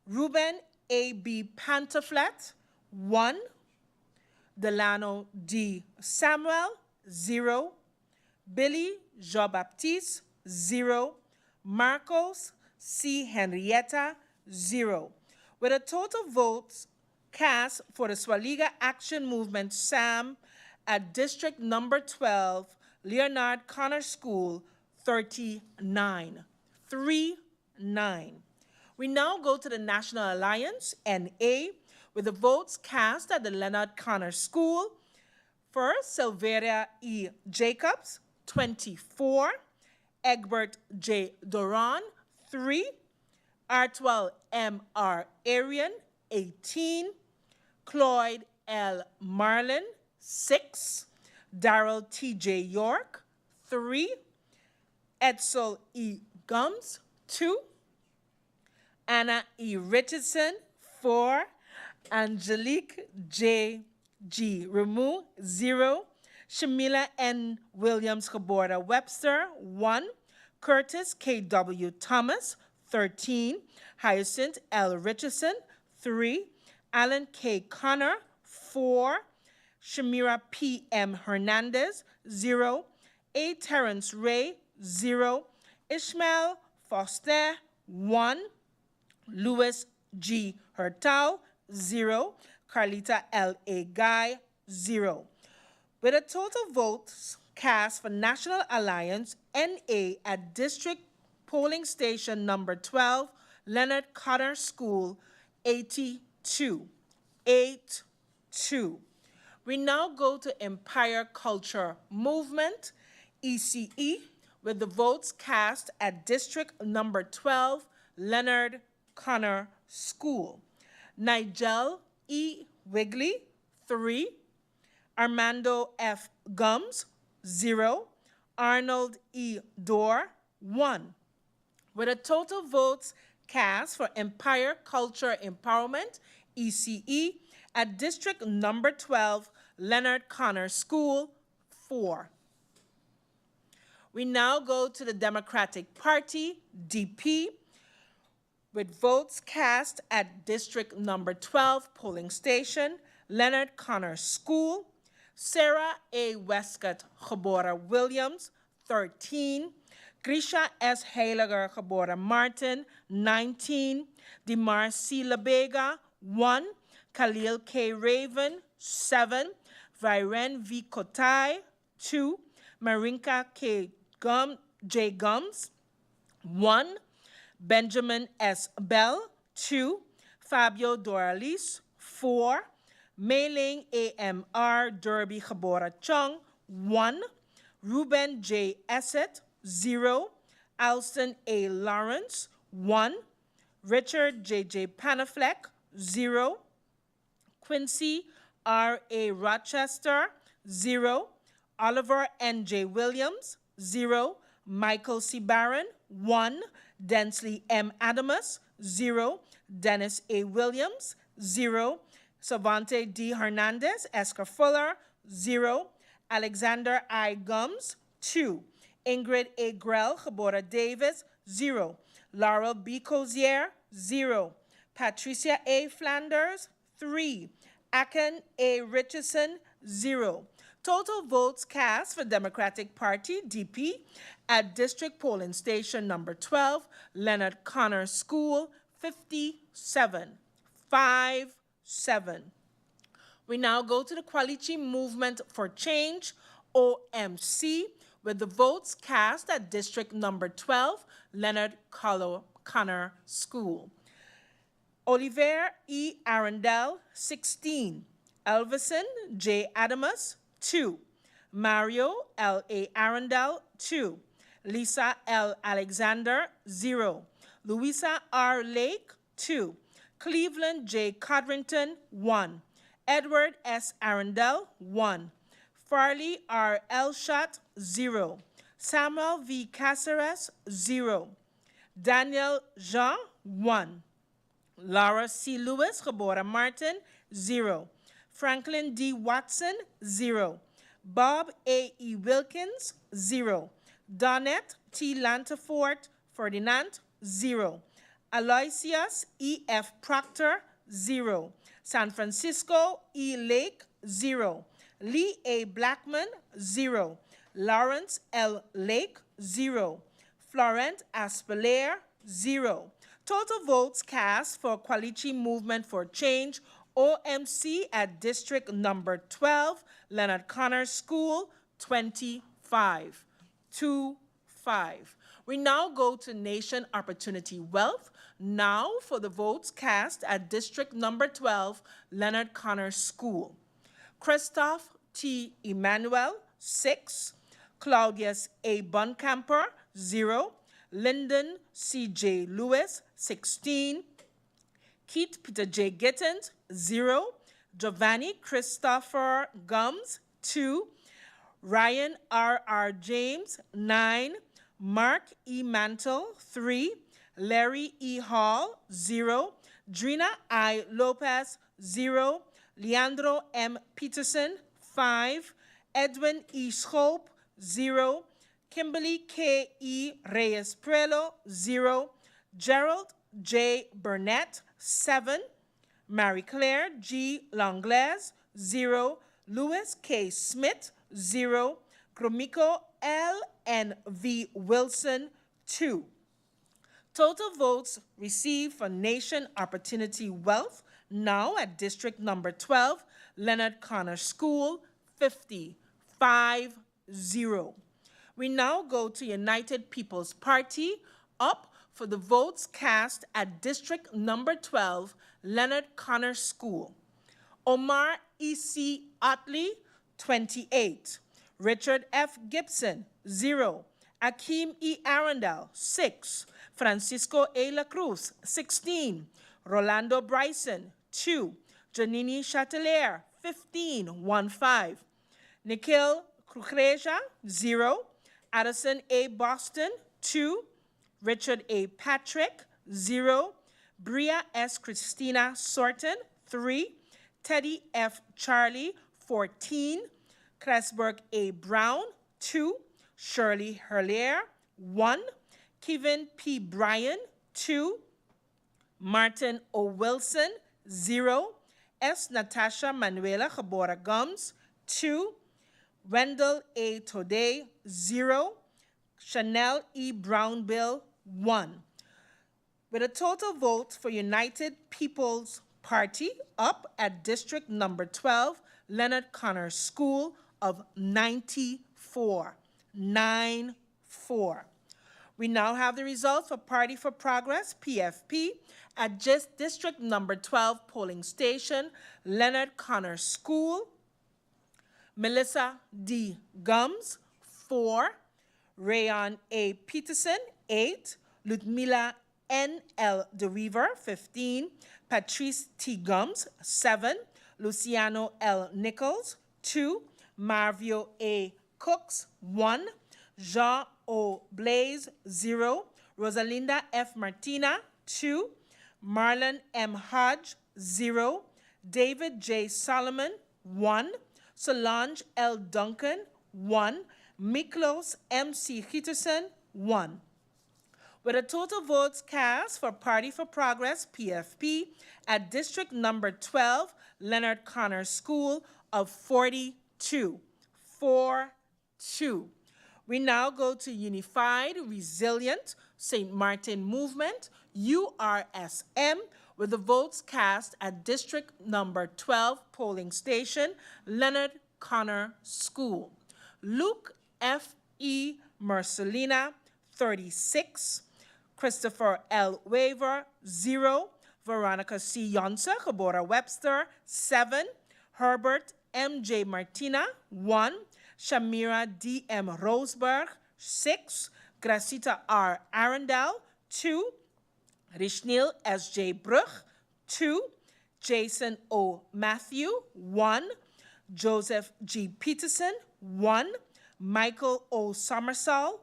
Ruben A. B. Pantaflat, 1. Delano D. Samuel, 0. Billy Jean-Baptiste, 0. Marcos C. Henrietta, 0. With a total votes cast for the Swaliga Action Movement, SAM, at District Number 12, Leonard Connor School, 39. 39. We now go to the National Alliance, NA, with the votes cast at the Leonard Connor School. First, Silveria E. Jacobs, 24. Egbert J. Doran, 3. Artwell M. R. Arian, 18. Cloyd L. Marlin, 6. Darrell T. J. York, 3. Edsel E. Gums, 2. Anna E. Richardson, 4. Angelique J. G. Ramu, 0. Shamila N. Williams Kaborda Webster, 1. Curtis K. W. Thomas, 13. Hyacinth L. Richardson, 3. Alan K. Connor, 4. Shamira P. M. Hernandez, 0. A. Terrence Ray, 0. Ishmael Foster, 1. Louis G. Hertau, 0. Carlita L. A. Guy, 0. With a total votes cast for National Alliance, NA, at District Polling Station number 12, Leonard Cotter School, 82. 8-2. We now go to Empire Culture Movement, ECE, with the votes cast at District number 12, Leonard Connor School. Nigel E. Wigley, 3. Armando F. Gums, 0. Arnold E. Dorr, 1. With a total votes cast for Empire Culture Empowerment, ECE, at District number 12, Leonard Connor School, 4. We now go to the Democratic Party, DP, with votes cast at District number 12, Polling Station, Leonard Connor School. Sarah A. Westcott Gabora Williams, 13. Grisha S. Heiliger Gabora Martin, 19. Dimar C. Labega, 1. Khalil K. Raven, 7. Viren V. Kotai, 2. Marinka K. J. Gums, 1. Benjamin S. Bell, 2. Fabio Doralis, 4. Mei-Ling A.M.R. Derby Gabora Chung, 1. Ruben J. Essett, 0. Alston A. Lawrence, 1. Richard J.J. Panafleck, 0. Quincy R. A. Rochester, 0. Oliver N.J. Williams, 0. Michael C. Barron, 1. Densley M. Adamus, 0. Dennis A. Williams, 0. Savante D. Hernandez, Escar Fuller, 0. Alexander I. Gums, 2. Ingrid A. Grell, Gabora Davis, 0. Laurel B. Cozier, 0. Patricia A. Flanders, 3. Aken A. Richardson, 0. Total votes cast for Democratic Party, DP, at District Polling Station number 12, Leonard Connor School, 57. 5-7. We now go to the Kwalichi Movement for Change, OMC, with the votes cast at District number 12, Leonard Connor School. Oliver E. Arundel, 16. Elvison J. Adamus, 2. Mario L. A. Arundel, 2. Lisa L. Alexander, 0. Louisa R. Lake, 2. Cleveland J. Codrington, 1. Edward S. Arundel, 1. Farley R. Elshot, 0. Samuel V. Caceres, 0. Daniel Jean, 1. Laura C. Lewis, Gabora Martin, 0. Franklin D. Watson, 0. Bob A. E. Wilkins, 0. Donette T. Lantafort Ferdinand, 0. Aloysius E. F. Proctor, 0. San Francisco E. Lake, 0. Lee A. Blackman, 0. Lawrence L. Lake, 0. Florent Aspelair, 0. Total votes cast for Kwalichi Movement for Change, OMC, at District number 12, Leonard Connor School, 25. 2-5. We now go to Nation Opportunity Wealth. Now for the votes cast at District number 12, Leonard Connor School. Christoph T. Emmanuel, 6. Claudius A. Buncamper, 0. Lyndon C. J. Lewis, 16. Keith Peter J. Gittins, 0. Giovanni Christopher Gums, 2. Ryan R. James, 9. Mark E. Mantle, 3. Larry E. Hall, 0. Drina I. Lopez, 0. Leandro M. Peterson, 5. Edwin E. Schoop, 0. Kimberly K. E. Reyes Prelo, 0. Gerald J. Burnett, 7. Marie Claire G. Langlaise, 0. Louis K. Smith, 0. Gromiko L. N. V. Wilson, 2. Total votes received for Nation Opportunity Wealth, now at District Number 12, Leonard Connor School, 50. We now go to United People's Party, up for the votes cast at District Number 12, Leonard Connor School. Omar E.C. Otley, 28. Richard F. Gibson, 0. Akeem E. Arundel, 6. Francisco A. La Cruz, 16. Rolando Bryson, 2. Janini Chatelier, 15. Nikhil Kukreja, 0. Addison A. Boston, 2. Richard A. Patrick, 0. Bria S. Christina Sorton, 3. Teddy F. Charlie, 14. Cresberg A. Brown, 2. Shirley Herlier, 1. Kevin P. Bryan, 2. Martin O. Wilson, 0. S. Natasha Manuela Cabora Gums, 2. Wendell A. Tode, 0. Chanel E. Brownbill, 1. With a total vote for United People's Party up at District Number 12, Leonard Connor School of 94. 9-4. We now have the results for Party for Progress, PFP, at District Number 12 polling station, Leonard Connor School. Melissa D. Gums, 4. Rayon A. Peterson, 8. Ludmila N. L. DeWeaver, 15. Patrice T. Gums, 7. Luciano L. Nichols, 2. Marvio A. Cooks, 1. Jean O. Blaze, 0. Rosalinda F. Martina, 2. Marlon M. Hodge, 0. David J. Solomon, 1. Solange L. Duncan, 1. Miklos M. C. Peterson, 1. With a total votes cast for Party for Progress, PFP, at District Number 12, Leonard Connor School of 42. 4-2. We now go to Unified Resilient St. Martin Movement, URSM, with the votes cast at District Number 12 polling station, Leonard Connor School. Luke F. E. Mercelina, 36. Christopher L. Waver, 0. Veronica C. Yonsa, Cabora Webster, 7. Herbert M. J. Martina, 1. Shamira D. M. Roseberg, 6. Gracita R. Arundel, 2. Rishnil S. J. Bruch, 2. Jason O. Matthew, 1. Joseph G. Peterson, 1. Michael O. Somersall,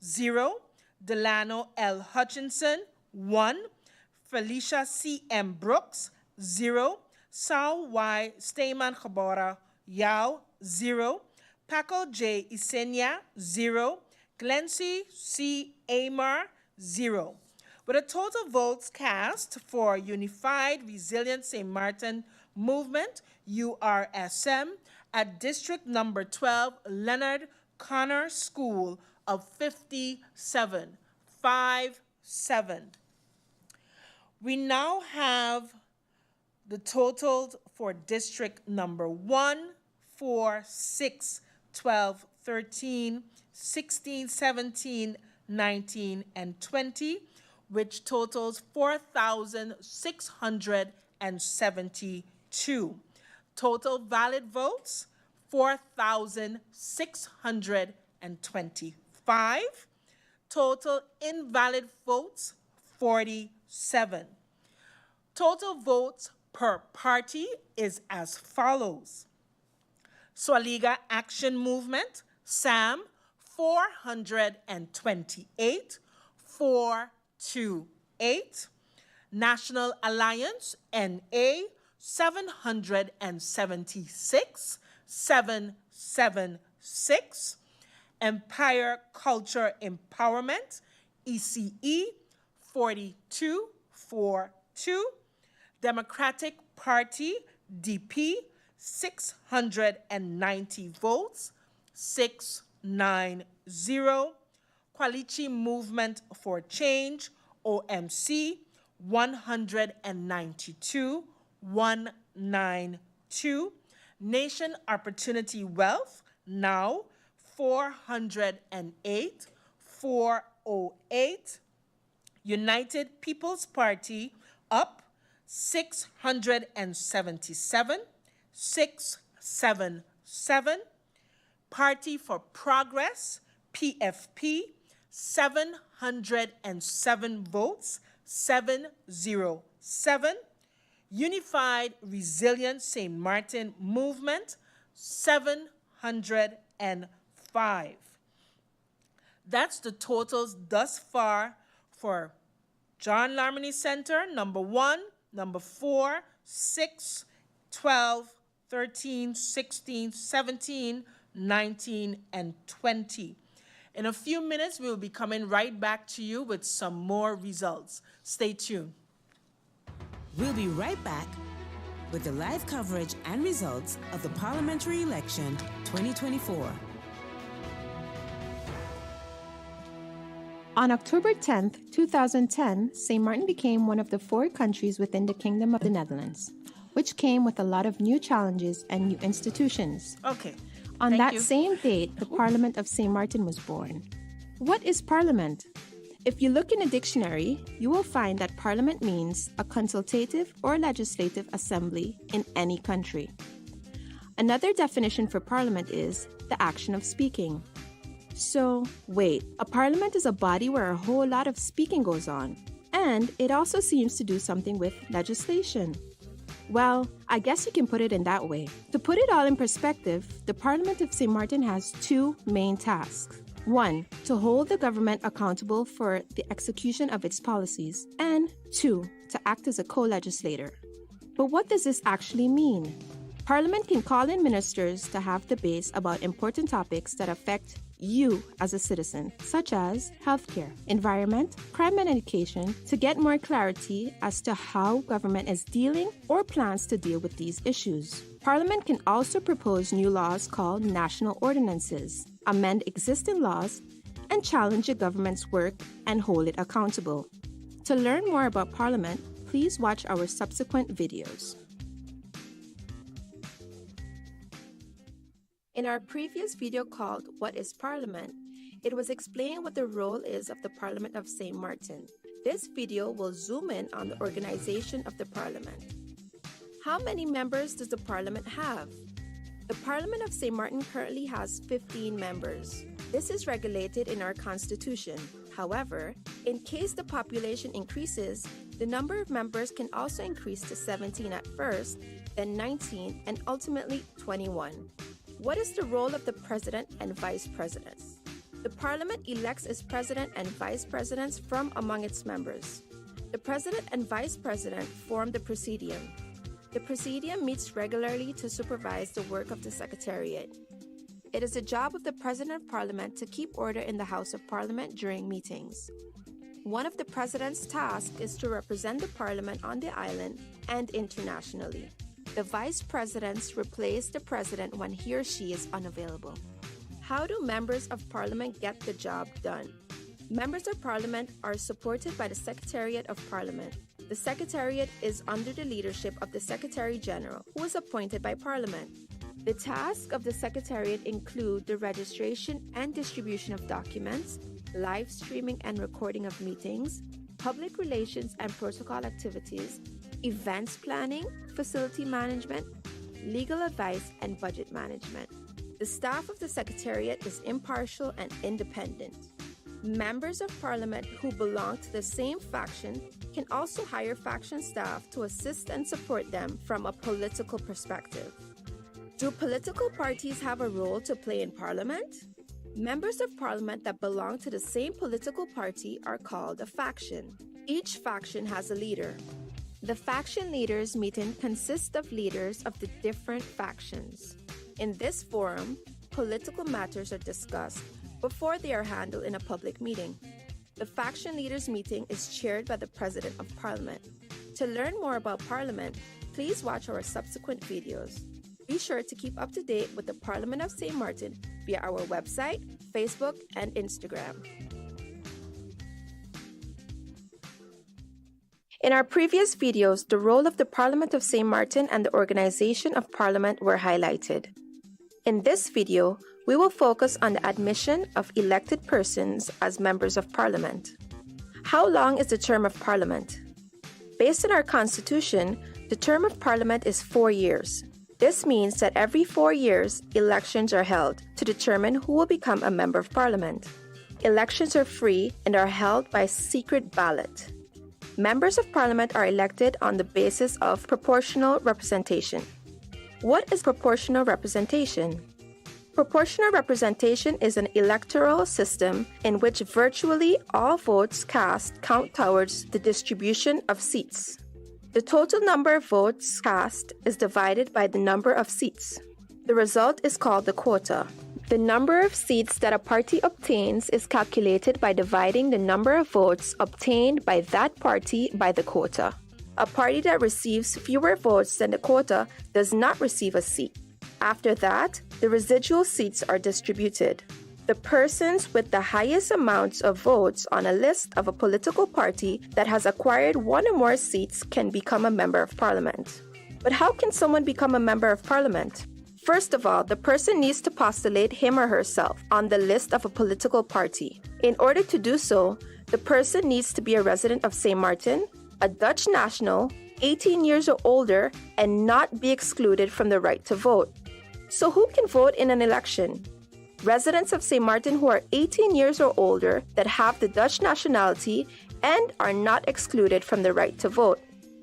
0. Delano L. Hutchinson, 1. Felicia C. M. Brooks, 0. Saul Y. Steyman Cabora Yao, 0. Paco J. Isenia, 0. Glency C. Amar, 0. With a total votes cast for Unified Resilient St. Martin Movement, URSM, at District Number 12, Leonard Connor School of 57. 5-7. We now have the totals for District Number 1, 4, 6, 12, 13, 16, 17, 19, and 20, which totals 4,672. Total valid votes, 4,625. Total invalid votes, 47. Total votes per party is as follows. Swaliga Action Movement, SAM, 428, 428. National Alliance, NA, 776, 776. Empire Culture Empowerment, ECE, 42, 42. Democratic Party, DP, 690 votes, 690. Qualichi Movement for Change, OMC, 192, 192. Nation Opportunity Wealth, now, 408, 408. United People's Party, up, 677, 677. Party for Progress, PFP, 707 votes, 707. Unified Resilient St. Martin Movement, 705. That's the totals thus far for John Larmony Center, number 1, number 4, 6, 12, 13, 16, 17, 19, and 20. In a few minutes, we will be coming right back to you with some more results. Stay tuned. We'll be right back with the live coverage and results of the Parliamentary Election 2024. On October 10th, 2010, St. Martin became one of the 4 countries within the Kingdom of the Netherlands, which came with a lot of new challenges and new institutions. Okay. On Thank that you. same date, the Parliament of St. Martin was born. What is Parliament? If you look in a dictionary, you will find that Parliament means a consultative or legislative assembly in any country. Another definition for Parliament is the action of speaking. So, wait, a parliament is a body where a whole lot of speaking goes on, and it also seems to do something with legislation. Well, I guess you can put it in that way. To put it all in perspective, the Parliament of St. Martin has 2 main tasks. 1, to hold the government accountable for the execution of its policies, and 2, to act as a co-legislator. But what does this actually mean? Parliament can call in ministers to have debates about important topics that affect you as a citizen, such as healthcare, environment, crime and education, to get more clarity as to how government is dealing or plans to deal with these issues. Parliament can also propose new laws called national ordinances, amend existing laws, and challenge the government's work and hold it accountable. To learn more about Parliament, please watch our subsequent videos. In our previous video called What is Parliament?, it was explained what the role is of the Parliament of St. Martin. This video will zoom in on the organization of the Parliament. How many members does the Parliament have? The Parliament of St. Martin currently has 15 members. This is regulated in our Constitution. However, in case the population increases, the number of members can also increase to 17 at first, then 19, and ultimately 21. What is the role of the President and Vice Presidents? The Parliament elects its President and Vice Presidents from among its members. The President and Vice President form the Presidium. The Presidium meets regularly to supervise the work of the Secretariat. It is the job of the President of Parliament to keep order in the House of Parliament during meetings. One of the President's tasks is to represent the Parliament on the island and internationally. The Vice Presidents replace the President when he or she is unavailable. How do members of Parliament get the job done? Members of Parliament are supported by the Secretariat of Parliament. The Secretariat is under the leadership of the Secretary-General, who is appointed by Parliament. The tasks of the Secretariat include the registration and distribution of documents, live streaming and recording of meetings, public relations and protocol activities, events planning, facility management, legal advice, and budget management. The staff of the Secretariat is impartial and independent. Members of Parliament who belong to the same faction can also hire faction staff to assist and support them from a political perspective. Do political parties have a role to play in Parliament? Members of Parliament that belong to the same political party are called a faction. Each faction has a leader. The faction leaders meeting consists of leaders of the different factions. In this forum, political matters are discussed before they are handled in a public meeting. The faction leaders meeting is chaired by the President of Parliament. To learn more about Parliament, please watch our subsequent videos. Be sure to keep up to date with the Parliament of St. Martin via our website, Facebook, and Instagram. In our previous videos, the role of the Parliament of St. Martin and the organization of Parliament were highlighted. In this video, we will focus on the admission of elected persons as members of Parliament. How long is the term of Parliament? Based on our Constitution, the term of Parliament is 4 years. This means that every 4 years, elections are held to determine who will become a member of Parliament. Elections are free and are held by secret ballot. Members of Parliament are elected on the basis of proportional representation. What is proportional representation? Proportional representation is an electoral system in which virtually all votes cast count towards the distribution of seats. The total number of votes cast is divided by the number of seats. The result is called the quota. The number of seats that a party obtains is calculated by dividing the number of votes obtained by that party by the quota. A party that receives fewer votes than the quota does not receive a seat. After that, the residual seats are distributed. The persons with the highest amounts of votes on a list of a political party that has acquired one or more seats can become a member of Parliament. But how can someone become a member of Parliament? First of all, the person needs to postulate him or herself on the list of a political party. In order to do so, the person needs to be a resident of St. Martin, a Dutch national, 18 years or older, and not be excluded from the right to vote. So who can vote in an election? Residents of St. Martin who are 18 years or older that have the Dutch nationality and are not excluded from the right to vote.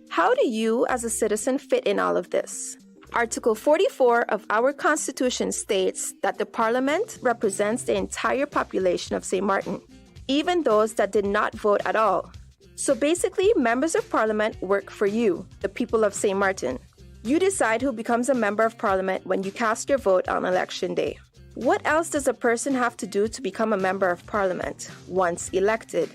How do you, as a citizen, fit in all of this? Article 44 of our Constitution states that the Parliament represents the entire population of St. Martin, even those that did not vote at all. So basically, members of Parliament work for you, the people of St. Martin. You decide who becomes a member of Parliament when you cast your vote on Election Day. What else does a person have to do to become a member of Parliament once elected?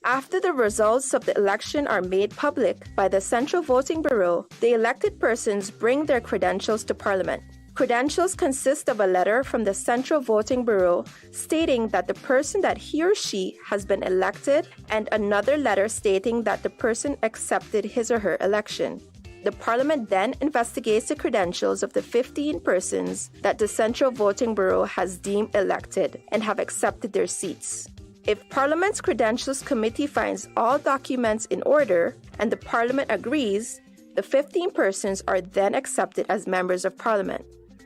After the results of the election are made public by the Central Voting Bureau, the elected persons bring their credentials to Parliament. Credentials consist of a letter from the Central Voting Bureau stating that the person that he or she has been elected and another letter stating that the person accepted his or her election. The Parliament then investigates the credentials of the 15 persons that the Central Voting Bureau has deemed elected and have accepted their seats. If Parliament's Credentials Committee finds all documents in order and the Parliament agrees, the 15 persons are then accepted as members of Parliament.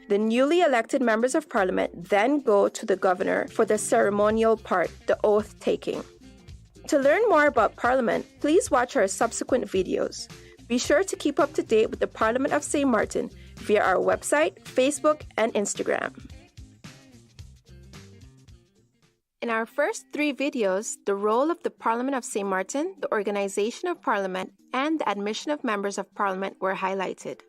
The newly elected members of Parliament then go to the governor for the ceremonial part, the oath taking. To learn more about Parliament, please watch our subsequent videos. Be sure to keep up to date with the Parliament of St. Martin via our website, Facebook, and Instagram. In our first 3 videos, the role of the Parliament of St. Martin, the organization of Parliament, and the admission of members of Parliament were highlighted.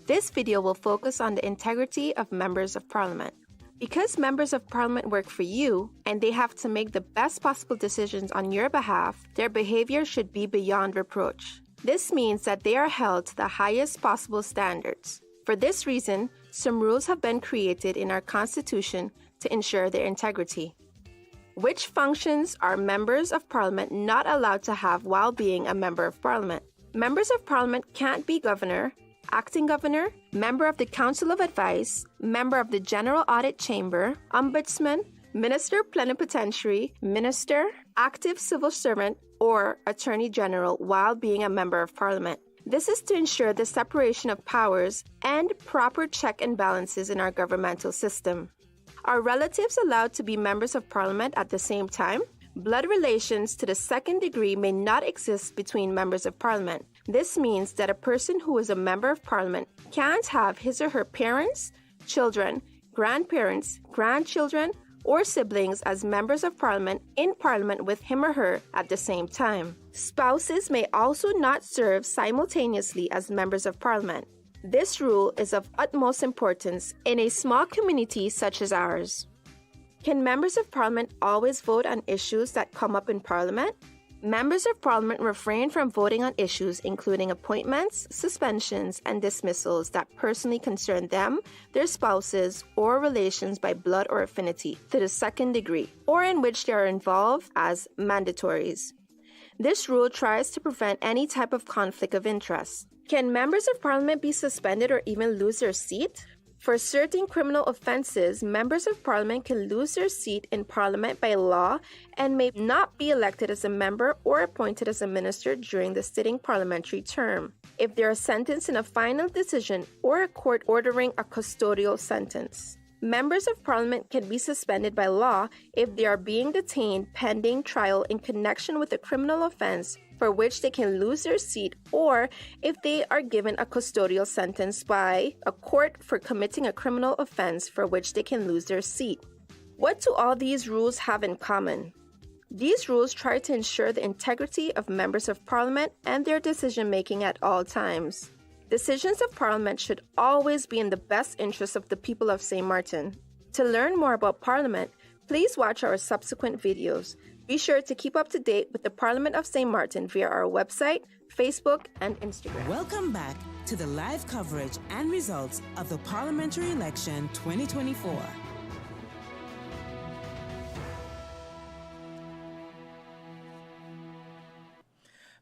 This video will focus on the integrity of members of Parliament. Because members of Parliament work for you, and they have to make the best possible decisions on your behalf, their behavior should be beyond reproach. This means that they are held to the highest possible standards. For this reason, some rules have been created in our Constitution to ensure their integrity. Which functions are members of Parliament not allowed to have while being a member of Parliament? Members of Parliament can't be governor, acting governor, member of the Council of Advice, member of the General Audit Chamber, ombudsman, minister plenipotentiary, minister, active civil servant, or attorney general while being a member of Parliament. This is to ensure the separation of powers and proper check and balances in our governmental system. Are relatives allowed to be members of Parliament at the same time? Blood relations to the second degree may not exist between members of parliament. This means that a person who is a member of parliament can't have his or her parents, children, grandparents, grandchildren, or siblings as members of parliament in parliament with him or her at the same time. Spouses may also not serve simultaneously as members of parliament. This rule is of utmost importance in a small community such as ours. Can members of parliament always vote on issues that come up in parliament? Members of parliament refrain from voting on issues including appointments, suspensions, and dismissals that personally concern them, their spouses, or relations by blood or affinity to the second degree, or in which they are involved as mandatories. This rule tries to prevent any type of conflict of interest. Can members of parliament be suspended or even lose their seat? For certain criminal offenses, members of parliament can lose their seat in parliament by law and may not be elected as a member or appointed as a minister during the sitting parliamentary term if they are sentenced in a final decision or a court ordering a custodial sentence. Members of parliament can be suspended by law if they are being detained pending trial in connection with a criminal offense for which they can lose their seat, or if they are given a custodial sentence by a court for committing a criminal offense for which they can lose their seat. What do all these rules have in common? These rules try to ensure the integrity of members of parliament and their decision-making at all times. Decisions of parliament should always be in the best interest of the people of St. Martin. To learn more about parliament, please watch our subsequent videos. Be sure to keep up to date with the Parliament of St. Martin via our website, Facebook, and Instagram. Welcome back to the live coverage and results of the Parliamentary Election 2024.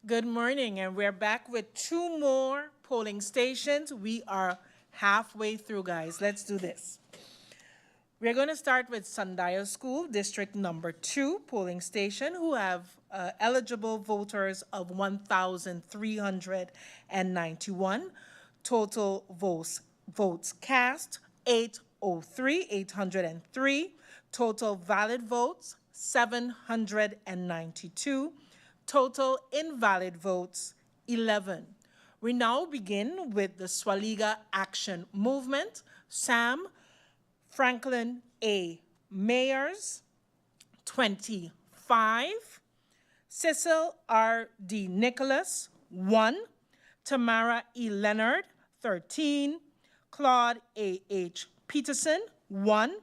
Good morning, and we're back with 2 more polling stations. We are halfway through, guys. Let's do this. We're going to start with Sundial School, District Number 2 polling station, who have eligible voters of 1,391. Total votes cast, 803. Total valid votes, 792. Total invalid votes, 11. We now begin with the Swaliga Action Movement. Sam Franklin A. Mayers, 25. Cecil R. D. Nicholas, 1. Tamara E. Leonard, 13. Claude A. H. Peterson, 1.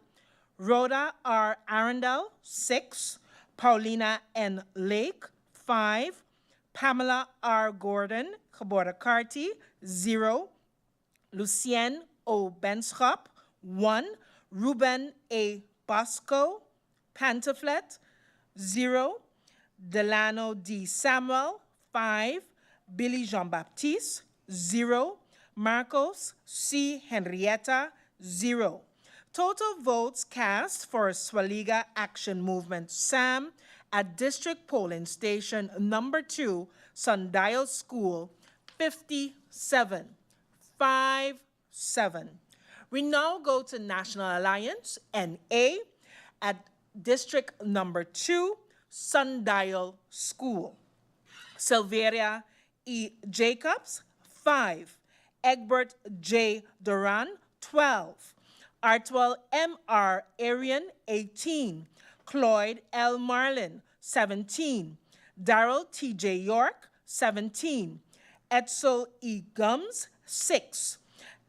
Rhoda R. Arundel, 6. Paulina N. Lake, 5. Pamela R. Gordon, Kaborda-Carty, 0. Lucienne O. Benschop, 1. Ruben A. Bosco, Pantaflet, 0. Delano D. Samuel, 5. Billy Jean-Baptiste, 0. Marcos C. Henrietta, 0. Total votes cast for Swaliga Action Movement SAM at District Polling Station Number 2, Sundial School, 57. 57. We now go to National Alliance, NA, at District Number 2, Sundial School. Silveria E. Jacobs, 5. Egbert J. Duran, 12. Artwell M.R. Arian, 18. Cloyd L. Marlin, 17. Darrell T.J. York, 17. Edsel E. Gums, 6.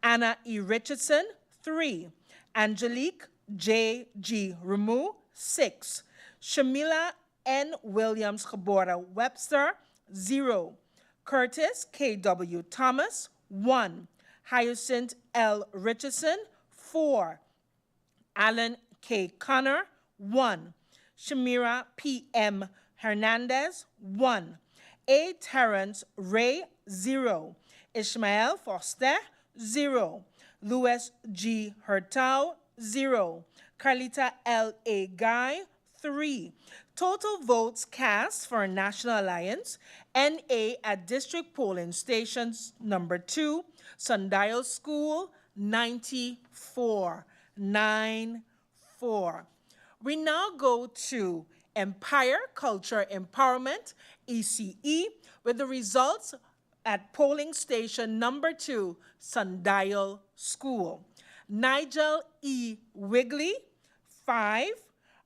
Anna E. Richardson, 3. Angelique J. G. Ramu, 6. Shamila N. Williams Kaborda Webster, 0. Curtis K. W. Thomas, 1. Hyacinth L. Richardson, 4. Alan K. Connor, 1. Shamira P. M. Hernandez, 1. A. Terrence Ray, 0. Ishmael Foster, 0. Louis G. Hurtau, 0. Carlita L. A. Guy, 3. Total votes cast for National Alliance, NA at District Polling Stations Number 2, Sundial School, 94. 94. We now go to Empire Culture Empowerment, ECE, with the results at polling station number 2, Sundial School. Nigel E. Wigley, 5.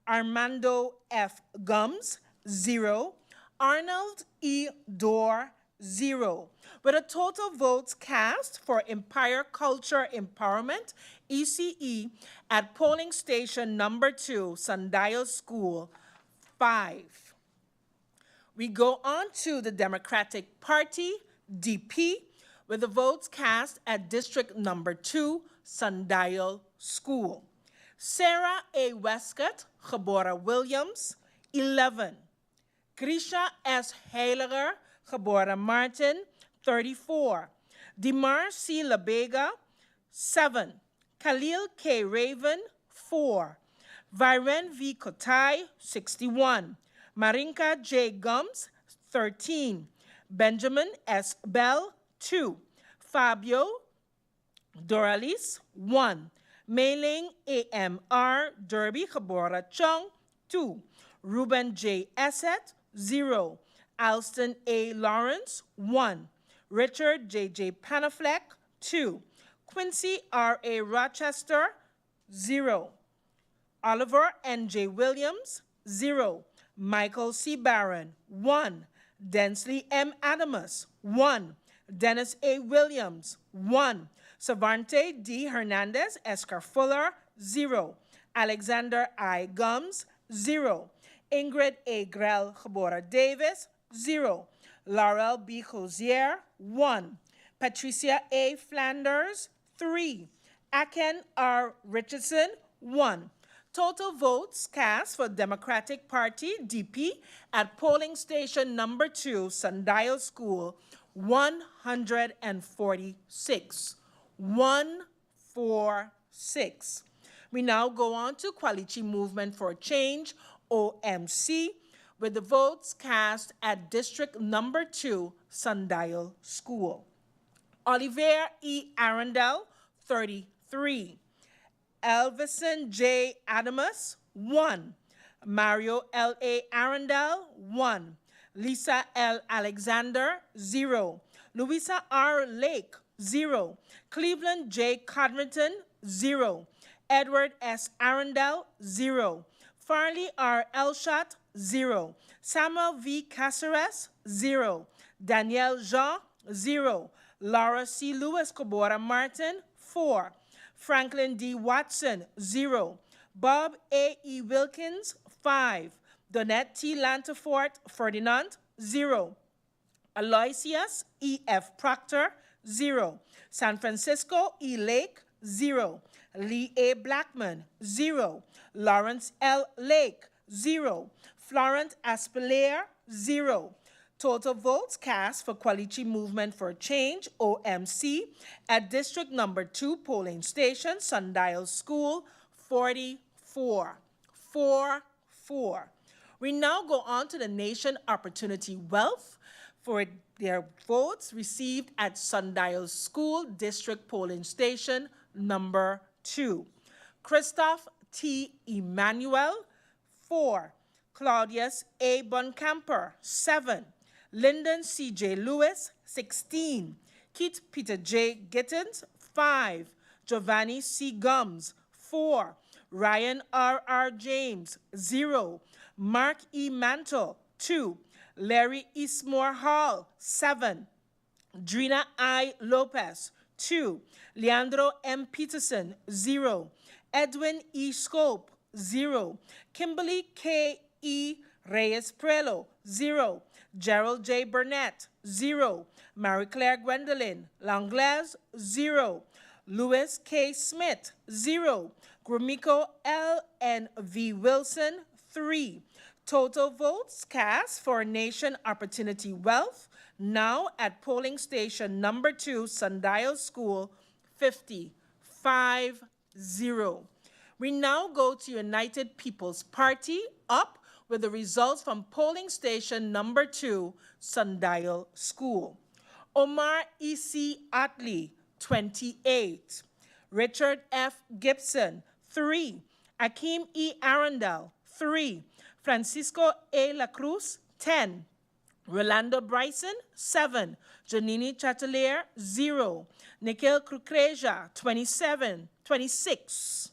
Armando F. Gums, 0. Arnold E. Dorr, 0. With a total votes cast for Empire Culture Empowerment, ECE, at polling station number 2, Sundial School, 5. We go on to the Democratic Party, DP, with the votes cast at district number 2, Sundial School. Sarah A. Westcott, Gebora Williams, 11. Grisha S. Heiliger, Gebora Martin, 34. Dimar C. Labega, 7. Khalil K. Raven, 4. Viren V. Kotai, 61. Marinka J. Gums, 13. Benjamin S. Bell, 2. Fabio Doralis, 1. Mailing AMR Derby Gebora Chung, 2. Ruben J. Esset, 0. Alston A. Lawrence, 1. Richard J.J. Panafleck, 2. Quincy R.A. Rochester, 0. Oliver N.J. Williams, 0. Michael C. Barron, 1. Densley M. Adamus, 1. Dennis A. Williams, 1. Savante D. Hernandez Escar Fuller, 0. Alexander I. Gums, 0. Ingrid A. Grell Gebora Davis, 0. Laurel B. Cozier, 1. Patricia A. Flanders, 3. Aken R. Richardson, 1. Total votes cast for Democratic Party, DP, at polling station number 2, Sundial School, 146. 146. We now go on to Quality Movement for Change, OMC, with the votes cast at district number 2, Sundial School. Olivier E. Arundel, 33. Elvison J. Adamus, 1. Mario L. A. Arundel, 1. Lisa L. Alexander, 0. Louisa R. Lake, 0. Cleveland J. Codrington, 0. Edward S. Arundel, 0. Farley R. Elshot, 0. Samuel V. Caceres, 0. Danielle Jean, 0. Laura C. Lewis Gebora Martin, 4. Franklin D. Watson, 0. Bob A. E. Wilkins, 5. Donette T. Lantafort Ferdinand, 0. Aloysius E. F. Proctor, 0. San Francisco E. Lake, 0. Lee A. Blackman, 0. Lawrence L. Lake, 0. Florent Aspelaire, 0. Total votes cast for Quality Movement for Change, OMC, at district number 2 polling station, Sundial School, 44. 4. We now go on to the Nation Opportunity Wealth for their votes received at Sundial School District Polling Station number 2. Christoph T. Emmanuel, 4. Claudius A. Boncamper, 7. Lyndon C. J. Lewis, 16. Keith Peter J. Gittins, 5. Giovanni C. Gums, 4. Ryan R. R. James, 0. Mark E. Mantle, 2. Larry Eastmore Hall, 7. Drina I. Lopez, 2. Leandro M. Peterson, 0. Edwin E. Scope, 0. Kimberly K. E. Reyes Prelo, 0. Gerald J. Burnett, 0. Marie Claire Gwendolyn Langlaise, 0. Louis K. Smith, 0. Gromiko L. N. V. Wilson, 3. Total votes cast for Nation Opportunity Wealth, now at polling station number 2, Sundial School, 50. 5-0. We now go to United People's Party, up with the results from polling station number 2, Sundial School. Omar E.C. Otley, 28. Richard F. Gibson, 3. Akeem E. Arundel, 3. Francisco A. La Cruz, 10. Rolando Bryson, 7. Janini Chatelier, 0. Nikhil Kukreja, 26.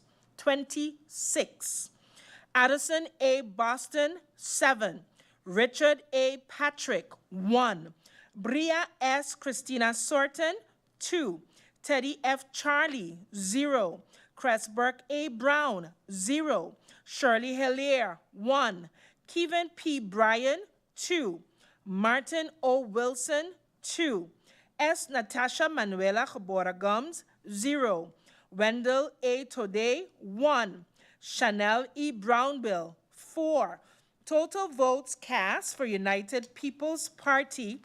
Addison A. Boston, 7. Richard A. Patrick, 1. Bria S. Christina Sorton, 2. Teddy F. Charlie, 0. Cressburg A. Brown, 0. Shirley Hillier, 1. Kevin P. Bryan, 2. Martin O. Wilson, 2. S. Natasha Manuela Jabora Gums, 0. Wendell A. Tode, 1. Chanel E. Brownbill, 4. Total votes cast for United People's Party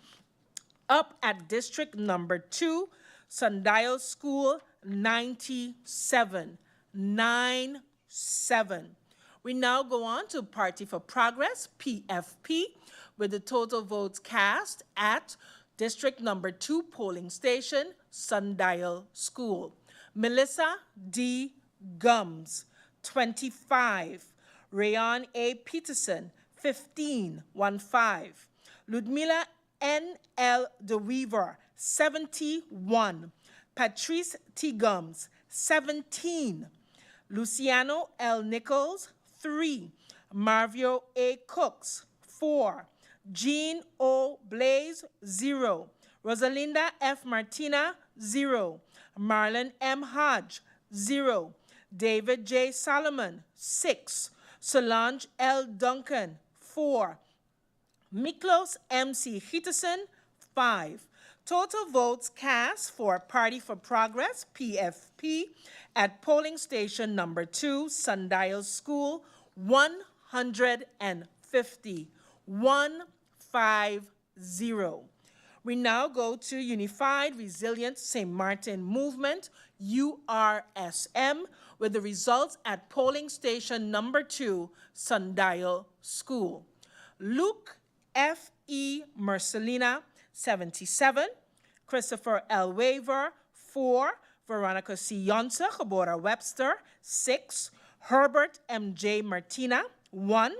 up at District Number 2, Sundial School, 97. 97. We now go on to Party for Progress, PFP, with the total votes cast at District Number 2 polling station, Sundial School. Melissa D. Gums, 25. Rayon A. Peterson, 15. Ludmila N. L. DeWeaver, 71. Patrice T. Gums, 17. Luciano L. Nichols, 3. Marvio A. Cooks, 4. Jean O. Blaze, 0. Rosalinda F. Martina, 0. Marlon M. Hodge, 0. David J. Solomon, 6. Solange L. Duncan, 4. Miklos M.C. Hitterson, 5. Total votes cast for Party for Progress, PFP, at polling station number 2, Sundial School, 150. 150. We now go to Unified Resilient St. Martin Movement, URSM, with the results at polling station number 2, Sundial School. Luke F. E. Mercelina, 77. Christopher L. Waver, 4. Veronica C. Yonsa, Jabora Webster, 6. Herbert M. J. Martina, 1.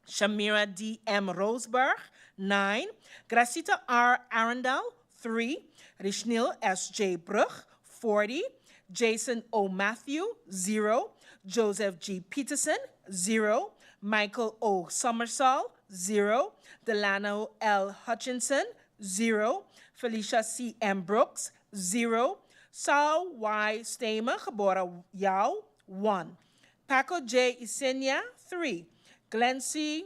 Shamira D. M. Roseberg, 9. Gracita R. Arundel, 3. Rishnil S. J. Brugh, 40. Jason O. Matthew, 0. Joseph G. Peterson, 0. Michael O. Summersall, 0. Delano L. Hutchinson, 0. Felicia C. M. Brooks, 0. Saul Y. Stamer, Gabora Yao, 1. Paco J. Isenia, 3. Glency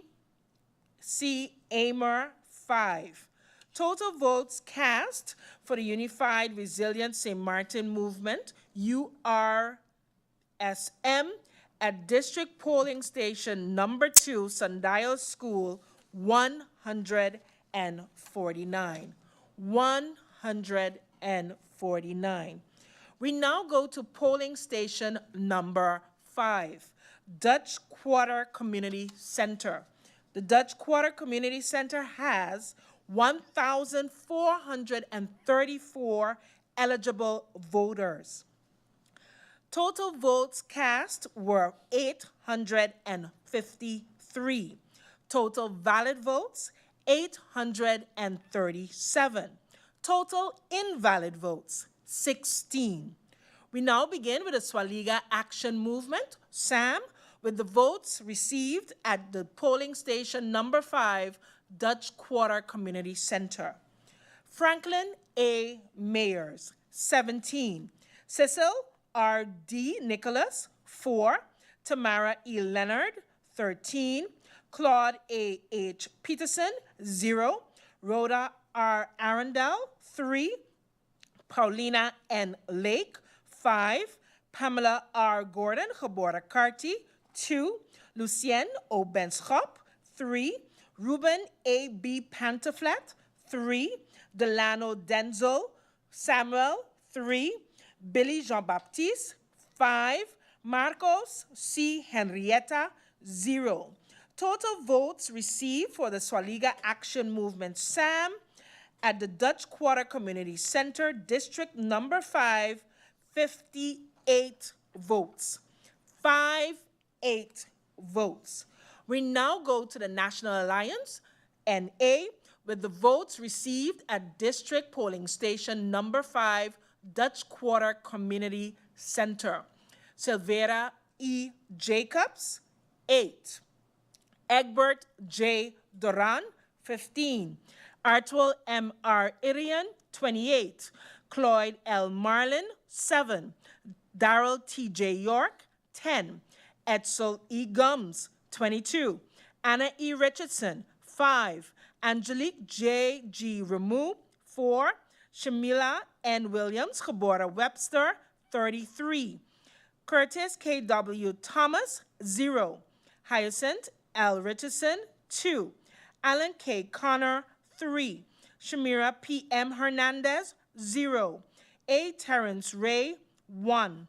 C. Amer, 5. Total votes cast for the Unified Resilient St. Martin Movement, URSM, at District Polling Station number 2, Sundial School, 149. 149. We now go to polling station number 5, Dutch Quarter Community Center. The Dutch Quarter Community Center has 1,434 eligible voters. Total votes cast were 853. Total valid votes, 837. Total invalid votes, 16. We now begin with the Swaliga Action Movement, SAM, with the votes received at the polling station number 5, Dutch Quarter Community Center. Franklin A. Mayers, 17. Cecil R. D. Nicholas, 4. Tamara E. Leonard, 13. Claude A. H. Peterson, 0. Rhoda R. Arundel, 3. Paulina N. Lake, 5. Pamela R. Gordon, Gabora Carty, 2. Lucien O. Benschop, 3. Ruben A. B. Pantaflet, 3. Delano Denzel Samuel, 3. Billy Jean-Baptiste, 5. Marcos C. Henrietta, 0. Total votes received for the Swaliga Action Movement SAM at the Dutch Quarter Community Center, District number 5, 58 votes. 58 votes. We now go to the National Alliance, NA, with the votes received at District Polling Station number 5, Dutch Quarter Community Center. Silvera E. Jacobs, 8. Egbert J. Duran, 15. Artwell M. R. Irian, 28. Cloyd L. Marlin, 7. Darrell T. J. York, 10. Edsel E. Gums, 22. Anna E. Richardson, 5. Angelique J. G. Ramu, 4. Shamila N. Williams, Gebora Webster, 33. Curtis K. W. Thomas, 0. Hyacinth L. Richardson, 2. Alan K. Connor, 3. Shamira P. M. Hernandez, 0. A. Terrence Ray, 1.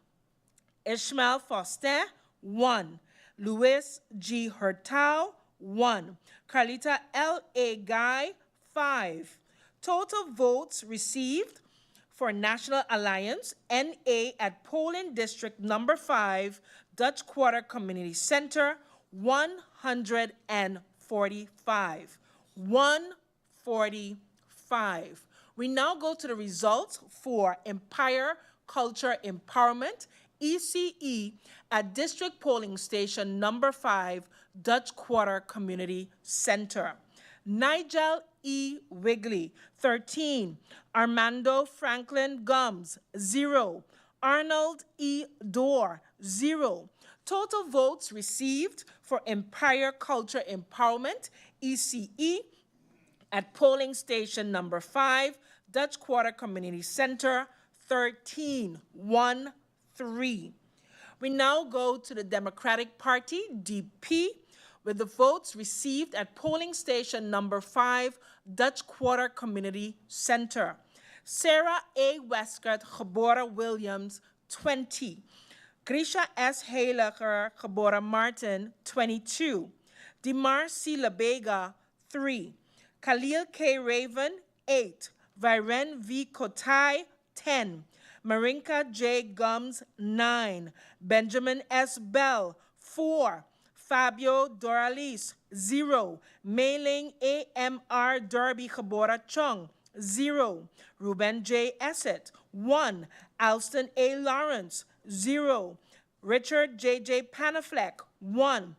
Ishmael Foster, 1. Louis G. Hurtau, 1. Carlita L. A. Guy, 5. Total votes received for National Alliance, NA, at polling district number 5, Dutch Quarter Community Center, 145. 145. We now go to the results for Empire Culture Empowerment, ECE, at District Polling Station number 5, Dutch Quarter Community Center. Nigel E. Wigley, 13. Armando Franklin Gums, 0. Arnold E. Dorr, 0. Total votes received for Empire Culture Empowerment, ECE, at polling station number 5, Dutch Quarter Community Center, 13. 1-3. We now go to the Democratic Party, DP, with the votes received at polling station number 5, Dutch Quarter Community Center. Sarah A. Westcott, Gebora Williams, 20. Grisha S. Heiliger, Gebora Martin, 22. Dimar C. Labega, 3. Khalil K. Raven, 8. Viren V. Kotai, 10. Marinka J. Gums, 9. Benjamin S. Bell, 4. Fabio Doralis, 0. Mei-Ling A.M.R. Derby Gebora Chung, 0. Ruben J. Essett, 1. Alston A. Lawrence, 0. Richard J.J. Panafleck, 1.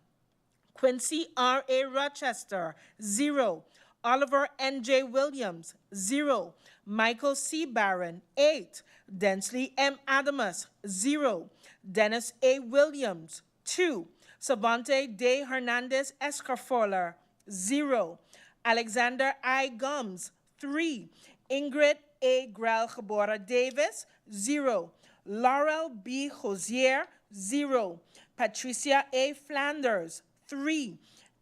Quincy R.A. Rochester, 0. Oliver N.J. Williams, 0. Michael C. Barron, 8. Densley M. Adamus, 0. Dennis A. Williams, 2. Savante De Hernandez Escarfola, 0. Alexander I. Gums, 3. Ingrid A. Grell Gebora Davis, 0. Laurel B. Hosier, 0. Patricia A. Flanders, 3.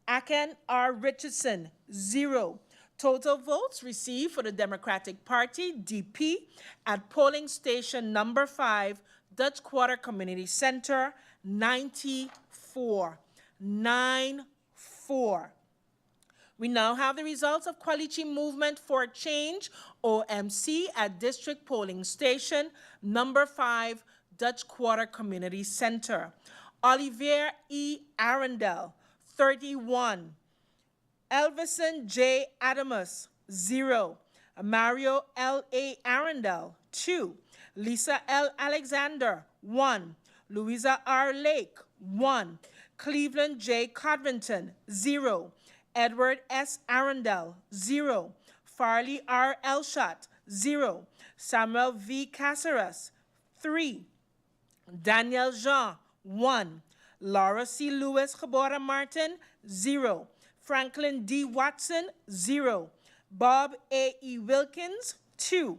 Aken R. Richardson, 0. Total votes received for the Democratic Party, DP, at polling station number 5, Dutch Quarter Community Center, 94. 9-4. We now have the results of Quality Movement for Change, OMC, at District Polling Station number 5, Dutch Quarter Community Center. Olivier E. Arundel, 31. Elvison J. Adamus, 0. Mario L. A. Arundel, 2. Lisa L. Alexander, 1. Louisa R. Lake, 1. Cleveland J. Codrington, 0. Edward S. Arundel, 0. Farley R. Elshot, 0. Samuel V. Caceres, 3. Daniel Jean, 1. Laura C. Lewis Gebora Martin, 0. Franklin D. Watson, 0. Bob A. E. Wilkins, 2.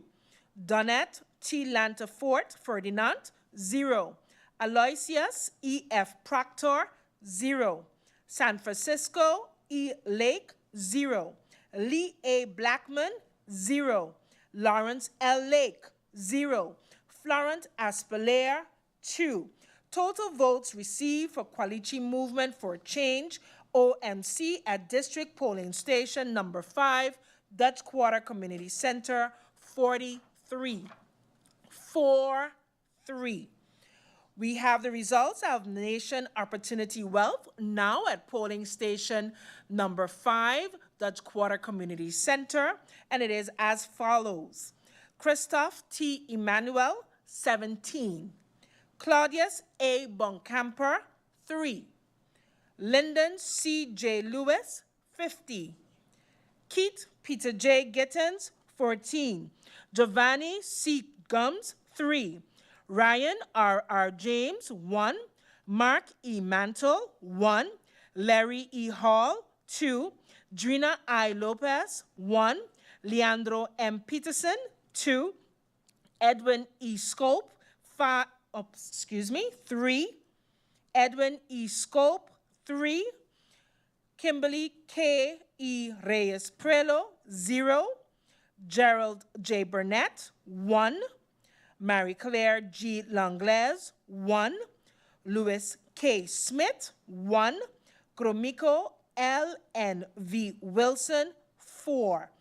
Donette T. Lantafort Ferdinand, 0. Aloysius E. F. Proctor, 0. San Francisco E. Lake, 0. Lee A. Blackman, 0. Lawrence L. Lake, 0. Florent Aspelaire, 2. Total votes received for Quality Movement for Change, OMC, at District Polling Station number 5, Dutch Quarter Community Center, 43. 4-3. We have the results of Nation Opportunity Wealth now at polling station number 5, Dutch Quarter Community Center, and it is as follows. Christoph T. Emmanuel, 17. Claudius A. Boncamper, 3. Lyndon C. J. Lewis, 50. Keith Peter J. Gittens, 14. Giovanni C. Gums, 3. Ryan R. James, 1. Mark E. Mantle, 1. Larry E. Hall, 2. Drina I. Lopez, 1. Leandro M. Peterson, 2. Edwin E. Scope, 3. Edwin E. Scope, 3. Kimberly K. E. Reyes Prelo, 0. Gerald J. Burnett, 1. Marie Claire G. Langlaise, 1. Louis K. Smith, 1. Gromiko L. N. V. Wilson, 4.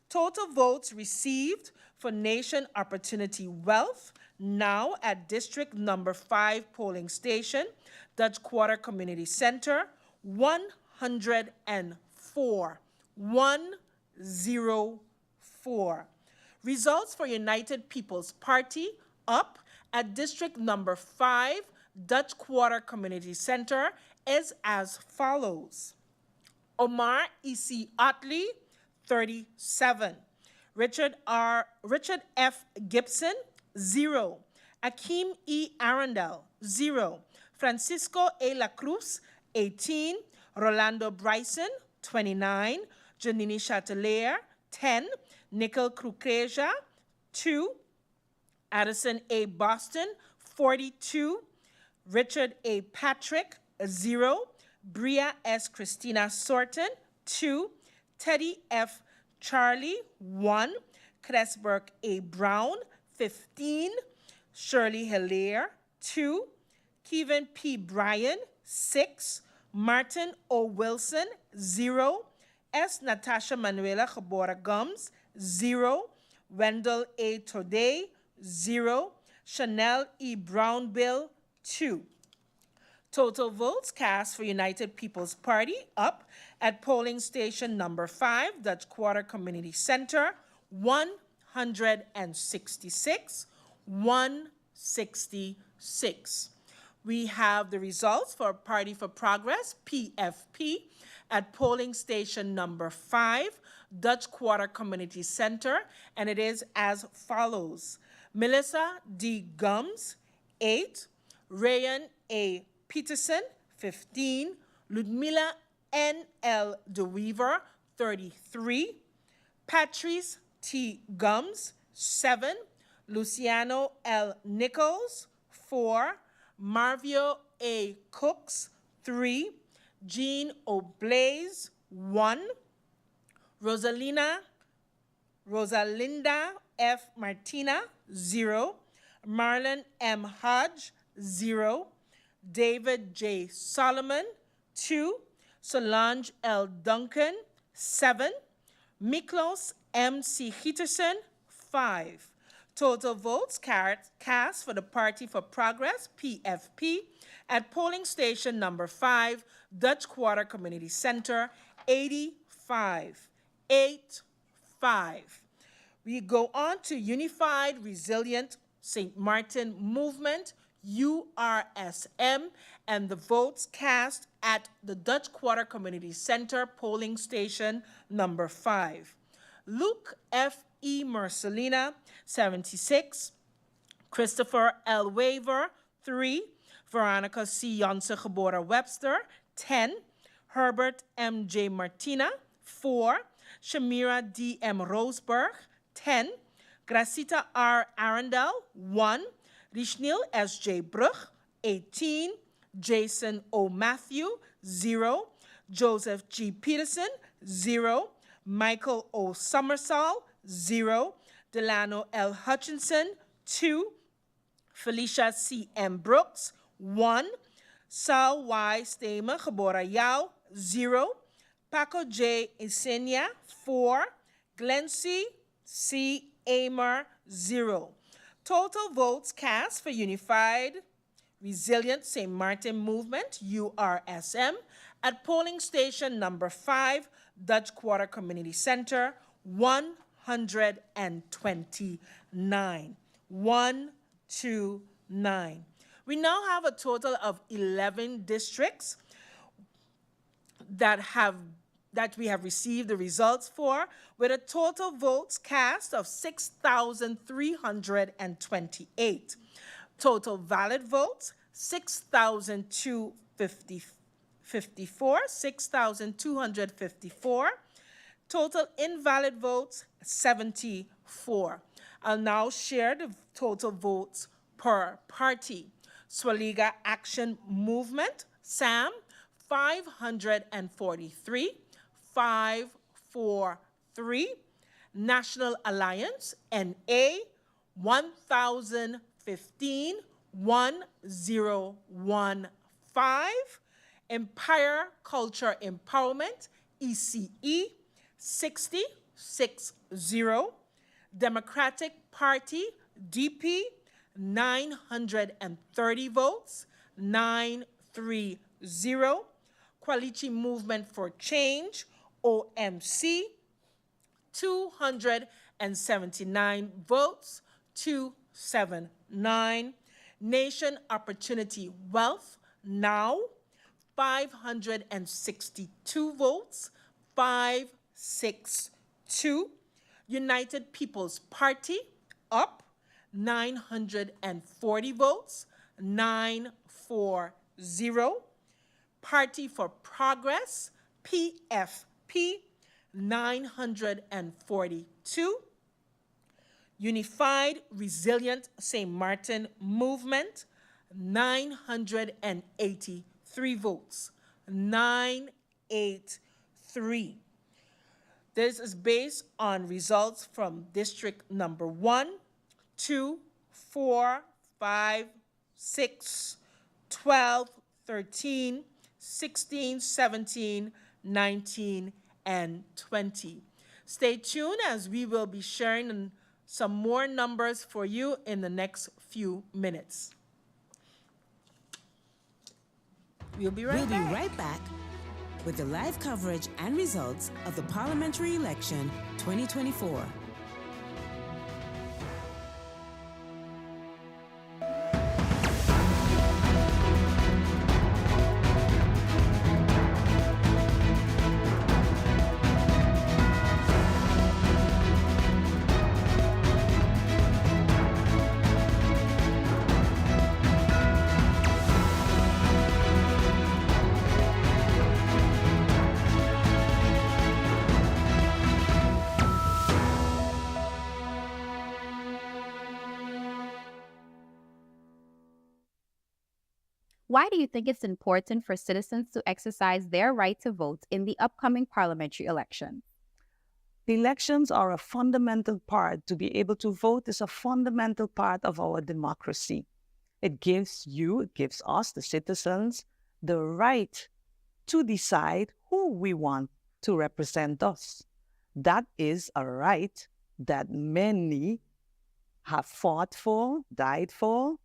Total votes received for Nation Opportunity Wealth, now at District number 5 polling station, Dutch Quarter Community Center, 104. 104. Results for United People's Party up at District number 5, Dutch Quarter Community Center is as follows. Omar E.C. Otley, 37. Richard F. Gibson, 0. Akeem E. Arundel, 0. Francisco A. La Cruz, 18. Rolando Bryson, 29. Janini Chatelier, 10. Nicole Krukeja, 2. Addison A. Boston, 42. Richard A. Patrick, 0. Bria S. Christina Sorton, 2. Teddy F. Charlie, 1. Cresberg A. Brown, 15. Shirley Hilaire, 2. Kevin P. Bryan, 6. Martin O. Wilson, 0. S. Natasha Manuela Gebora Gums, 0. Wendell A. Today, 0. Chanel E. Brownbill, 2. Total votes cast for United People's Party up at polling station number 5, Dutch Quarter Community Center, 166. 166. We have the results for Party for Progress, PFP, at polling station number 5, Dutch Quarter Community Center, and it is as follows. Melissa D. Gums, 8. Rayan A. Peterson, 15. Ludmila N. L. DeWeaver, 33. Patrice T. Gums, 7. Luciano L. Nichols, 4. Marvio A. Cooks, 3. Jean O'Blaze, 1. Rosalinda F. Martina, 0. Marlon M. Hodge, 0. David J. Solomon, 2. Solange L. Duncan, 7. Miklos M. C. Gietersen, 5. Total votes cast for the Party for Progress, PFP, at polling station number 5, Dutch Quarter Community Center, 85. 85. We go on to Unified Resilient St. Martin Movement, URSM, and the votes cast at the Dutch Quarter Community Center polling station number 5. Luke F. E. Mercelina, 76. Christopher L. Waver, 3. Veronica C. Janse Gebora Webster, 10. Herbert M. J. Martina, 4. Shamira D. M. Roseberg, 10. Gracita R. Arundel, 1. Rishnil S. J. Brug, 18. Jason O. Matthew, 0. Joseph G. Peterson, 0. Michael O. Summersall, 0. Delano L. Hutchinson, 2. Felicia C. M. Brooks, 1. Sal Y. Stamer Gebora Yao, 0. Paco J. Isenia, 4. Glency C. Amer, 0. Total votes cast for Unified Resilient St. Martin Movement, URSM, at polling station number 5, Dutch Quarter Community Center, 129. 129. We now have a total of 11 districts that we have received the results for, with a total votes cast of 6,328. Total valid votes, 6,254. Total invalid votes, 74. I'll now share the total votes per party. Swaliga Action Movement, SAM, 543. 543. National Alliance, NA, 1,015. 1015. Empire Culture Empowerment, ECE, 60. Democratic Party, DP, 930 votes, 930. Quality Movement for Change, OMC, 279 votes, 279. Nation Opportunity Wealth, NOW, 562 votes, 562. United People's Party, UP, 940 votes, 940. Party for Progress, PFP, 942. Unified Resilient St. Martin Movement, 983 votes, 983. This is based on results from district number 1, 2, 4, 5, 6, 12, 13, 16, 17, 19, and 20. Stay tuned as we will be sharing some more numbers for you in the next few minutes. We'll be right back with the live coverage and results of the Parliamentary Election 2024. Why do you think it's important for citizens to exercise their right to vote in the upcoming parliamentary election? The elections are a fundamental part. To be able to vote is a fundamental part of our democracy. It gives us, the citizens, the right to decide who we want to represent us. That is a right that many have fought for, died for.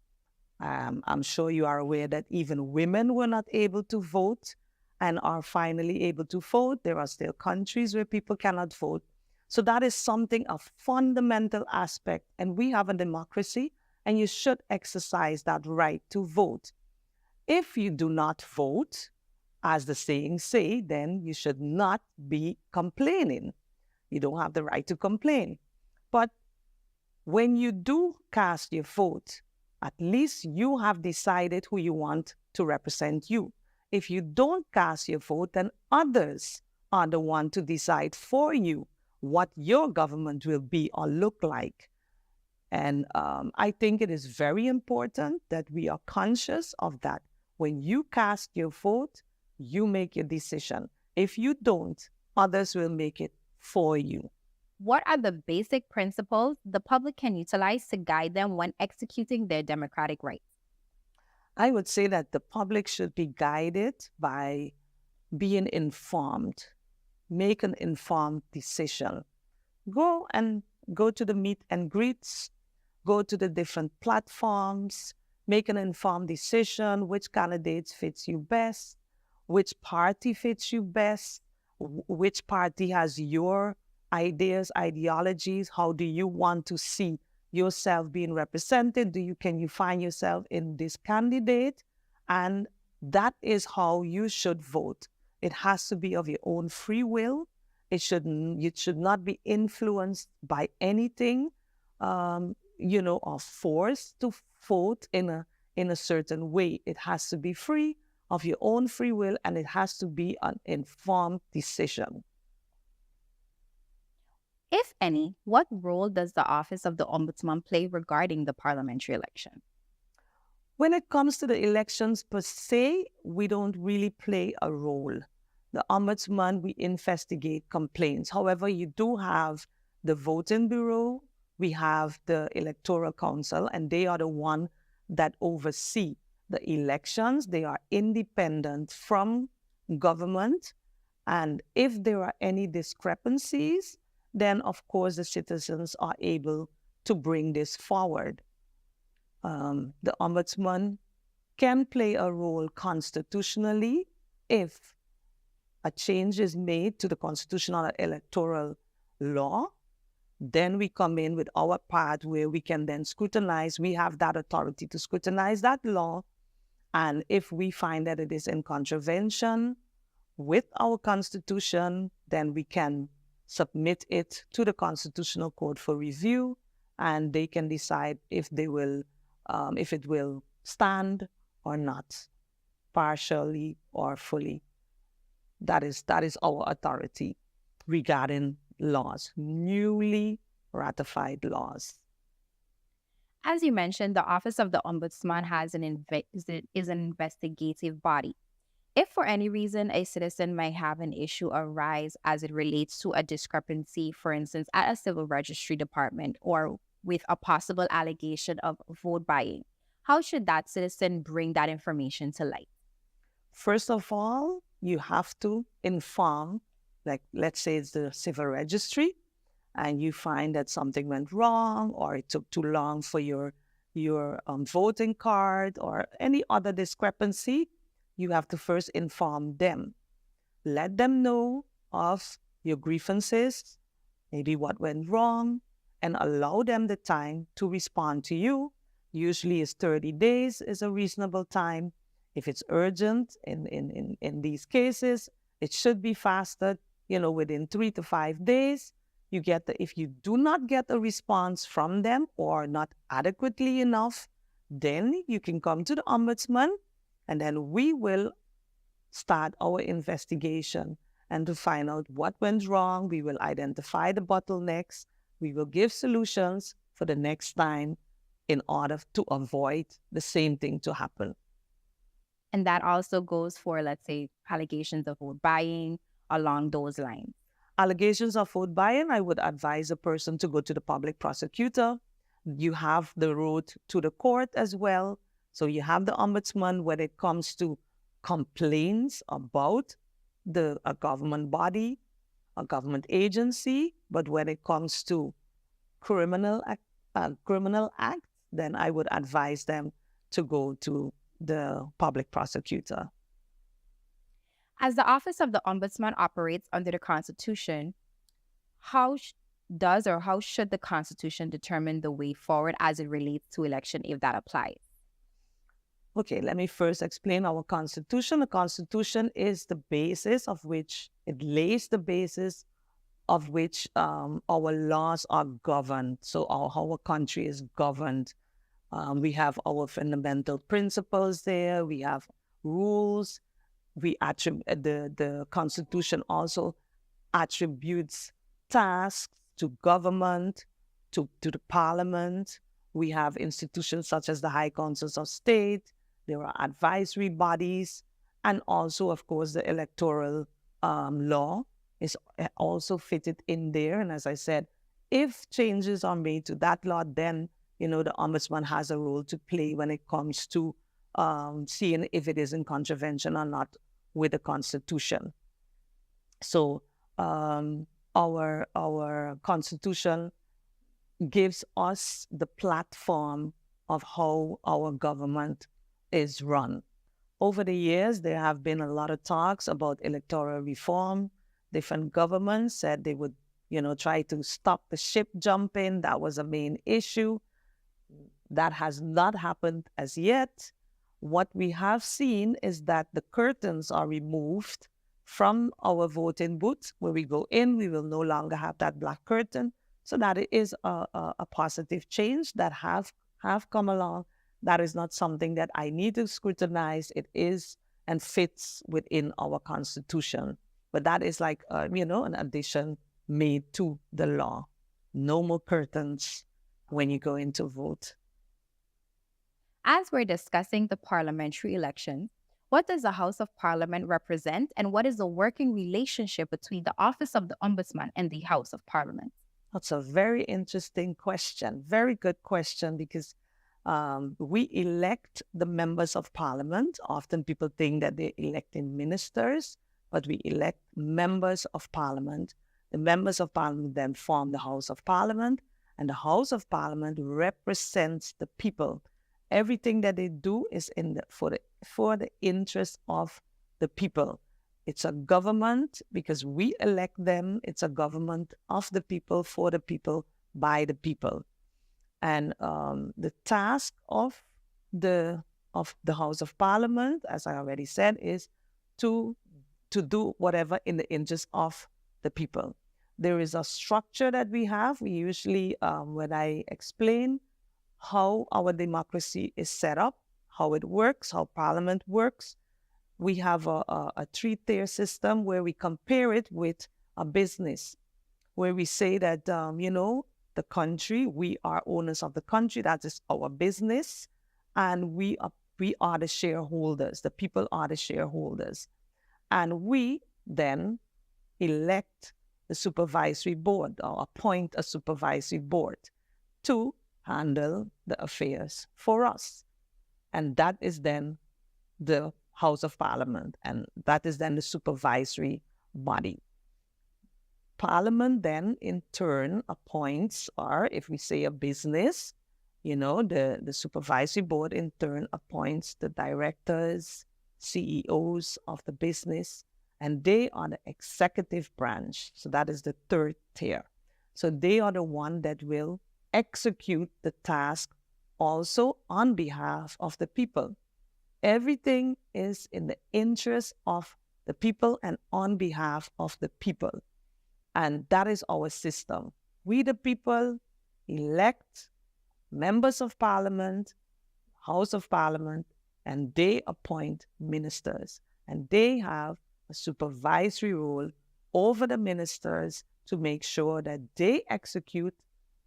I'm sure you are aware that even women were not able to vote and are finally able to vote. There are still countries where people cannot vote. So that is something, a fundamental aspect. And we have a democracy, and you should exercise that right to vote. If you do not vote, as the saying say, then you should not be complaining. You don't have the right to complain. But when you do cast your vote, at least you have decided who you want to represent you. If you don't cast your vote, then others are the one to decide for you what your government will be or look like. And I think it is very important that we are conscious of that. When you cast your vote, you make your decision. If you don't, others will make it for you. What are the basic principles the public can utilize to guide them when executing their democratic rights? I would say that the public should be guided by being informed. Make an informed decision. Go to the meet and greets. Go to the different platforms. make an informed decision which candidates fits you best, which party fits you best, which party has your ideas, ideologies, how do you want to see yourself being represented? Can you find yourself in this candidate? And that is how you should vote. It has to be of your own free will. You should not be influenced by anything, or forced to vote in a certain way. It has to be free of your own free will, and it has to be an informed decision. If any, what role does the Office of the Ombudsman play regarding the parliamentary election? When it comes to the elections per se, we don't really play a role. The Ombudsman, we investigate complaints. However, you do have the Voting Bureau, we have the Electoral Council, and they are the one that oversee the elections. They are independent from government. And if there are any discrepancies, then of course the citizens are able to bring this forward. The Ombudsman can play a role constitutionally if a change is made to the constitutional or electoral law. Then we come in with our part where we can then scrutinize. We have that authority to scrutinize that law. And if we find that it is in contravention with our Constitution, then we can submit it to the Constitutional Court for review, and they can decide if it will stand or not, partially or fully. That is our authority regarding laws, newly ratified laws. As you mentioned, the Office of the Ombudsman is an investigative body. If for any reason a citizen might have an issue arise as it relates to a discrepancy, for instance, at a civil registry department or with a possible allegation of vote buying, how should that citizen bring that information to light? First of all, you have to inform, like let's say it's the civil registry, and you find that something went wrong or it took too long for your voting card or any other discrepancy, you have to first inform them. Let them know of your grievances, maybe what went wrong, and allow them the time to respond to you. Usually it's 30 days is a reasonable time. If it's urgent in these cases, it should be faster, within 3 to 5 days. If you do not get a response from them or not adequately enough, then you can come to the Ombudsman, and then we will start our investigation. And to find out what went wrong, we will identify the bottlenecks. We will give solutions for the next time in order to avoid the same thing to happen. And that also goes for, let's say, allegations of vote buying along those lines. Allegations of vote buying, I would advise a person to go to the public prosecutor. You have the road to the court as well. So you have the Ombudsman when it comes to complaints about a government body, a government agency. But when it comes to criminal act, then I would advise them to go to the public prosecutor. As the Office of the Ombudsman operates under the Constitution, how should the Constitution determine the way forward as it relates to election, if that applies? Okay, let me first explain our Constitution. The Constitution is the basis of which, it lays the basis of which our laws are governed. So how our country is governed. We have our fundamental principles there. We have rules. The Constitution also attributes tasks to government, to the Parliament. We have institutions such as the High Councils of State. There are advisory bodies, and also, of course, the electoral law is also fitted in there. And as I said, if changes are made to that law, then the Ombudsman has a role to play when it comes to seeing if it is in contravention or not with the Constitution. So our Constitution gives us the platform of how our government is run. Over the years, there have been a lot of talks about electoral reform. Different governments said they would, try to stop the ship jumping. That was a main issue. That has not happened as yet. What we have seen is that the curtains are removed from our voting booths. Where we go in, we will no longer have that black curtain. So that it is a positive change that have come along. That is not something that I need to scrutinize. It is and fits within our Constitution. But that is like, an addition made to the law. No more curtains when you go in to vote. As we're discussing the parliamentary election, what does the House of Parliament represent, and what is the working relationship between the Office of the Ombudsman and the House of Parliament? That's a very interesting question. Very good question, because we elect the members of Parliament. Often people think that they're electing ministers, but we elect members of Parliament. The members of Parliament then form the House of Parliament, and the House of Parliament represents the people. Everything that they do is for the interest of the people. It's a government because we elect them. It's a government of the people, for the people, by the people. And the task of the House of Parliament, as I already said, is to do whatever in the interest of the people. There is a structure that we have. We usually, when I explain how our democracy is set up, how it works, how Parliament works, we have a three-tier system where we compare it with a business, where we say that, the country, we are owners of the country, that is our business, and we are the shareholders, the people are the shareholders. And we then elect the supervisory board or appoint a supervisory board to handle the affairs for us. And that is then the House of Parliament, and that is then the supervisory body. Parliament then in turn appoints, or if we say a business, the supervisory board in turn appoints the directors, CEOs of the business, and they are the executive branch. So that is the third tier. So they are the one that will execute the task also on behalf of the people. Everything is in the interest of the people and on behalf of the people. And that is our system. We, the people, elect members of Parliament, House of Parliament, and they appoint ministers. And they have a supervisory role over the ministers to make sure that they execute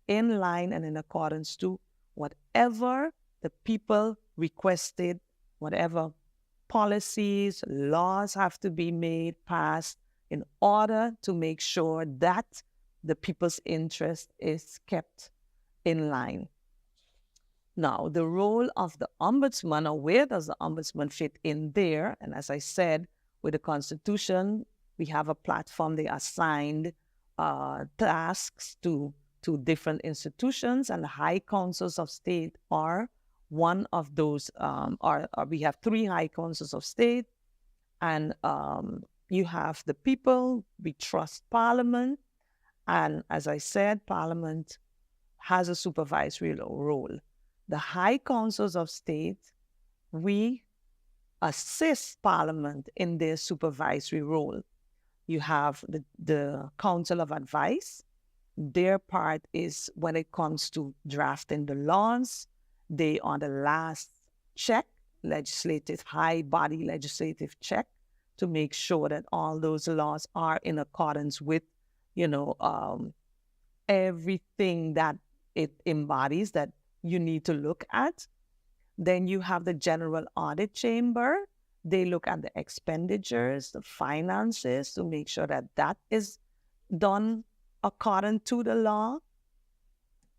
in line and in accordance to whatever the people requested, whatever policies, laws have to be made, passed, in order to make sure that the people's interest is kept in line. Now, the role of the ombudsman, or where does the ombudsman fit in there? And as I said, with the Constitution, we have a platform. They assigned tasks to different institutions, and the High Councils of State are one of those. We have 3 High Councils of State, and you have the people. We trust Parliament, and as I said, Parliament has a supervisory role. The High Councils of State, we assist Parliament in their supervisory role. You have the Council of Advice. Their part is when it comes to drafting the laws. They are the last check, high body legislative check, to make sure that all those laws are in accordance with, everything that it embodies that you need to look at. Then you have the General Audit Chamber. They look at the expenditures, the finances, to make sure that that is done according to the law.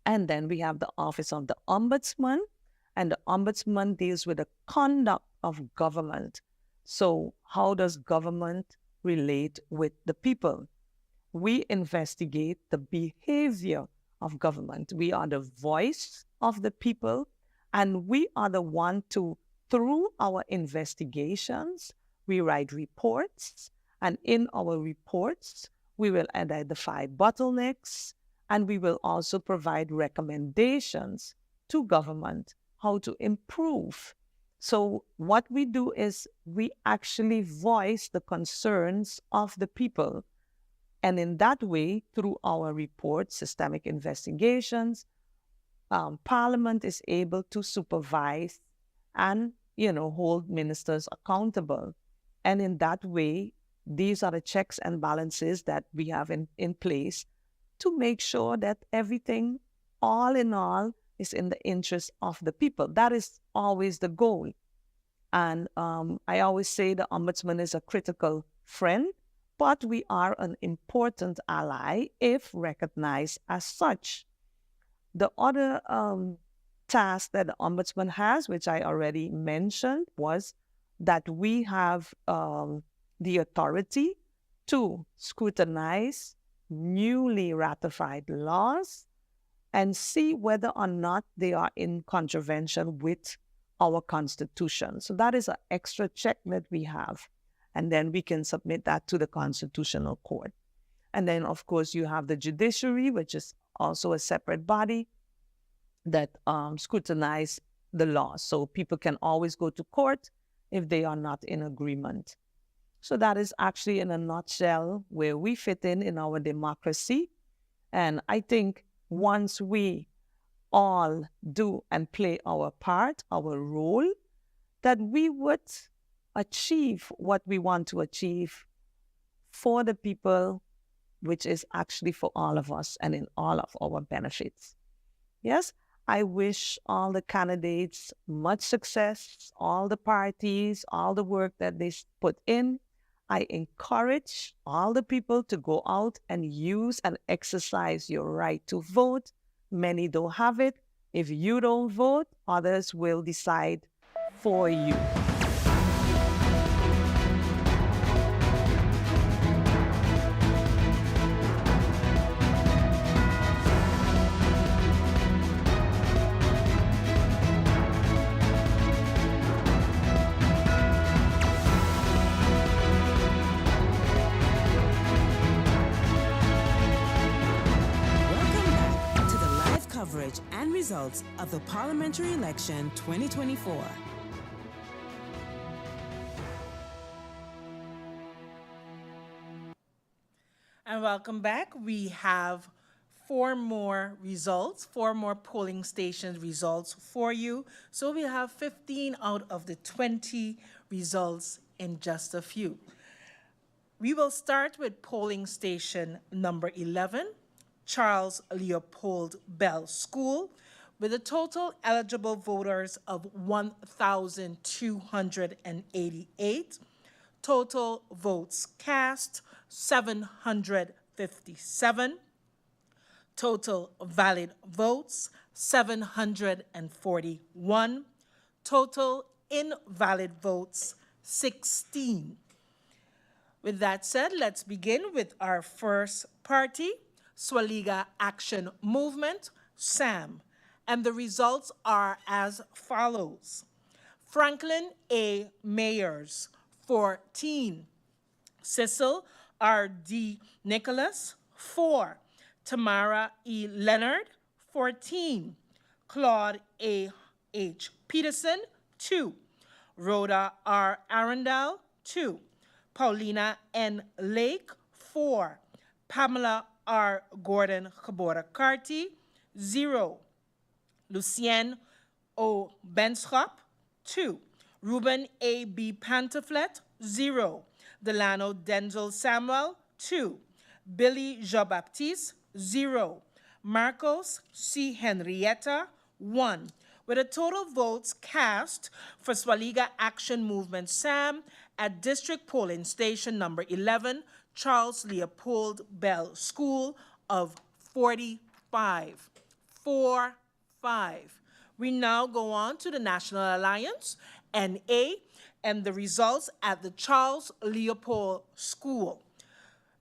And then we have the Office of the Ombudsman, and the Ombudsman deals with the conduct of government. So how does government relate with the people? We investigate the behavior of government. We are the voice of the people, And we are the one to, through our investigations, we write reports, and in our reports, we will identify bottlenecks, and we will also provide recommendations to government how to improve. So what we do is we actually voice the concerns of the people. And in that way, through our reports, systemic investigations, Parliament is able to supervise and, hold ministers accountable. And in that way, these are the checks and balances that we have in place to make sure that everything, all in all, is in the interest of the people. That is always the goal. And I always say the Ombudsman is a critical friend, but we are an important ally if recognized as such. The other task that the Ombudsman has, which I already mentioned, was that we have the authority to scrutinize newly ratified laws and see whether or not they are in contravention with our Constitution. So that is an extra check that we have. And then we can submit that to the Constitutional Court. And then, of course, you have the judiciary, which is also a separate body that scrutinize the law. So people can always go to court if they are not in agreement. So that is actually, in a nutshell, where we fit in our democracy. And I think once we all do and play our part, our role, that we would achieve what we want to achieve for the people, which is actually for all of us and in all of our benefits. Yes, I wish all the candidates much success, all the parties, all the work that they put in. I encourage all the people to go out and use and exercise your right to vote. Many don't have it. If you don't vote, others will decide for you. Coverage and results of the Parliamentary Election 2024. And welcome back. We have four more polling station results for you. So we have 15 out of the 20 results in just a few. We will start with polling station number 11, Charles Leopold Bell School, with a total eligible voters of 1,288. Total votes cast, 757. Total valid votes, 741. Total invalid votes, 16. With that said, let's begin with our first party, Swaliga Action Movement, SAM, and the results are as follows. Franklin A. Mayers, 14. Cecil R.D. Nicholas, 4. Tamara E. Leonard, 14. Claude A. H. Peterson, 2. Rhoda R. Arundel, 2. Paulina N. Lake, 4. Pamela R. Gordon Gabora Carty, 0. Lucien O. Benschop, 2. Ruben A. B. Pantaflet, 0. Delano Denzel Samuel, 2. Billy Jean-Baptiste, 0. Marcos C. Henrietta, 1. With a total votes cast for Swaliga Action Movement SAM at District Polling Station number 11, Charles Leopold Bell School of 45. 4-5. We now go on to the National Alliance, NA, and the results at the Charles Leopold School.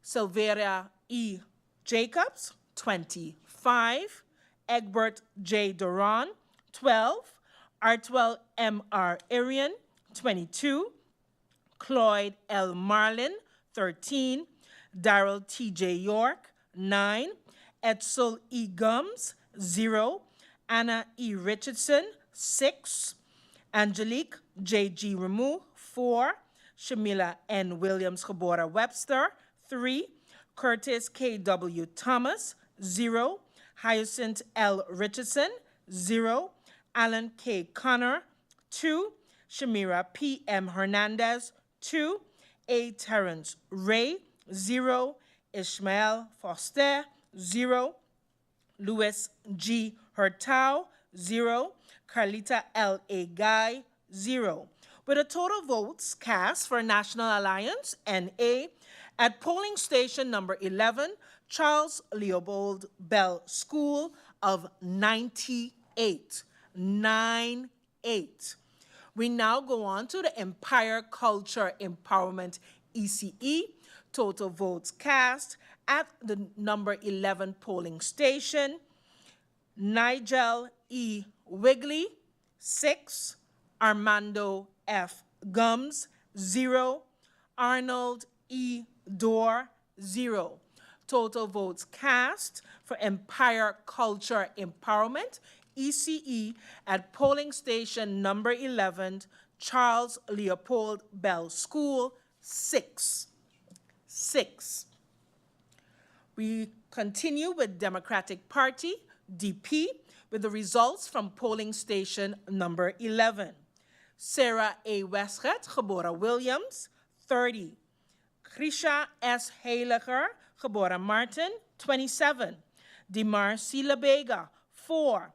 Silveria E. Jacobs, 25. Egbert J. Duran, 12. Artwell M.R. Arian, 22. Cloyd L. Marlin, 13. Darrell T.J. York, 9. Edsel E. Gums, 0. Anna E. Richardson, 6. Angelique J.G. Ramu, 4. Shamila N. Williams Kabora Webster, 3. Curtis K.W. Thomas, 0. Hyacinth L. Richardson, 0. Alan K. Connor, 2. Shamira P.M. Hernandez, 2. A. Terrence Ray, 0. Ishmael Foster, 0. Louis G. Hurtau, 0. Carlita L. A. Guy, 0. With a total votes cast for National Alliance, NA, at polling station number 11, Charles Leopold Bell School of 98. 98. We now go on to the Empire Culture Empowerment ECE. Total votes cast at the number 11 polling station. Nigel E. Wigley, 6. Armando F. Gums, 0. Arnold E. Dorr, 0. Total votes cast for Empire Culture Empowerment, ECE, at polling station number 11, Charles Leopold Bell School, 6. 6. We continue with Democratic Party, DP, with the results from polling station number 11. Sarah A. Westcott, Gebora Williams, 30. Krisha S. Heiliger, Gebora Martin, 27. Dimar C. Labega, 4.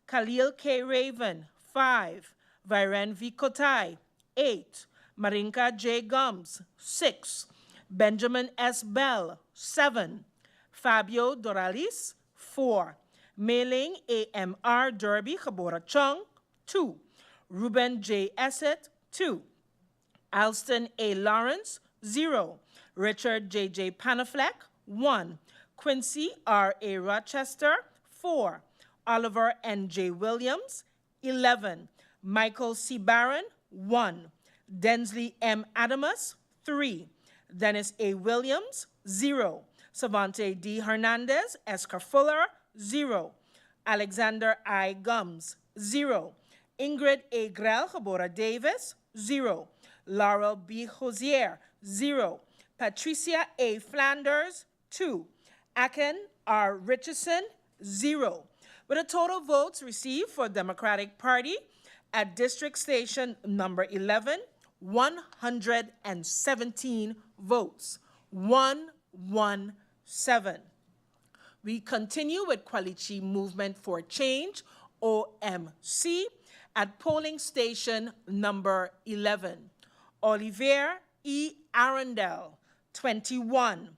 Khalil K. Raven, 5. Viren V. Kotai, 8. Marinka J. Gums, 6. Benjamin S. Bell, 7. Fabio Doralis, 4. Mailing AMR Derby Gebora Chung, 2. Ruben J. Essett, 2. Alston A. Lawrence, 0. Richard J.J. Panafleck, 1. Quincy R. A. Rochester, 4. Oliver N.J. Williams, 11. Michael C. Barron, 1. Densley M. Adamus, 3. Dennis A. Williams, 0. Savante D. Hernandez, Escar Fuller, 0. Alexander I. Gums, 0. Ingrid A. Grell, Gebora Davis, 0. Laurel B. Hosier, 0. Patricia A. Flanders, 2. Aken R. Richardson, 0. With a total votes received for Democratic Party at district station number 11, 117 votes. 117. We continue with Qualichi Movement for Change, OMC, at polling station number 11. Olivier E. Arundel, 21.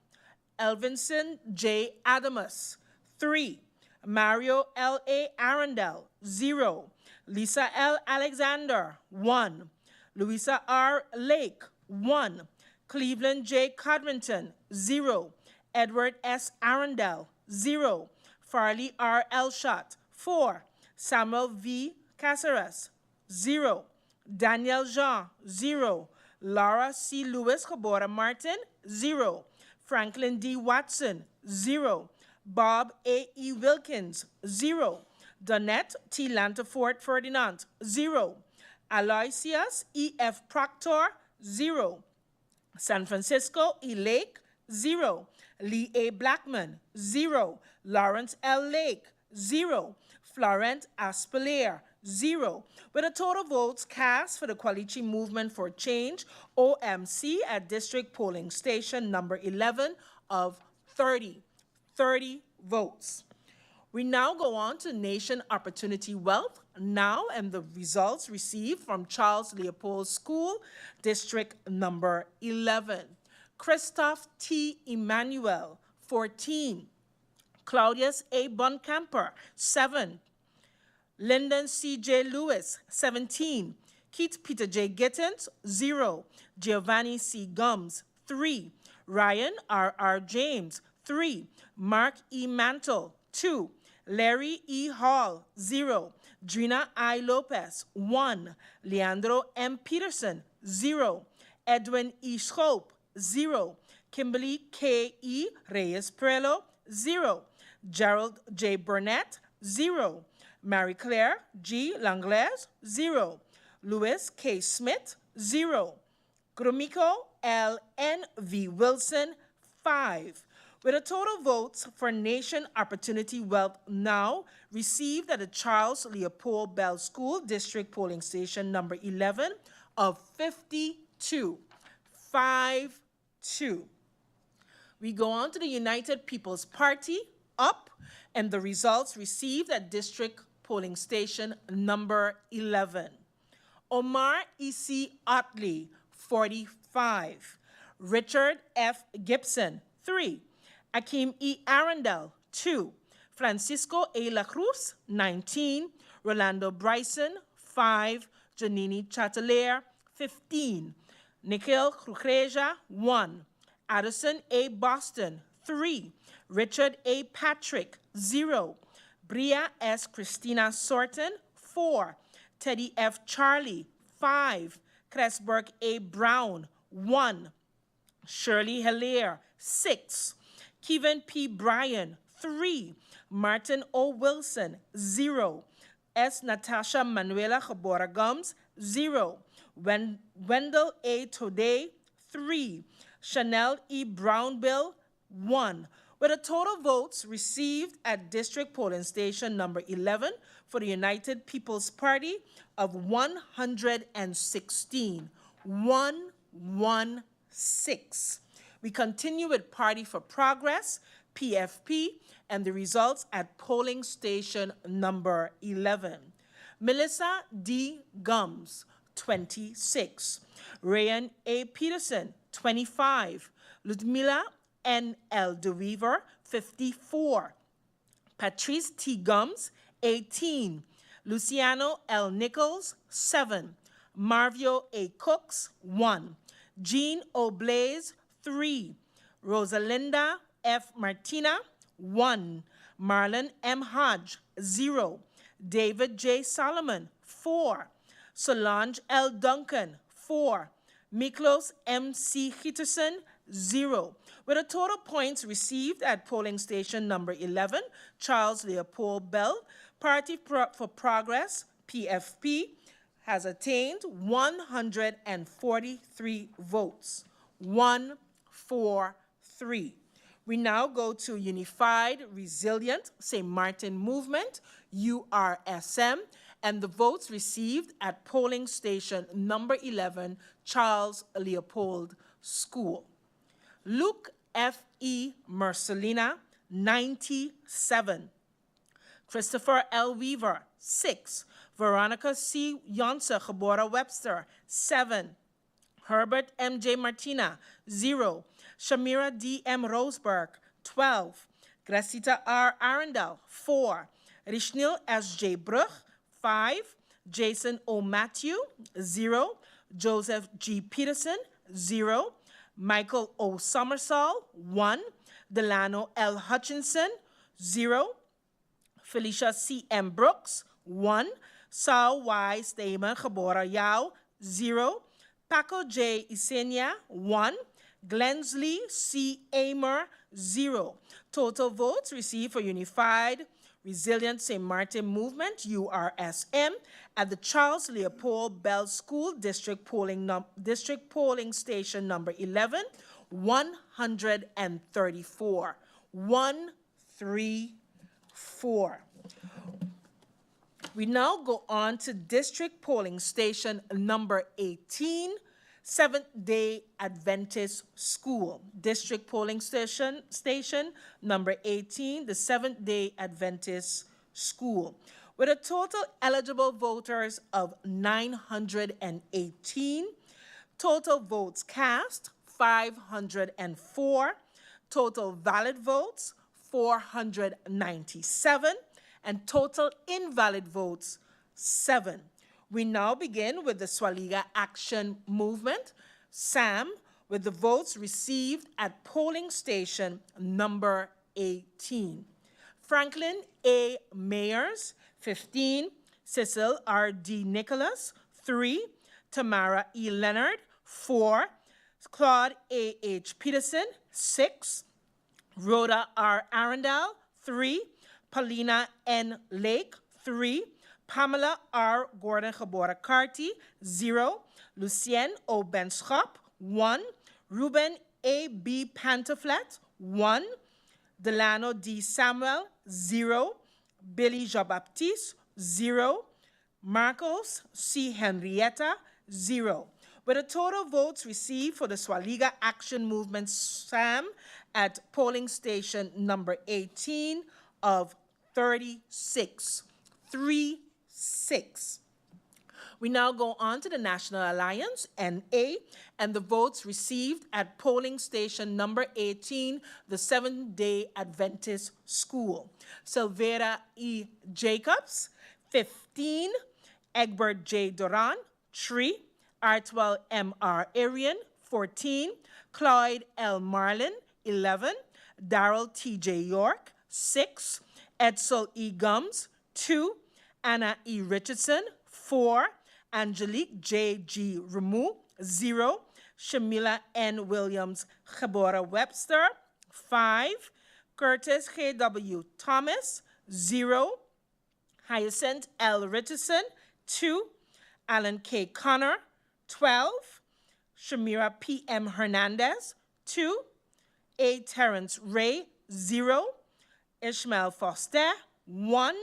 Elvinson J. Adamus, 3. Mario L. A. Arundel, 0. Lisa L. Alexander, 1. Louisa R. Lake, 1. Cleveland J. Codrington, 0. Edward S. Arundel, 0. Farley R. Elshot, 4. Samuel V. Caceres, 0. Daniel Jean, 0. Laura C. Lewis Gebora Martin, 0. Franklin D. Watson, 0. Bob A. E. Wilkins, 0. Donette T. Lantafort Ferdinand, 0. Aloysius E. F. Proctor, 0. San Francisco E. Lake, 0. Lee A. Blackman, 0. Lawrence L. Lake, 0. Florent Aspelair, 0. With a total votes cast for the Qualichi Movement for Change, OMC, at district polling station number 11 of 30. 30 votes. We now go on to Nation Opportunity Wealth now, and the results received from Charles Leopold School, district number 11. Christoph T. Emmanuel, 14. Claudius A. Boncamper, 7. Lyndon C. J. Lewis, 17. Keith Peter J. Gittins, 0. Giovanni C. Gums, 3. Ryan R. R. James, 3. Mark E. Mantle, 2. Larry E. Hall, 0. Drina I. Lopez, 1. Leandro M. Peterson, 0. Edwin E. Schoop, 0. Kimberly K. E. Reyes Perello, 0. Gerald J. Burnett, 0. Marie Claire G. Langlaise, 0. Louis K. Smith, 0. Gromiko L. N. V. Wilson, 5. With a total votes for Nation Opportunity Wealth Now received at the Charles Leopold Bell School District Polling Station number 11 of 52. 5-2. We go on to the United People's Party, up, and the results received at District Polling Station number 11. Omar E.C. Otley, 45. Richard F. Gibson, 3. Akeem E. Arundel, 2. Francisco A. La Cruz, 19. Rolando Bryson, 5. Janini Chatelaire, 15. Nikhil Krukeja, 1. Addison A. Boston, 3. Richard A. Patrick, 0. Bria S. Christina Sorton, 4. Teddy F. Charlie, 5. Cressburg A. Brown, 1. Shirley Hilaire, 6. Kevin P. Bryan, 3. Martin O. Wilson, 0. S. Natasha Manuela Jabora Gums, 0. Wendell A. Today, 3. Chanel E. Brownbill, 1. With a total votes received at District Polling Station number 11 for the United People's Party of 116. 116. We continue with Party for Progress, PFP, and the results at polling station number 11. Melissa D. Gums, 26. Rayan A. Peterson, 25. Ludmila N. L. DeWeaver, 54. Patrice T. Gums, 18. Luciano L. Nichols, 7. Marvio A. Cooks, 1. Jean O. Blaze, 3. Rosalinda F. Martina, 1. Marlon M. Hodge, 0. David J. Solomon, 4. Solange L. Duncan, 4. Miklos M. C. Hitterson, 0. With a total points received at polling station number 11, Charles Leopold Bell, Party for Progress, PFP, has attained 143 votes. 143. We now go to Unified Resilient St. Martin Movement, URSM, and the votes received at polling station number 11, Charles Leopold School. Luke F. E. Mercelina, 97. Christopher L. Weaver, 6. Veronica C. Yonsa Gabora Webster, 7. Herbert M. J. Martina, 0. Shamira D. M. Roseberg, 12. Gracita R. Arundel, 4. Rishnil S. J. Brug, 5. Jason O. Matthew, 0. Joseph G. Peterson, 0. Michael O. Somersall, 1. Delano L. Hutchinson, 0. Felicia C. M. Brooks, 1. Saul Y. Stamen Gabora Yao, 0. Paco J. Isenia, 1. Glensley C. Amer, 0. Total votes received for Unified Resilient St. Martin Movement, URSM, at the Charles Leopold Bell School District Polling Station number 11, 134. 134. We now go on to District Polling Station number 18, Seventh-day Adventist School. District Polling Station number 18, the Seventh-day Adventist School. With a total eligible voters of 918, total votes cast, 504, total valid votes, 497, and total invalid votes, 7. We now begin with the Swaliga Action Movement, SAM, with the votes received at polling station number 18. Franklin A. Mayers, 15. Cecil R.D. Nicholas, 3. Tamara E. Leonard, 4. Claude A.H. Peterson, 6. Rhoda R. Arundel, 3. Paulina N. Lake, 3. Pamela R. Gordon Gebora Carty, 0. Lucien O. Benschop, 1. Ruben A. B. Pantoflet, 1. Delano D. Samuel, 0. Billy Jean-Baptiste, 0. Marcos C. Henrietta, 0. With the total votes received for the Swaliga Action Movement SAM at polling station number 18 of 36. 36. We now go on to the National Alliance, NA, and the votes received at polling station number 18, the Seventh-day Adventist School. Silvera E. Jacobs, 15. Egbert J. Duran, 3. Artwell M. R. Arian, 14. Clyde L. Marlin, 11. Darrell T. J. York, 6. Edsel E. Gums, 2. Anna E. Richardson, 4. Angelique J. G. Ramu, 0. Shamila N. Williams Gebora Webster, 5. Curtis K. W. Thomas, 0. Hyacinth L. Richardson, 2. Alan K. Connor, 12. Shamira P. M. Hernandez, 2. A. Terrence Ray, 0. Ishmael Foster, 1.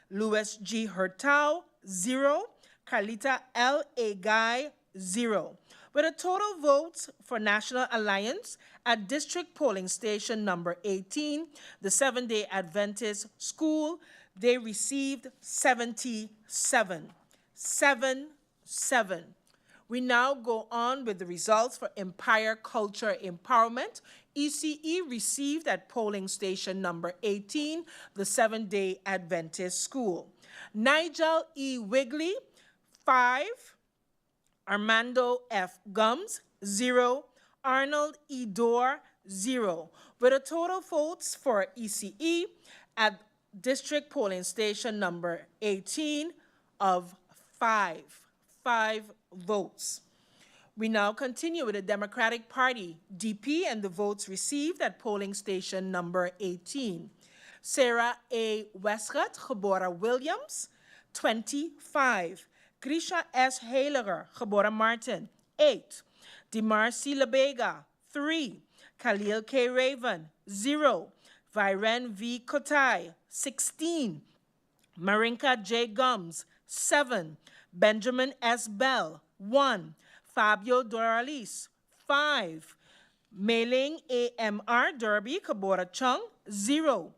Louis G. Hurtau, 0. Carlita L. A. Guy, 0. With a total votes for National Alliance at District Polling Station number 18, the Seventh-day Adventist School, they received 77. 7. We now go on with the results for Empire Culture Empowerment. ECE received at polling station number 18, the Seventh-day Adventist School. Nigel E. Wigley, 5. Armando F. Gums, 0. Arnold E. Dorr, 0. With a total votes for ECE at District Polling Station number 18 of 5. 5 votes. We now continue with the Democratic Party, DP, and the votes received at polling station number 18. Sarah A. Westcott, Gebora Williams, 25. Grisha S. Heiliger, Gebora Martin, 8. Demarcy Lebega, 3. Khalil K. Raven, 0. Viren V. Kotai, 16. Marinka J. Gums, 7. Benjamin S. Bell, 1. Fabio Doralis, 5. Mailing AMR Derby, Kabora Chung, 0.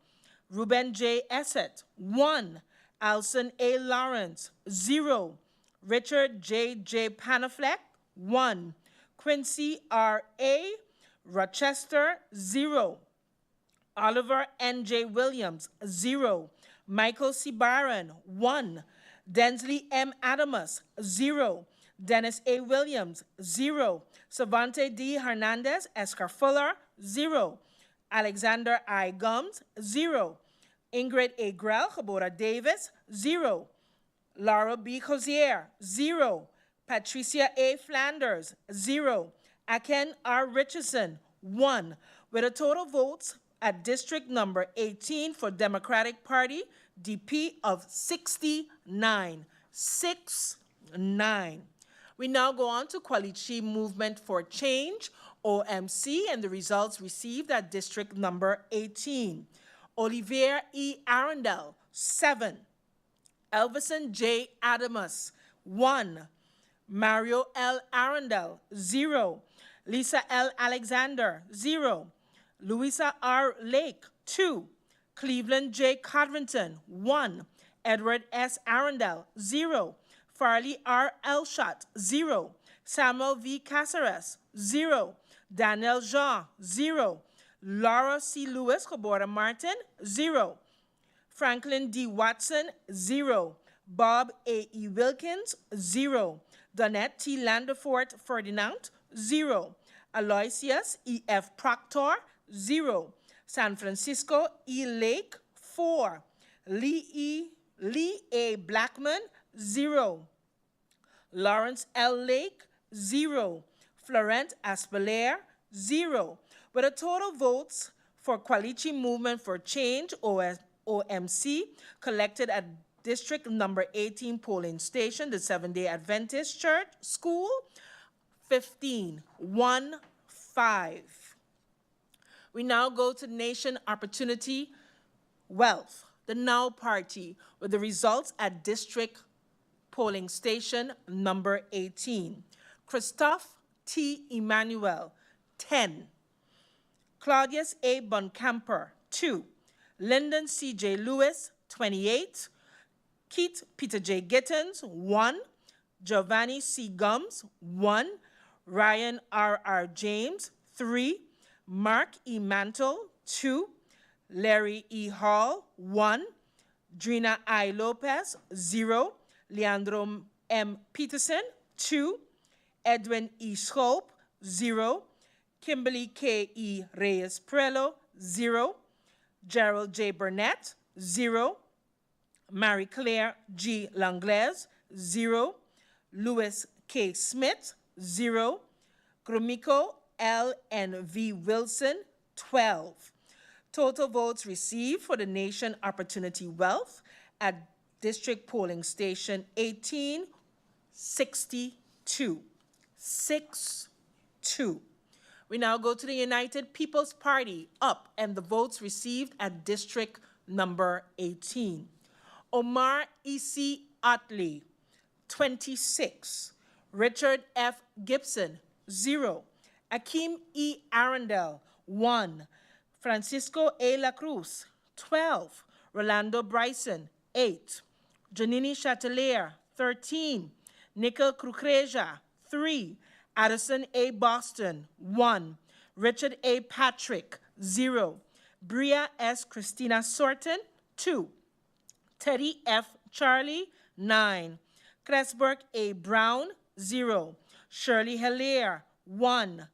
Ruben J. Essett, 1. Alson A. Lawrence, 0. Richard J. Panafleck, 1. Quincy R. A. Rochester, 0. Oliver N. J. Williams, 0. Michael C. Barron, 1. Densley M. Adamus, 0. Dennis A. Williams, 0. Savante D. Hernandez Escar-Fuller, 0. Alexander I. Gums, 0. Ingrid A. Grell, Gebora Davis, 0. Laura B. Cozier, 0. Patricia A. Flanders, 0. Aken R. Richardson, 1. With a total votes at district number 18 for Democratic Party, DP of 69. 69. We now go on to Qualichi Movement for Change, OMC, and the results received at district number 18. Olivier E. Arundel, 7. Elvison J. Adamus, 1. Mario L. Arundel, 0. Lisa L. Alexander, 0. Louisa R. Lake, 2. Cleveland J. Codrington, 1. Edward S. Arundel, 0. Farley R. Elshot, 0. Samuel V. Caceres, 0. Daniel Jean, 0. Laura C. Lewis, Gebora Martin, 0. Franklin D. Watson, 0. Bob A. E. Wilkins, 0. Donette T. Landefort Ferdinand, 0. Aloysius E. F. Proctor, 0. San Francisco E. Lake, 4. Lee A. Blackman, 0. Lawrence L. Lake, 0. Florent Aspeler, 0. With a total votes for Qualichi Movement for Change, OMC, collected at District number 18 polling station, the Seventh-day Adventist Church School, 15. We now go to Nation Opportunity Wealth, the Now Party, with the results at District polling station number 18. Christophe T. Emmanuel, 10. Claudius A. Boncamper, 2. Lyndon C. J. Lewis, 28. Keith Peter J. Gittins, 1. Giovanni C. Gums, 1. Ryan R. James, 3. Mark E. Mantle, 2. Larry E. Hall, 1. Drina I. Lopez, 0. Leandro M. Peterson, 2. Edwin E. Schope, 0. Kimberly K. E. Reyes Prello, 0. Gerald J. Burnett, 0. Marie Claire G. Langlaise, 0. Louis K. Smith, 0. Gromiko L. N. V. Wilson, 12. Total votes received for the Nation Opportunity Wealth at District Polling Station 18, 62. 62. We now go to the United People's Party, up, and the votes received at District number 18. Omar E.C. Otley, 26. Richard F. Gibson, 0. Akeem E. Arundel, 1. Francisco A. La Cruz, 12. Rolando Bryson, 8. Janini Chatelier, 13. Nicole Crucreja, 3. Addison A. Boston, 1. Richard A. Patrick, 0. Bria S. Christina Sorton, 2. Teddy F. Charlie, 9. Cresberg A. Brown, 0. Shirley Hilaire, 1.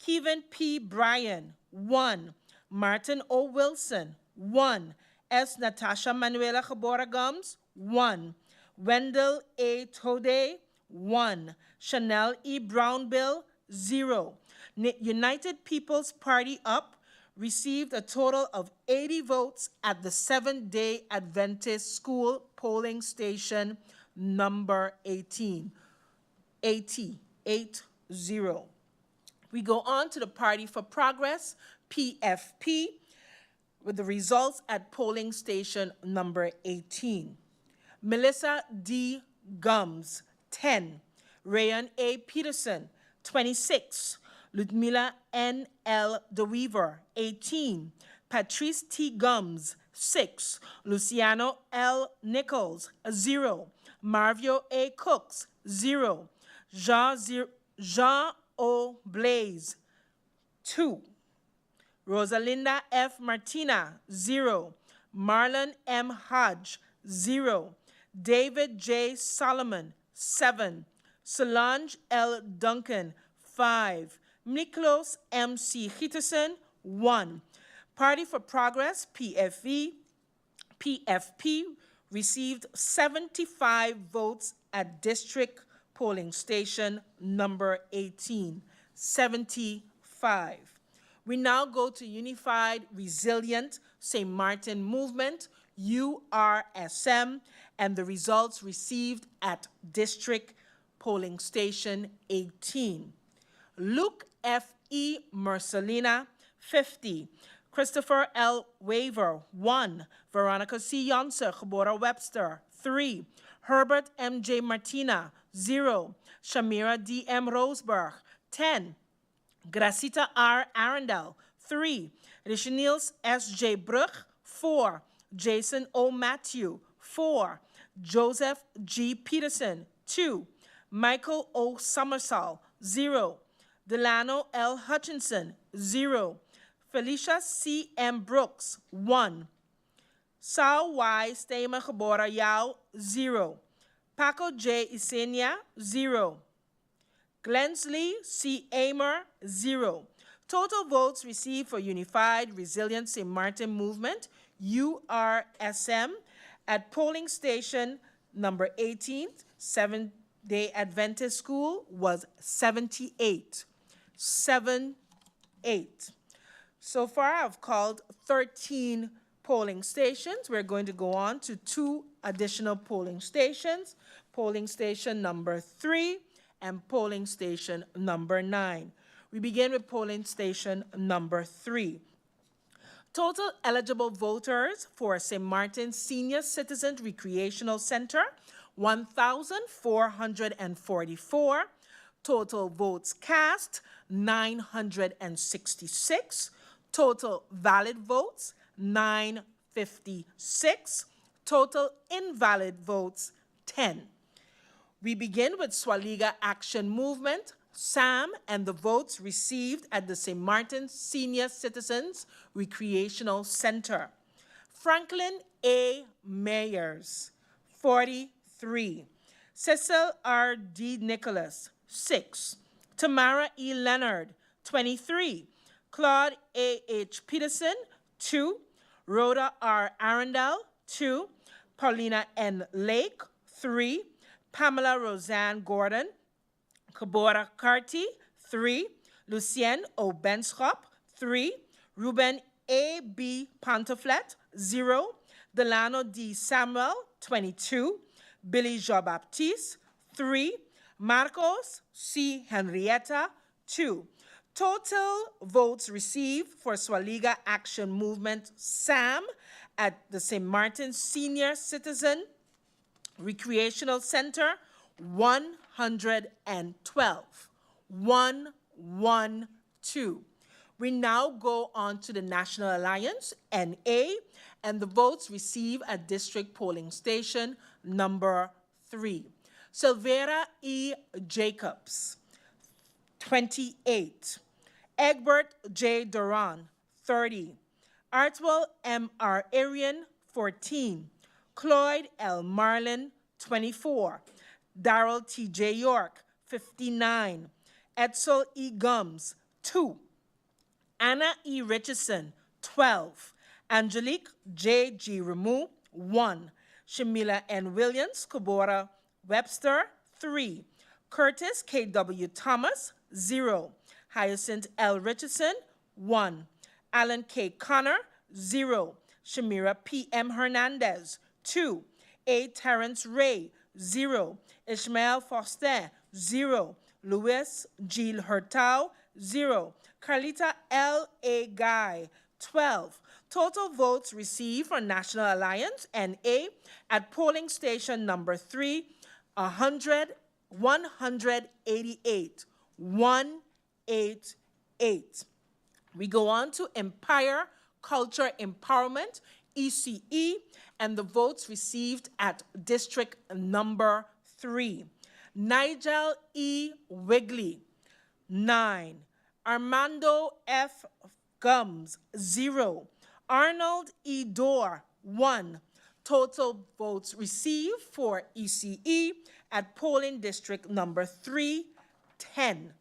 Kevin P. Bryan, 1. Martin O. Wilson, 1. S. Natasha Manuela Cabora Gums, 1. Wendell A. Tode, 1. Chanel E. Brownbill, 0. United People's Party Up received a total of 80 votes at the Seventh-day Adventist School polling station number 18. 80. We go on to the Party for Progress, PFP, with the results at polling station number 18. Melissa D. Gums, 10. Rayan A. Peterson, 26. Ludmila N. L. DeWeaver, 18. Patrice T. Gums, 6. Luciano L. Nichols, 0. Marvio A. Cooks, 0. Jean O. Blaze, 2. Rosalinda F. Martina, 0. Marlon M. Hodge, 0. David J. Solomon, 7. Solange L. Duncan, 5. Miklos M. C. Hitterson, 1. Party for Progress, PFP, received 75 votes at District Polling Station number 18. 75. We now go to Unified Resilient St. Martin Movement, URSM, and the results received at District Polling Station 18. Luke F. E. Mercelina, 50. Christopher L. Waver, 1. Veronica C. Yonser, Gebora Webster, 3. Herbert M. J. Martina, 0. Shamira D. M. Roseberg, 10. Gracita R. Arundel, 3. Richenils S. J. Brug, 4. Jason O. Matthew, 4. Joseph G. Peterson, 2. Michael O. Summersall, 0. Delano L. Hutchinson, 0. Felicia C. M. Brooks, 1. Sao Y. Steymer Gebora Yao, 0. Paco J. Isenia, 0. Glensley C. Amer, 0. Total votes received for Unified Resilient St. Martin Movement, URSM, at polling station number 18th, Seventh-day Adventist School was 78. 78. So far, I've called 13 polling stations. We're going to go on to 2 additional polling stations, polling station number 3 and polling station number 9. We begin with polling station number 3. Total eligible voters for St. Martin Senior Citizen Recreational Center, 1,444. Total votes cast, 966. Total valid votes, 956. Total invalid votes, 10. We begin with Swaliga Action Movement, SAM, and the votes received at the St. Martin Senior Citizens Recreational Center. Franklin A. Mayers, 43. Cecil R. D. Nicholas, 6. Tamara E. Leonard, 23. Claude A. H. Peterson, 2. Rhoda R. Arundel, 2. Paulina N. Lake, 3. Pamela Roseanne Gordon, Kabora Carty, 3. Lucienne O. Benschop, 3. Ruben A. B. Pantoflet, 0. Delano D. Samuel, 22. Billy Jean-Baptiste, 3. Marcos C. Henrietta, 2. Total votes received for Swaliga Action Movement, SAM, at the St. Martin Senior Citizen Recreational Center, 112. 112. We now go on to the National Alliance, NA, and the votes received at District Polling Station number 3. Silvera E. Jacobs, 28. Egbert J. Duran, 30. Artwell M. R. Arian, 14. Cloyd L. Marlin, 24. Darrell T. J. York, 59. Edsel E. Gums, 2. Anna E. Richardson, 12. Angelique J. G. Ramu, 1. Shamila N. Williams, Kubora Webster, 3. Curtis K. W. Thomas, 0. Hyacinth L. Richardson, 1. Alan K. Connor, 0. Shamira P. M. Hernandez, 2. A. Terrence Ray, 0. Ishmael Foster, 0. Louis G. Hurtau, 0. Carlita L. A. Guy, 12. Total votes received for National Alliance, NA, at polling station number 3, 188. 188. We go on to Empire Culture Empowerment, ECE, and the votes received at district number 3. Nigel E. Wigley, 9. Armando F. Gums, 0. Arnold E. Dorr, 1. Total votes received for ECE at polling district number 3, 10.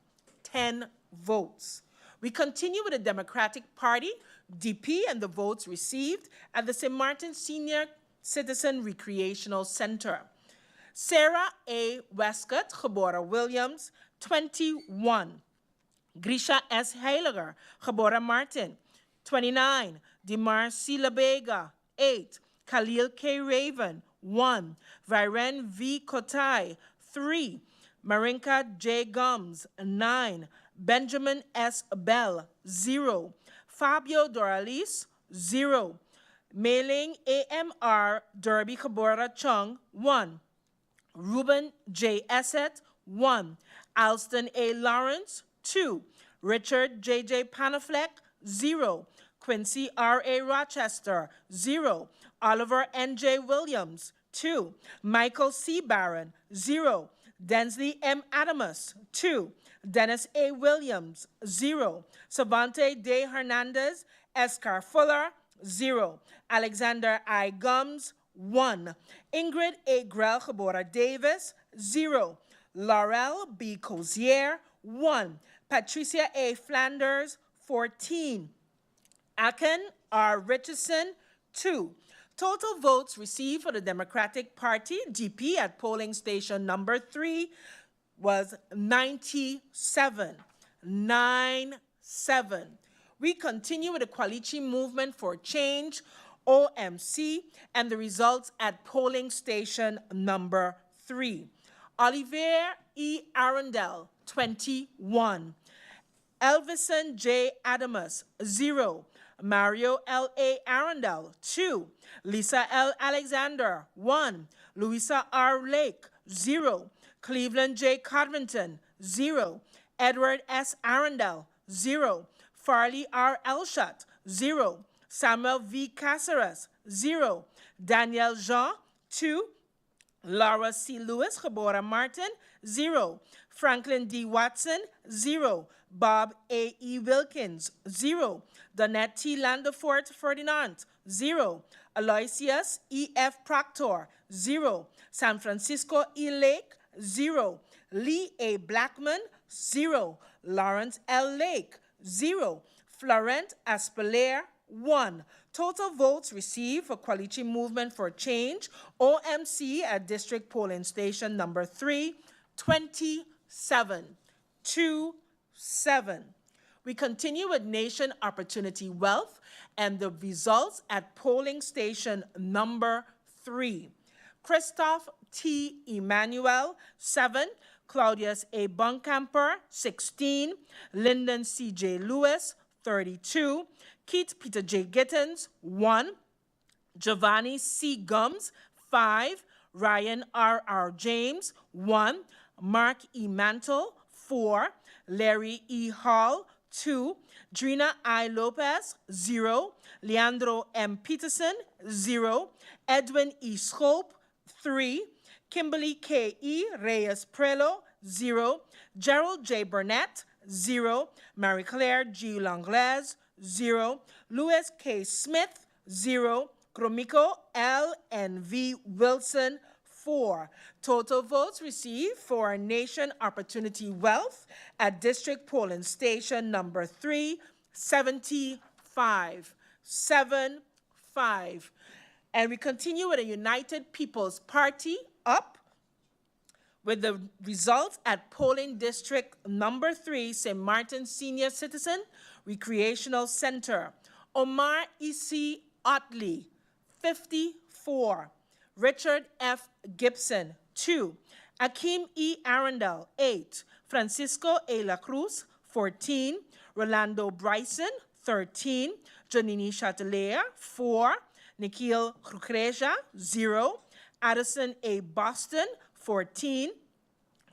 10 votes. We continue with the Democratic Party, DP, and the votes received at the St. Martin Senior Citizen Recreational Center. Sarah A. Westcott, Gebora Williams, 21. Grisha S. Heiliger, Gebora Martin, 29. Dimar C. Labega, 8. Khalil K. Raven, 1. Viren V. Kotai, 3. Marinka J. Gums, 9. Benjamin S. Bell, 0. Fabio Doralis, 0. Mailing AMR Derby Kabora Chung, 1. Ruben J. Essett, 1. Alston A. Lawrence, 2. Richard J. J. Panafleck, 0. Quincy R. A. Rochester, 0. Oliver N. J. Williams, 2. Michael C. Barron, 0. Densley M. Adamus, 2. Dennis A. Williams, 0. Savante De Hernandez, Escar Fuller, 0. Alexander I. Gums, 1. Ingrid A. Grell Gebora Davis, 0. Laurel B. Cozier, 1. Patricia A. Flanders, 14. Aken R. Richardson, 2. Total votes received for the Democratic Party, DP, at polling station number 3 was 97. 97. We continue with the Qualichi Movement for Change, OMC, and the results at polling station number 3. Olivier E. Arundel, 21. Elvison J. Adamus, 0. Mario L. A. Arundel, 2. Lisa L. Alexander, 1. Louisa R. Lake, 0. Cleveland J. Codrington, 0. Edward S. Arundel, 0. Farley R. Elshot, 0. Samuel V. Caceres, 0. Daniel Jean, 2. Laura C. Lewis, Gabora Martin, 0. Franklin D. Watson, 0. Bob A. E. Wilkins, 0. Donette T. Landefort Ferdinand, 0. Aloysius E. F. Proctor, 0. San Francisco E. Lake, 0. Lee A. Blackman, 0. Lawrence L. Lake, 0. Florent Aspeler, 1. Total votes received for Qualichi Movement for Change, OMC, at District Polling Station number 3, 27. 27. We continue with Nation Opportunity Wealth and the results at polling station number 3. Christoph T. Emmanuel, 7. Claudius A. Bunkamper, 16. Lyndon C. J. Lewis, 32. Keith Peter J. Gittins, 1. Giovanni C. Gums, 5. Ryan R. R. James, 1. Mark E. Mantle, 4. Larry E. Hall, 2. Drina I. Lopez, 0. Leandro M. Peterson, 0. Edwin E. Schope, 3. Kimberly K. E. Reyes Prelo, 0. Gerald J. Burnett, 0. Marie Claire G. Langlaise, 0. Louis K. Smith, 0. Gromiko L. and V. Wilson, 4. Total votes received for Nation Opportunity Wealth at District Polling Station number 3, 75. 75. And we continue with the United People's Party up with the results at polling district number 3, St. Martin Senior Citizen Recreational Center. Omar Isi Otley, 54. Richard F. Gibson, 2. Akeem E. Arundel, 8. Francisco A. La Cruz, 14. Rolando Bryson, 13. Janini Chatelaire, 4. Nikhil Kukreja, 0. Addison A. Boston, 14.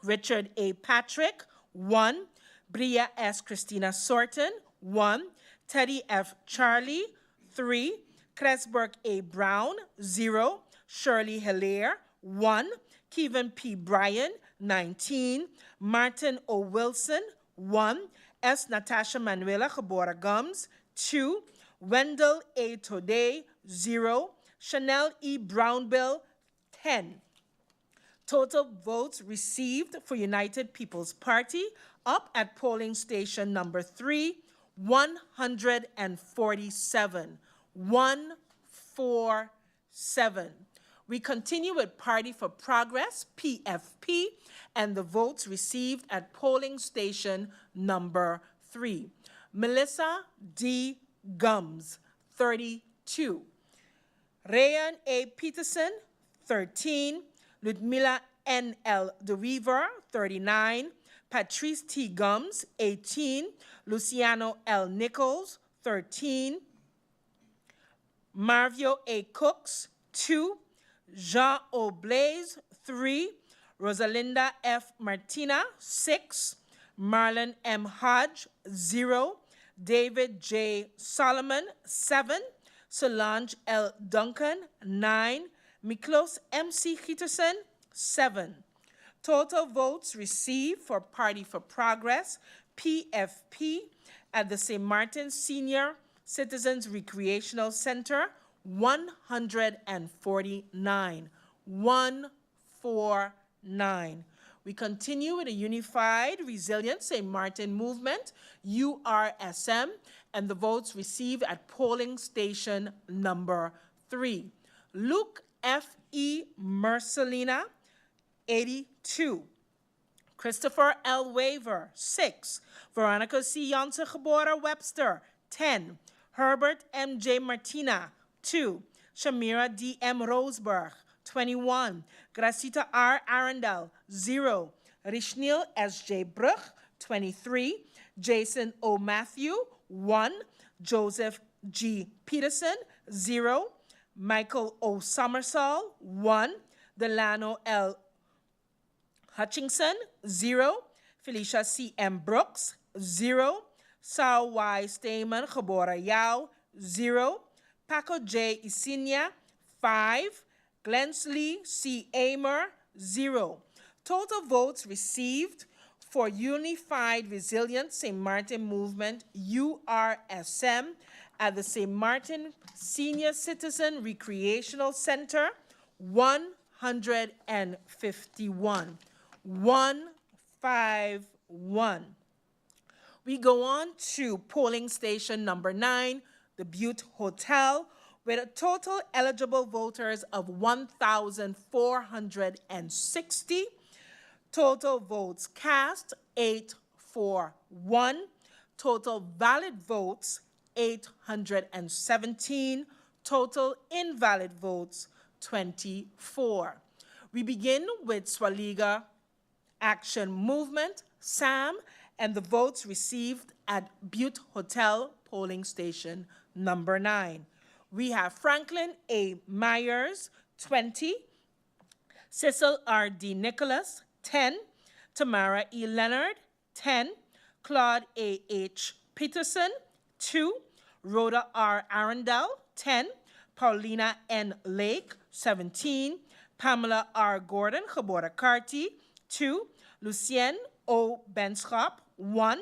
Richard A. Patrick, 1. Bria S. Christina Sorton, 1. Teddy F. Charlie, 3. Cresburg A. Brown, 0. Shirley Hilaire, 1. Kevin P. Bryan, 19. Martin O. Wilson, 1. S. Natasha Manuela Gabora Gums, 2. Wendell A. Tode, 0. Chanel E. Brownbill, 10. Total votes received for United People's Party up at polling station number 3, 147. 147. We continue with Party for Progress, PFP, and the votes received at polling station number 3. Melissa D. Gums, 32. Rayan A. Peterson, 13. Ludmila N. L. DeWeaver, 39. Patrice T. Gums, 18. Luciano L. Nichols, 13. Marvio A. Cooks, 2. Jean O. Blaze, 3. Rosalinda F. Martina, 6. Marlon M. Hodge, 0. David J. Solomon, 7. Solange L. Duncan, 9. Miklos M.C. Peterson, 7. Total votes received for Party for Progress, PFP, at the St. Martin Senior Citizens Recreational Center, 149. 149. We continue with a Unified Resilient St. Martin Movement, URSM, and the votes received at polling station number 3. Luke F.E. Mercelina, 82. Christopher L. Waver, 6. Veronica C. Janssen Gebora Webster, 10. Herbert M. J. Martina, 2. Shamira D. M. Roseberg, 21. Gracita R. Arundel, 0. Rishnil S. J. Brug, 23. Jason O. Matthew, 1. Joseph G. Peterson, 0. Michael O. Somersall, 1. Delano L. Hutchinson, 0. Felicia C. M. Brooks, 0. Sao Y. Stamen Gebora Yao, 0. Paco J. Isinia, 5. Glensley C. Amer, 0. Total votes received for Unified Resilient St. Martin Movement, URSM, at the St. Martin Senior Citizen Recreational Center, 151. 151. We go on to polling station number 9, the Butte Hotel, with a total eligible voters of 1,460. Total votes cast, 841. Total valid votes, 817. Total invalid votes, 24. We begin with Swaliga Action Movement, SAM, and the votes received at Butte Hotel polling station number 9. We have Franklin A. Myers, 20. Cecil R. D. Nicholas, 10. Tamara E. Leonard, 10. Claude A. H. Peterson, 2. Rhoda R. Arundel, 10. Paulina N. Lake, 17. Pamela R. Gordon, Gebora Carty, 2. Lucien O. Benschop, 1.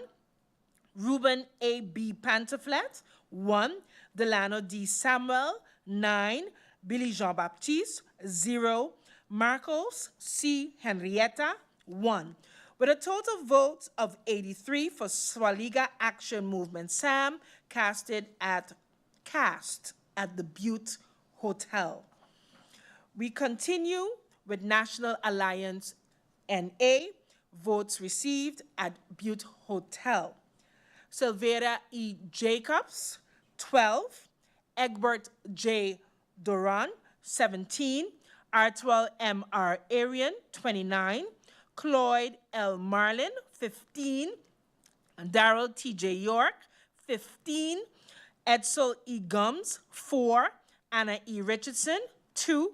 Ruben A. B. Pantaflet, 1. Delano D. Samuel, 9. Billy Jean-Baptiste, 0. Marcos C. Henrietta, 1. With a total vote of 83 for Swaliga Action Movement SAM, cast at the Butte Hotel. We continue with National Alliance NA, votes received at Butte Hotel. Silvera E. Jacobs, 12. Egbert J. Duran, 17. Artwell M. R. Arian, 29. Cloyd L. Marlin, 15. Darrell T. J. York, 15. Edsel E. Gums, 4. Anna E. Richardson, 2.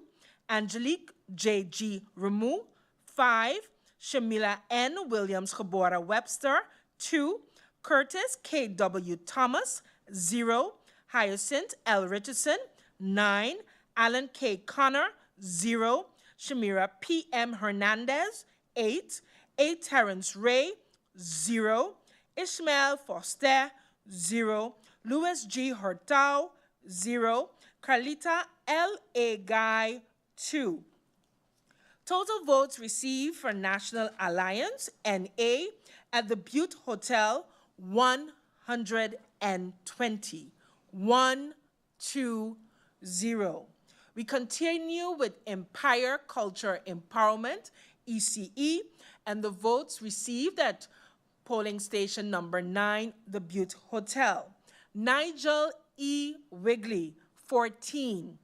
Angelique J. G. Ramu, 5. Shamila N. Williams Gebora Webster, 2. Curtis K. W. Thomas, 0. Hyacinth L. Richardson, 9. Alan K. Connor, 0. Shamira P. M. Hernandez, 8. A. Terrence Ray, 0. Ishmael Foster, 0. Louis G. Hurtau, 0. Carlita L. A. Guy, 2. Total votes received for National Alliance NA at the Butte Hotel, 120. 120. We continue with Empire Culture Empowerment, ECE, and the votes received at polling station number 9, the Butte Hotel. Nigel E. Wigley, 14.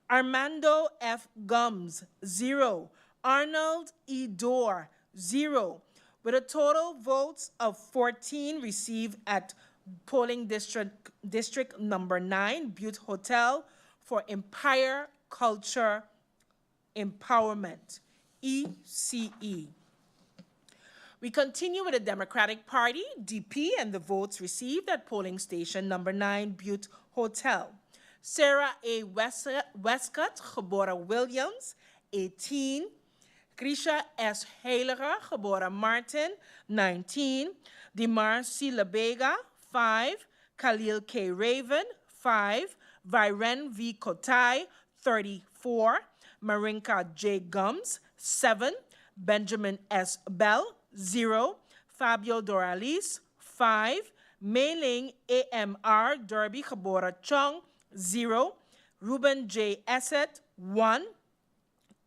Armando F. Gums, 0. Arnold E. Dorr, 0. With a total votes of 14 received at polling district number 9, Butte Hotel, for Empire Culture Empowerment, ECE. We continue with the Democratic Party, DP, and the votes received at polling station number 9, Butte Hotel. Sarah A. Westcott, Gebora Williams, 18. Grisha S. Heiliger, Gebora Martin, 19. Dimar C. Lebega, 5. Khalil K. Raven, 5. Viren V. Kotai, 34. Marinka J. Gums, 7. Benjamin S. Bell, 0. Fabio Doralice, 5. Mei-Ling AMR Derby Kabora Chung, 0. Ruben J. Essett, 1.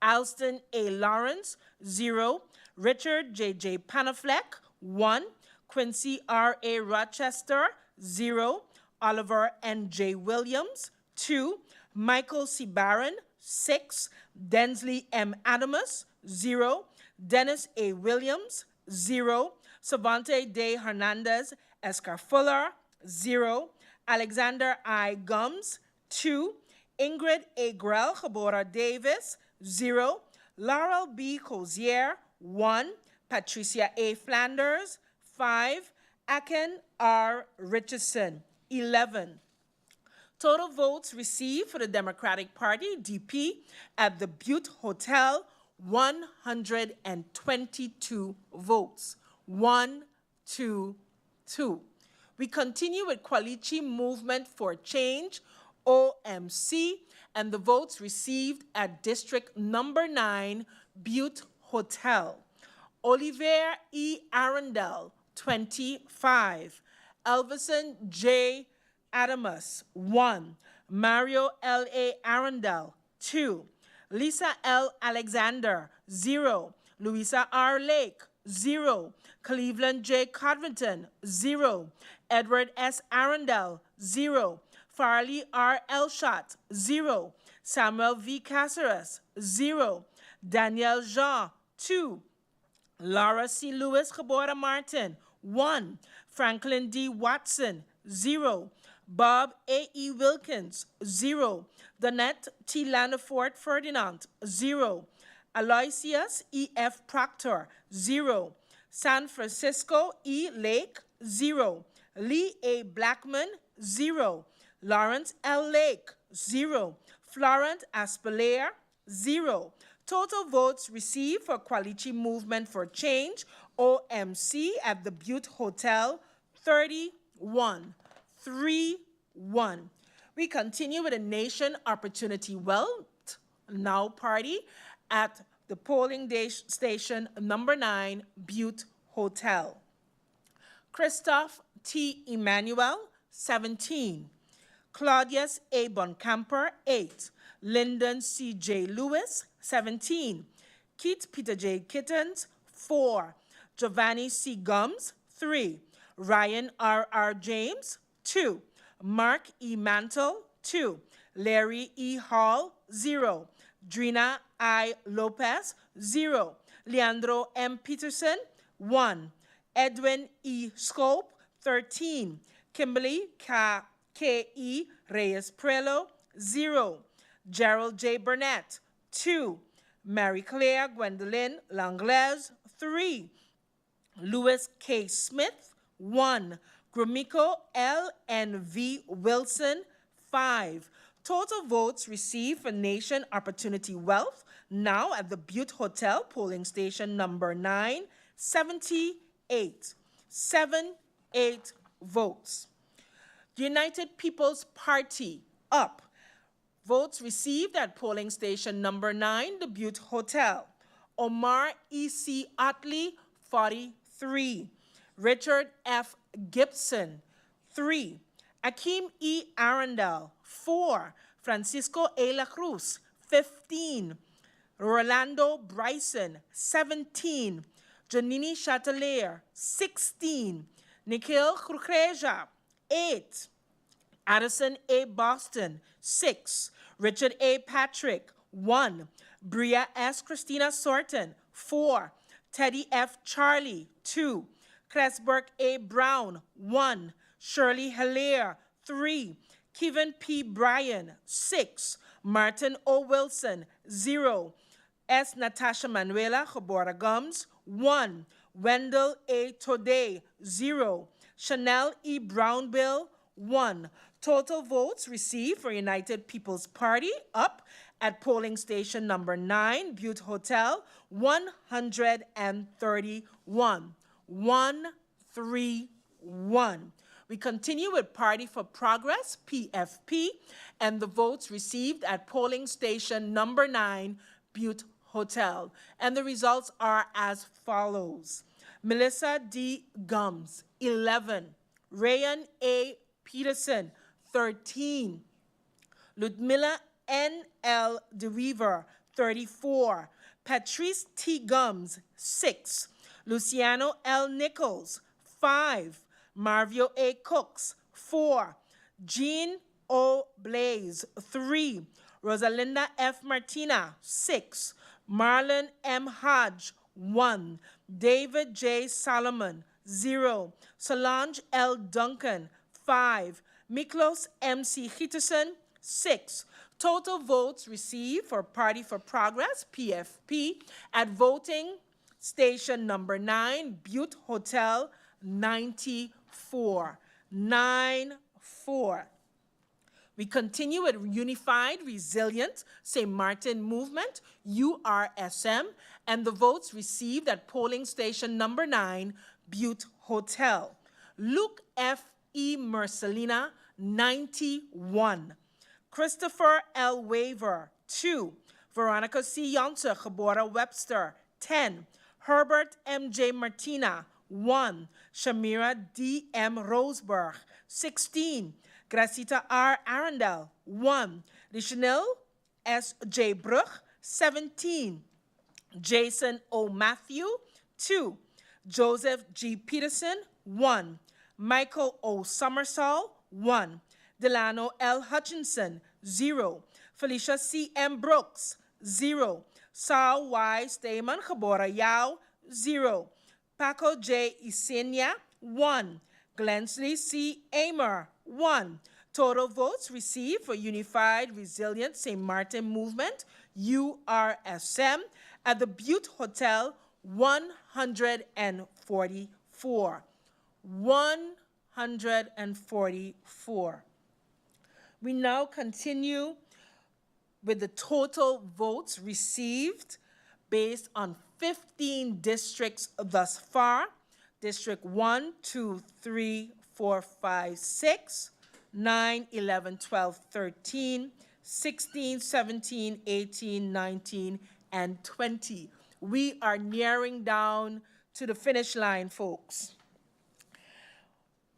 Alston A. Lawrence, 0. Richard J. Panafleck, 1. Quincy R. A. Rochester, 0. Oliver N. J. Williams, 2. Michael C. Barron, 6. Densley M. Adamus, 0. Dennis A. Williams, 0. Savante De Hernandez Escarfuller, 0. Alexander I. Gums, 2. Ingrid A. Grell Habora Davis, 0. Laurel B. Cozier, 1. Patricia A. Flanders, 5. Aken R. Richardson, 11. Total votes received for the Democratic Party, DP, at the Butte Hotel, 122 votes. 122. We continue with Kwalichi Movement for Change, OMC, and the votes received at District Number 9, Butte Hotel. Oliver E. Arundel, 25. Elvison J. Adamus, 1. Mario L. A. Arundel, 2. Lisa L. Alexander, 0. Louisa R. Lake, 0. Cleveland J. Codrington, 0. Edward S. Arundel, 0. Farley R. Elshot, 0. Samuel V. Caceres, 0. Danielle Jean, 2. Laura C. Lewis Cabora Martin, 1. Franklin D. Watson, 0. Bob A. E. Wilkins, 0. Donette T. Landefort Ferdinand, 0. Aloysius E. F. Proctor, 0. San Francisco E. Lake, 0. Lee A. Blackman, 0. Lawrence L. Lake, 0. Florent Aspelair, 0. Total votes received for Kwalichi Movement for Change, OMC, at the Butte Hotel, 31. 3-1. We continue with the Nation Opportunity Wealth Now Party at the polling station number 9, Butte Hotel. Christoph T. Emmanuel, 17. Claudius A. Boncamper, 8. Lyndon C. J. Lewis, 17. Keith Peter J. Kittens, 4. Giovanni C. Gums, 3. Ryan R. R. James, 2. Mark E. Mantle, 2. Larry E. Hall, 0. Drina I. Lopez, 0. Leandro M. Peterson, 1. Edwin E. Scope, 13. Kimberly K. E. Reyes Prelo, 0. Gerald J. Burnett, 2. Mary Claire Gwendolyn Langlaise, 3. Louis K. Smith, 1. Gromiko L. N. V. Wilson, 5. Total votes received for Nation Opportunity Wealth now at the Butte Hotel polling station number 9, 78. 78 votes. The United People's Party, up. Votes received at polling station number 9, the Butte Hotel. Omar E.C. Otley, 43. Richard F. Gibson, 3. Akeem E. Arundel, 4. Francisco A. La Cruz, 15. Rolando Bryson, 17. Janini Chatelier, 16. Nikhil Kukreja, 8. Addison A. Boston, 6. Richard A. Patrick, 1. Bria S. Christina Sorton, 4. Teddy F. Charlie, 2. Cresburg A. Brown, 1. Shirley Hilaire, 3. Kevin P. Bryan, 6. Martin O. Wilson, 0. S. Natasha Manuela Jabora Gums, 1. Wendell A. Tode, 0. Chanel E. Brownbill, 1. Total votes received for United People's Party, up at polling station number 9, Butte Hotel, 131. 131. We continue with Party for Progress, PFP, and the votes received at polling station number 9, Butte Hotel. And the results are as follows. Melissa D. Gums, 11. Rayan A. Peterson, 13. Ludmilla N. L. DeReaver, 34. Patrice T. Gums, 6. Luciano L. Nichols, 5. Marvio A. Cooks, 4. Jean O. Blaze, 3. Rosalinda F. Martina, 6. Marlon M. Hodge, 1. David J. Solomon, 0. Solange L. Duncan, 5. Miklos M.C. Hitterson, 6. Total votes received for Party for Progress, PFP, at voting station number 9, Butte Hotel, 94. 9-4. We continue with Unified Resilient St. Martin Movement, URSM, and the votes received at polling station number 9, Butte Hotel. Luke F. E. Mercelina, 91. Christopher L. Waver, 2. Veronica C. Yonter, Gebora Webster, 10. Herbert M. J. Martina, 1. Shamira D. M. Roseberg, 16. Gracita R. Arundel, 1. Richanel S. J. Bruch, 17. Jason O. Matthew, 2. Joseph G. Peterson, 1. Michael O. Summersall, 1. Delano L. Hutchinson, 0. Felicia C. M. Brooks, 0. Saul Y. Stayman Gebora Yao, 0. Paco J. Isenia, 1. Glensley C. Amer, 1. Total votes received for Unified Resilient St. Martin Movement, URSM, at the Butte Hotel, 144. 144. We now continue with the total votes received based on 15 districts thus far. District 1, 2, 3, 4, 5, 6, 9, 11, 12, 13, 16, 17, 18, 19, and 20. We are nearing down to the finish line, folks.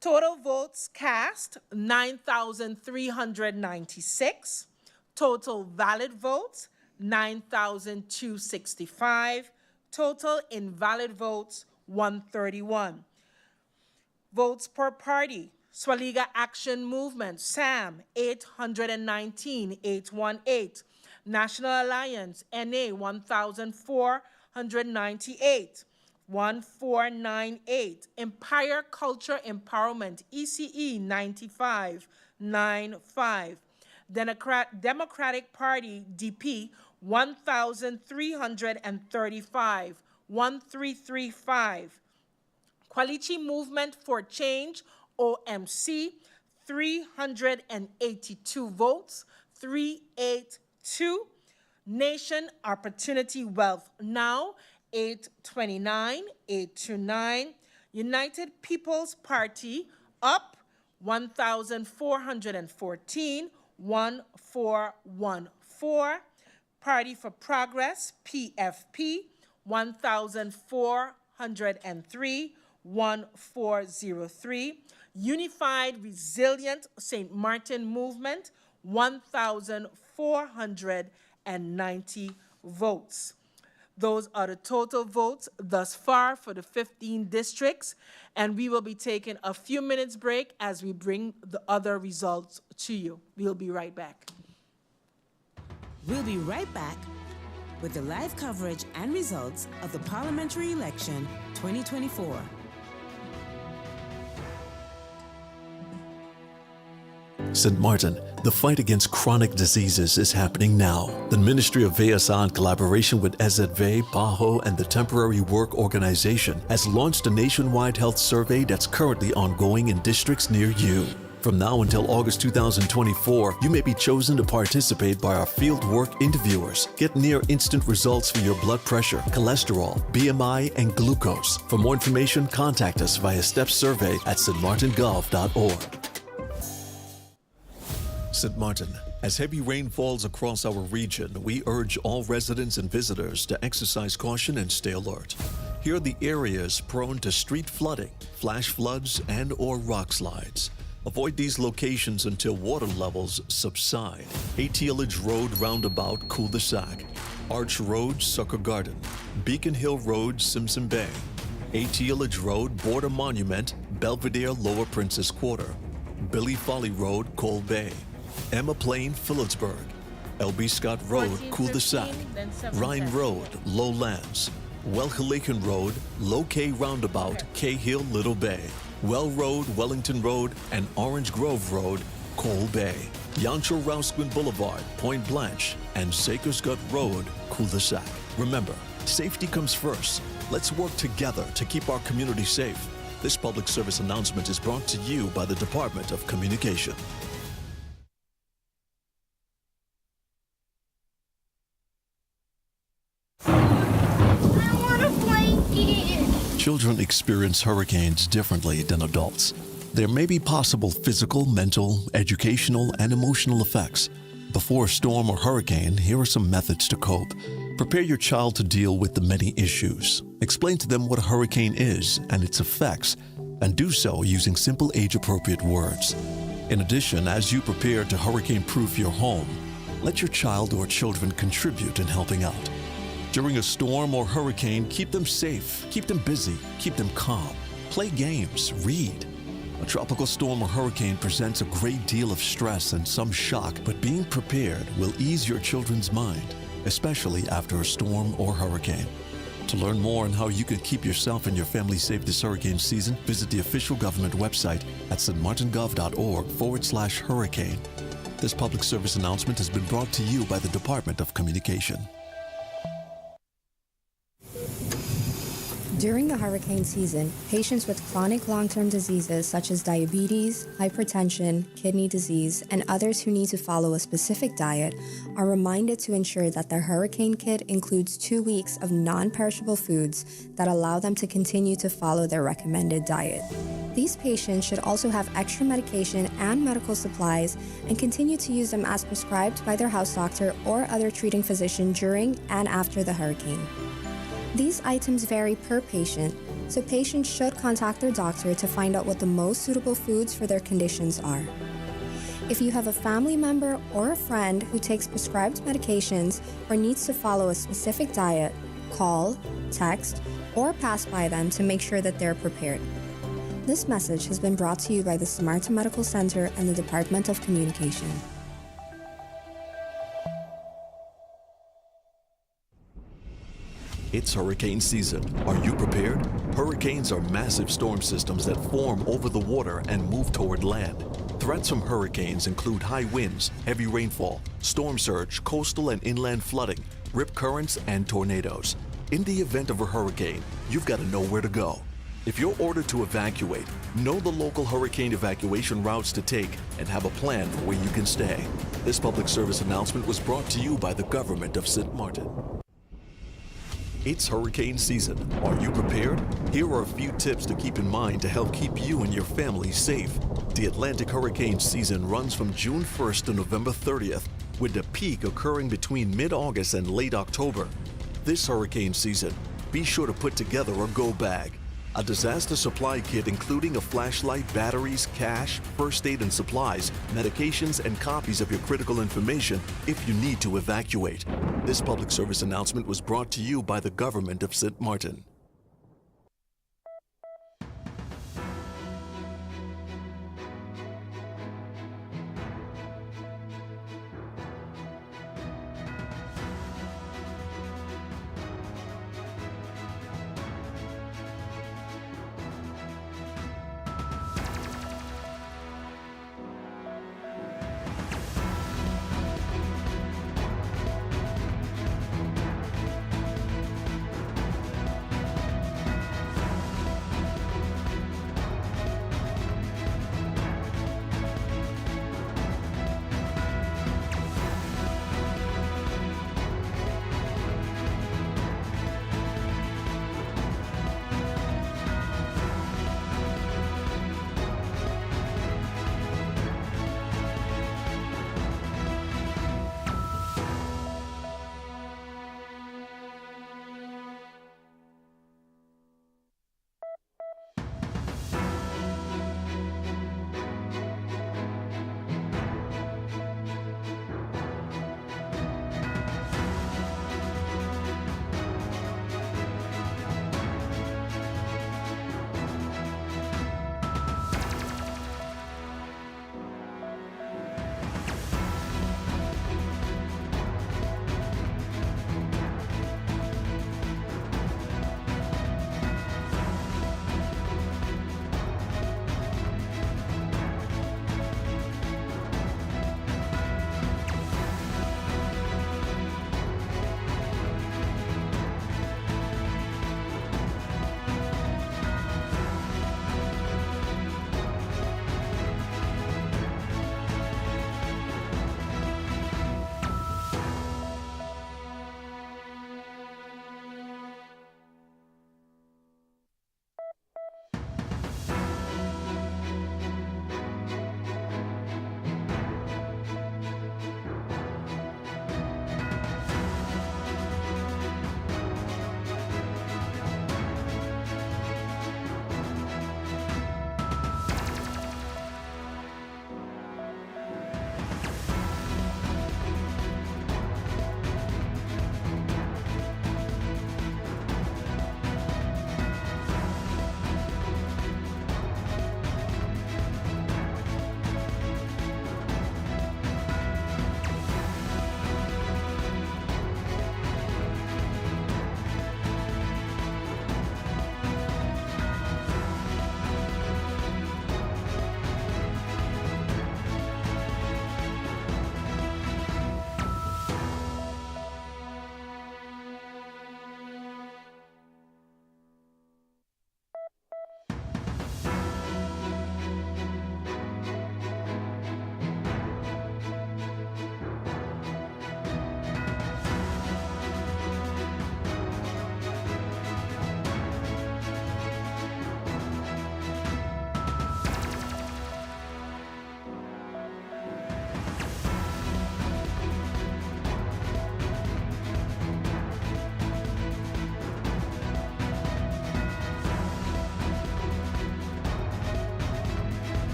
Total votes cast, 9,396. Total valid votes, 9,265. Total invalid votes, 131. Votes per party. Swaliga Action Movement, SAM, 819, 818. National Alliance, NA, 1,498, 1498. Empire Culture Empowerment, ECE, 95, 95. Democratic Party, DP, 1,335, 1335. Quality Movement for Change, OMC, 382 votes, 382. Nation Opportunity Wealth Now, 829, 829. United People's Party, up, 1,414, 1414. Party for Progress, PFP, 1,403, 1403. Unified Resilient St. Martin Movement, 1,490 votes. Those are the total votes thus far for the 15 districts, and we will be taking a few minutes break as we bring the other results to you. We'll be right back. We'll be right back with the live coverage and results of the Parliamentary Election 2024. St. Martin, the fight against chronic diseases is happening now. The Ministry of VSA, in collaboration with SZV, PAHO, and the Temporary Work Organization, has launched a nationwide health survey that's currently ongoing in districts near you. From now until August 2024, you may be chosen to participate by our fieldwork interviewers. Get near instant results for your blood pressure, cholesterol, BMI, and glucose. For more information, contact us via stepsurvey@stmartingov.org. St. Martin, As heavy rain falls across our region, we urge all residents and visitors to exercise caution and stay alert. Here are the areas prone to street flooding, flash floods, and/or rock slides. Avoid these locations until water levels subside. Atillage Road Roundabout, Cul-de-sac. Arch Road, Sucker Garden. Beacon Hill Road, Simpson Bay. Atillage Road, Border Monument, Belvedere, Lower Princess Quarter. Billy Folly Road, Cole Bay. Emma Plain, Phillipsburg. L.B. Scott Road, 14, Cul-de-sac. 15, then 7, Rhine 10. Road, Lowlands. Welhalaken Road, Low K Roundabout, Cahill, Little Bay. Well Road, Wellington Road, and Orange Grove Road, Cole Bay. Yancho Rousquin Boulevard, Point Blanche, and Saker's Gut Road, Cul-de-sac. Remember, safety comes first. Let's work together to keep our community safe. This public service announcement is brought to you by the Department of Communication. Children experience hurricanes differently than adults. There may be possible physical, mental, educational, and emotional effects. Before a storm or hurricane, here are some methods to cope. Prepare your child to deal with the many issues. Explain to them what a hurricane is and its effects, and do so using simple age-appropriate words. In addition, as you prepare to hurricane-proof your home, let your child or children contribute in helping out. During a storm or hurricane, keep them safe, keep them busy, keep them calm. Play games, read. A tropical storm or hurricane presents a great deal of stress and some shock, but being prepared will ease your children's mind, especially after a storm or hurricane. To learn more on how you can keep yourself and your family safe this hurricane season, visit the official government website at stmartingov.org/hurricane. This public service announcement has been brought to you by the Department of Communication. During the hurricane season, patients with chronic long-term diseases such as diabetes, hypertension, kidney disease, and others who need to follow a specific diet are reminded to ensure that their hurricane kit includes 2 weeks of non-perishable foods that allow them to continue to follow their recommended diet. These patients should also have extra medication and medical supplies and continue to use them as prescribed by their house doctor or other treating physician during and after the hurricane. These items vary per patient, so patients should contact their doctor to find out what the most suitable foods for their conditions are. If you have a family member or a friend who takes prescribed medications or needs to follow a specific diet, call, text, or pass by them to make sure that they're prepared. This message has been brought to you by the Samarta Medical Center and the Department of Communication. It's hurricane season. Are you prepared? Hurricanes are massive storm systems that form over the water and move toward land. Threats from hurricanes include high winds, heavy rainfall, storm surge, coastal and inland flooding, rip currents, and tornadoes. In the event of a hurricane, you've got to know where to go. If you're ordered to evacuate, know the local hurricane evacuation routes to take and have a plan for where you can stay. This public service announcement was brought to you by the government of St. Martin. It's hurricane season. Are you prepared? Here are a few tips to keep in mind to help keep you and your family safe. The Atlantic hurricane season runs from June 1st to November 30th, with the peak occurring between mid-August and late October. This hurricane season, be sure to put together a go bag. A disaster supply kit including a flashlight, batteries, cash, first aid and supplies, medications, and copies of your critical information if you need to evacuate. This public service announcement was brought to you by the government of St. Martin.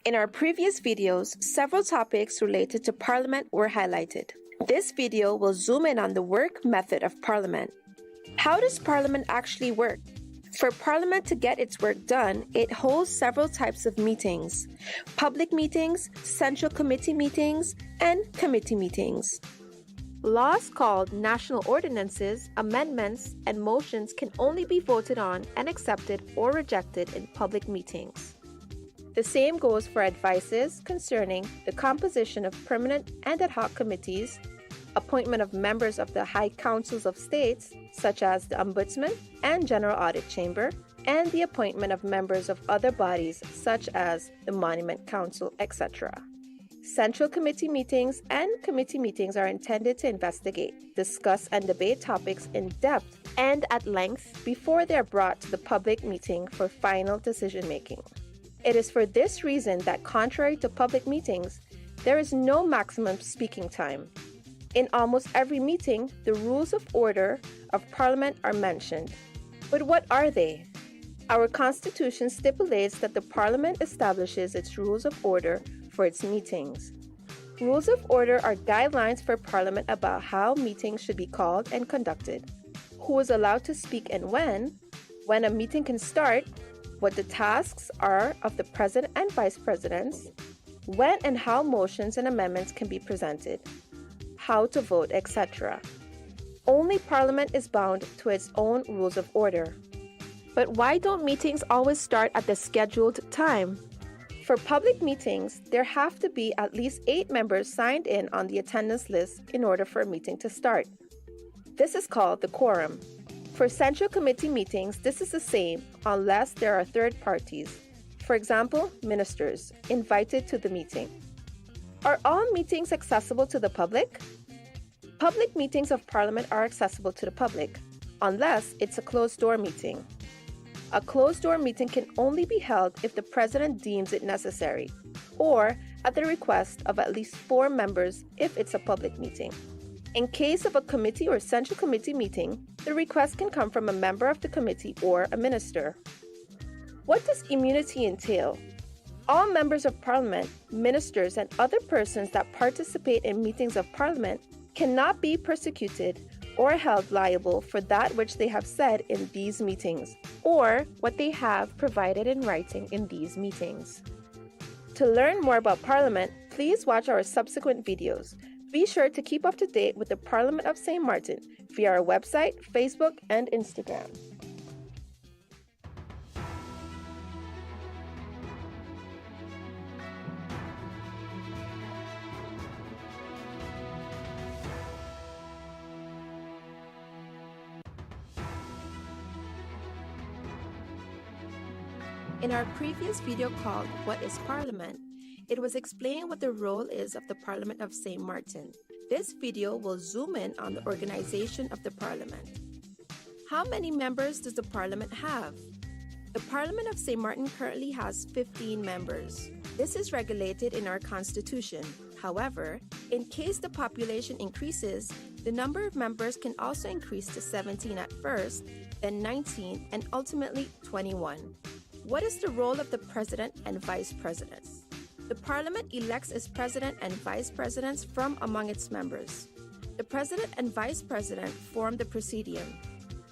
In our previous videos, several topics related to Parliament were highlighted. This video will zoom in on the work method of Parliament. How does Parliament actually work? For Parliament to get its work done, it holds several types of meetings: public meetings, central committee meetings, and committee meetings. Laws called national ordinances, amendments, and motions can only be voted on and accepted or rejected in public meetings. The same goes for advices concerning the composition of permanent and ad hoc committees, appointment of members of the High Councils of States, such as the Ombudsman and General Audit Chamber, and the appointment of members of other bodies, such as the Monument Council, etc. Central committee meetings and committee meetings are intended to investigate, discuss, and debate topics in depth and at length before they are brought to the public meeting for final decision-making. It is for this reason that, contrary to public meetings, there is no maximum speaking time. In almost every meeting, the rules of order of Parliament are mentioned. But what are they? Our Constitution stipulates that the Parliament establishes its rules of order for its meetings. Rules of order are guidelines for Parliament about how meetings should be called and conducted, who is allowed to speak and when a meeting can start, what the tasks are of the President and Vice Presidents, when and how motions and amendments can be presented, how to vote, etc. Only Parliament is bound to its own rules of order. But why don't meetings always start at the scheduled time? For public meetings, there have to be at least 8 members signed in on the attendance list in order for a meeting to start. This is called the quorum. For central committee meetings, this is the same unless there are third parties, for example, ministers, invited to the meeting. Are all meetings accessible to the public? Public meetings of Parliament are accessible to the public, unless it's a closed-door meeting. A closed-door meeting can only be held if the President deems it necessary, or at the request of at least 4 members if it's a public meeting. In case of a committee or central committee meeting, the request can come from a member of the committee or a minister. What does immunity entail? All members of Parliament, ministers, and other persons that participate in meetings of Parliament cannot be persecuted or held liable for that which they have said in these meetings, or what they have provided in writing in these meetings. To learn more about Parliament, please watch our subsequent videos. Be sure to keep up to date with the Parliament of St. Martin via our website, Facebook, and Instagram. In our previous video called What is Parliament?, it was explained what the role is of the Parliament of St. Martin. This video will zoom in on the organization of the Parliament. How many members does the Parliament have? The Parliament of St. Martin currently has 15 members. This is regulated in our Constitution. However, in case the population increases, the number of members can also increase to 17 at first, then 19, and ultimately 21. What is the role of the President and Vice Presidents? The Parliament elects its President and Vice Presidents from among its members. The President and Vice President form the Presidium.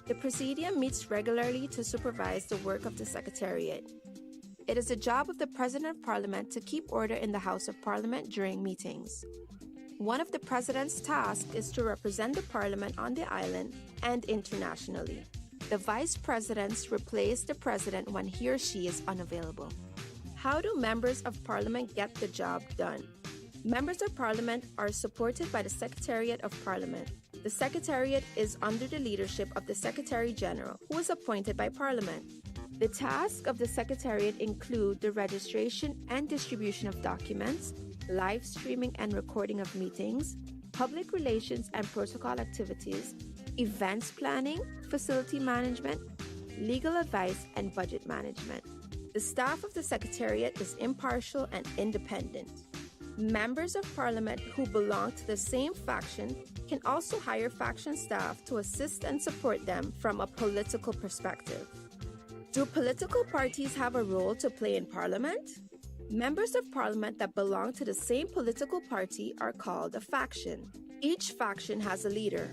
The Presidium meets regularly to supervise the work of the Secretariat. It is the job of the President of Parliament to keep order in the House of Parliament during meetings. One of the President's tasks is to represent the Parliament on the island and internationally. The Vice Presidents replace the President when he or she is unavailable. How do members of Parliament get the job done? Members of Parliament are supported by the Secretariat of Parliament. The Secretariat is under the leadership of the Secretary-General, who is appointed by Parliament. The tasks of the Secretariat include the registration and distribution of documents, live streaming and recording of meetings, public relations and protocol activities, events planning, facility management, legal advice, and budget management. The staff of the Secretariat is impartial and independent. Members of Parliament who belong to the same faction can also hire faction staff to assist and support them from a political perspective. Do political parties have a role to play in Parliament? Members of parliament that belong to the same political party are called a faction. Each faction has a leader.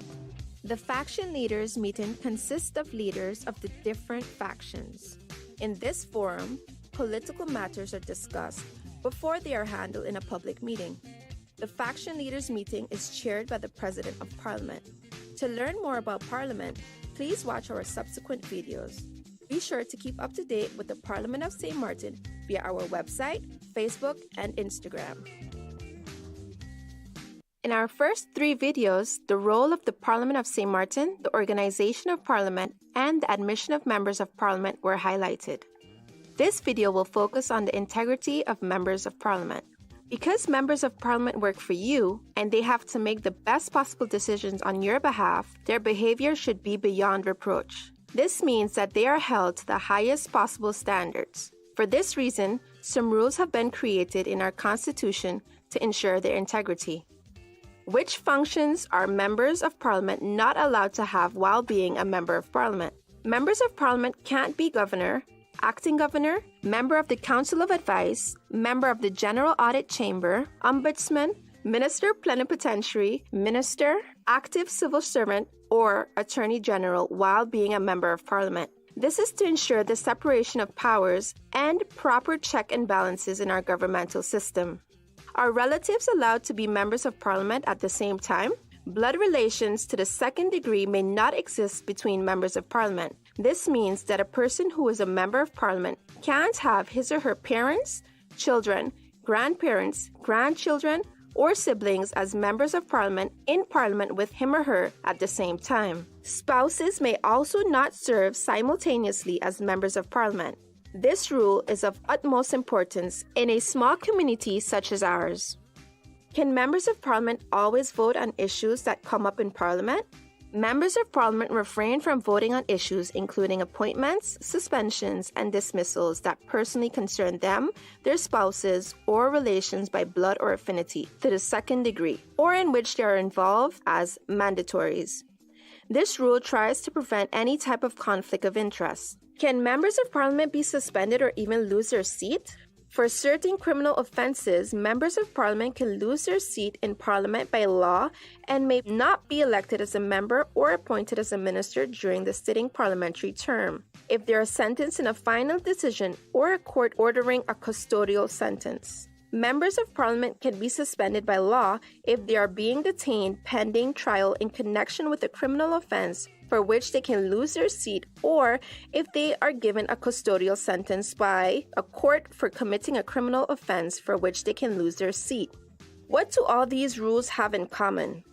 The faction leaders' meeting consists of leaders of the different factions. In this forum, political matters are discussed before they are handled in a public meeting. The faction leaders' meeting is chaired by the President of Parliament. To learn more about Parliament, please watch our subsequent videos. Be sure to keep up to date with the Parliament of St. Martin via our website, Facebook, and Instagram. In our first 3 videos, the role of the Parliament of St. Martin, the organization of Parliament, and the admission of members of Parliament were highlighted. This video will focus on the integrity of members of Parliament. Because members of Parliament work for you, and they have to make the best possible decisions on your behalf, their behavior should be beyond reproach. This means that they are held to the highest possible standards. For this reason, some rules have been created in our Constitution to ensure their integrity. Which functions are members of Parliament not allowed to have while being a member of Parliament? Members of Parliament can't be governor, acting governor, member of the Council of Advice, member of the General Audit Chamber, ombudsman, minister plenipotentiary, minister, active civil servant, or attorney general while being a member of Parliament. This is to ensure the separation of powers and proper check and balances in our governmental system. Are relatives allowed to be members of Parliament at the same time? Blood relations to the second degree may not exist between members of Parliament. This means that a person who is a member of Parliament can't have his or her parents, children, grandparents, grandchildren, or siblings as members of Parliament in Parliament with him or her at the same time. Spouses may also not serve simultaneously as members of Parliament. This rule is of utmost importance in a small community such as ours. Can members of Parliament always vote on issues that come up in Parliament? Members of Parliament refrain from voting on issues including appointments, suspensions, and dismissals that personally concern them, their spouses, or relations by blood or affinity to the second degree, or in which they are involved as mandatories. This rule tries to prevent any type of conflict of interest. Can members of Parliament be suspended or even lose their seat? For certain criminal offenses, members of Parliament can lose their seat in Parliament by law and may not be elected as a member or appointed as a minister during the sitting parliamentary term, if they are sentenced in a final decision or a court ordering a custodial sentence. Members of Parliament can be suspended by law if they are being detained pending trial in connection with a criminal offense for which they can lose their seat, or if they are given a custodial sentence by a court for committing a criminal offense for which they can lose their seat. What do all these rules have in common?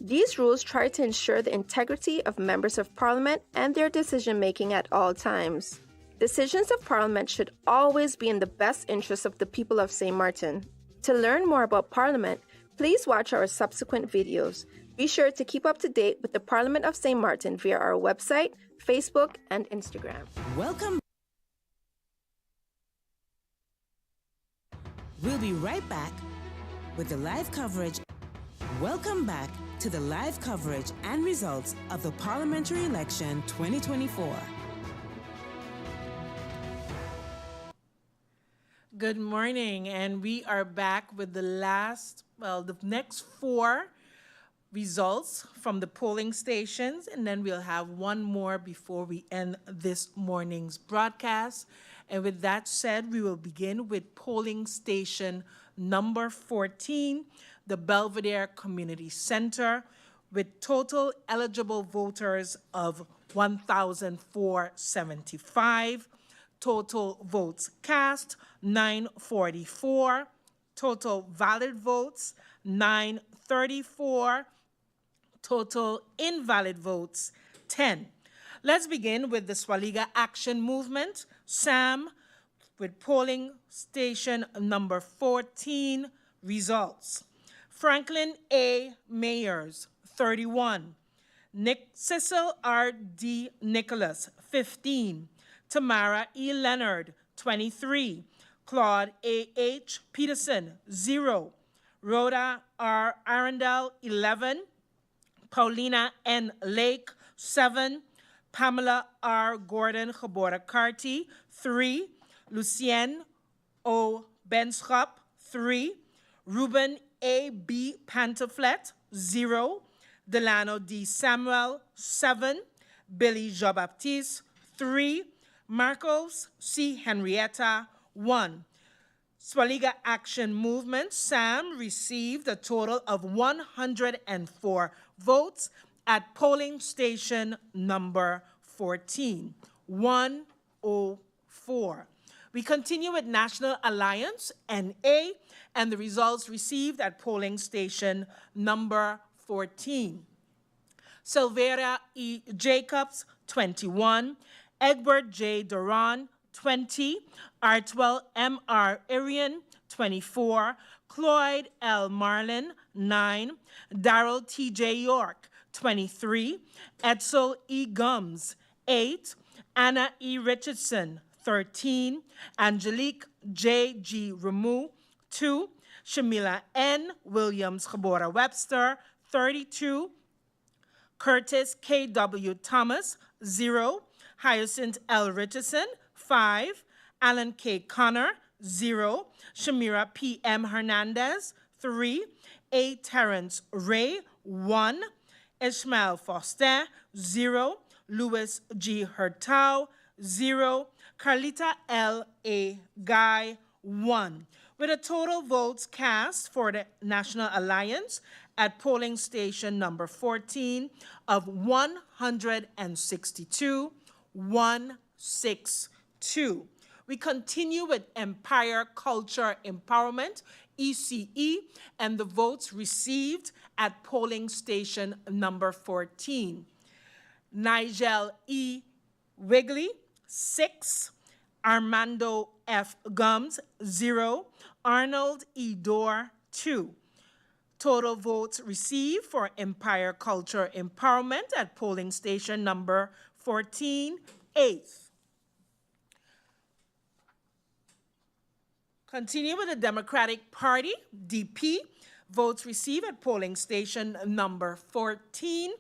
These rules try to ensure the integrity of members of Parliament and their decision-making at all times. Decisions of Parliament should always be in the best interest of the people of St. Martin. To learn more about Parliament, please watch our subsequent videos. Be sure to keep up to date with the Parliament of St. Martin via our website, Facebook, and Instagram. Welcome. We'll be right back with the live coverage. Welcome back to the live coverage and results of the Parliamentary Election 2024. Good morning, and we are back with the next 4 results from the polling stations, and then we'll have one more before we end this morning's broadcast. And with that said, we will begin with polling station number 14, the Belvedere Community Center, with total eligible voters of 1,475. Total votes cast, 944. Total valid votes, 934. Total invalid votes, 10. Let's begin with the Swaliga Action Movement, SAM, with polling station number 14 results. Franklin A. Mayers, 31. Cecil R. D. Nicholas, 15. Tamara E. Leonard, 23. Claude A. H. Peterson, 0. Rhoda R. Arundel, 11. Paulina N. Lake, 7. Pamela R. Gordon Gabora Carty, 3. Lucienne O. Benschop, 3. Ruben A.B. Pantaflet, 0. Delano D. Samuel, 7. Billy Jean-Baptiste, 3. Marcos C. Henrietta, 1. Swaliga Action Movement, Sam, received a total of 104 votes at polling station number 14. 104. We continue with National Alliance, NA, and the results received at polling station number 14. Silvera E. Jacobs, 21. Egbert J. Duran, 20. Artwell M.R. Irian, 24. Cloyd L. Marlin, 9. Darrell T.J. York, 23. Edsel E. Gums, 8. Anna E. Richardson, 13. Angelique J.G. Ramu, 2. Shamila N. Williams-Gebora Webster, 32. Curtis K.W. Thomas, 0. Hyacinth L. Richardson, 5. Alan K. Connor, 0. Shamira P.M. Hernandez, 3. A. Terrence Ray, 1. Ishmael Foster, 0. Louis G. Hurtau, 0. Carlita L. A. Guy, 1. With a total votes cast for the National Alliance at polling station number 14 of 162, 162. We continue with Empire Culture Empowerment, ECE, and the votes received at polling station number 14. Nigel E. Wigley, 6. Armando F. Gums, 0. Arnold E. Dorr, 2. Total votes received for Empire Culture Empowerment at polling station number 14, 8th. Continue with the Democratic Party, DP. Votes received at polling station number 14.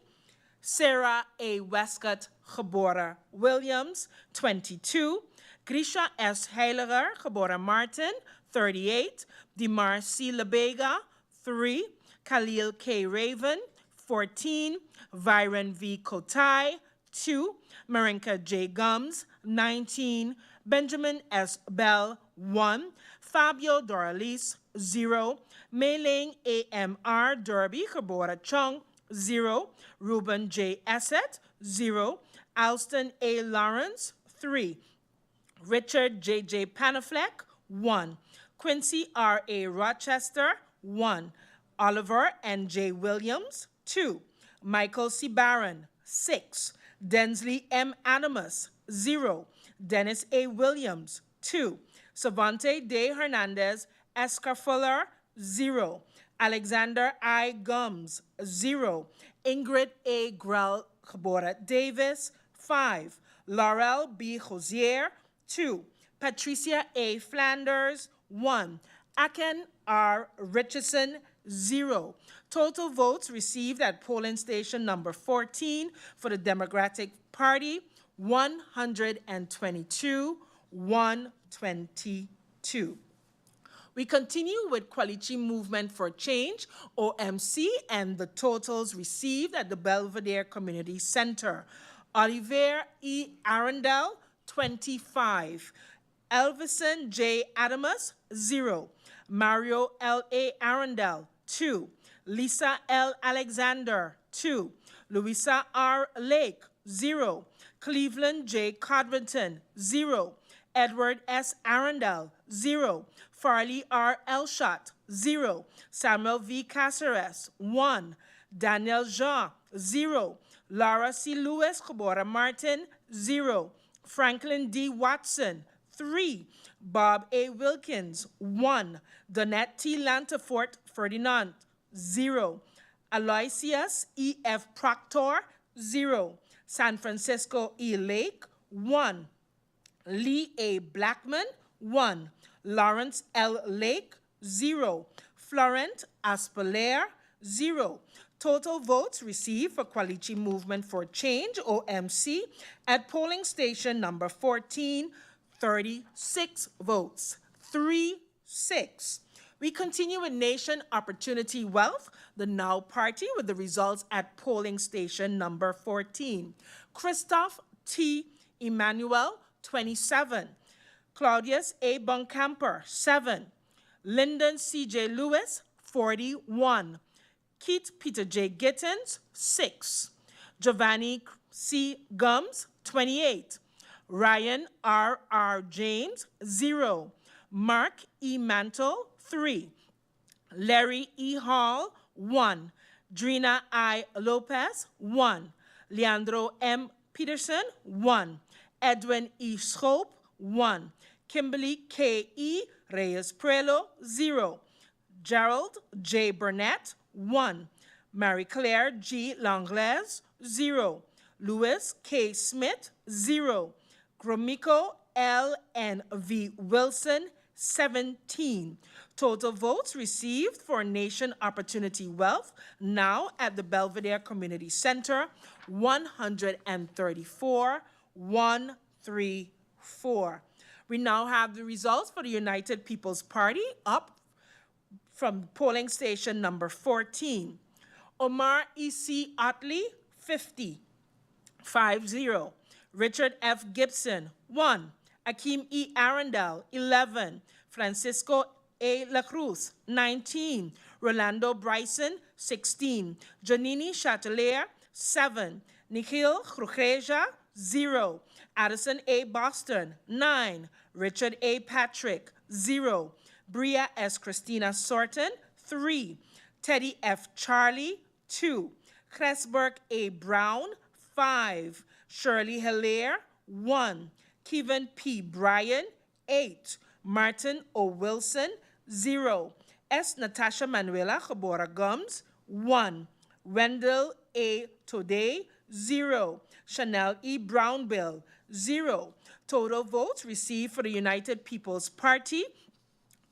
Sarah A. Westcott Gebora Williams, 22. Grisha S. Heiliger Gebora Martin, 38. Dimar C. Lebega, 3. Khalil K. Raven, 14. Viren V. Kotai, 2. Marinka J. Gums, 19. Benjamin S. Bell, 1. Fabio Doralis, 0. Meiling A.M.R. Derby Gebora Chung, 0. Ruben J. Esset, 0. Alston A. Lawrence, 3. Richard J.J. Panafleck, 1. Quincy R.A. Rochester, 1. Oliver N.J. Williams, 2. Michael C. Barron, 6. Densley M. Adamus, 0. Dennis A. Williams, 2. Savante De Hernandez Escarfuller, 0. Alexander I. Gums, 0. Ingrid A. Grell Gebora Davis, 5. Laurel B. Hosier, 2. Patricia A. Flanders, 1. Aken R. Richardson, 0. Total votes received at polling station number 14 for the Democratic Party, 122, 122. We continue with Kwalichi Movement for Change, OMC, and the totals received at the Belvedere Community Center. Oliver E. Arundel, 25. Elvison J. Adamus, 0. Mario L. A. Arundel, 2. Lisa L. Alexander, 2. Louisa R. Lake, 0. Cleveland J. Codrington, 0. Edward S. Arundel, 0. Farley R. Elshot, 0. Samuel V. Caceres, 1. Daniel Jean, 0. Laura C. Lewis Gebora Martin, 0. Franklin D. Watson, 3. Bob A. Wilkins, 1. Donette T. Lantafort Ferdinand, 0. Aloysius E. F. Proctor, 0. San Francisco E. Lake, 1. Lee A. Blackman, 1. Lawrence L. Lake, 0. Florent Aspeler, 0. Total votes received for Kwalichi Movement for Change, OMC, at polling station number 14, 36 votes. 36. 6. We continue with Nation Opportunity Wealth, the Now Party, with the results at polling station number 14. Christoph T. Emmanuel, 27. Claudius A. Buncamper, 7. Lyndon C.J. Lewis, 41. Keith Peter J. Gittins, 6. Giovanni C. Gums, 28. Ryan R. James, 0. Mark E. Mantle, 3. Larry E. Hall, 1. Drina I. Lopez, 1. Leandro M. Peterson, 1. Edwin E. Schoop, 1. Kimberly K. E. Reyes Prelo, 0. Gerald J. Burnett, 1. Marie Claire G. Langlaise, 0. Louis K. Smith, 0. Gromiko L. N. V. Wilson, 17. Total votes received for Nation Opportunity Wealth, now at the Belvedere Community Center, 134, 134. We now have the results for the United People's Party up from polling station number 14. Omar E.C. Otley, 50. 5-0. Richard F. Gibson, 1. Akeem E. Arundel, 11. Francisco A. La Cruz, 19. Rolando Bryson, 16. Janini Chatelier, 7. Nikhil Khrujeja, 0. Addison A. Boston, 9. Richard A. Patrick, 0. Bria S. Christina Sorton, 3. Teddy F. Charlie, 2. Cresberg A. Brown, 5. Shirley Hilaire, 1. Kevin P. Bryan, 8. Martin O. Wilson, 0. S. Natasha Manuela Jabora Gums, 1. Wendell A. Today, 0. Chanel E. Brownbill, 0. Total votes received for the United People's Party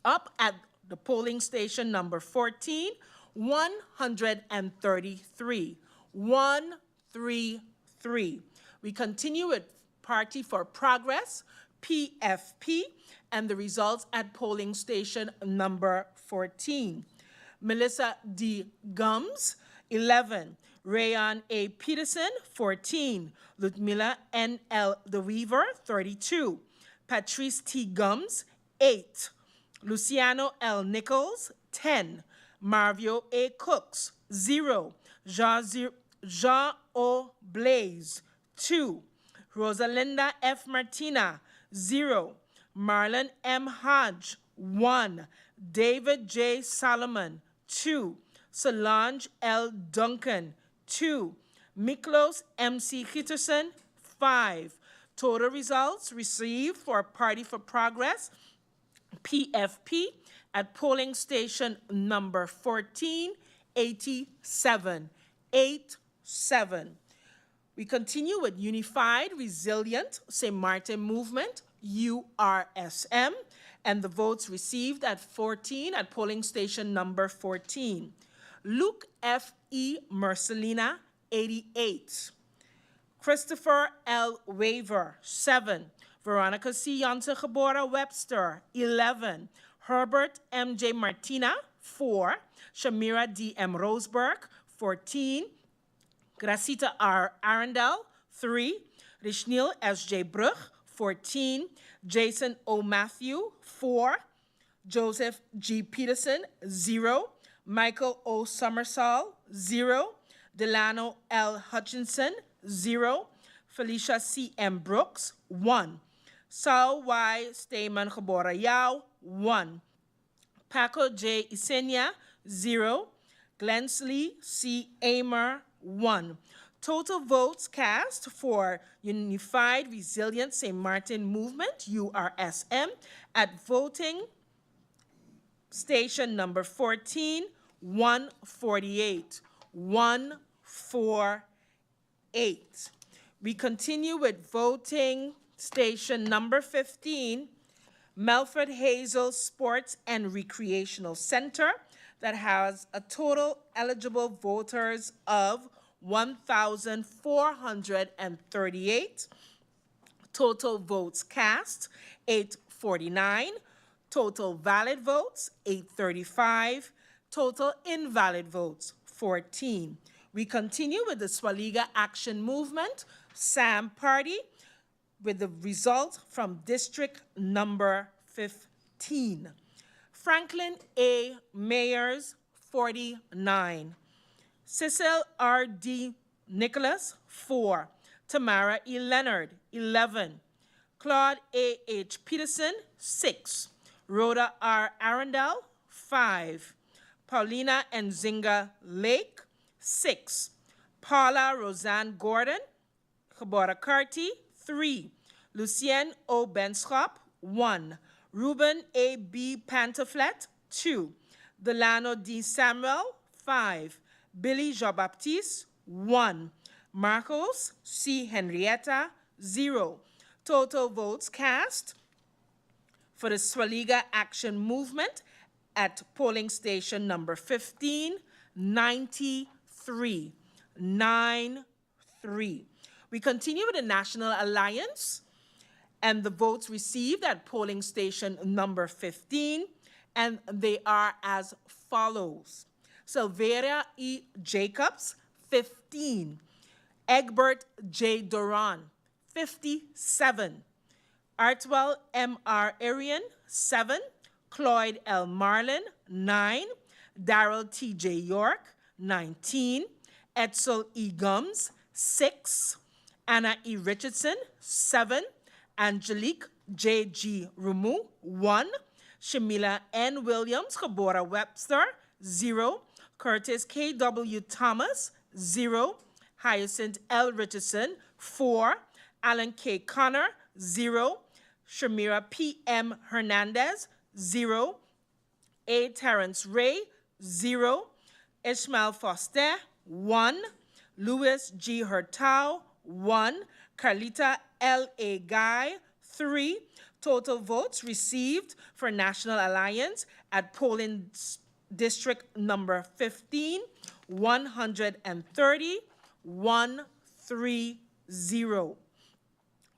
up at the polling station number 14, 133. 133. We continue with Party for Progress, PFP, and the results at polling station number 14. Melissa D. Gums, 11. Rayon A. Peterson, 14. Ludmila N. L. The Weaver, 32. Patrice T. Gums, 8. Luciano L. Nichols, 10. Marvio A. Cooks, 0. Jean O. Blaze, 2. Rosalinda F. Martina, 0. Marlon M. Hodge, 1. David J. Solomon, 2. Solange L. Duncan, 2. Miklos M.C. Hitterson, 5. Total results received for Party for Progress, PFP, at polling station number 14, 87. 87. We continue with Unified Resilient St. Martin Movement, URSM, and the votes received at 14 at polling station number 14. Luke F. E. Mercelina, 88. Christopher L. Waver, 7. Veronica C. Yonta Jabora Webster, 11. Herbert M. J. Martina, 4. Shamira D. M. Roseberg, 14. Gracita R. Arundel, 3. Rishnil S. J. Brugh, 14. Jason O. Matthew, 4. Joseph G. Peterson, 0. Michael O. Summersall, 0. Delano L. Hutchinson, 0. Felicia C. M. Brooks, 1. Saul Y. Stayman Jabora Yao, 1. Paco J. Isenia, 0. Glensley C. Amer, 1. Total votes cast for Unified Resilient St. Martin Movement, URSM, at voting station number 14, 148. 148. We continue with voting station number 15, Melford Hazel Sports and Recreational Center, that has a total eligible voters of 1,438. Total votes cast, 849. Total valid votes, 835. Total invalid votes, 14. We continue with the Swaliga Action Movement, SAM Party, with the result from district number 15. Franklin A. Mayers, 49. Cecil R.D. Nicholas, 4. Tamara E. Leonard, 11. Claude A.H. Peterson, 6. Rhoda R. Arundel, 5. Paulina Nzinga Lake, 6. Paula Roseanne Gordon, Khabora Karti, 3. Lucienne O. Benschop, 1. Ruben A. B. Pantaflet, 2. Delano D. Samuel, 5. Billy Jean-Baptiste, 1. Marcos C. Henrietta, 0. Total votes cast for the Swaliga Action Movement at polling station number 15, 93. 93. We continue with the National Alliance and the votes received at polling station number 15, and they are as follows. Silveria E. Jacobs, 15. Egbert J. Duran, 57. Artwell M.R. Arian, 7. Cloyd L. Marlin, 9. Darrell T.J. York, 19. Edsel E. Gums, 6. Anna E. Richardson, 7. Angelique J.G. Rumu, 1. Shamila N. Williams, Khabora Webster, 0. Curtis K.W. Thomas, 0. Hyacinth L. Richardson, 4. Alan K. Connor, 0. Shamira P.M. Hernandez, 0. A. Terrence Ray, 0. Ishmael Foster, 1. Louis G. Hurtau, 1. Carlita L. A. Guy, 3. Total votes received for National Alliance at polling district number 15, 130, 130.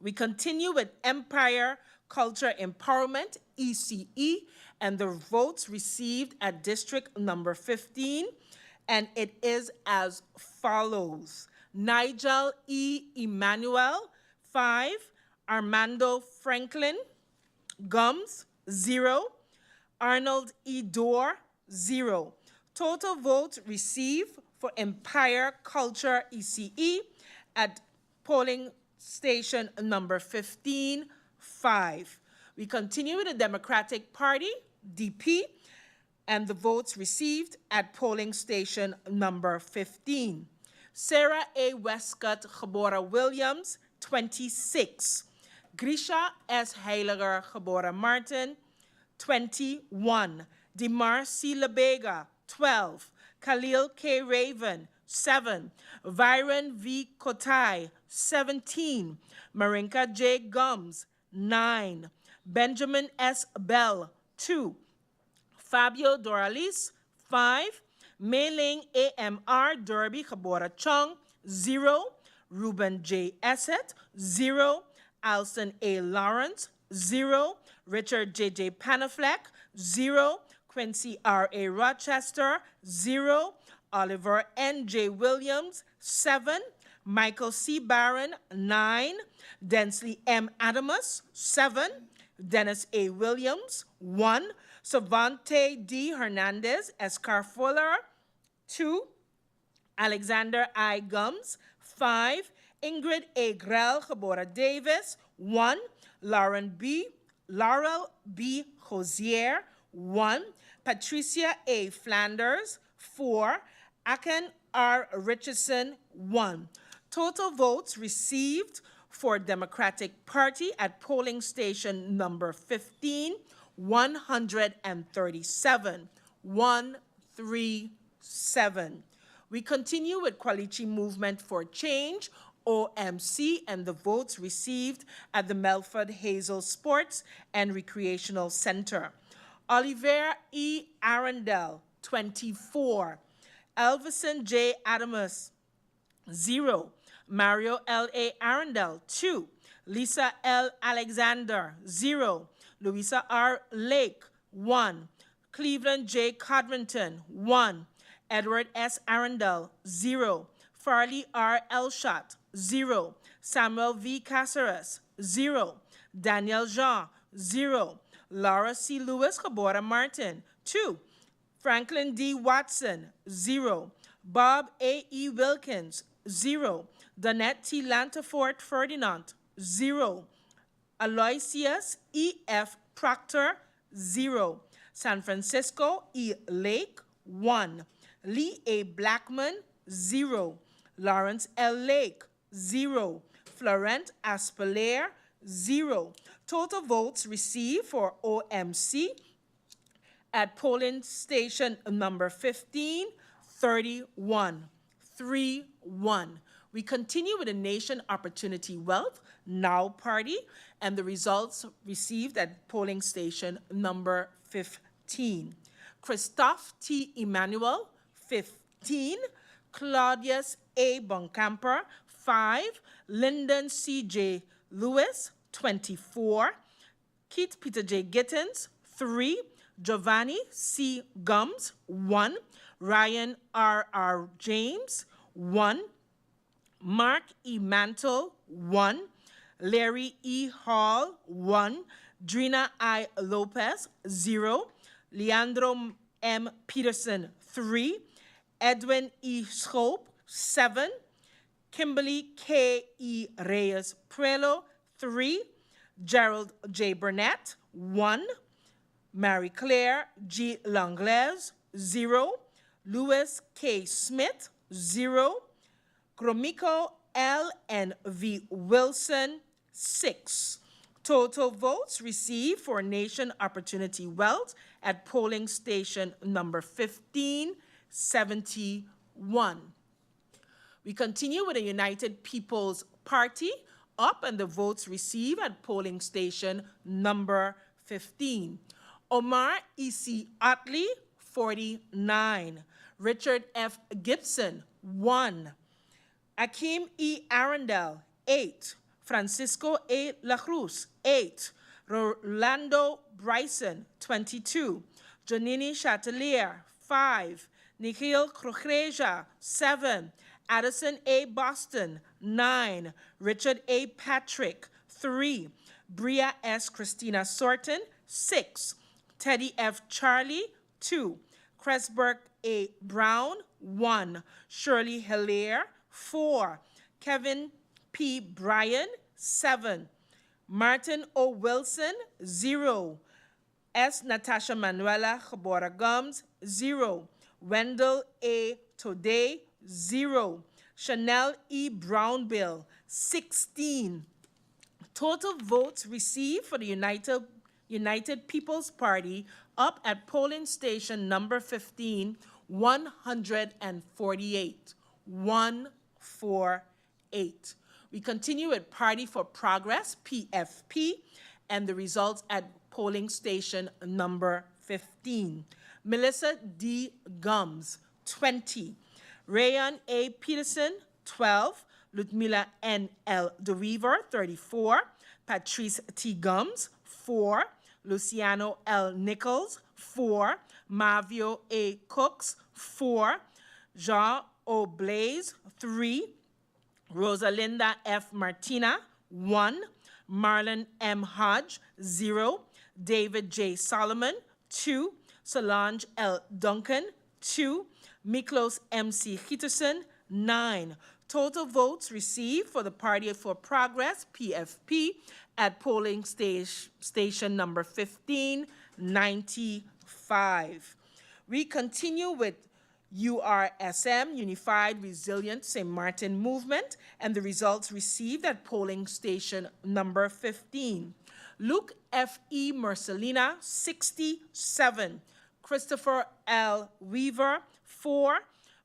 We continue with Empire Culture Empowerment, ECE, and the votes received at district number 15, and it is as follows. Nigel E. Emmanuel, 5. Armando Franklin Gums, 0. Arnold E. Dorr, 0. Total votes received for Empire Culture ECE at polling station number 15, 5. We continue with the Democratic Party, DP, and the votes received at polling station number 15. Sarah A. Westcott Khabora Williams, 26. Grisha S. Heiliger Khabora Martin, 21. Dimar C. Labega, 12. Khalil K. Raven, 7. Viren V. Kotai, 17. Marinka J. Gums, 9. Benjamin S. Bell, 2. Fabio Doralis, 5. Mei-Ling A.M.R. Derby Khabora Chung, 0. Ruben J. Essett, 0. Alson A. Lawrence, 0. Richard J.J. Panafleck, 0. Quincy R.A. Rochester, 0. Oliver N.J. Williams, 7. Michael C. Barron, 9. Densley M. Adamus, 7. Dennis A. Williams, 1. Savante D. Hernandez, Escar Fuller, 2. Alexander I. Gums, 5. Ingrid A. Grell Khabora Davis, 1. Laurel B. Hosier, 1. Patricia A. Flanders, 4. Aken R. Richardson, 1. Total votes received for Democratic Party at polling station number 15, 137. 137. We continue with Kwalichi Movement for Change, OMC, and the votes received at the Melford Hazel Sports and Recreational Center. Oliver E. Arundel, 24. Elvison J. Adamus, 0. Mario L. A. Arundel, 2. Lisa L. Alexander, 0. Louisa R. Lake, 1. Cleveland J. Codrington, 1. Edward S. Arundel, 0. Farley R. Elshot, 0. Samuel V. Caceres, 0. Daniel Jean, 0. Laura C. Lewis Cabora Martin, 2. Franklin D. Watson, 0. Bob A. E. Wilkins, 0. Donette T. Lantafort Ferdinand, 0. Aloysius E. F. Proctor, 0. San Francisco E. Lake, 1. Lee A. Blackman, 0. Lawrence L. Lake, 0. Florent Aspelaire, 0. Total votes received for OMC at polling station number 15, 31. 3-1. We continue with the Nation Opportunity Wealth Now Party and the results received at polling station number 15. Christophe T. Emmanuel, 15. Claudius A. Boncamper, 5. Lyndon C. J. Lewis, 24. Keith Peter J. Gittins, 3. Giovanni C. Gums, 1. Ryan R. James, 1. Mark E. Mantle, 1. Larry E. Hall, 1. Drina I. Lopez, 0. Leandro M. Peterson, 3. Edwin E. Schoop, 7. Kimberly K. E. Reyes Prelo, 3. Gerald J. Burnett, 1. Marie Claire G. Langlaise, 0. Louis K. Smith, 0. Gromiko L. and V. Wilson, 6. Total votes received for Nation Opportunity Wealth at polling station number 15, 71. We continue with the United People's Party up and the votes received at polling station number 15. Omar E.C. Otley, 49. Richard F. Gibson, 1. Akeem E. Arundel, 8. Francisco A. La Cruz, 8. Rolando Bryson, 22. Janini Chatelier, 5. Nikhil Krukreja, 7. Addison A. Boston, 9. Richard A. Patrick, 3. Bria S. Christina Sorton, 6. Teddy F. Charlie, 2. Cresberg A. Brown, 1. Shirley Hilaire, 4. Kevin P. Bryan, 7. Martin O. Wilson, 0. S. Natasha Manuela Cabora Gums, 0. Wendell A. Today, 0. Chanel E. Brownbill, 16. Total votes received for the United People's Party up at polling station number 15, 148. 148. We continue with Party for Progress, PFP, and the results at polling station number 15. Melissa D. Gums, 20. Rayon A. Peterson, 12. Ludmila N. L. DeWeaver, 34. Patrice T. Gums, 4. Luciano L. Nichols, 4. Mavio A. Cooks, 4. Jean O. Blaze, 3. Rosalinda F. Martina, 1. Marlon M. Hodge, 0. David J. Solomon, 2. Solange L. Duncan, 2. Miklos M.C. Hitterson, 9. Total votes received for the Party for Progress, PFP, at polling station number 15, 95. We continue with URSM, Unified Resilient St. Martin Movement, and the results received at polling station number 15. Luke F. E. Mercelina, 67. Christopher L. Weaver, 4.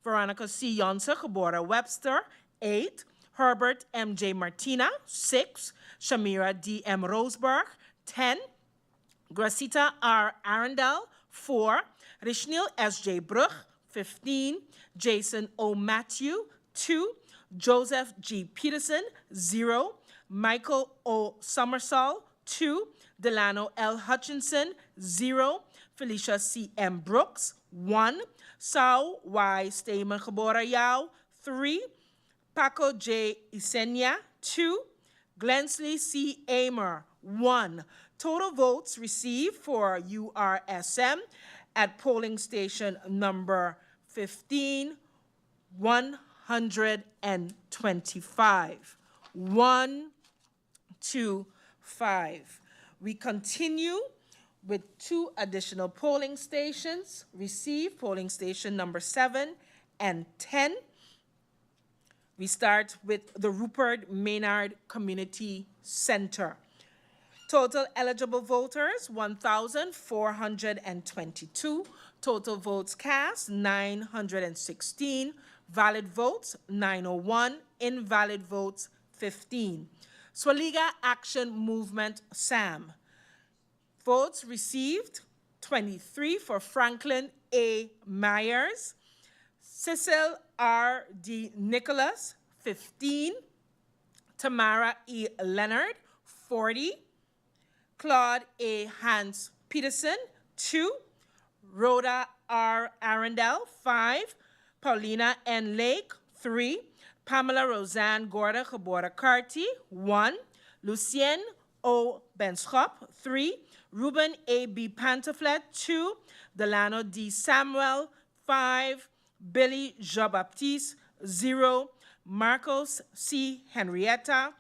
Veronica C. Yonsa Cabora Webster, 8. Herbert M. J. Martina, 6. Shamira D. M. Roseberg, 10. Gracita R. Arundel, 4. Rishnil S. J. Bruch, 15. Jason O. Matthew, 2. Joseph G. Peterson, 0. Michael O. Summersall, 2. Delano L. Hutchinson, 0. Felicia C. M. Brooks, 1. Sao Y. Stamen Gebora Yao, 3. Paco J. Isenia, 2. Glensley C. Amer, 1. Total votes received for URSM at polling station number 15, 125. 125. We continue with 2 additional polling stations received, polling station number 7 and 10. We start with the Rupert Maynard Community Center. Total eligible voters, 1,422. Total votes cast, 916. Valid votes, 901. Invalid votes, 15. Swaliga Action Movement, SAM. Votes received, 23 for Franklin A. Myers. Cecil R. D. Nicholas, 15. Tamara E. Leonard, 40. Claude A. Hans Peterson, 2. Rhoda R. Arundel, 5. Paulina N. Lake, 3. Pamela Roseanne Gorda Gebora Carty, 1. Lucien O. Benschop, 3. Ruben A. B. Pantaflet, 2. Delano D. Samuel, 5. Billy Jean-Baptiste, 0. Marcos C. Henrietta,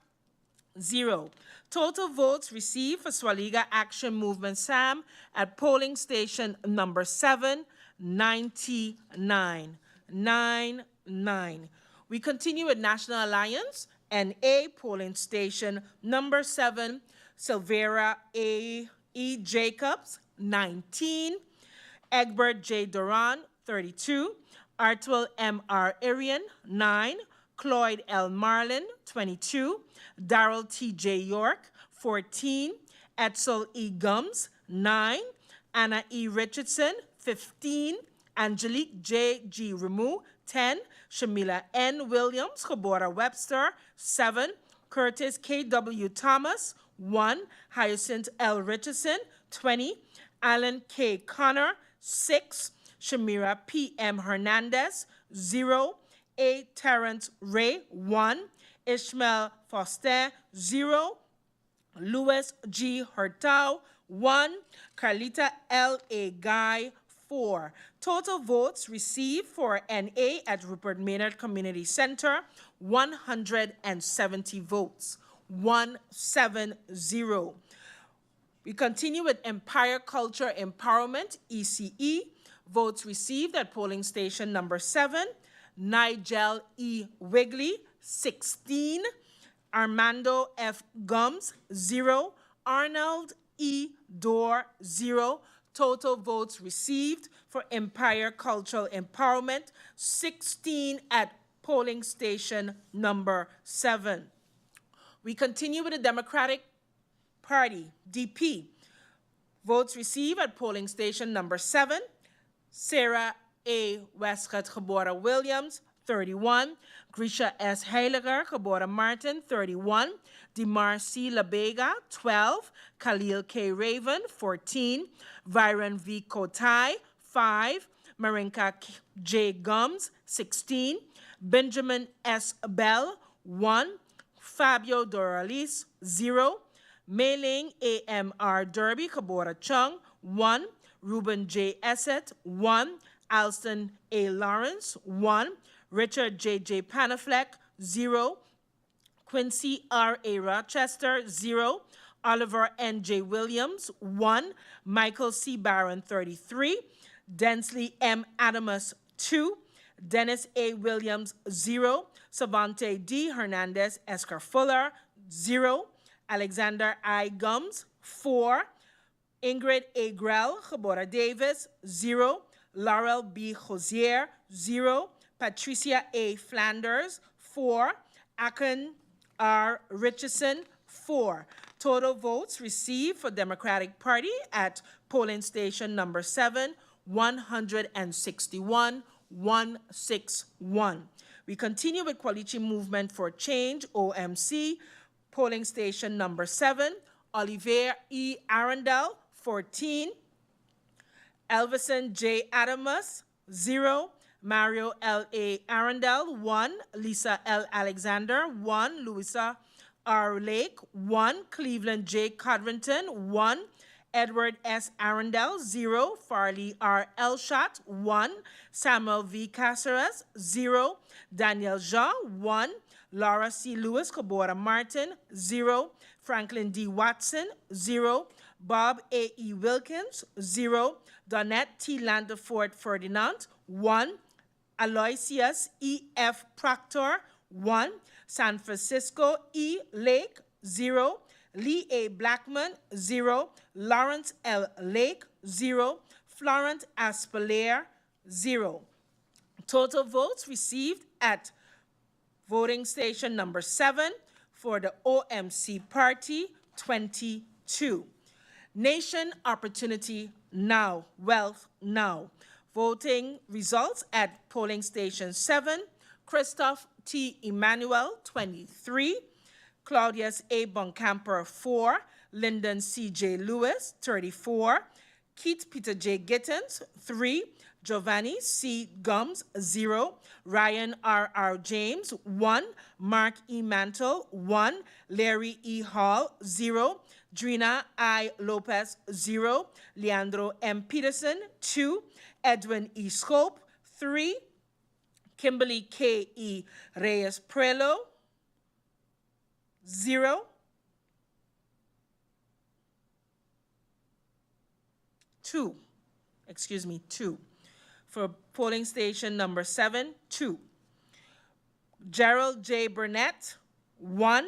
0. Total votes received for Swaliga Action Movement SAM at polling station number 7, 99. 99. We continue with National Alliance NA polling station number 7, Silvera A. E. Jacobs, 19. Egbert J. Duran, 32. Artwell M. R. Arian, 9. Cloyd L. Marlin, 22. Darrell T. J. York, 14. Edsel E. Gums, 9. Anna E. Richardson, 15. Angelique J. G. Ramu, 10. Shamila N. Williams, Gebora Webster, 7. Curtis K. W. Thomas, 1. Hyacinth L. Richardson, 20. Alan K. Connor, 6. Shamira P. M. Hernandez, 0. A. Terrence Ray, 1. Ishmael Foster, 0. Louis G. Hurtau, 1. Carlita L. A. Guy, 4. Total votes received for NA at Rupert Maynard Community Center, 170 votes. 170. We continue with Empire Culture Empowerment, ECE. Votes received at polling station number 7, Nigel E. Wigley, 16. Armando F. Gums, 0. Arnold E. Dorr, 0. Total votes received for Empire Cultural Empowerment, 16 at polling station number 7. We continue with the Democratic Party, DP. Votes received at polling station number 7. Sarah A. Westcott Gebora Williams, 31. Grisha S. Heiliger Gebora Martin, 31. Dimar C. Labega, 12. Khalil K. Raven, 14. Viren V. Kotai, 5. Marinka J. Gums, 16. Benjamin S. Bell, 1. Fabio Doralis, 0. Mei-Ling A.M.R. Derby Gebora Chung, 1. Ruben J. Essett, 1. Alston A. Lawrence, 1. Richard J.J. Panafleck, 0. Quincy R. A. Rochester, 0. Oliver N.J. Williams, 1. Michael C. Barron, 33. Densley M. Adamus, 2. Dennis A. Williams, 0. Savante D. Hernandez Escar Fuller, 0. Alexander I. Gums, 4. Ingrid A. Grell Gebora Davis, 0. Laurel B. Hosier, 0. Patricia A. Flanders, 4. Akin R. Richardson, 4. Total votes received for Democratic Party at polling station number 7, 161, 161. We continue with Coalition Movement for Change, OMC, polling station number 7, Olivier E. Arundel, 14. Elvison J. Adamus, 0. Mario L. A. Arundel, 1. Lisa L. Alexander, 1. Louisa R. Lake, 1. Cleveland J. Codrington, 1. Edward S. Arundel, 0. Farley R. Elshot, 1. Samuel V. Caceres, 0. Daniel Jean, 1. Laura C. Lewis Cabora Martin, 0. Franklin D. Watson, 0. Bob A. E. Wilkins, 0. Donette T. Landeford Ferdinand, 1. Aloysius E. F. Proctor, 1. San Francisco E. Lake, 0. Lee A. Blackman, 0. Lawrence L. Lake, 0. Florent Aspelaire, 0. Total votes received at voting station number 7 for the OMC party, 22. Nation Opportunity Now, Wealth Now. Voting results at polling station 7, Christoph T. Emmanuel, 23. Claudius A. Boncamper, 4. Lyndon C. J. Lewis, 34. Keith Peter J. Gittens, 3. Giovanni C. Gums, 0. Ryan R. R. James, 1. Mark E. Mantle, 1. Larry E. Hall, 0. Drina I. Lopez, 0. Leandro M. Peterson, 2. Edwin E. Scope, 3. Kimberly K. E. Reyes Prelo, 0. 2. Excuse me, 2. For polling station number 7, 2. Gerald J. Burnett, 1.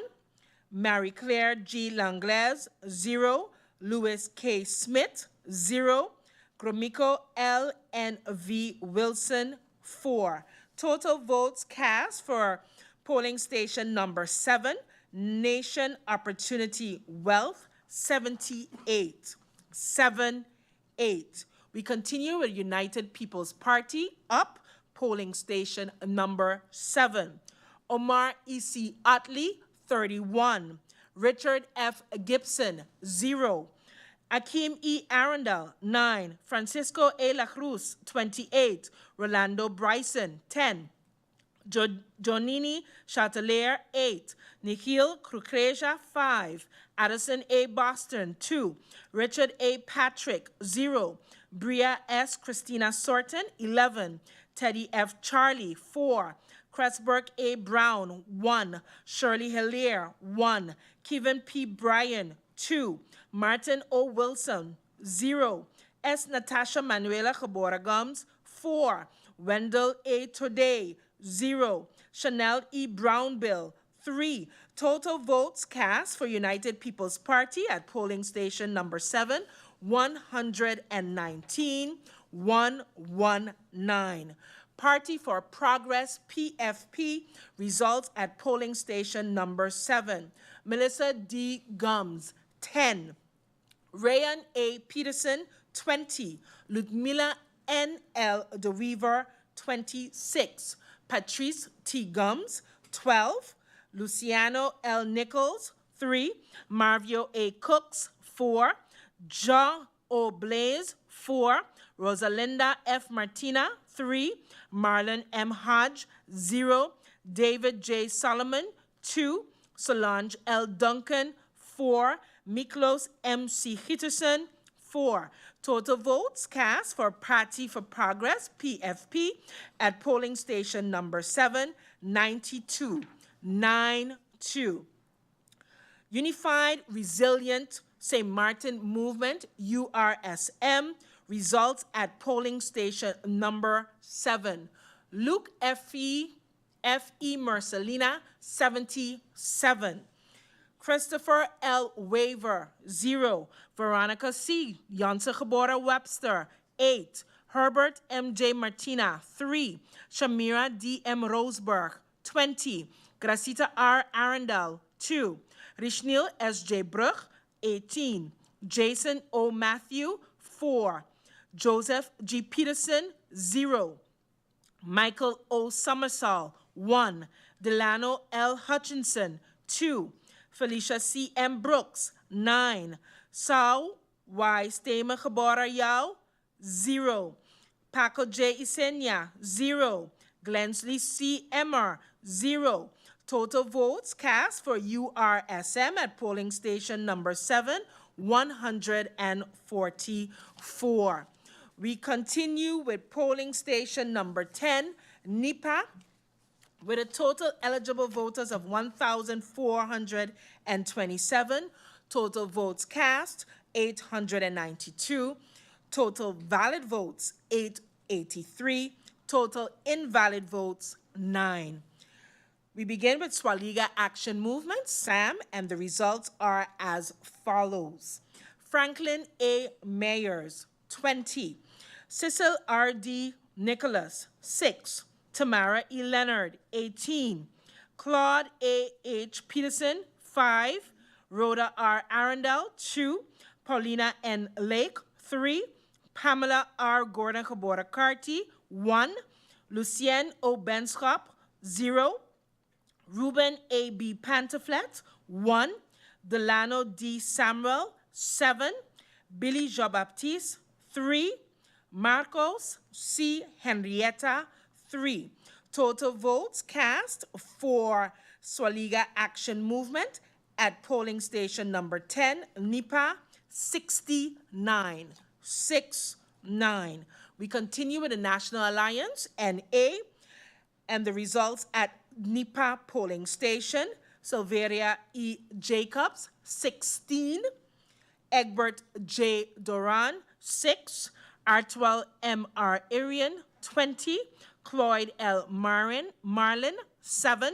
Marie Claire G. Langlaise, 0. Louis K. Smith, 0. Gromiko L. N. V. Wilson, 4. Total votes cast for polling station number 7, Nation Opportunity Wealth, 78. 7-8. We continue with United People's Party, up, polling station number 7. Omar E.C. Utley, 31. Richard F. Gibson, 0. Akeem E. Arundel, 9. Francisco A. La Cruz, 28. Rolando Bryson, 10. Jonini Chatelier, 8. Nikhil Krukeja, 5. Addison A. Boston, 2. Richard A. Patrick, 0. Bria S. Christina Sorton, 11. Teddy F. Charlie, 4. Cressburg A. Brown, 1. Shirley Hilaire, 1. Kevin P. Bryan, 2. Martin O. Wilson, 0. S. Natasha Manuela Cabora Gums, 4. Wendell A. Today, 0. Chanel E. Brownbill, 3. Total votes cast for United People's Party at polling station number 7, 119, 119. Party for Progress, PFP, results at polling station number 7. Melissa D. Gums, 10. Rayan A. Peterson, 20. Ludmila N. L. DeWeaver, 26. Patrice T. Gums, 12. Luciano L. Nichols, 3. Marvio A. Cooks, 4. Jean O. Blaze, 4. Rosalinda F. Martina, 3. Marlon M. Hodge, 0. David J. Solomon, 2. Solange L. Duncan, 4. Miklos M. C. Hitterson, 4. Total votes cast for Party for Progress, PFP, at polling station number 7, 92. 9-2. Unified Resilient St. Martin Movement, URSM, results at polling station number 7. Luke F.E. Mercelina, 77. Christopher L. Waver, 0. Veronica C. Janse Gebora Webster, 8. Herbert M.J. Martina, 3. Shamira D.M. Roseberg, 20. Gracita R. Arundel, 2. Rishnil S.J. Brug, 18. Jason O. Matthew, 4. Joseph G. Peterson, 0. Michael O. Summersall, 1. Delano L. Hutchinson, 2. Felicia C. M. Brooks, 9. Sau Y. Stema Gebora Yao, 0. Paco J. Isenia, 0. Glensley C. Emmer, 0. Total votes cast for URSM at polling station number 7, 144. We continue with polling station number 10, NIPA, with a total eligible voters of 1,427. Total votes cast, 892. Total valid votes, 883. Total invalid votes, 9. We begin with Swaliga Action Movement, SAM, and the results are as follows. Franklin A. Mayers, 20. Cecil R.D. Nicholas, 6. Tamara E. Leonard, 18. Claude A.H. Peterson, 5. Rhoda R. Arundel, 2. Paulina N. Lake, 3. Pamela R. Gordon Kabora Carty, 1. Lucienne O. Benschop, 0. Ruben A. B. Pantaflet, 1. Delano D. Samuel, 7. Billy Jean-Baptiste, 3. Marcos C. Henrietta, 3. Total votes cast for Swaliga Action Movement at polling station number 10, NIPA, 69. 69. We continue with the National Alliance, NA, and the results at NIPA polling station. Silveria E. Jacobs, 16. Egbert J. Doran, 6. Artwell M. R. Irian, 20. Cloyd L. Marlin, 7.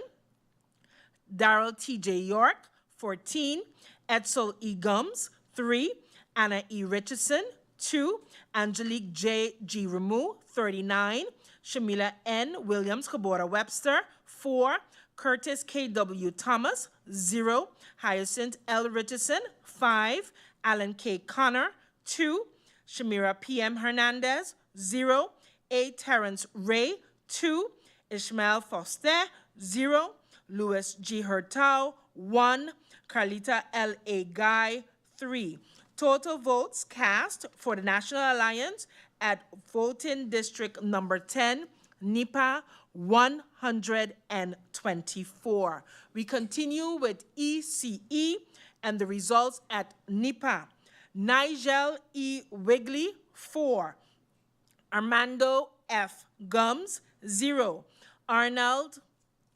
Darrell T. J. York, 14. Edsel E. Gums, 3. Anna E. Richardson, 2. Angelique J. G. Ramu, 39. Shamila N. Williams Kabora Webster, 4. Curtis K. W. Thomas, 0. Hyacinth L. Richardson, 5. Alan K. Connor, 2. Shamira P. M. Hernandez, 0. A. Terrence Ray, 2. Ishmael Foster, 0. Louis G. Hurtau, 1. Carlita L. A. Guy, 3. Total votes cast for the National Alliance at voting district number 10, NIPA, 124. We continue with ECE and the results at NIPA. Nigel E. Wigley, 4. Armando F. Gums, 0. Arnold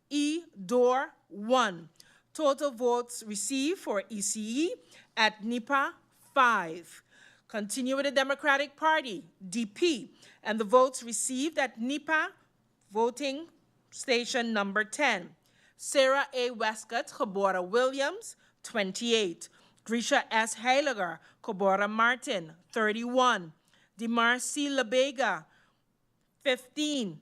E. Dorr, 1. Total votes received for ECE at NIPA, 5. Continue with the Democratic Party, DP, and the votes received at NIPA voting station number 10. Sarah A. Westcott, Kabora Williams, 28. Grisha S. Heiliger, Kabora Martin, 31. Demar C. Labega, 15.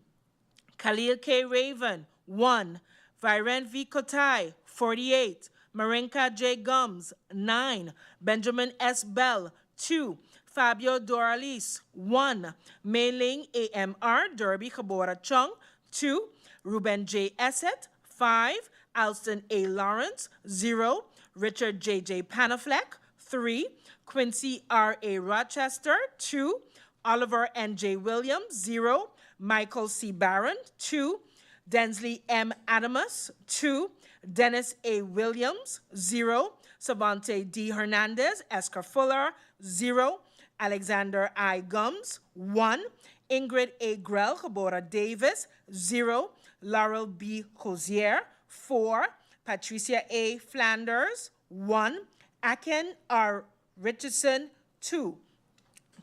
Khalil K. Raven, 1. Viren V. Kotai, 48. Marinka J. Gums, 9. Benjamin S. Bell, 2. Fabio Doralis, 1. Mei-Ling AMR, Derby Kabora Chung, 2. Ruben J. Esset, 5. Alston A. Lawrence, 0. Richard J. J. Panafleck, 3. Quincy R. A. Rochester, 2. Oliver N. J. Williams, 0. Michael C. Barron, 2. Densley M. Adamus, 2. Dennis A. Williams, 0. Savante D. Hernandez, Escar Fuller, 0. Alexander I. Gums, 1. Ingrid A. Grell, Kabora Davis, 0. Laurel B. Hosier, 4. Patricia A. Flanders, 1. Aken R. Richardson, 2.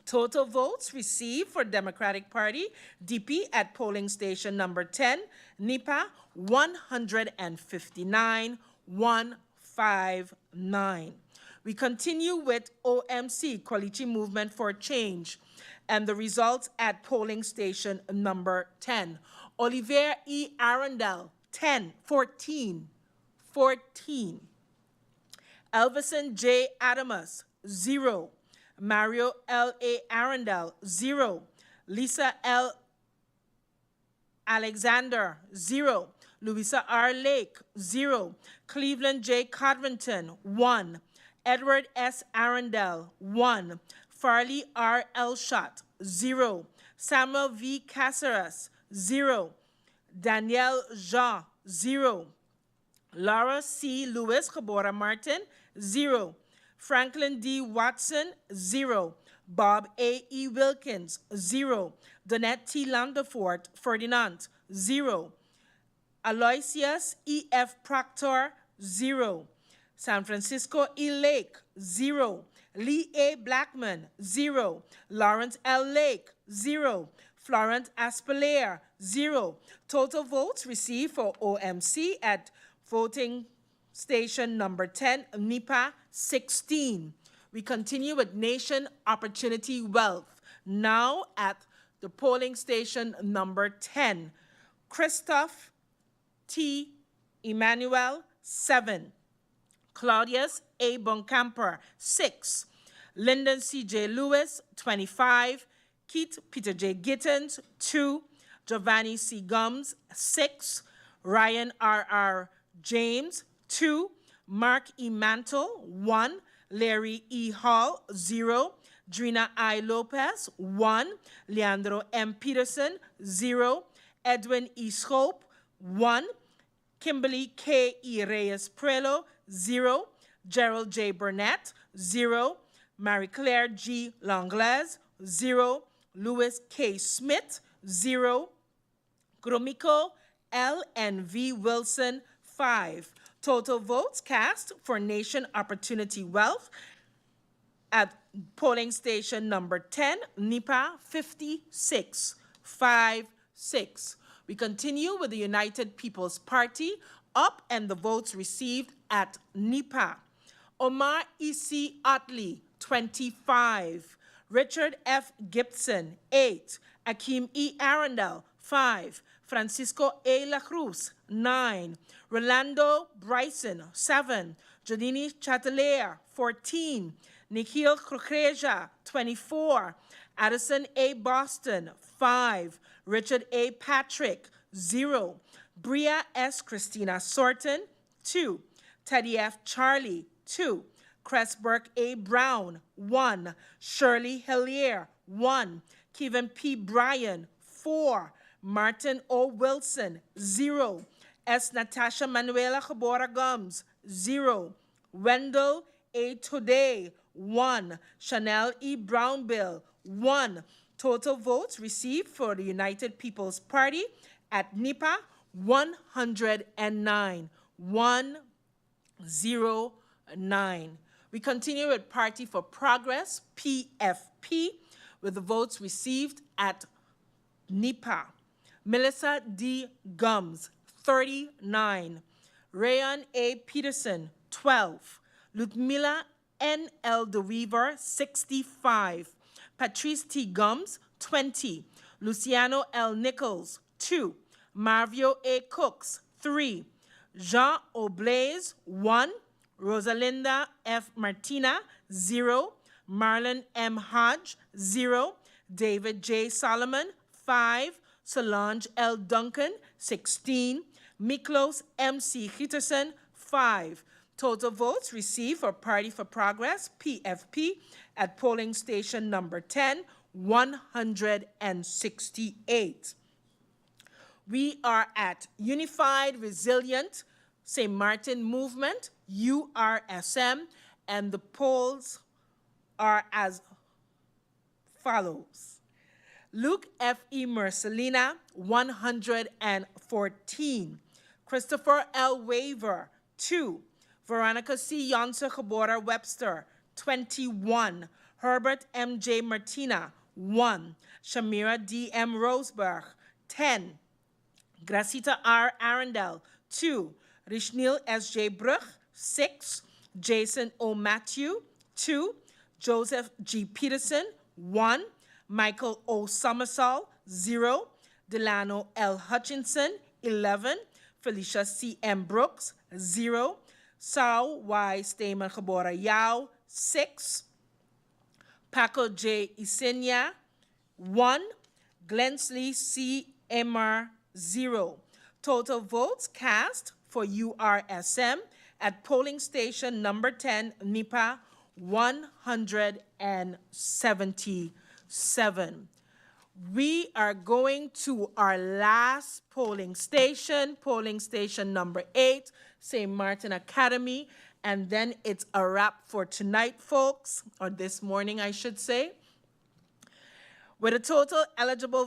Total votes received for Democratic Party, DP, at polling station number 10, NIPA, 159, 159. We continue with OMC, Coalition Movement for Change, and the results at polling station number 10. Olivier E. Arundel, 14. Elvison J. Adamus, 0. Mario L. A. Arundel, 0. Lisa L. Alexander, 0. Louisa R. Lake, 0. Cleveland J. Codrington, 1. Edward S. Arundel, 1. Farley R. Elshot, 0. Samuel V. Caceres, 0. Danielle Jean, 0. Laura C. Lewis Cabora Martin, 0. Franklin D. Watson, 0. Bob A. E. Wilkins, 0. Donette T. Landefort Ferdinand, 0. Aloysius E. F. Proctor, 0. San Francisco E. Lake, 0. Lee A. Blackman, 0. Lawrence L. Lake, 0. Florent Aspelair, 0. Total votes received for OMC at voting station number 10, NIPA, 16. We continue with Nation Opportunity Wealth, now at the polling station number 10. Christoph T. Emmanuel, 7. Claudius A. Boncamper, 6. Lyndon C. J. Lewis, 25. Keith Peter J. Gittens, 2. Giovanni C. Gums, 6. Ryan R. R. James, 2. Mark E. Mantle, 1. Larry E. Hall, 0. Drina I. Lopez, 1. Leandro M. Peterson, 0. Edwin E. Schope, 1. Kimberly K. E. Reyes Prelo, 0. Gerald J. Burnett, 0. Marie Claire G. Langlaise, 0. Louis K. Smith, 0. Gromiko L. and V. Wilson, 5. Total votes cast for Nation Opportunity Wealth at polling station number 10, NIPA, 56. 5-6. We continue with the United People's Party, up and the votes received at NIPA. Omar E.C. Otley, 25. Richard F. Gibson, 8. Akeem E. Arundel, 5. Francisco A. La Cruz, 9. Rolando Bryson, 7. Janini Chatelair, 14. Nikhil Krukreja, 24. Addison A. Boston, 5. Richard A. Patrick, 0. Bria S. Christina Sorton, 2. Teddy F. Charlie, 2. Cressburg A. Brown, 1. Shirley Hillier, 1. Kevin P. Bryan, 4. Martin O. Wilson, 0. S. Natasha Manuela Cabora Gums, 0. Wendell A. Today, 1. Chanel E. Brownbill, 1. Total votes received for the United People's Party at NIPA, 109. 109. We continue with Party for Progress, PFP, with the votes received at NIPA. Melissa D. Gums, 39. Rayon A. Peterson, 12. Ludmila N. L. DeWeaver, 65. Patrice T. Gums, 20. Luciano L. Nichols, 2. Marvio A. Cooks, 3. Jean Oblaze, 1. Rosalinda F. Martina, 0. Marlon M. Hodge, 0. David J. Solomon, 5. Solange L. Duncan, 16. Miklos M. C. Hitterson, 5. Total votes received for Party for Progress, PFP, at polling station number 10, 168. We are at Unified Resilient St. Martin Movement, URSM, and the polls are as follows. Luke F. E. Mercelina, 114. Christopher L. Waver, 2. Veronica C. Yonsa Cabora Webster, 21. Herbert M. J. Martina, 1. Shamira D. M. Roseberg, 10. Gracita R. Arundel, 2. Rishnil S. J. Bruch, 6. Jason O. Matthew, 2. Joseph G. Peterson, 1. Michael O. Somersall, 0. Delano L. Hutchinson, 11. Felicia C. M. Brooks, 0. Sao Y. Stamen Cabora Yao, 6. Paco J. Isinya, 1. Glensley C. Emmer, 0. Total votes cast for URSM At polling station number 10, NIPA, 177. We are going to our last polling station number 8, St. Martin Academy, and then it's a wrap for tonight, folks, or this morning, I should say. With a total eligible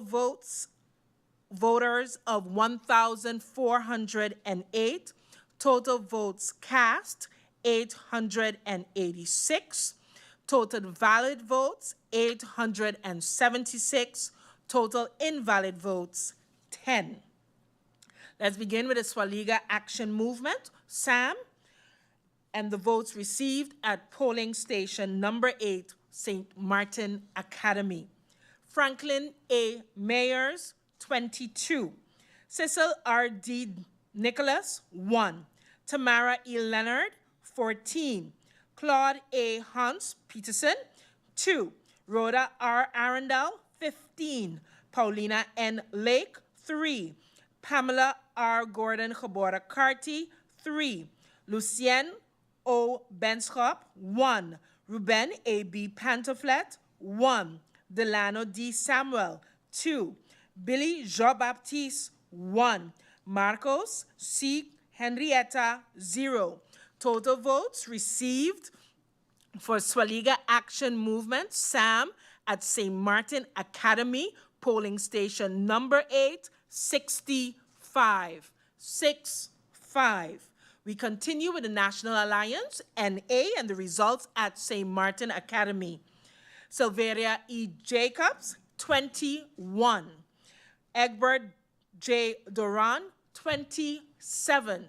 voters of 1,408, total votes cast, 886, total valid votes, 876, total invalid votes, 10. Let's begin with the Swaliga Action Movement, SAM, and the votes received at polling station number 8, St. Martin Academy. Franklin A. Mayers, 22. Cecil R.D. Nicholas, 1. Tamara E. Leonard, 14. Claude A. Hans Peterson, 2. Rhoda R. Arundel, 15. Paulina N. Lake, 3. Pamela R. Gordon Gabora Carty, 3. Lucien O. Benschop, 1. Ruben A. B. Pantoflet, 1. Delano D. Samuel, 2. Billy Jean-Baptiste, 1. Marcos C. Henrietta, 0. Total votes received for Swaliga Action Movement, SAM, at St. Martin Academy, polling station number 8, 65. 65. We continue with the National Alliance, NA, and the results at St. Martin Academy. Silveria E. Jacobs, 21. Egbert J. Doran, 27.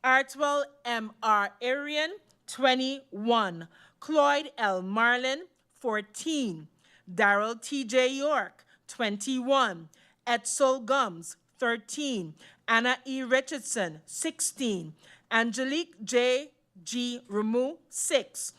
Artwell M. R. Arian, 21. Cloyd L. Marlin, 14. Darrell T. J. York, 21. Edsel Gums, 13. Anna E. Richardson, 16. Angelique J. G. Ramu, 6.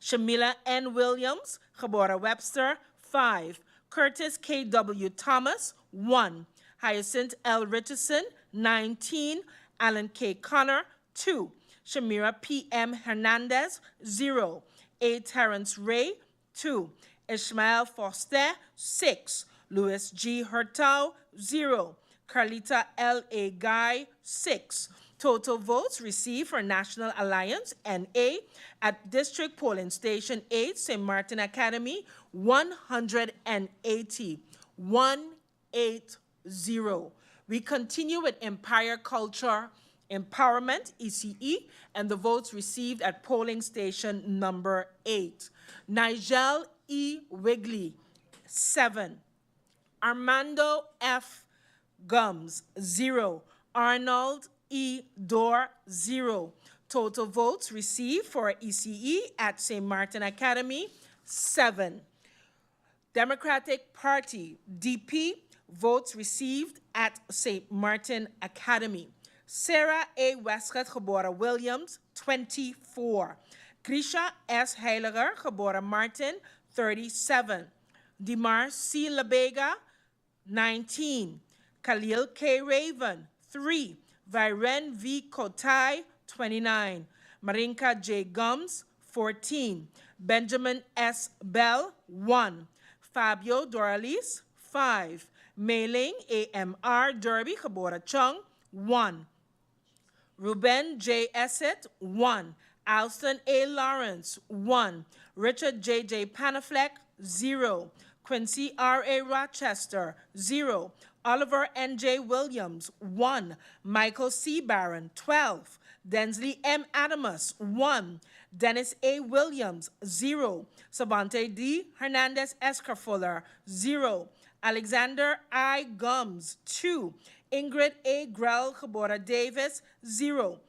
Shamila N. Williams, Gabora Webster, 5. Curtis K. W. Thomas, 1. Hyacinth L. Richardson, 19. Alan K. Connor, 2. Shamira P. M. Hernandez, 0. A. Terrence Ray, 2. Ishmael Foster, 6. Louis G. Hurtau, 0. Carlita L. A. Guy, 6. Total votes received for National Alliance, NA, at District Polling Station 8, St. Martin Academy, 180. 180. We continue with Empire Culture Empowerment, ECE, and the votes received at polling station number 8. Nigel E. Wigley, 7. Armando F. Gums, 0. Arnold E. Dorr, 0. Total votes received for ECE at St. Martin Academy, 7. Democratic Party, DP, votes received at St. Martin Academy. Sarah A. Westcott Gabora Williams, 24. Grisha S. Heiliger Gabora Martin, 37. Dimar C. Labega, 19. Khalil K. Raven, 3. Viren V. Kotai, 29. Marinka J. Gums, 14. Benjamin S. Bell, 1. Fabio Doralis, 5. Mailing AMR Derby Gabora Chung, 1. Ruben J. Essett, 1. Alston A. Lawrence, 1. Richard J. J. Panafleck, 0. Quincy R. A. Rochester, 0. Oliver N. J. Williams, 1. Michael C. Barron, 12. Densley M. Adamus, 1. Dennis A. Williams, 0. Sabante D. Hernandez Escarfuller, 0. Alexander I. Gums, 2. Ingrid A. Grell Gabora Davis, 0.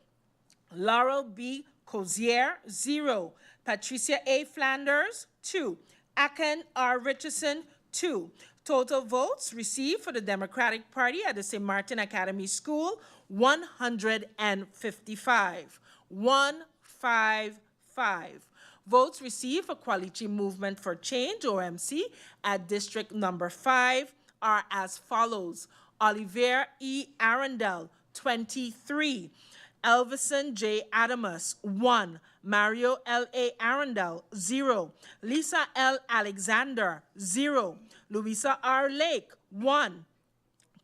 Laurel B. Cozier, 0. Patricia A. Flanders, 2. Aken R. Richardson, 2. Total votes received for the Democratic Party at the St. Martin Academy School, 155. 155. Votes received for Quality Movement for Change, OMC, at District Number 5 are as follows. Olivier E. Arundel, 23. Elvison J. Adamus, 1. Mario L.A. Arundel, 0. Lisa L. Alexander, 0. Louisa R. Lake, 1.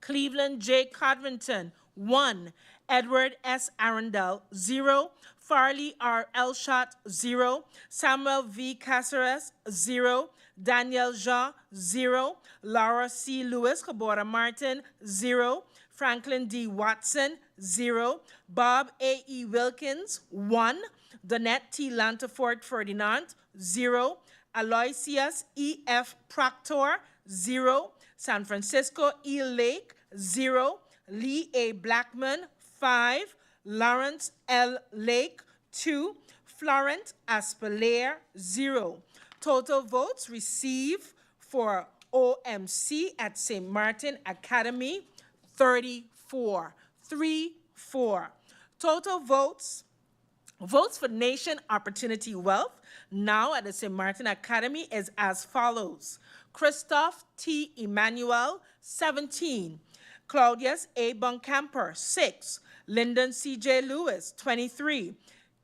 Cleveland J. Codrington, 1. Edward S. Arundel, 0. Farley R. Elshot, 0. Samuel V. Caceres, 0. Daniel Jean, 0. Laura C. Lewis Cabora Martin, 0. Franklin D. Watson, 0. Bob A. E. Wilkins, 1. Donette T. Lantafort Ferdinand, 0. Aloysius E. F. Proctor, 0. San Francisco E. Lake, 0. Lee A. Blackman, 5. Lawrence L. Lake, 2. Florent Aspelaire, 0. Total votes received for OMC at St. Martin Academy, 34. 3-4. Total votes for Nation Opportunity Wealth now at the St. Martin Academy is as follows. Christoph T. Emmanuel, 17. Claudius A. Buncamper, 6. Lyndon C. J. Lewis, 23.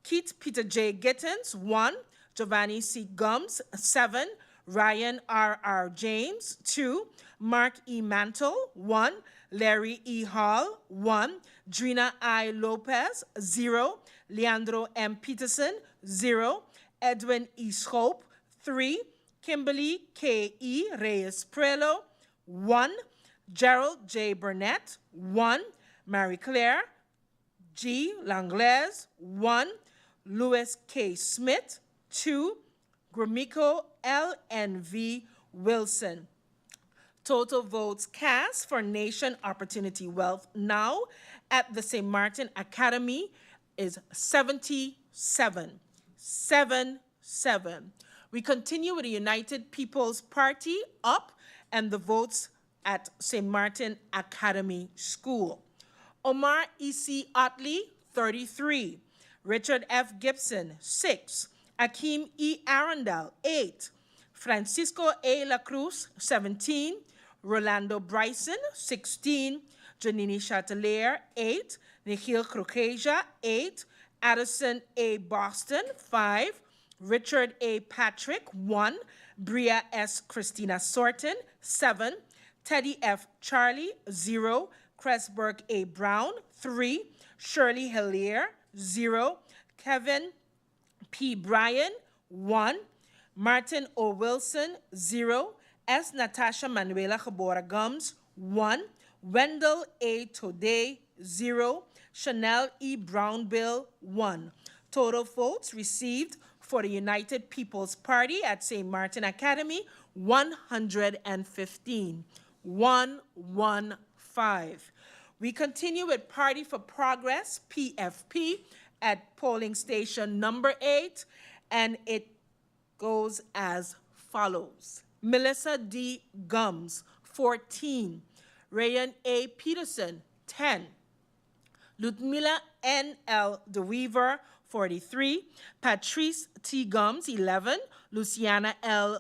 Keith Peter J. Gittins, 1. Giovanni C. Gums, 7. Ryan R. R. James, 2. Mark E. Mantle, 1. Larry E. Hall, 1. Drina I. Lopez, 0. Leandro M. Peterson, 0. Edwin E. Schope, 3. Kimberly K. E. Reyes Prelo, 1. Gerald J. Burnett, 1. Marie Claire G. Langlaise, 1. Louis K. Smith, 2. Gromiko L. N. V. Wilson. Total votes cast for Nation Opportunity Wealth now at the St. Martin Academy is 77. 7-7. We continue with the United People's Party up and the votes at St. Martin Academy School. Omar E.C. Otley, 33. Richard F. Gibson, 6. Akeem E. Arundel, 8. Francisco A. La Cruz, 17. Rolando Bryson, 16. Janini Chatelier, 8. Nikhil Krokeja, 8. Addison A. Boston, 5. Richard A. Patrick, 1. Bria S. Christina Sorton, 7. Teddy F. Charlie, 0. Cressberg A. Brown, 3. Shirley Hillier, 0. Kevin P. Bryan, 1. Martin O. Wilson, 0. S. Natasha Manuela Cabora Gums, 1. Wendell A. Today, 0. Chanel E. Brownbill, 1. Total votes received for the United People's Party at St. Martin Academy, 115. 115. We continue with Party for Progress, PFP, at polling station number 8, and it goes as follows. Melissa D. Gums, 14. Rayan A. Peterson, 10. Ludmila N. L. DeWeaver, 43. Patrice T. Gums, 11. Luciano L.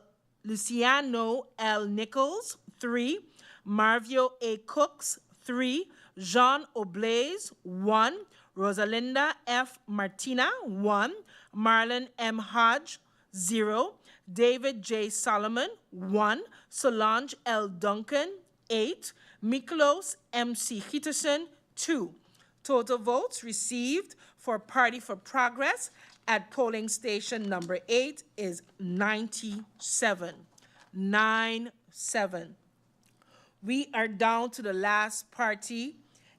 Nichols, 3. Marvio A. Cooks, 3. Jean Oblaze, 1. Rosalinda F. Martina, 1. Marlon M. Hodge, 0. David J. Solomon, 1. Solange L. Duncan, 8. Miklos M. C. Hitterson, 2. Total votes received for Party for Progress at polling station number 8 is 97. 9-7. We are down to the last party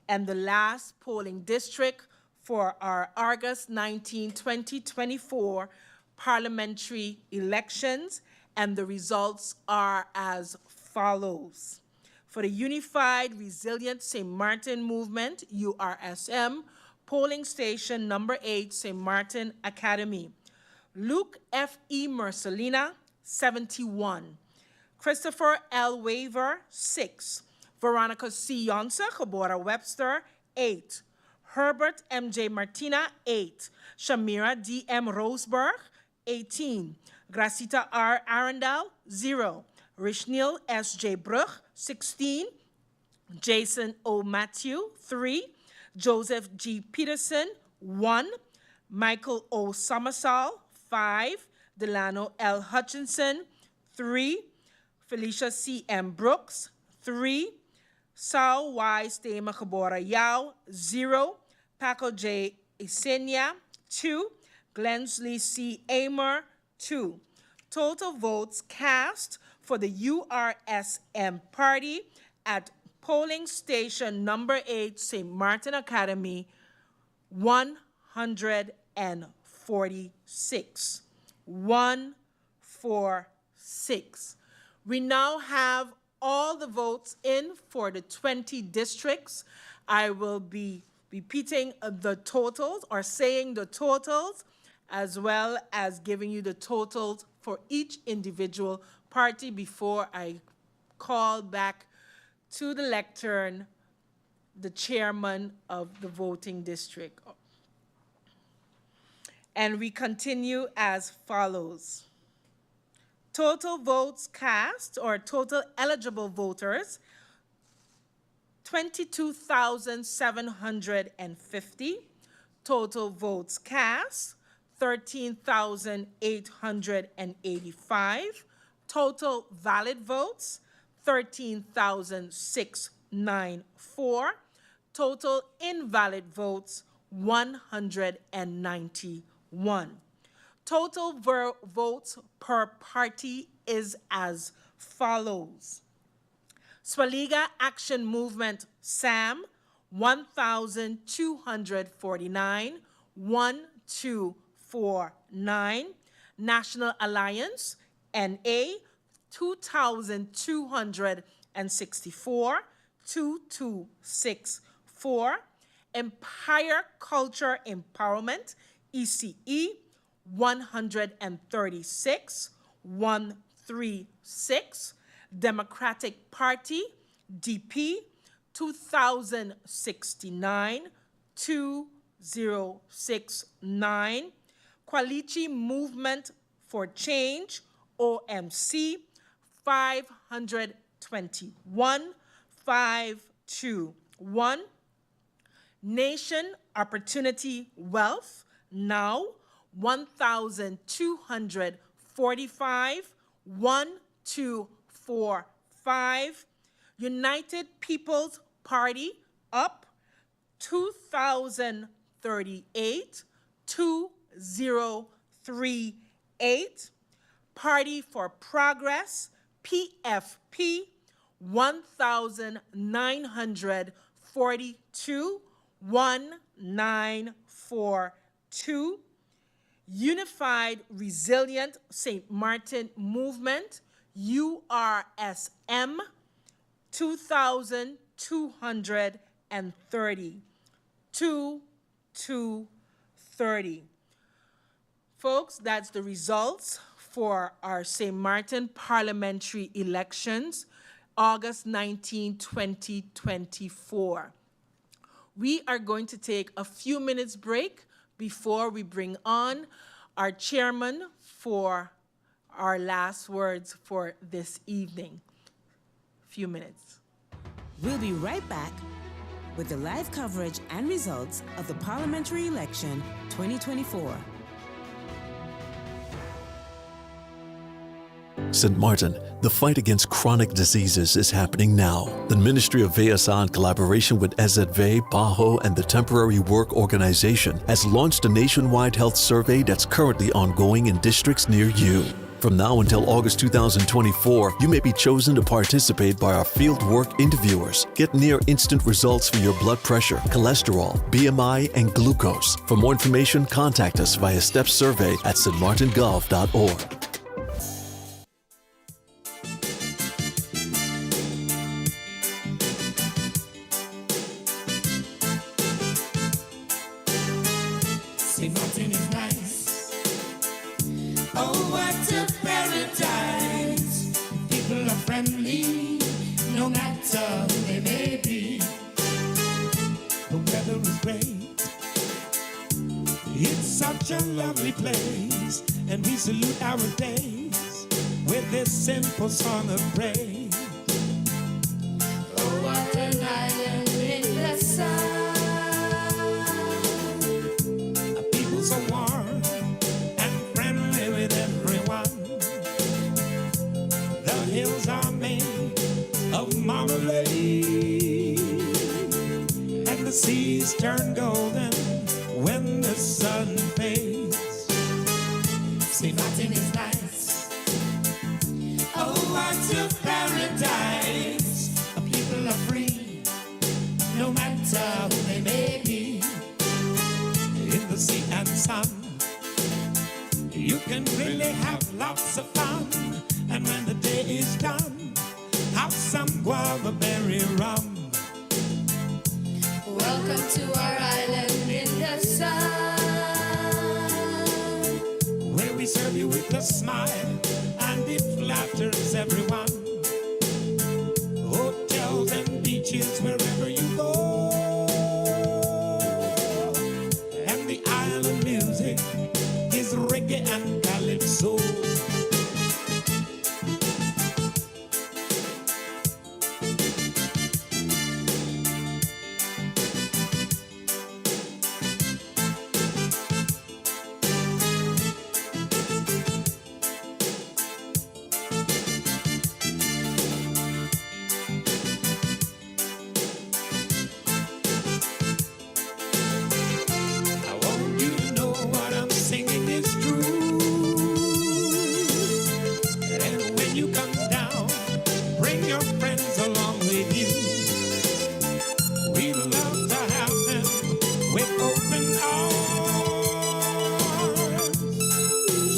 and the last polling district for our August 19, 2024 parliamentary elections, and the results are as follows. For the Unified Resilient St. Martin Movement, URSM, polling station number 8, St. Martin Academy. Luke F. E. Mercelina, 71. Christopher L. Waver, 6. Veronica C. Yonsa, Cabora Webster, 8. Herbert M. J. Martina, 8. Shamira D. M. Roseberg, 18. Gracita R. Arundel, 0. Rishnil S. J. Bruch, 16. Jason O. Matthew, 3. Joseph G. Peterson, 1. Michael O. Somersall. 5. Delano L. Hutchinson. 3. Felicia C. M. Brooks. 3. Saul Y. Stema Kabora Yao. 0. Paco J. Isenia. 2. Glensley C. Amer. 2. Total votes cast for the URSM party at polling station number 8, St. Martin Academy, 146. 146. We now have all the votes in for the 20 districts. I will be repeating the totals or saying the totals, as well as giving you the totals for each individual party before I call back to the lectern the chairman of the voting district. And we continue as follows. Total votes cast, or total eligible voters, 22,750. Total votes cast, 13,885. Total valid votes, 13,694. Total invalid votes, 191. Total votes per party is as follows. Swaliga Action Movement, SAM, 1,249, 1249. National Alliance, NA, 2,264, 2264. Empire Culture Empowerment, ECE, 136, 136. Democratic Party, DP, 2,069, 2069. Qualichi Movement for Change, OMC, 521, 521. Nation Opportunity Wealth, now, 1,245, 1245. United People's Party, up, 2,038, 2038. Party for Progress, PFP, 1,942, 1942. Unified Resilient St. Martin Movement, URSM, 2,230. 230. Folks, that's the results for our St. Martin parliamentary elections, August 19, 2024. We are going to take a few minutes break before we bring on our chairman for our last words for this evening. Few minutes. We'll be right back with the live coverage and results of the Parliamentary Election 2024. St. Martin, the fight against chronic diseases is happening now. The Ministry of VSA, in collaboration with SZV, PAHO, and the Temporary Work Organization, has launched a nationwide health survey that's currently ongoing in districts near you. From now until August 2024, you may be chosen to participate by our fieldwork interviewers. Get near instant results for your blood pressure, cholesterol, BMI, and glucose. For more information, contact us via stepsurvey at stmartingov.org. St. Martin is nice. Oh, what a paradise. People are friendly, no matter who they may be. The weather is great. It's such a lovely place, and we salute our days with this simple song of praise. Oh, what an island in the sun. hills are made of marmalade, and the seas turn golden when the sun fades. St. Martin is nice. Oh, what a paradise. People are free, no matter who they may be. In the sea and sun, you can really have lots of fun. And when the day is done, have some guava berry rum. Welcome to our island in the sun, where we serve you with a smile and it flatters everyone. Hotels and beaches wherever you go, and the island music is reggae and calypso.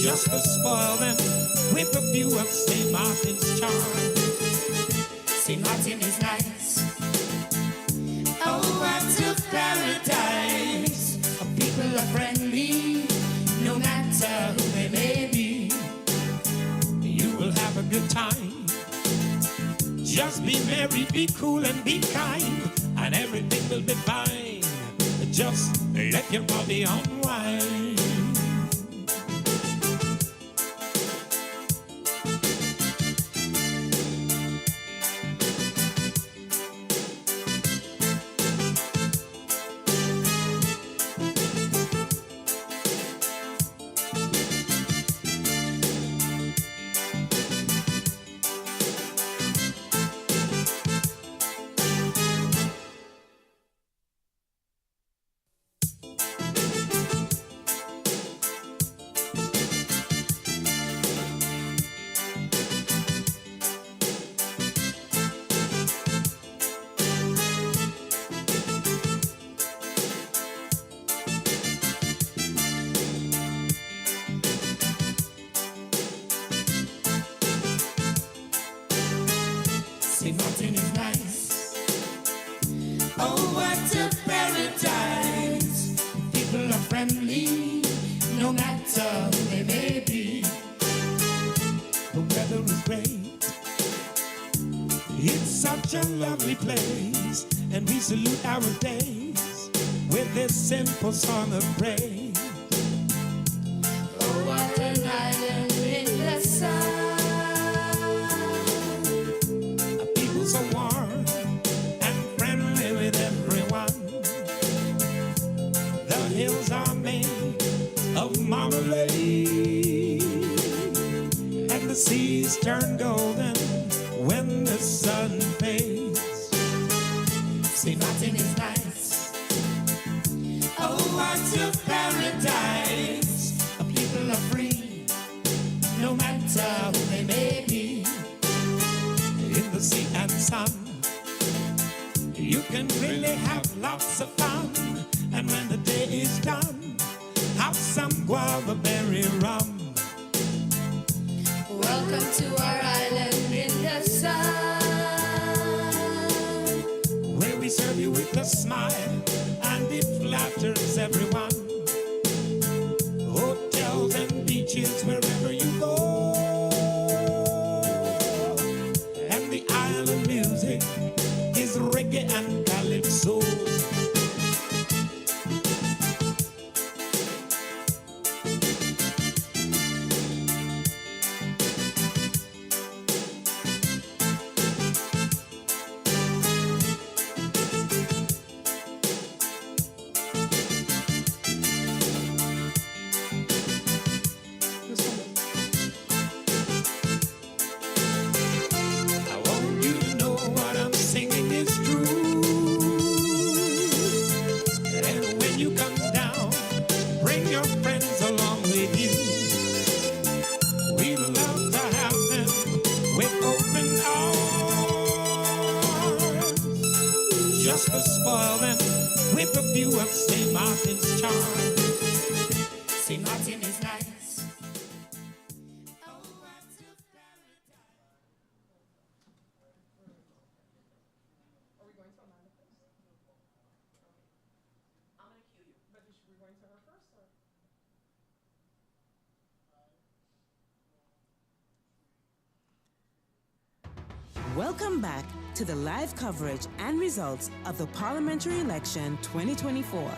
Just to spoil them with a view of St. Martin's charm. St. Martin is nice. Oh, what a paradise. People are friendly, no matter who they may be. You will have a good time. Just be merry, be cool, and be kind, and everything will be fine. Just let your body unwind. St. Martin is nice. Oh, what a paradise. People are friendly, no matter who they may be. The weather is great. It's such a lovely place, and we salute our days with this simple song of praise. oh, what an island in the sun. So warm and friendly with everyone. The hills are made of marmalade, and the seas turn golden when the sun fades. St. Martin is nice. Oh, what a paradise. People are free, no matter who they may be. In the sea and sun, you can really have lots of fun. And when the day is done, have some guava berry rum. Welcome to our island in the sun, where we serve you with a smile and it flatters everyone. Hotels and beaches wherever you go, and the island music is reggae and calypso. just to spoil them with a view of St. Martin's charm. St. Martin is nice. Welcome back to the live coverage and results of the Parliamentary Election 2024.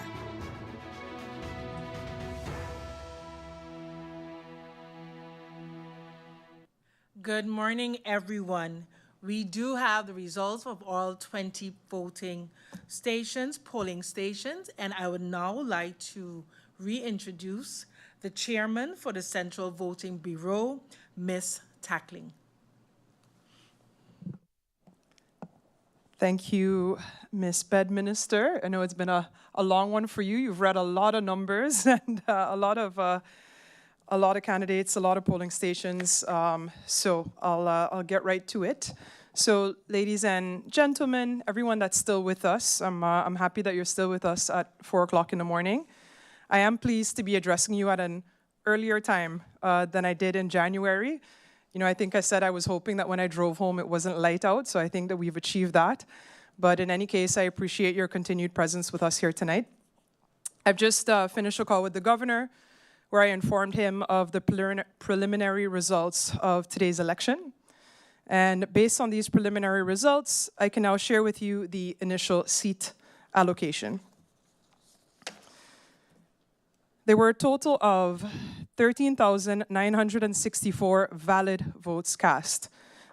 Good morning, everyone. We do have the results of all 20 voting stations, polling stations, and I would now like to reintroduce the chairman for the Central Voting Bureau, Ms. Tackling. Thank you, Ms. Bedminister. I know it's been a long one for you. You've read a lot of numbers and a lot of candidates, a lot of polling stations. So I'll get right to it. So, ladies and gentlemen, everyone that's still with us, I'm happy that you're still with us at 4 o'clock in the morning. I am pleased to be addressing you at an earlier time than I did in January. You know, I think I said I was hoping that when I drove home it wasn't light out, so I think that we've achieved that. But in any case, I appreciate your continued presence with us here tonight. I've just finished a call with the governor where I informed him of the preliminary results of today's election. And based on these preliminary results, I can now share with you the initial seat allocation. There were a total of 13,964 valid votes cast.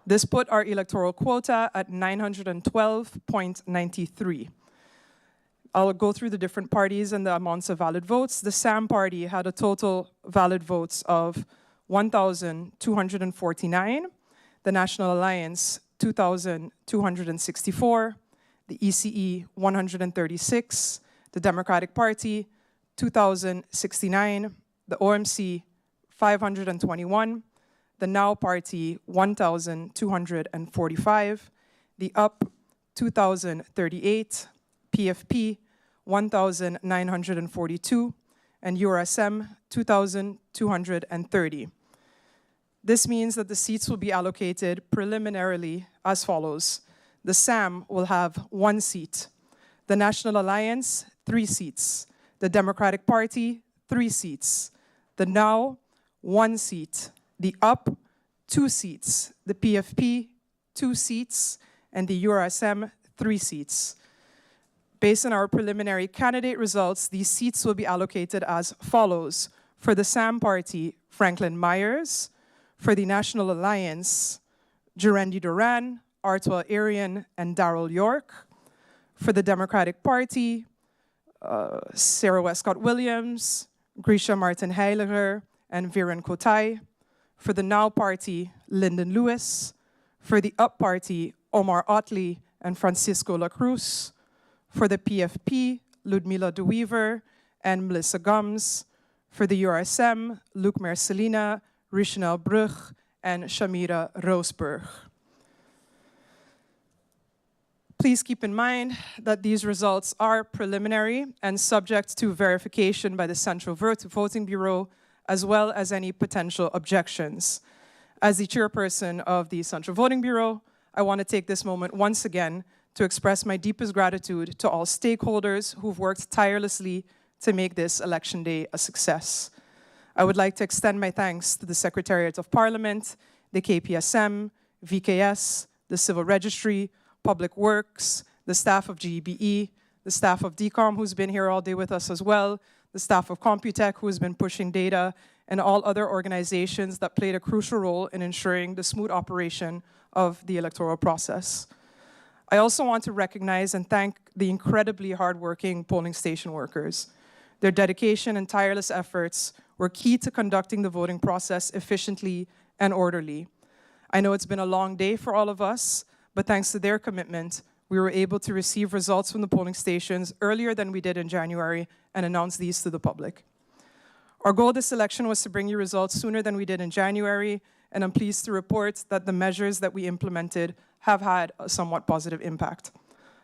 This put our electoral quota at 912.93. I'll go through the different parties and the amounts of valid votes. The SAM party had a total valid votes of 1,249. The National Alliance, 2,264. The ECE, 136. The Democratic Party, 2,069. The OMC, 521. The Now Party, 1,245. The UP, 2,038. PFP, 1,942. And URSM, 2,230. This means that the seats will be allocated preliminarily as follows. The SAM will have 1 seat. The National Alliance, 3 seats. The Democratic Party, 3 seats. The Now, 1 seat. The UP, 2 seats. The PFP, 2 seats. And the URSM, 3 seats. Based on our preliminary candidate results, these seats will be allocated as follows. For the SAM Party, Franklin Myers. For the National Alliance, Jurendi Duran, Artwell Arian, and Darrell York. For the Democratic Party, Sarah Westcott Williams, Grisha Martin Heiliger, and Viren Kotai. For the Now Party, Lyndon Lewis. For the UP Party, Omar Otley and Francisco La Cruz. For the PFP, Ludmila De Weaver and Melissa Gums. For the URSM, Luc Mercelina, Richenel Brugge, and Shamira Roosburg. Please keep in mind that these results are preliminary and subject to verification by the Central Voting Bureau, as well as any potential objections. As the chairperson of the Central Voting Bureau, I want to take this moment once again to express my deepest gratitude to all stakeholders who've worked tirelessly to make this election day a success. I would like to extend my thanks to the Secretariat of Parliament, the KPSM, VKS, the Civil Registry, Public Works, the staff of GBE, the staff of DCOM who's been here all day with us as well, the staff of Computech who has been pushing data, and all other organizations that played a crucial role in ensuring the smooth operation of the electoral process. I also want to recognize and thank the incredibly hardworking polling station workers. Their dedication and tireless efforts were key to conducting the voting process efficiently and orderly. I know it's been a long day for all of us, but thanks to their commitment, we were able to receive results from the polling stations earlier than we did in January and announce these to the public. Our goal this election was to bring you results sooner than we did in January, and I'm pleased to report that the measures that we implemented have had a somewhat positive impact.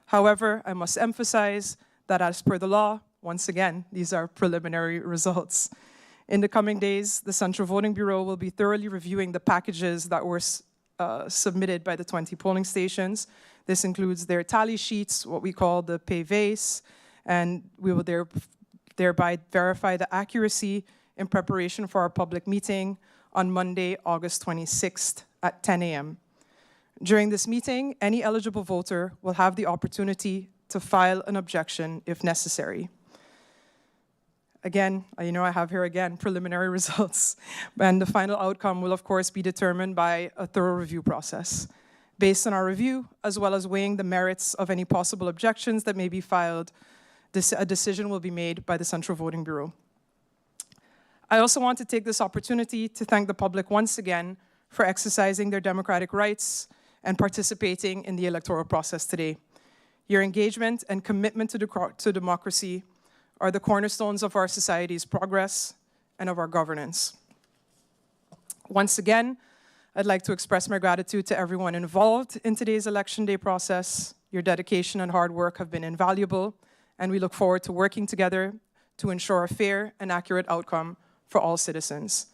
However, I must emphasize that as per the law, once again, these are preliminary results. In the coming days, the Central Voting Bureau will be thoroughly reviewing the packages that were submitted by the 20 polling stations. This includes their tally sheets, what we call the PVs, and we will thereby verify the accuracy in preparation for our public meeting on Monday, August 26th at 10 a.m. During this meeting, any eligible voter will have the opportunity to file an objection if necessary. Again, I have here again preliminary results, and the final outcome will of course be determined by a thorough review process. Based on our review, as well as weighing the merits of any possible objections that may be filed, a decision will be made by the Central Voting Bureau. I also want to take this opportunity to thank the public once again for exercising their democratic rights and participating in the electoral process today. Your engagement and commitment to democracy are the cornerstones of our society's progress and of our governance. Once again, I'd like to express my gratitude to everyone involved in today's Election Day process. Your dedication and hard work have been invaluable, and we look forward to working together to ensure a fair and accurate outcome for all citizens.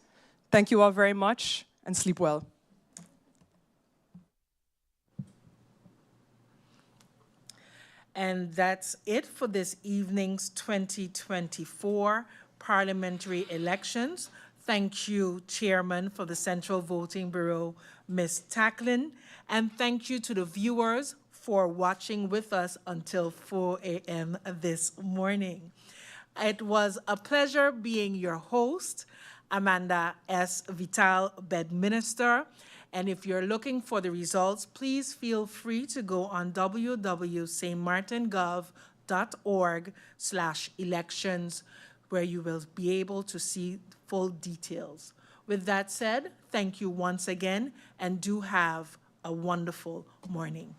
Thank you all very much, and sleep well. And that's it for this evening's 2024 parliamentary elections. Thank you, Chairman, for the Central Voting Bureau, Ms. Tacklin, and thank you to the viewers for watching with us until 4 a.m. this morning. It was a pleasure being your host, Amanda S. Vital, Bedminster. And if you're looking for the results, please feel free to go on www.stmartingov.org/elections, where you will be able to see full details. With that said, thank you once again, and do have a wonderful morning.